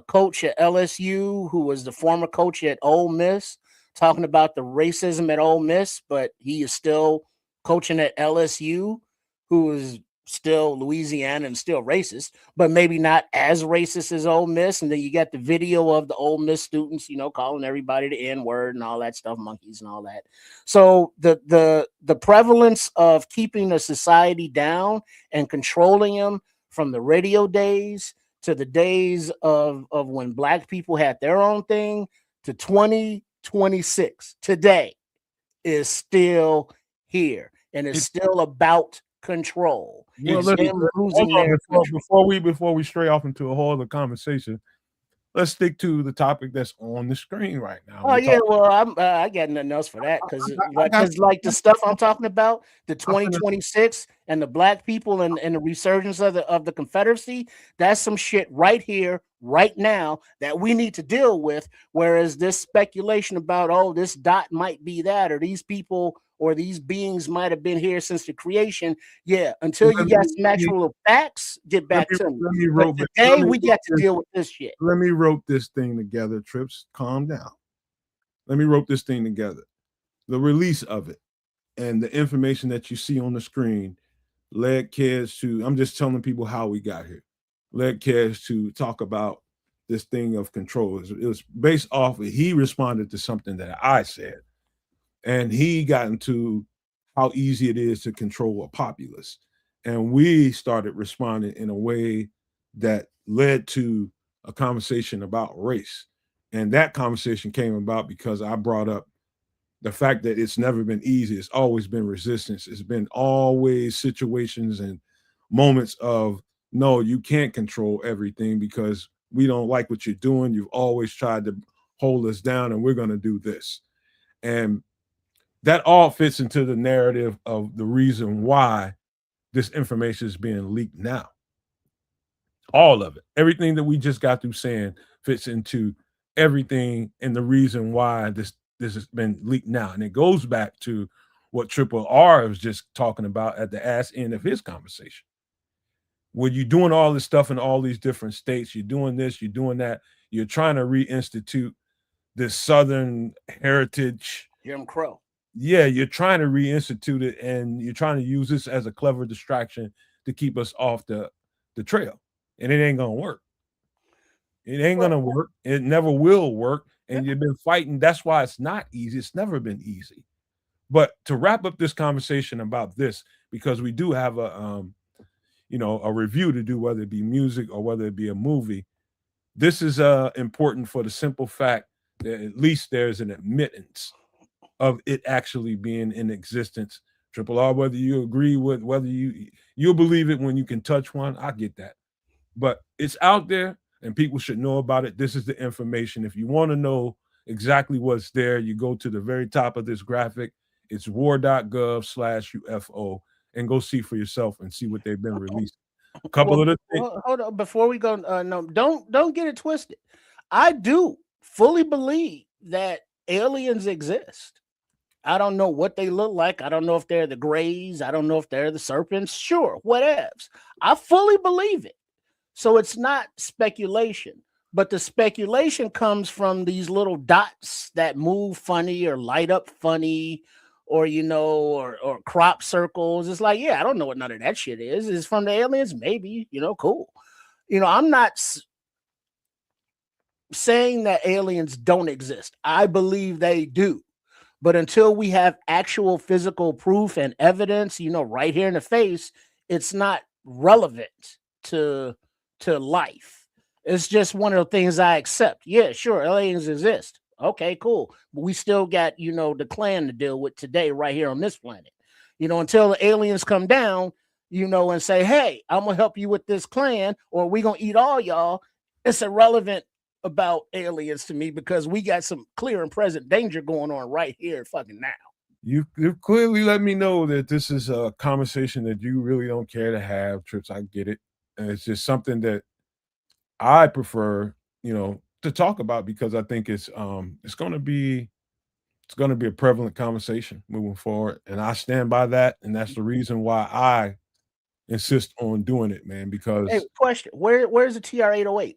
coach at LSU, who was the former coach at Ole Miss, talking about the racism at Ole Miss, but he is still coaching at LSU, who is still Louisiana and still racist, but maybe not as racist as Ole Miss. And then you got the video of the Ole Miss students, calling everybody the N-word and all that stuff, monkeys and all that. So the prevalence of keeping a society down and controlling them from the radio days to the days of when black people had their own thing to 2026 today is still here, and it's still about control. Well, before we stray off into a whole other conversation, let's stick to the topic that's on the screen right now. Oh yeah, well, I got nothing else for that because like the stuff I'm talking about, the 2026 and the black people and the resurgence of the Confederacy, that's some shit right here, right now that we need to deal with. Whereas this speculation about this dot might be that, or these people or these beings might have been here since the creation. Yeah, until you got some actual facts, get back to me. But today we got to deal with this shit. Let me rope this thing together, Trips. Calm down. Let me rope this thing together. The release of it and the information that you see on the screen led kids to, I'm just telling people how we got here, led kids to talk about this thing of control. It was based off of, he responded to something that I said. And he got into how easy it is to control a populace. And we started responding in a way that led to a conversation about race. And that conversation came about because I brought up the fact that it's never been easy. It's always been resistance. It's been always situations and moments of, no, you can't control everything because we don't like what you're doing. You've always tried to hold us down and we're going to do this. And that all fits into the narrative of the reason why this information is being leaked now. All of it. Everything that we just got through saying fits into everything and the reason why this has been leaked now. And it goes back to what Triple R was just talking about at the ass end of his conversation. When you're doing all this stuff in all these different states, you're doing this, you're doing that, you're trying to reinstitute this Southern heritage. Jim Crow. Yeah, you're trying to reinstitute it and you're trying to use this as a clever distraction to keep us off the trail. And it ain't going to work. It ain't going to work. It never will work. And you've been fighting. That's why it's not easy. It's never been easy. But to wrap up this conversation about this, because we do have a review to do, whether it be music or whether it be a movie, this is important for the simple fact that at least there's an admittance of it actually being in existence. Triple R, whether you agree with, whether you'll believe it when you can touch one, I get that. But it's out there and people should know about it. This is the information. If you want to know exactly what's there, you go to the very top of this graphic. It's war.gov/UFO and go see for yourself and see what they've been released. A couple of the things. Hold on, before we go, no, don't get it twisted. I do fully believe that aliens exist. I don't know what they look like. I don't know if they're the Greys. I don't know if they're the serpents. Sure, whatevs. I fully believe it. So it's not speculation, but the speculation comes from these little dots that move funny or light up funny or or crop circles. It's like, yeah, I don't know what none of that shit is. It's from the aliens, maybe, cool. I'm not saying that aliens don't exist. I believe they do. But until we have actual physical proof and evidence, right here in the face, it's not relevant to life. It's just one of the things I accept. Yeah, sure, aliens exist. Okay, cool. But we still got, the clan to deal with today right here on this planet. Until the aliens come down, and say, hey, I'm going to help you with this clan, or we going to eat all y'all. It's irrelevant about aliens to me, because we got some clear and present danger going on right here fucking now. You clearly let me know that this is a conversation that you really don't care to have, Trips. I get it. And it's just something that I prefer, to talk about, because I think it's going to be a prevalent conversation moving forward, and I stand by that, and that's the reason why I insist on doing it, man. Because hey, question, where's the TR-808?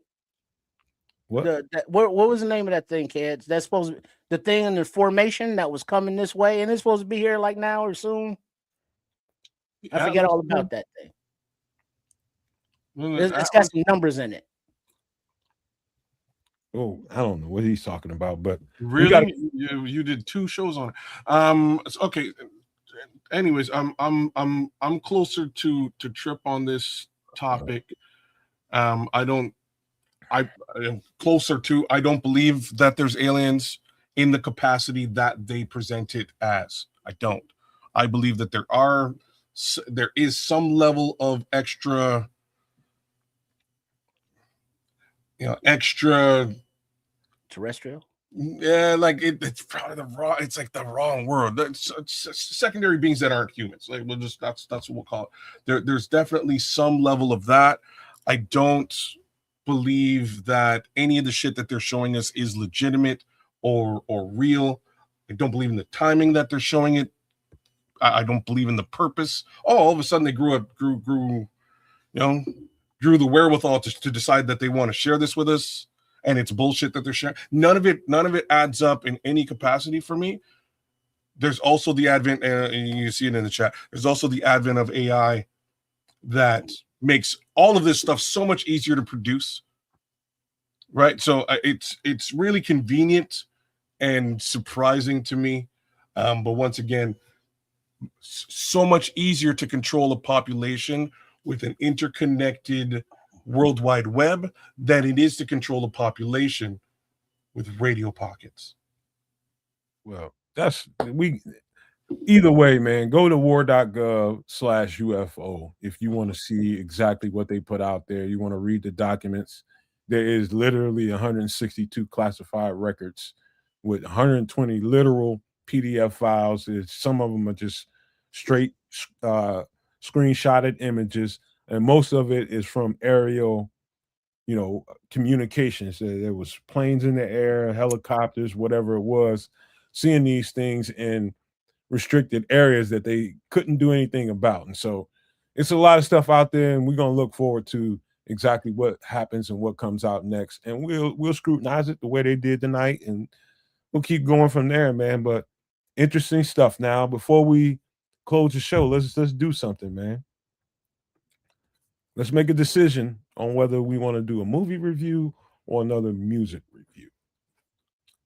What? What was the name of that thing, kids? That's supposed to be the thing in the formation that was coming this way, and it's supposed to be here like now or soon. I forget all about that thing. It's got some numbers in it. Oh, I don't know what he's talking about, but really, you did 2 shows on it. Okay. Anyways, I'm closer to Trip on this topic. I am closer to. I don't believe that there's aliens in the capacity that they present it as. I don't. I believe that there is some level of extra terrestrial. Yeah, like it's probably it's like the wrong word. It's secondary beings that aren't humans. Like that's what we'll call it. There's definitely some level of that. I don't believe that any of the shit that they're showing us is legitimate or real. I don't believe in the timing that they're showing it. I don't believe in the purpose. Oh, all of a sudden they grew the wherewithal to decide that they want to share this with us, and it's bullshit that they're sharing. None of it adds up in any capacity for me. There's also the advent, and you see it in the chat, there's also the advent of AI that makes all of this stuff so much easier to produce, right? So it's really convenient and surprising to me, but once again, so much easier to control a population with an interconnected World Wide Web than it is to control a population with radio pockets. Well, either way, man, go to war.gov/UFO if you want to see exactly what they put out there. You want to read the documents. There is literally 162 classified records with 120 literal PDF files. Some of them are just straight screenshotted images, and most of it is from aerial communications. There was planes in the air, helicopters, whatever it was, seeing these things in restricted areas that they couldn't do anything about. And so it's a lot of stuff out there, and we're going to look forward to exactly what happens and what comes out next. And we'll scrutinize it the way they did tonight, and we'll keep going from there, man. But interesting stuff. Now, before we close the show, let's do something, man. Let's make a decision on whether we want to do a movie review or another music review.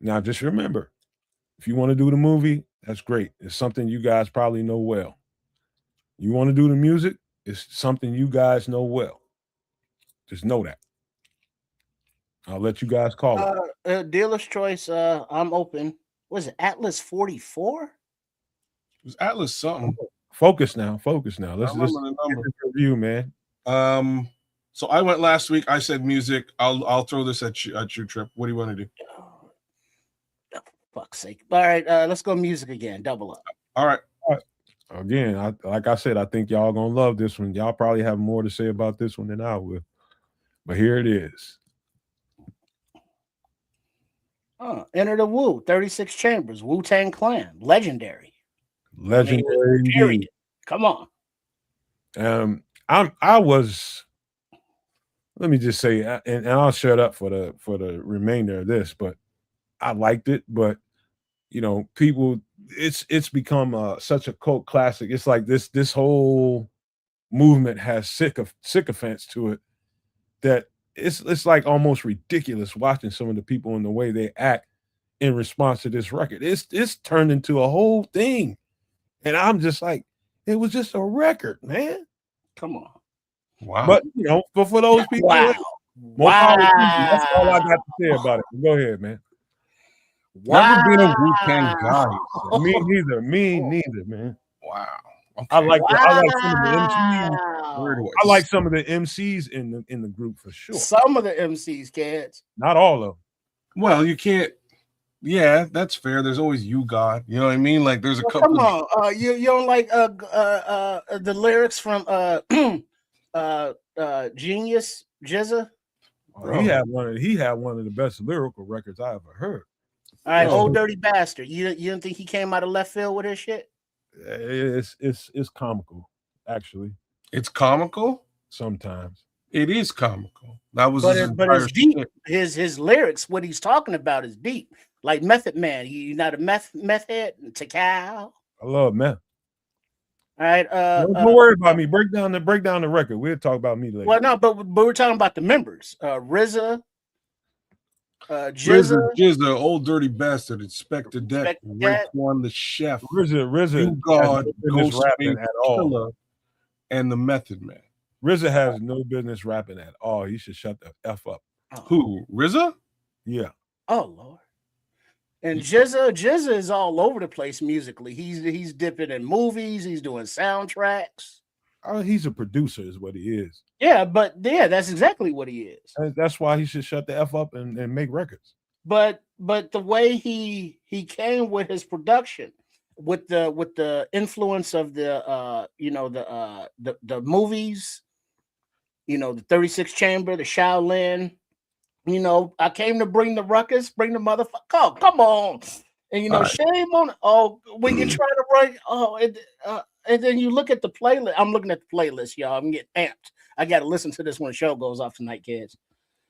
Now, just remember, if you want to do the movie, that's great. It's something you guys probably know well. You want to do the music, it's something you guys know well. Just know that. I'll let you guys call it. Dealer's choice, I'm open. Was it Atlas 44? It was Atlas something. Focus now. Let's review, man. So I went last week. I said music. I'll throw this at you, Trip. What do you want to do? Oh, fuck's sake! All right, let's go music again. Double up. All right. Again, like I said, I think y'all gonna love this one. Y'all probably have more to say about this one than I will. But here it is. Enter the Wu, 36 Chambers, Wu-Tang Clan, legendary. Period. Come on. I was. Let me just say, and I'll shut up for the remainder of this, but I liked it. But people it's become such a cult classic. It's like this whole movement has sycophants to it that it's like almost ridiculous watching some of the people and the way they act in response to this record. It's turned into a whole thing, and I'm just like, it was just a record, man. Come on. Wow. But but for those people, Wow. more power to you. That's all I got to say about it. Go ahead, man. Never been a Wu-Tang guy. Me neither, man. Wow. Okay. I like some of the MCs. Where do I like some of the MCs in the group for sure. Some of the MCs, kids. Not all of them. Well, you can't. Yeah, that's fair. There's always you, God. You know what I mean? Like there's a couple. Come on, you don't like the lyrics from Genius Jizza? He had one of the best lyrical records I ever heard. All right, Old Dirty Bastard. You didn't think he came out of left field with his shit? It's comical, actually. It's comical. Sometimes it is comical. That was, but it's deep. His lyrics, what he's talking about, is deep. Like Method Man. You not a meth head? Tequila. I love meth. All right. Don't worry about me. Break down the record. We'll talk about me later. Well, no, but we're talking about the members. RZA. RZA, Old Dirty Bastard, Inspector Deck, Raekwon the Chef, RZA, God, Ghost rapping at all, Tequila, and the Method Man. RZA has no business rapping at all. He should shut the F up. Who? RZA? Yeah. Oh Lord. And Jizza is all over the place musically. He's dipping in movies. He's doing soundtracks. He's a producer, is what he is. Yeah, that's exactly what he is. That's why he should shut the F up and make records. But the way he came with his production, with the influence of the movies, the 36 Chamber, the Shaolin. I came to bring the ruckus, bring the motherfucker. Oh, come on. And shame on when you try to write and then you look at the playlist. I'm looking at the playlist, y'all. I'm getting amped. I got to listen to this when the show goes off tonight, kids.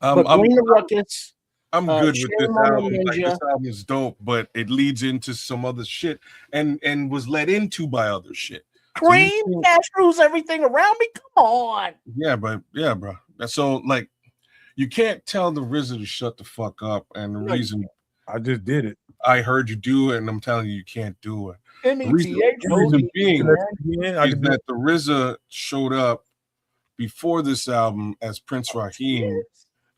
But bring the ruckus. I'm good with this album. Like, this album is dope, but it leads into some other shit and was led into by other shit. Cream, cashews, everything around me. Come on. Yeah, bro. So like, you can't tell the RZA to shut the fuck up. And the reason I just did it. I heard you do it, and I'm telling you can't do it. The reason being is that the RZA showed up before this album as Prince Raheem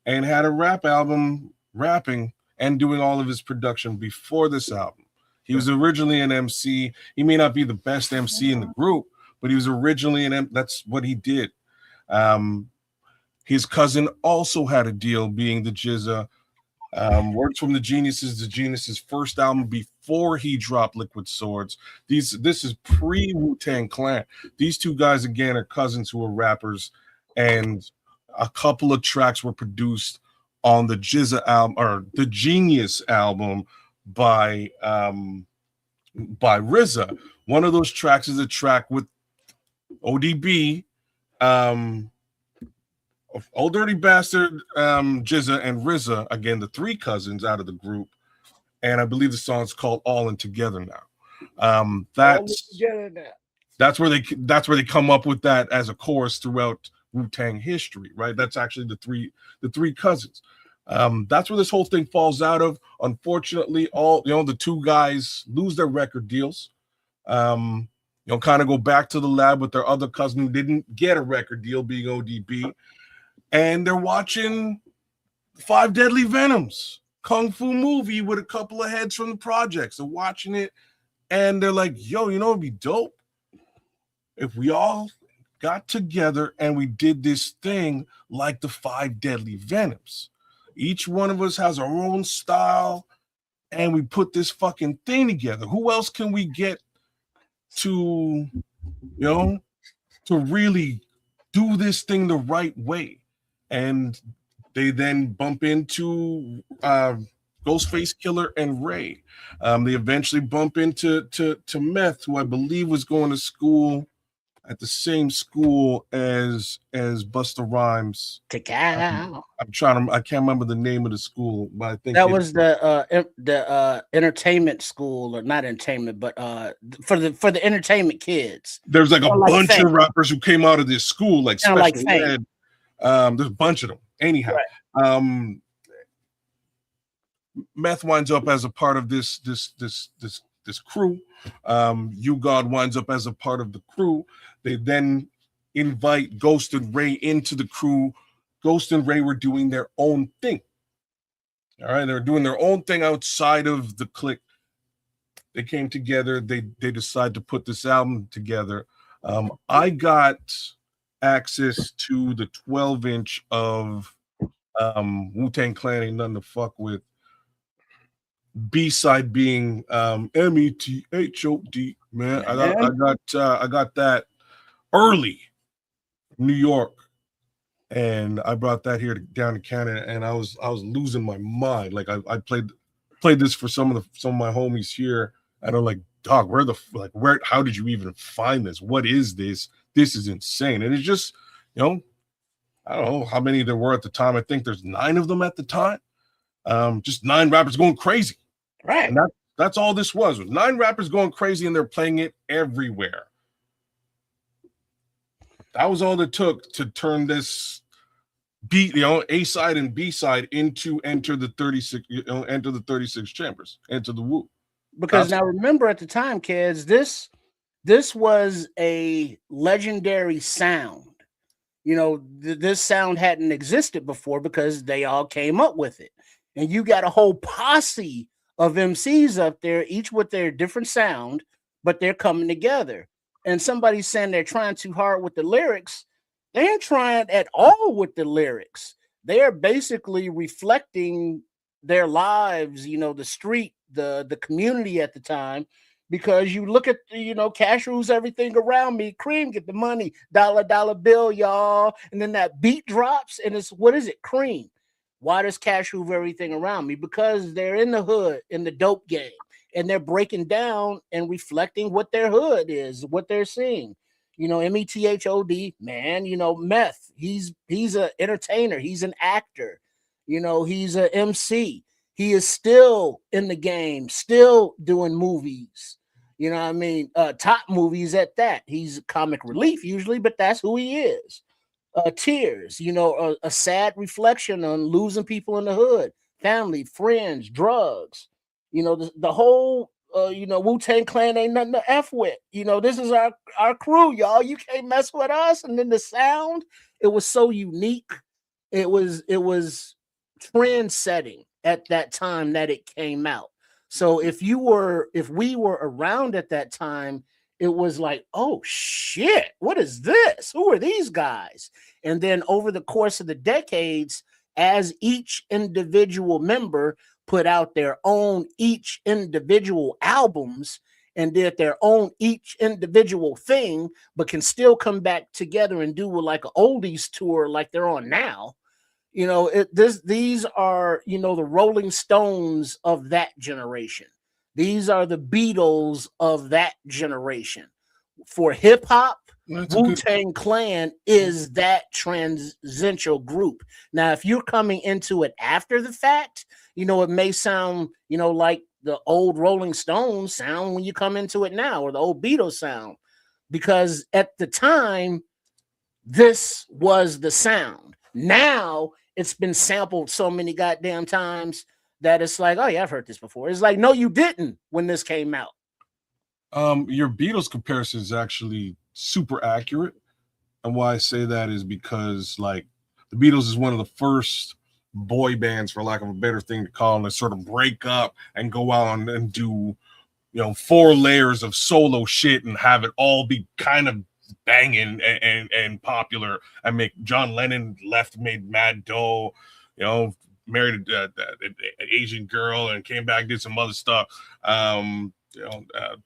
and had a rap album rapping and doing all of his production before this album. He was originally an MC. He may not be the best MC in the group, but he was originally that's what he did. His cousin also had a deal being the Jizza. Words from the Genius's first album before he dropped Liquid Swords. This is pre Wu-Tang Clan. These two guys again are cousins who are rappers, and a couple of tracks were produced on the Jizza album or the Genius album by RZA. One of those tracks is a track with ODB, Old Dirty Bastard, Jizza, and RZA, again, the three cousins out of the group. And I believe the song's called All In Together Now. That's where they come up with that as a chorus throughout Wu-Tang history, right? That's actually the three cousins. That's where this whole thing falls out of. Unfortunately, the two guys lose their record deals. Kind of go back to the lab with their other cousin who didn't get a record deal, being ODB. And they're watching Five Deadly Venoms, Kung Fu movie with a couple of heads from the projects. They're watching it, and they're like, yo, it'd be dope if we all got together and we did this thing like the Five Deadly Venoms. Each one of us has our own style, and we put this fucking thing together. Who else can we get to, to really do this thing the right way? And they then bump into Ghostface Killer and Ray. They eventually bump into Meth, who I believe was going to school at the same school as Busta Rhymes. Tequila. I can't remember the name of the school, but I think that was the entertainment school, or not entertainment, but for the entertainment kids. There's like a Kinda like bunch Fame. of rappers who came out of this school, like Kinda like special Fame. ed. There's a bunch of them. Anyhow, Meth winds up as a part of this crew. U-God winds up as a part of the crew. They then invite Ghost and Ray into the crew. Ghost and Ray were doing their own thing. All right, they're doing their own thing outside of the clique. They came together. They decided to put this album together. I got access to the 12-inch of Wu-Tang Clan, Ain't Nothing to Fuck With. B-side being METHOD, man. I got that early, New York, and I brought that here down to Canada, and I was losing my mind. Like I played this for some of my homies here, and I'm like, dog, how did you even find this? What is this? This is insane. And it's just, I don't know how many there were at the time. I think there's 9 of them at the time. Just 9 rappers going crazy. Right. And that's all this was 9 rappers going crazy, and they're playing it everywhere. That was all it took to turn this beat, A side and B side into enter the 36 chambers, enter the Wu. Because now remember, at the time, kids, this was a legendary sound. This sound hadn't existed before because they all came up with it. And you got a whole posse of MCs up there, each with their different sound, but they're coming together. And somebody's saying they're trying too hard with the lyrics. They ain't trying at all with the lyrics. They are basically reflecting their lives, the street, the community at the time. Because you look at, cash rules everything around me. Cream, get the money, dollar bill, y'all. And then that beat drops, and it's, what is it? Cream. Why does cash rule everything around me? Because they're in the hood, in the dope game, and they're breaking down and reflecting what their hood is, what they're seeing. METHOD, man, Meth. He's an entertainer. He's an actor. He's an MC. He is still in the game, still doing movies. Top movies at that. He's comic relief usually, but that's who he is. Tears, a sad reflection on losing people in the hood, family, friends, drugs. The whole, Wu-Tang Clan ain't nothing to F with. This is our crew, y'all. You can't mess with us. And then the sound, it was so unique. It was trend setting at that time that it came out. So if we were around at that time, it was like, oh shit, what is this? Who are these guys? And then over the course of the decades, as each individual member put out their own each individual albums and did their own each individual thing, but can still come back together and do like an oldies tour like they're on now. These are, the Rolling Stones of that generation. These are the Beatles of that generation. For hip hop, Wu-Tang Clan is that transitional group. Now, if you're coming into it after the fact, it may sound, like the old Rolling Stones sound when you come into it now, or the old Beatles sound, because at the time, this was the sound. Now it's been sampled so many goddamn times that it's like, oh yeah, I've heard this before. It's like, no, you didn't when this came out. Your Beatles comparison is actually super accurate. And why I say that is because, like, the Beatles is one of the first boy bands, for lack of a better thing to call them, to sort of break up and go out and do, 4 layers of solo shit and have it all be kind of banging and popular, and make John Lennon made mad dough, married an Asian girl and came back, did some other stuff. Paul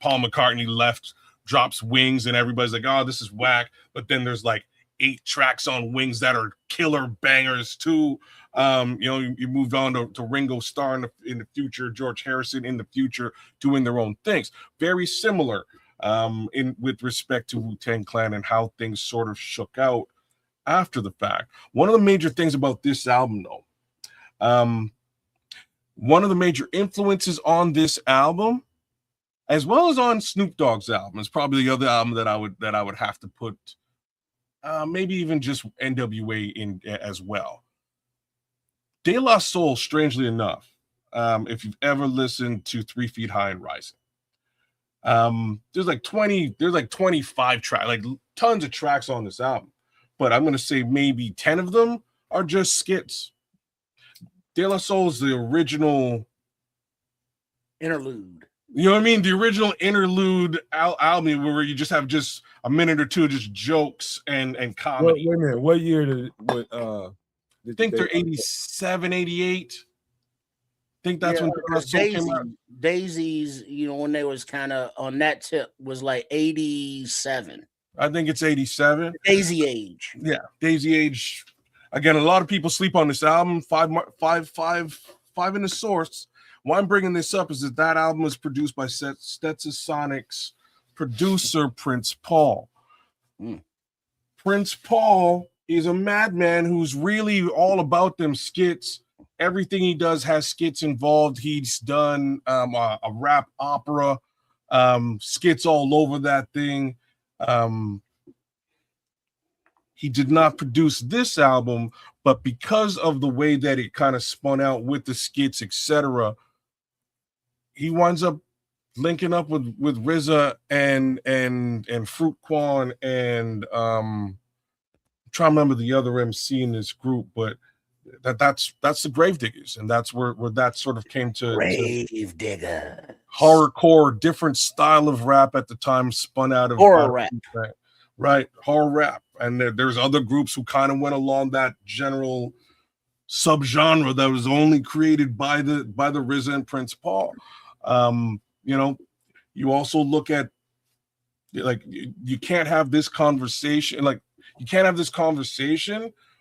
McCartney left, drops Wings, and everybody's like, oh, this is whack. But then there's like 8 tracks on Wings that are killer bangers too. You moved on to Ringo Starr in the future, George Harrison in the future, doing their own things. Very similar. in with respect to Wu-Tang Clan and how things sort of shook out after the fact. One of the major things about this album, though, one of the major influences on this album, as well as on Snoop Dogg's album, is probably the other album that I would have to put, maybe even just NWA in as well. De La Soul, strangely enough, if you've ever listened to 3 Feet High and Rising, there's like 25 tracks, like tons of tracks on this album, but I'm gonna say maybe 10 of them are just skits. De La Soul is the original interlude. You know what I mean? The original interlude album where you just have just a minute or two of just jokes and comedy. Wait a minute. What year did I think they're 87, 88. I think that's when De La Soul came out. Daisies, you know, when they was kind of on that tip was like 87. I think it's 87. Daisy Age. Yeah, Daisy Age. Again, a lot of people sleep on this album. Five in the source. Why I'm bringing this up is that album was produced by Stetson Sonic's producer, Prince Paul. Prince Paul is a madman who's really all about them skits. Everything he does has skits involved. He's done a rap opera, skits all over that thing. He did not produce this album, but because of the way that it kind of spun out with the skits, etc., he winds up linking up with RZA and Fruit Quan and I'm trying to remember the other MC in this group, but that's the Gravediggers, and that's where that sort of came to Gravedigger. Horrorcore, different style of rap at the time, spun out of horror rap, right? Horror rap, and there's other groups who kind of went along that general subgenre that was only created by the RZA and Prince Paul. You know, you also look at like you can't have this conversation,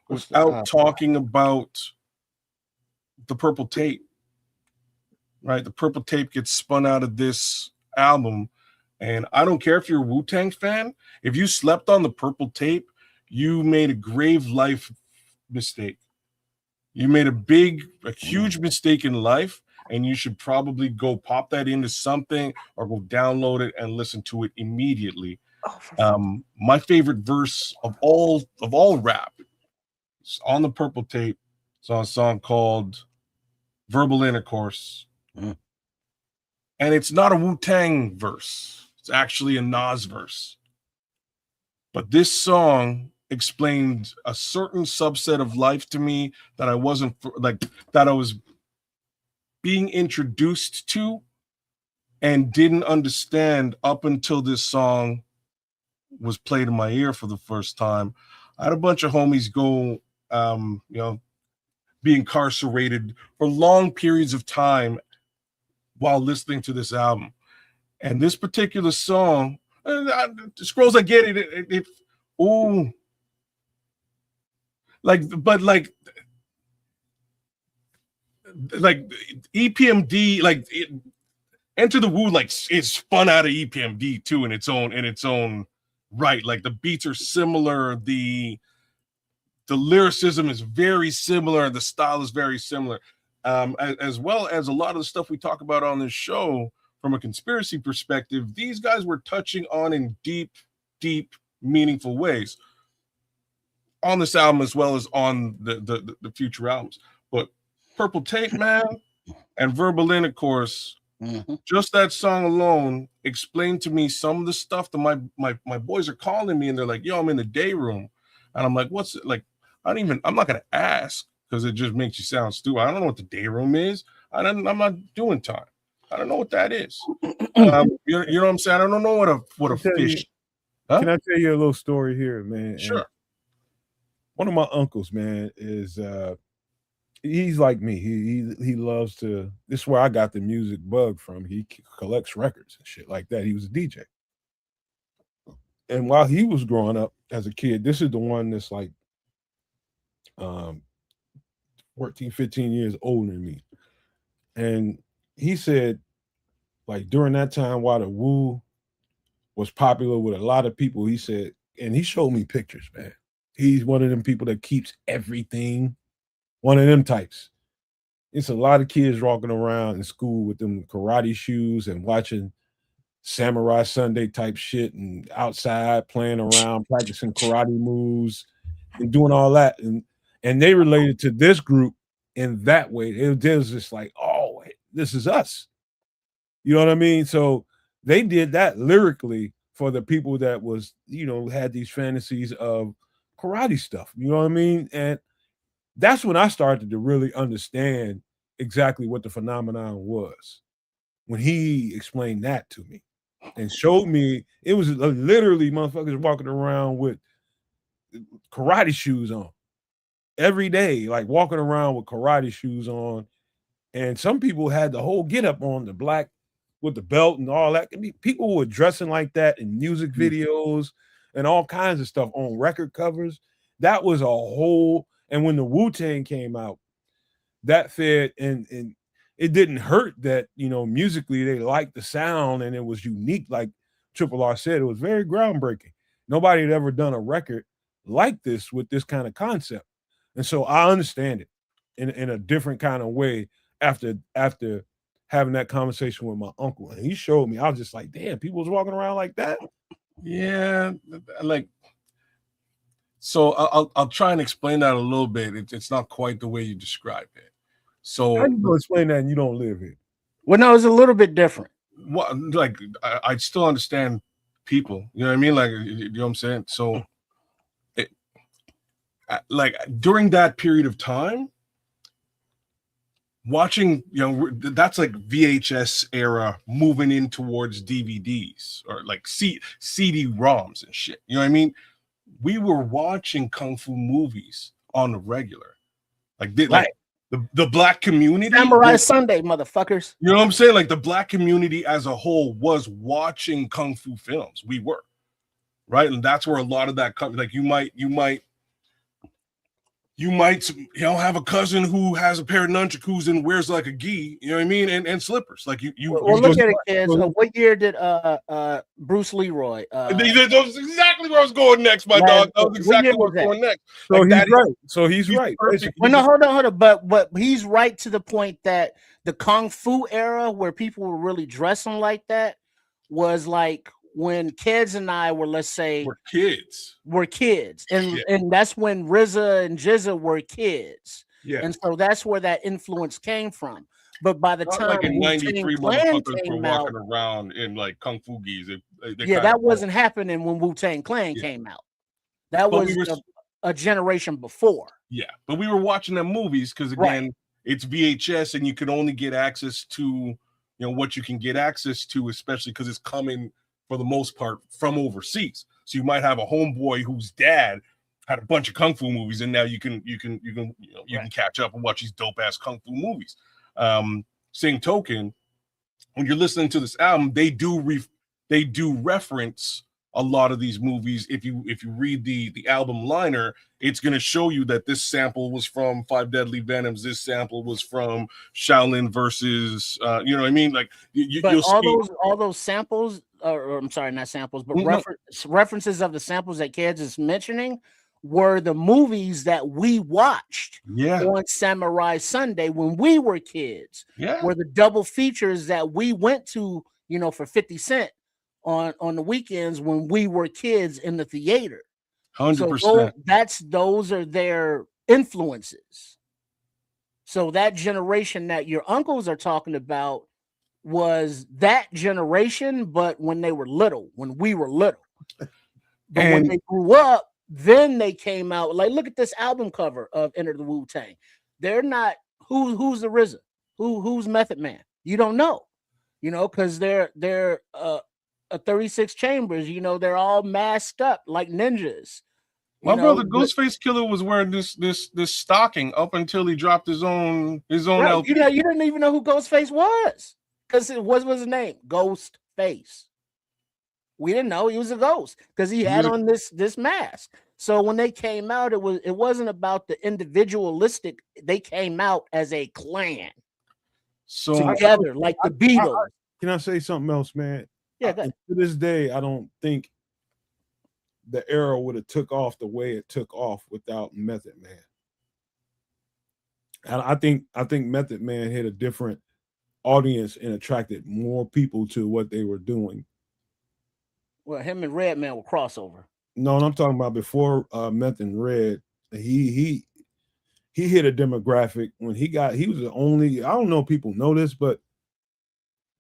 without talking about the Purple Tape, right? The Purple Tape gets spun out of this album, and I don't care if you're a Wu-Tang fan. If you slept on the Purple Tape, you made a grave life mistake. You made a huge mistake in life, and you should probably go pop that into something or go download it and listen to it immediately. My favorite verse of all rap is on the Purple Tape. It's on a song called Verbal Intercourse. And it's not a Wu-Tang verse. It's actually a Nas verse. But this song explained a certain subset of life to me that I wasn't that I was being introduced to and didn't understand up until this song was played in my ear for the first time. I had a bunch of homies go, be incarcerated for long periods of time while listening to this album. And this particular song, Scrolls, I get it. Like EPMD, Enter the Wu, is spun out of EPMD too in its own right. Like the beats are similar, the lyricism is very similar, the style is very similar, as well as a lot of the stuff we talk about on this show from a conspiracy perspective. These guys were touching on in deep, meaningful ways on this album as well as on the future albums. But Purple Tape, man, and Verbal Intercourse, just that song alone explained to me some of the stuff that my boys are calling me, and they're like, yo, I'm in the day room. And I'm like, what's it? Like, I'm not going to ask because it just makes you sound stupid. I don't know what the day room is. I'm not doing time. I don't know what that is. You know what I'm saying? I don't know what a fish. Can I tell you a little story here, man? Sure. And one of my uncles, man, is he's like me. He loves to. This is where I got the music bug from. He collects records and shit like that. He was a DJ. And while he was growing up as a kid, this is the one that's like 14, 15 years older than me. And he said, like, during that time while the Wu was popular with a lot of people. He said, and he showed me pictures, man. He's one of them people that keeps everything, one of them types. It's a lot of kids walking around in school with them karate shoes and watching Samurai Sunday type shit and outside playing around, practicing karate moves and doing all that. And they related to this group in that way. It was just like, oh, this is us. You know what I mean? So they did that lyrically for the people that was, had these fantasies of karate stuff. You know what I mean? And that's when I started to really understand exactly what the phenomenon was. When he explained that to me and showed me, it was literally motherfuckers walking around with karate shoes on every day, like walking around with karate shoes on. And some people had the whole get up on, the black with the belt and all that. I mean, people were dressing like that in music videos and all kinds of stuff on record covers. That was a whole, and when the Wu-Tang came out, that fed, and it didn't hurt that, musically they liked the sound and it was unique. Like Triple R said, it was very groundbreaking. Nobody had ever done a record like this with this kind of concept. And so I understand it in a different kind of way after having that conversation with my uncle. And he showed me, I was just like, damn, people was walking around like that. Yeah, like, so I'll try and explain that a little bit. It's not quite the way you describe it. So how you gonna explain that and you don't live here? Well, no, it's a little bit different. What, like, I still understand people. You know what I mean? Like, you know what I'm saying? So, like, during that period of time, watching, that's like VHS era moving in towards DVDs or like CD-ROMs and shit. You know what I mean? We were watching kung fu movies on the regular, like the black community. Samurai Sunday, motherfuckers. You know what I'm saying? Like the black community as a whole was watching kung fu films. We were, right, and that's where a lot of that comes. Like you might have a cousin who has a pair of nunchakus and wears like a gi, you know what I mean, and slippers. Like you look at it, kids. What year did Bruce Leroy? That was exactly where I was going next, my dog. That was exactly where I was going next. So like he's right. So he's right. Well, no, hold on. But he's right to the point that the kung fu era, where people were really dressing like that, was like when kids and I were, let's say, we're kids, and that's when RZA and Jizza were kids, and so that's where that influence came from. But by the time like in '93, motherfuckers were walking around in like kung fu gis. That wasn't happening when Wu-Tang Clan came out. That was a generation before. Yeah, but we were watching them movies because again, it's VHS, and you can only get access to what you can get access to, especially because it's coming for the most part from overseas. So you might have a homeboy whose dad had a bunch of kung fu movies, and now you can catch up and watch these dope ass kung fu movies. Same token, when you're listening to this album, they do reference a lot of these movies. If you read the album liner, it's going to show you that this sample was from Five Deadly Venoms. This sample was from Shaolin versus, you know what I mean? Like you'll all those samples, or I'm sorry, not samples, but references of the samples that kids is mentioning were the movies that we watched on Samurai Sunday when we were kids. Were the double features that we went to, for 50 cent on the weekends when we were kids in the theater. 100%. So those are their influences. So that generation that your uncles are talking about was that generation, but when they were little, when we were little. But when they grew up, then they came out. Like, look at this album cover of Enter the Wu-Tang. They're not who's the RZA, who's Method Man. You don't know, because they're 36 Chambers. They're all masked up like ninjas. My brother Ghostface Killer was wearing this stocking up until he dropped his own LP. You didn't even know who Ghostface was, because what was his name? Ghostface. We didn't know he was a ghost because he had on this mask. So when they came out, it wasn't about the individualistic. They came out as a clan, together, like the Beatles. Can I say something else, man? Yeah, to this day, I don't think the era would have took off the way it took off without Method Man. And I think Method Man hit a different audience and attracted more people to what they were doing. Well, him and Redman were crossover. No, I'm talking about before Meth and Red. He hit a demographic when he was the only. I don't know if people know this, but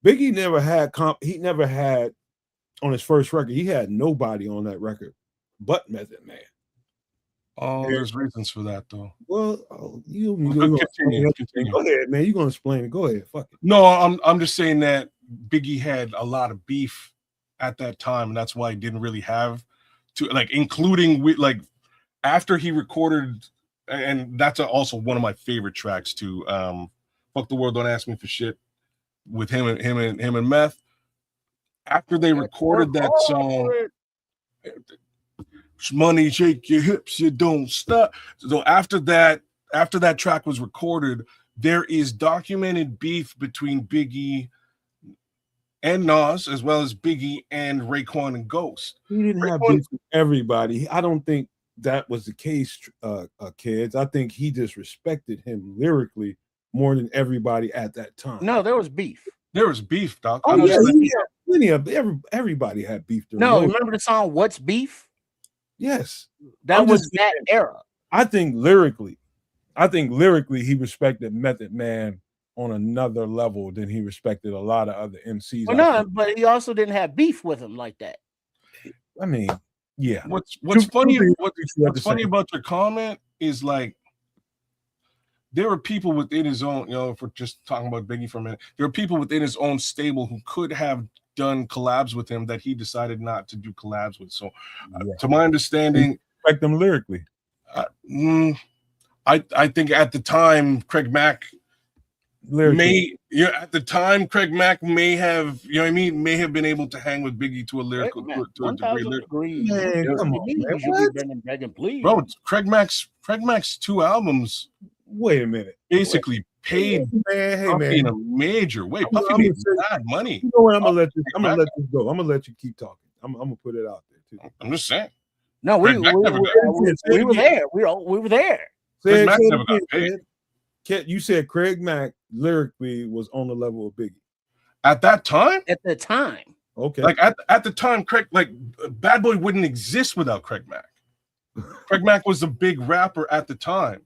Biggie never had on his first record. He had nobody on that record but Method Man. Oh, there's reasons for that, though. Well, continue. Go ahead, man. You're gonna explain it. Go ahead. Fuck it. No, I'm just saying that Biggie had a lot of beef at that time, and that's why he didn't really have to, like, including with, like, after he recorded, and that's also one of my favorite tracks too. Fuck the World, Don't Ask Me for Shit, with him and Meth. After they recorded that song, money, shake your hips, you don't stop. So after that track was recorded, there is documented beef between Biggie and Nas, as well as Biggie and Raekwon and Ghost. He didn't have beef with everybody. I don't think that was the case, kids. I think he just respected him lyrically more than everybody at that time. No, there was beef. There was beef, Doc. Oh, everybody had beef. No, remember the song "What's Beef"? Yes, that was that era. I think lyrically, he respected Method Man on another level than he respected a lot of other MCs. Well, no, but he also didn't have beef with him like that. I mean, yeah. What's funny about your comment is, like, there were people within his own, if we're just talking about Biggie for a minute, there were people within his own stable who could have done collabs with him that he decided not to do collabs with. So, to my understanding, respect them lyrically. I think at the time, Craig Mack may have, may have been able to hang with Biggie to a lyrical, to a degree. Man, come on, man. Please. Bro, Craig Mack's 2 albums. Wait a minute. Basically paid man, in a major way. Puffy made bad money. You know what? I'm gonna let you go. I'm gonna let you keep talking. I'm gonna put it out there too. I'm just saying. No, we were there. We were there. Craig Mack never got paid. You said Craig Mack lyrically was on the level of Biggie at that time. At the time, okay. Like at the time, Craig, like, Bad Boy wouldn't exist without Craig Mack. Craig Mack was a big rapper at the time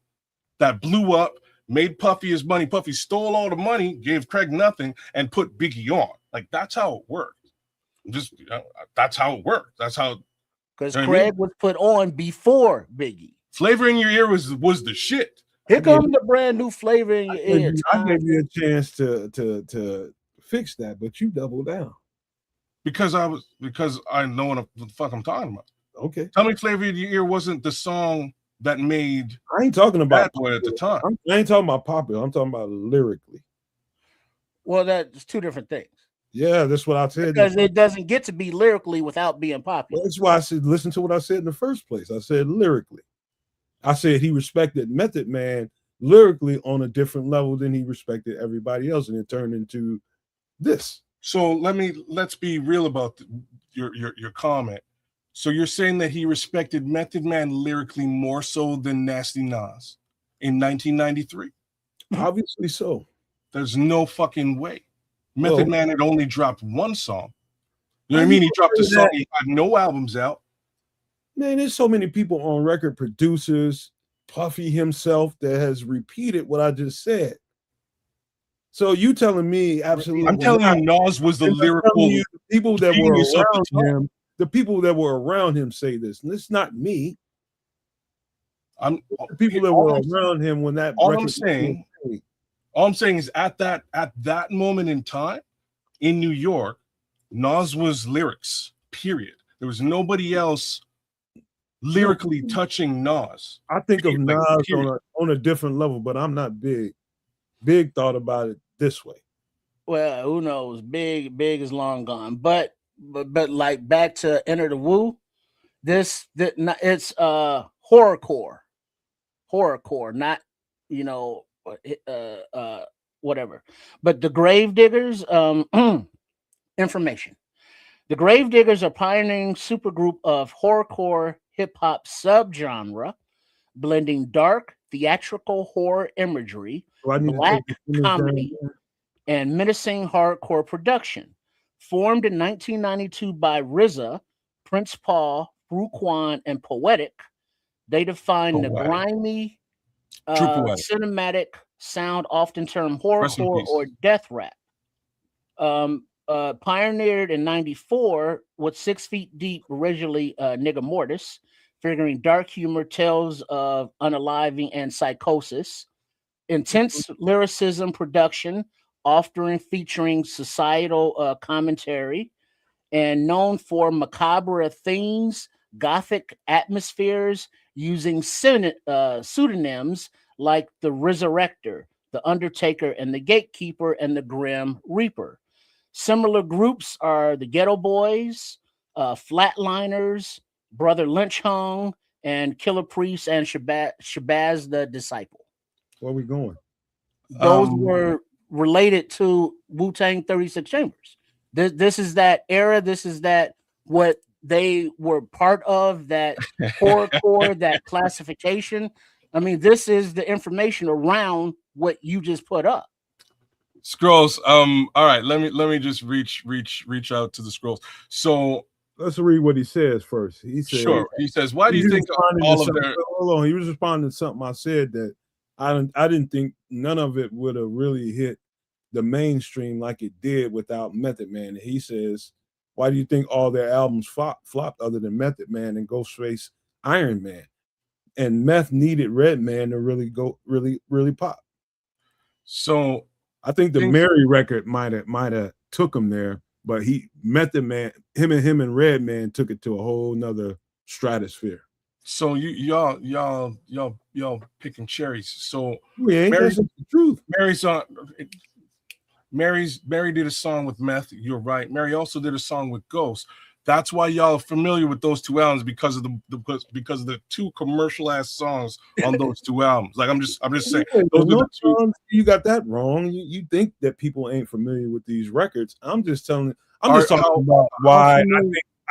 that blew up, made Puffy his money. Puffy stole all the money, gave Craig nothing, and put Biggie on. Like, that's how it worked. That's how it worked. That's how. Because Craig was put on before Biggie. Flavor in Your Ear was the shit. Here comes the brand new Flavor in Your Ear. I gave you a chance to fix that, but you doubled down. Because I know what the fuck I'm talking about. Okay. Tell me Flavor in Your Ear wasn't the song that made I ain't talking about Bad Boy at the time. I ain't talking about popular. I'm talking about lyrically. Well, that's two different things. Yeah, that's what I said. Because it doesn't get to be lyrically without being popular. That's why I said listen to what I said in the first place. I said lyrically. I said he respected Method Man lyrically on a different level than he respected everybody else, and it turned into this. So let's be real about your comment. So you're saying that he respected Method Man lyrically more so than Nasty Nas in 1993? Obviously so. There's no fucking way. Method Man had only dropped 1 song. You know what I mean? He dropped a song. He had no albums out. Man, there's so many people on record, producers, Puffy himself, that has repeated what I just said. So you telling me absolutely? I'm telling you, Nas was the lyrical. People that were around him. The people that were around him say this, and it's not me. The people that were around him when that. All I'm saying is at that moment in time in New York, Nas was lyrics. Period. There was nobody else lyrically touching Nas. I think of Nas on a different level, but I'm not Big. Big thought about it this way. Well, who knows? Big is long gone, but like back to Enter the Wu, it's horrorcore, not whatever. But the Grave Diggers, information. The Gravediggers are pioneering supergroup of horrorcore hip hop subgenre, blending dark theatrical horror imagery, Do I need to black take the fingers down comedy, there? and menacing hardcore production. Formed in 1992 by RZA, Prince Paul, Ruquan, and Poetic, they define the Poetic. grimy, True Poetic. cinematic sound, often termed Rest in horrorcore peace. or death rap. Pioneered in 94 with 6 Feet Deep, originally Nigga Mortis, figuring dark humor, tales of unaliving and psychosis, intense lyricism production, often featuring societal commentary, and known for macabre themes, gothic atmospheres, using pseudonyms like the Resurrector, the Undertaker, and the Gatekeeper, and the Grim Reaper. Similar groups are the Ghetto Boys, Flatliners, Brother Lynch Hung, and Killer Priest, and Shabazz the Disciple. Where are we going? Those were related to Wu-Tang 36 Chambers. This is that era. This is that what they were part of, that horrorcore, that classification. I mean, this is the information around what you just put up. Scrolls. All right, let me just reach out to the Scrolls. So let's read what he says first. He says, sure. He says, why do you think all of their hold on, he was responding to something I said that I didn't think none of it would have really hit the mainstream like it did without Method Man. And he says, why do you think all their albums flopped other than Method Man and Ghostface Iron Man? And Meth needed Redman to really pop. So I think the Mary record might have took him there, but Method Man, him and Redman took it to a whole nother stratosphere. So y'all picking cherries. So That's the truth. Mary did a song with Meth. You're right. Mary also did a song with Ghost. That's why y'all are familiar with those two albums, because of the two commercial ass songs on those two albums. Like I'm just saying, those are the two. You got that wrong. You think that people ain't familiar with these records. I'm just talking about why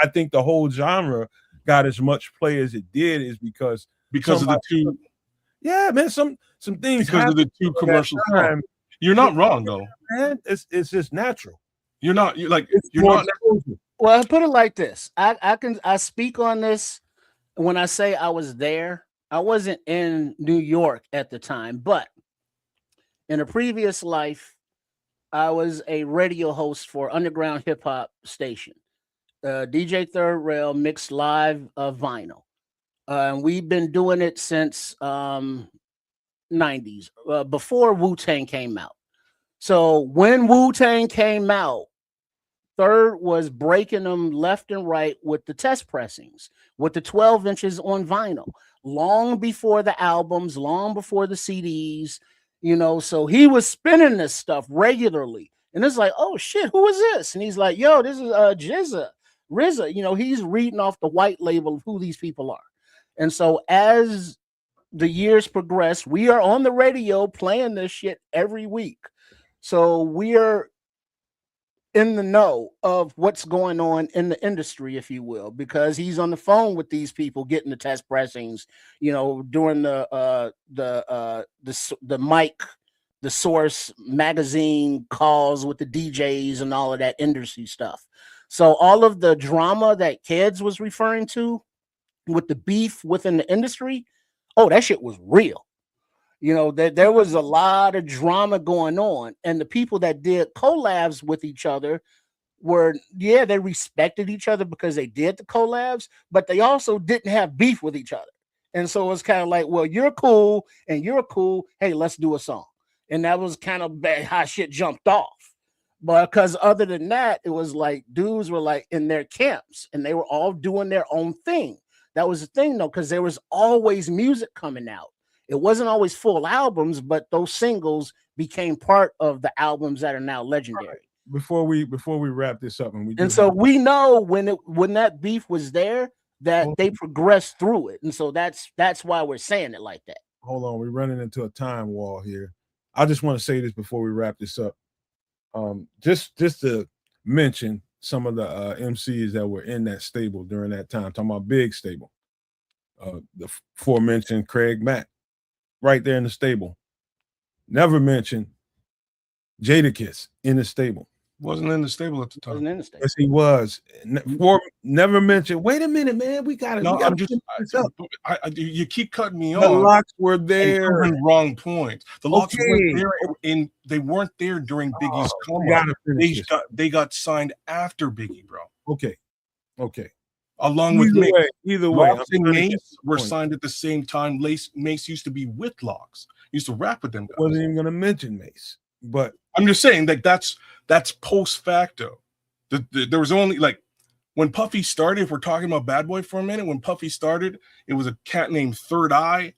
I think the whole genre got as much play as it did is because of the two. Yeah, man. Some things because of the two commercial songs. You're not wrong though. Man, it's just natural. You're not not. Well, I put it like this. I speak on this when I say I was there. I wasn't in New York at the time, but in a previous life, I was a radio host for underground hip hop station. DJ Third Rail mixed live vinyl. We've been doing it since 90s, before Wu-Tang came out. So when Wu-Tang came out, Third was breaking them left and right with the test pressings, with the 12 inches on vinyl, long before the albums, long before the CDs, so he was spinning this stuff regularly. And it's like, oh shit, who is this? And he's like, yo, this is RZA. He's reading off the white label of who these people are. And so as the years progress, we are on the radio playing this shit every week. So we are in the know of what's going on in the industry, if you will, because he's on the phone with these people getting the test pressings, during the mic, the Source magazine calls with the DJs and all of that industry stuff. So all of the drama that Keds was referring to with the beef within the industry, oh, that shit was real. There was a lot of drama going on, and the people that did collabs with each other they respected each other because they did the collabs, but they also didn't have beef with each other. And so it's kind of like, well, you're cool and you're cool. Hey, let's do a song. And that was kind of how shit jumped off. But because other than that, it was like dudes were like in their camps and they were all doing their own thing. That was the thing, though, because there was always music coming out. It wasn't always full albums, but those singles became part of the albums that are now legendary. Right. Before we wrap this up, so we know when that beef was there that they progressed through it, and so that's why we're saying it like that. Hold on, we're running into a time wall here. I just want to say this before we wrap this up. Just to mention, some of the MCs that were in that stable during that time. Talking about big stable. The aforementioned Craig Mack, right there in the stable. Never mentioned Jadakiss in the stable. Wasn't in the stable at the time. Wasn't in the stable. Yes, he was. Never mentioned. Wait a minute, man. We got to. You keep cutting me The off. locks were there. Wrong point. The locks weren't Okay. there, they weren't there during Biggie's come We gotta up. finish this. They got signed after Biggie, bro. Okay. Along with Mace. Either way, Locks and Mace were signed at the same time. Mace used to be with Locks. Used to rap with them guys. Wasn't even going to mention Mace, but I'm just saying that's post facto. There was only like when Puffy started. If we're talking about Bad Boy for a minute, when Puffy started, it was a cat named Third Eye.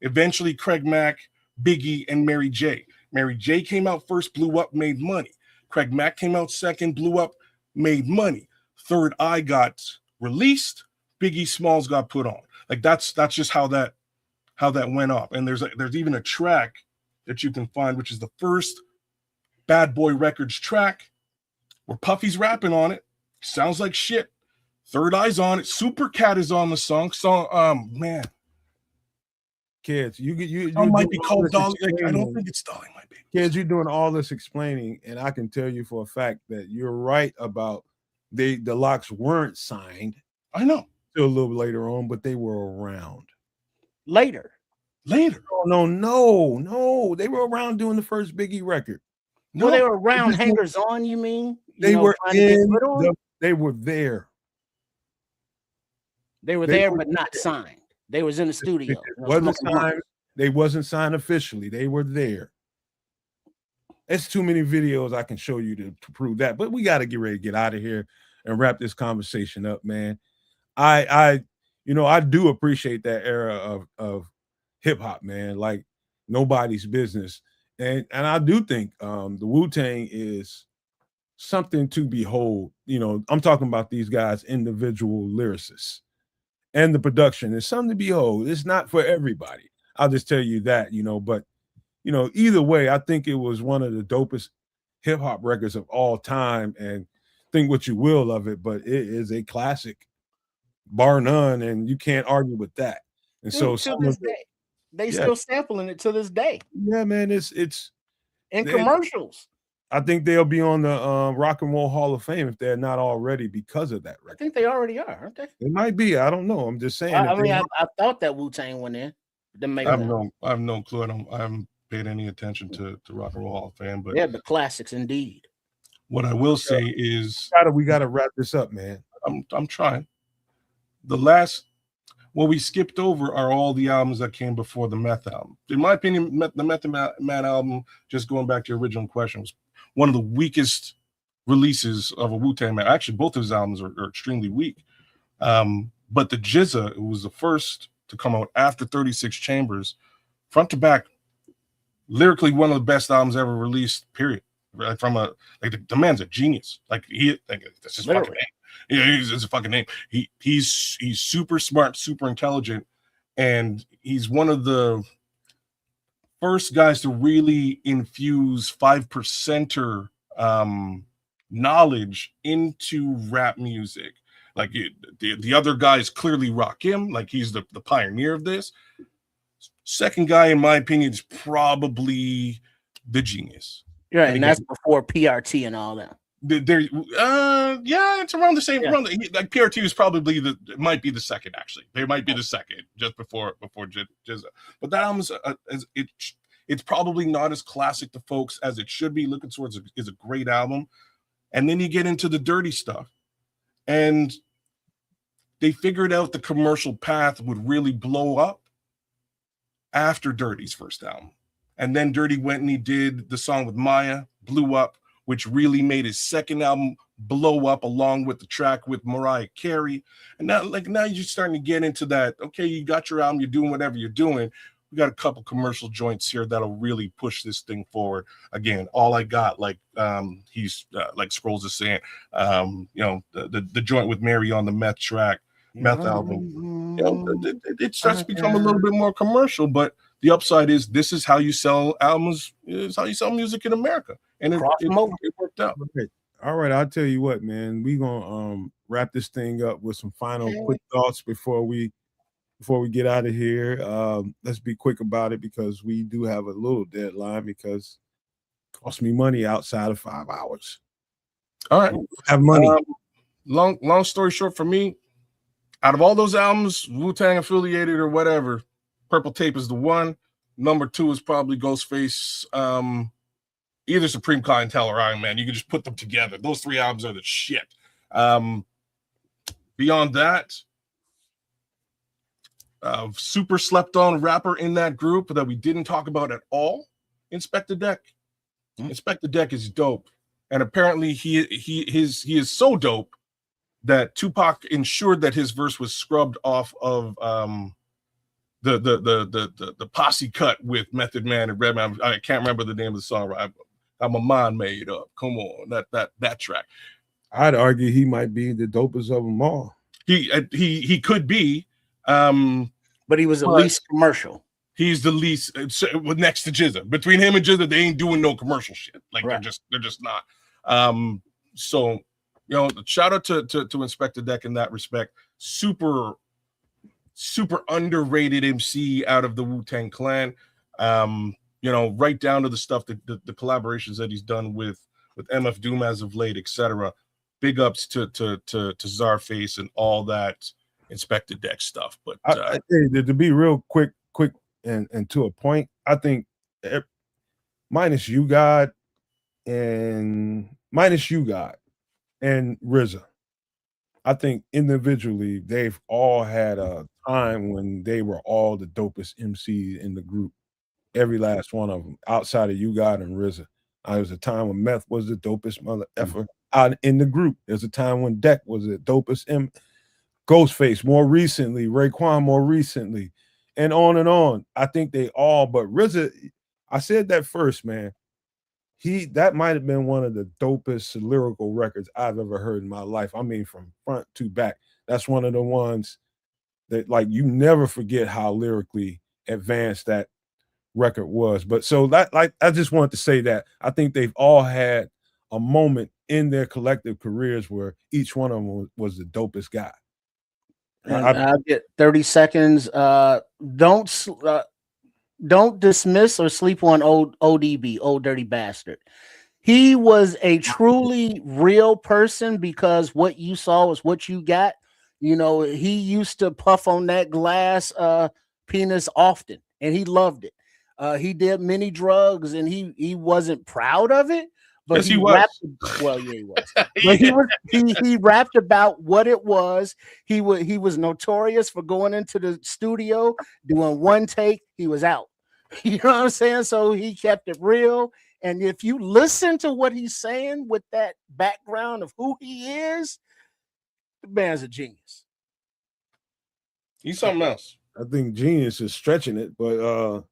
Eventually, Craig Mack, Biggie, and Mary J. Mary J came out first, blew up, made money. Craig Mack came out second, blew up, made money. Third Eye got released. Biggie Smalls got put on. Like that's just how that went up. And there's even a track that you can find, which is the first Bad Boy Records track where Puffy's rapping on it. Sounds like shit. Third Eye's on it. Super Cat is on the song. Man. Kids, you might be called Dolly. Like, I don't think it's Dolly, my baby. Kids, you're doing all this explaining, and I can tell you for a fact that you're right about the locks weren't signed. I know. Still a little later on, but they were around. Later. No. They were around doing the first Biggie record. No, they were around hangers on, you mean? They were they were there. They were there, but not signed. They was in the studio. They wasn't signed officially. They were there. It's too many videos I can show you to prove that. But we got to get ready to get out of here and wrap this conversation up, man. I do appreciate that era of hip hop, man. Like nobody's business. And I do think the Wu-Tang is something to behold. I'm talking about these guys, individual lyricists. And the production is something to behold. It's not for everybody. I'll just tell you that, but either way, I think it was one of the dopest hip hop records of all time. And think what you will of it, but it is a classic, bar none, and you can't argue with that. And to this day, they still sampling it to this day. Yeah, man, it's in commercials. I think they'll be on the Rock and Roll Hall of Fame if they're not already because of that record. I think they already are, aren't they? It might be. I don't know. I'm just saying. I thought that Wu-Tang went in. I have no clue. I haven't paid any attention to Rock and Roll Hall of Fame, but yeah, the classics indeed. What I will say is we gotta wrap this up, man. I'm trying. What we skipped over are all the albums that came before the Meth album. In my opinion, the Method Man album, just going back to your original question, was one of the weakest releases of a Wu-Tang Man. Actually, both of his albums are extremely weak. But the Jizza, it was the first to come out after 36 Chambers, front to back, lyrically one of the best albums ever released, period. Right? The man's a genius. That's his fucking name. Yeah, it's a fucking name. He's super smart, super intelligent, and he's one of the first guys to really infuse 5%er knowledge into rap music. Like the other guys clearly rock him, like he's the pioneer of this. Second guy, in my opinion, is probably the genius. Right, and that's before PRT and all that. It's around the same. Yeah. Like PRT is probably might be the second, actually. They might be the second, just before Jizza. But that album it's probably not as classic to folks as it should be. Looking Towards is a great album, and then you get into the dirty stuff, and they figured out the commercial path would really blow up after Dirty's first album, and then Dirty went and he did the song with Maya, blew up, which really made his second album blow up, along with the track with Mariah Carey. And now you're starting to get into that. Okay, you got your album, you're doing whatever you're doing. We got a couple commercial joints here that'll really push this thing forward. Again, All I Got, like he's like Scrolls is saying, the joint with Mary on the Meth track, Meth album. It starts to become a little bit more commercial, but the upside is this is how you sell albums. Is how you sell music in America. And it worked out. All right, I'll tell you what, man. We gonna wrap this thing up with some final quick thoughts before we get out of here. Let's be quick about it because we do have a little deadline because it costs me money outside of 5 hours. All right. Have money. Long story short for me, out of all those albums, Wu-Tang affiliated or whatever, Purple Tape is the one. Number 2 is probably Ghostface. Either Supreme Clientele or Iron Man. You can just put them together. Those 3 albums are the shit. Beyond that, super slept on rapper in that group that we didn't talk about at all, Inspector Deck. Inspector Deck is dope. And apparently he is so dope that Tupac ensured that his verse was scrubbed off of the posse cut with Method Man and Redman. I can't remember the name of the song. I'm a mind made up. Come on, that track. I'd argue he might be the dopest of them all. He could be, but he was the least commercial. He's the least next to Jizza. Between him and Jizza, they ain't doing no commercial shit. Like right. they're just not. So shout out to Inspector Deck in that respect. Super underrated MC out of the Wu-Tang Clan. Right down to the stuff that the collaborations that he's done with MF Doom as of late, etc. Big ups to Czarface and all that Inspector Deck stuff. But I to be real quick and to a point, I think minus you God and RZA, I think individually they've all had a time when they were all the dopest MCs in the group. Every last one of them, outside of you God and RZA. There was a time when Meth was the dopest mother effer out in the group. There's a time when Deck was the dopest Ghostface more recently, Raekwon more recently, and on and on. I think they all, but RZA, I said that first, man. That might have been one of the dopest lyrical records I've ever heard in my life. I mean, from front to back. That's one of the ones that, like, you never forget how lyrically advanced that record was. But so that, like, I just wanted to say that I think they've all had a moment in their collective careers where each one of them was the dopest guy. I'll get 30 seconds. Don't dismiss or sleep on ODB, Old Dirty Bastard. He was a truly real person because what you saw was what you got. He used to puff on that glass penis often, and he loved it. He did many drugs, and he wasn't proud of it. But yes, he was. He was. But he rapped about what it was. He was notorious for going into the studio, doing one take, he was out. You know what I'm saying? So he kept it real. And if you listen to what he's saying with that background of who he is, the man's a genius. He's something else. I think genius is stretching it, but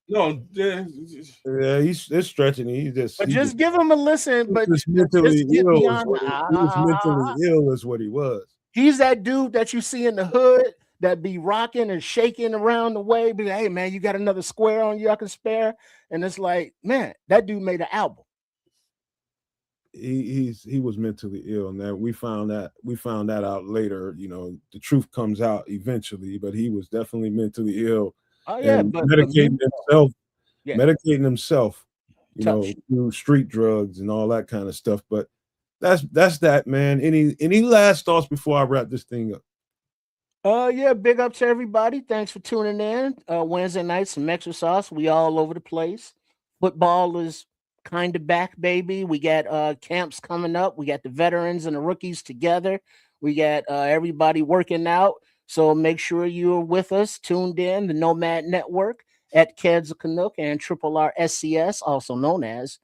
he's stretching it. Just give him a listen. But just mentally ill. He was mentally ill, is what he was. He's that dude that you see in the hood that be rocking and shaking around the way. Be like, hey man, you got another square on you I can spare? And it's like, man, that dude made an album. He was mentally ill, and that we found that out later. The truth comes out eventually, but he was definitely mentally ill. Oh yeah, but medicating himself, through street drugs and all that kind of stuff. But that's that, man. Any last thoughts before I wrap this thing up? Big up to everybody. Thanks for tuning in. Wednesday night, some extra sauce. We all over the place. Football is kind of back, baby. We got camps coming up. We got the veterans and the rookies together. We got everybody working out. So make sure you're with us, tuned in, the Nomad Network at Keds of Canuck and Triple R SCS, also known as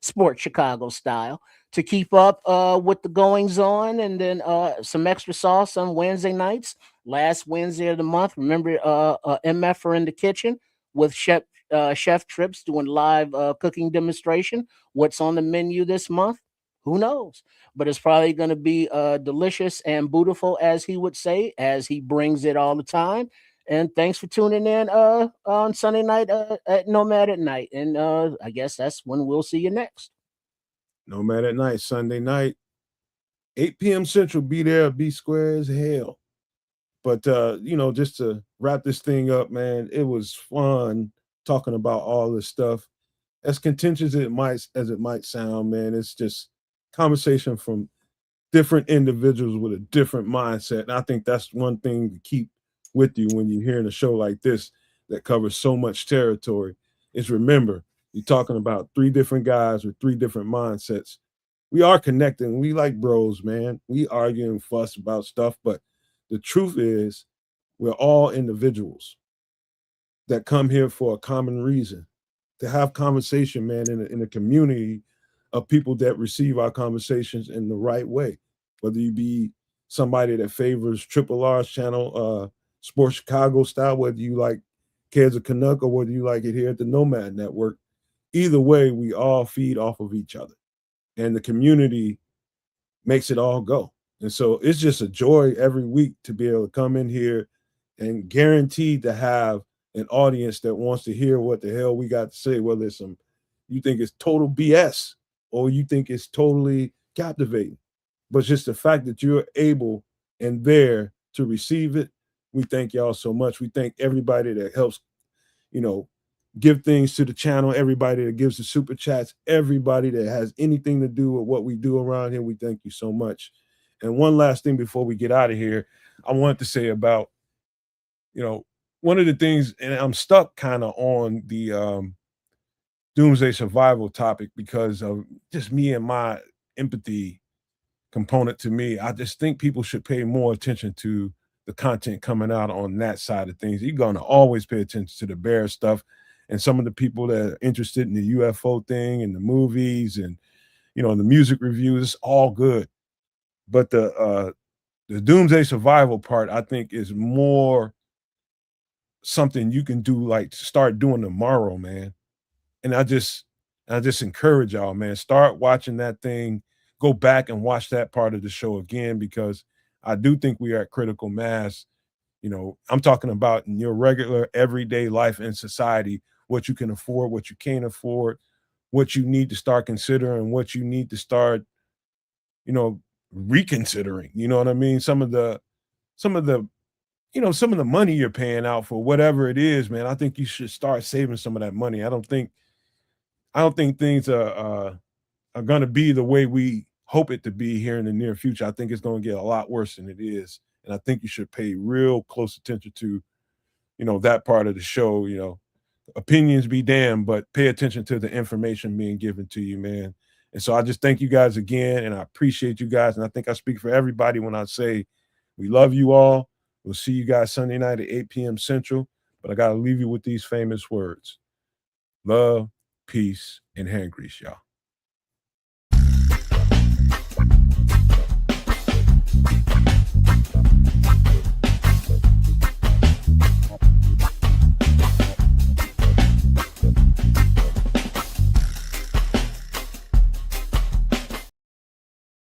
Sports Chicago Style, to keep up with the goings on. And then some extra sauce on Wednesday nights. Last Wednesday of the month, remember MF are in the kitchen with Chef Trips doing live cooking demonstration. What's on the menu this month? Who knows? But it's probably going to be delicious and beautiful, as he would say, as he brings it all the time. And thanks for tuning in on Sunday night at Nomad at night. And I guess that's when we'll see you next. Nomad at Night, Sunday night, 8 p.m. Central. Be there, be square as hell. But just to wrap this thing up, man, it was fun talking about all this stuff. As contentious as it might sound, man, it's just conversation from different individuals with a different mindset. And I think that's one thing to keep with you when you're hearing a show like this that covers so much territory is remember, you're talking about three different guys with three different mindsets. We are connecting. We like bros, man. We argue and fuss about stuff, but the truth is we're all individuals that come here for a common reason to have conversation, man, in a community of people that receive our conversations in the right way. Whether you be somebody that favors Triple R's channel, Sports Chicago style, whether you like Kids of Canuck or whether you like it here at the Nomad Network, either way, we all feed off of each other. And the community makes it all go. And so it's just a joy every week to be able to come in here and guaranteed to have an audience that wants to hear what the hell we got to say, whether it's you think it's total BS or you think it's totally captivating. But just the fact that you're able and there to receive it, we thank y'all so much. We thank everybody that helps, give things to the channel, everybody that gives the super chats, everybody that has anything to do with what we do around here. We thank you so much. And one last thing before we get out of here, I wanted to say about, one of the things, and I'm stuck kind of on the doomsday survival topic because of just me and my empathy component to me. I just think people should pay more attention to the content coming out on that side of things. You're going to always pay attention to the bear stuff and some of the people that are interested in the UFO thing and the movies and, the music reviews. It's all good. But the doomsday survival part, I think, is more something you can do, like start doing tomorrow, man. And I just encourage y'all, man, start watching that thing. Go back and watch that part of the show again, because I do think we are at critical mass. I'm talking about in your regular everyday life in society, what you can afford, what you can't afford, what you need to start considering, what you need to start, reconsidering. You know what I mean? Some of the some of the money you're paying out for whatever it is, man, I think you should start saving some of that money. I don't think things are going to be the way we hope it to be here in the near future. I think it's going to get a lot worse than it is. And I think you should pay real close attention to, that part of the show. Opinions be damned, but pay attention to the information being given to you, man. And so I just thank you guys again, and I appreciate you guys. And I think I speak for everybody when I say we love you all. We'll see you guys Sunday night at 8 p.m. Central. But I got to leave you with these famous words: love, peace, and hand grease, y'all.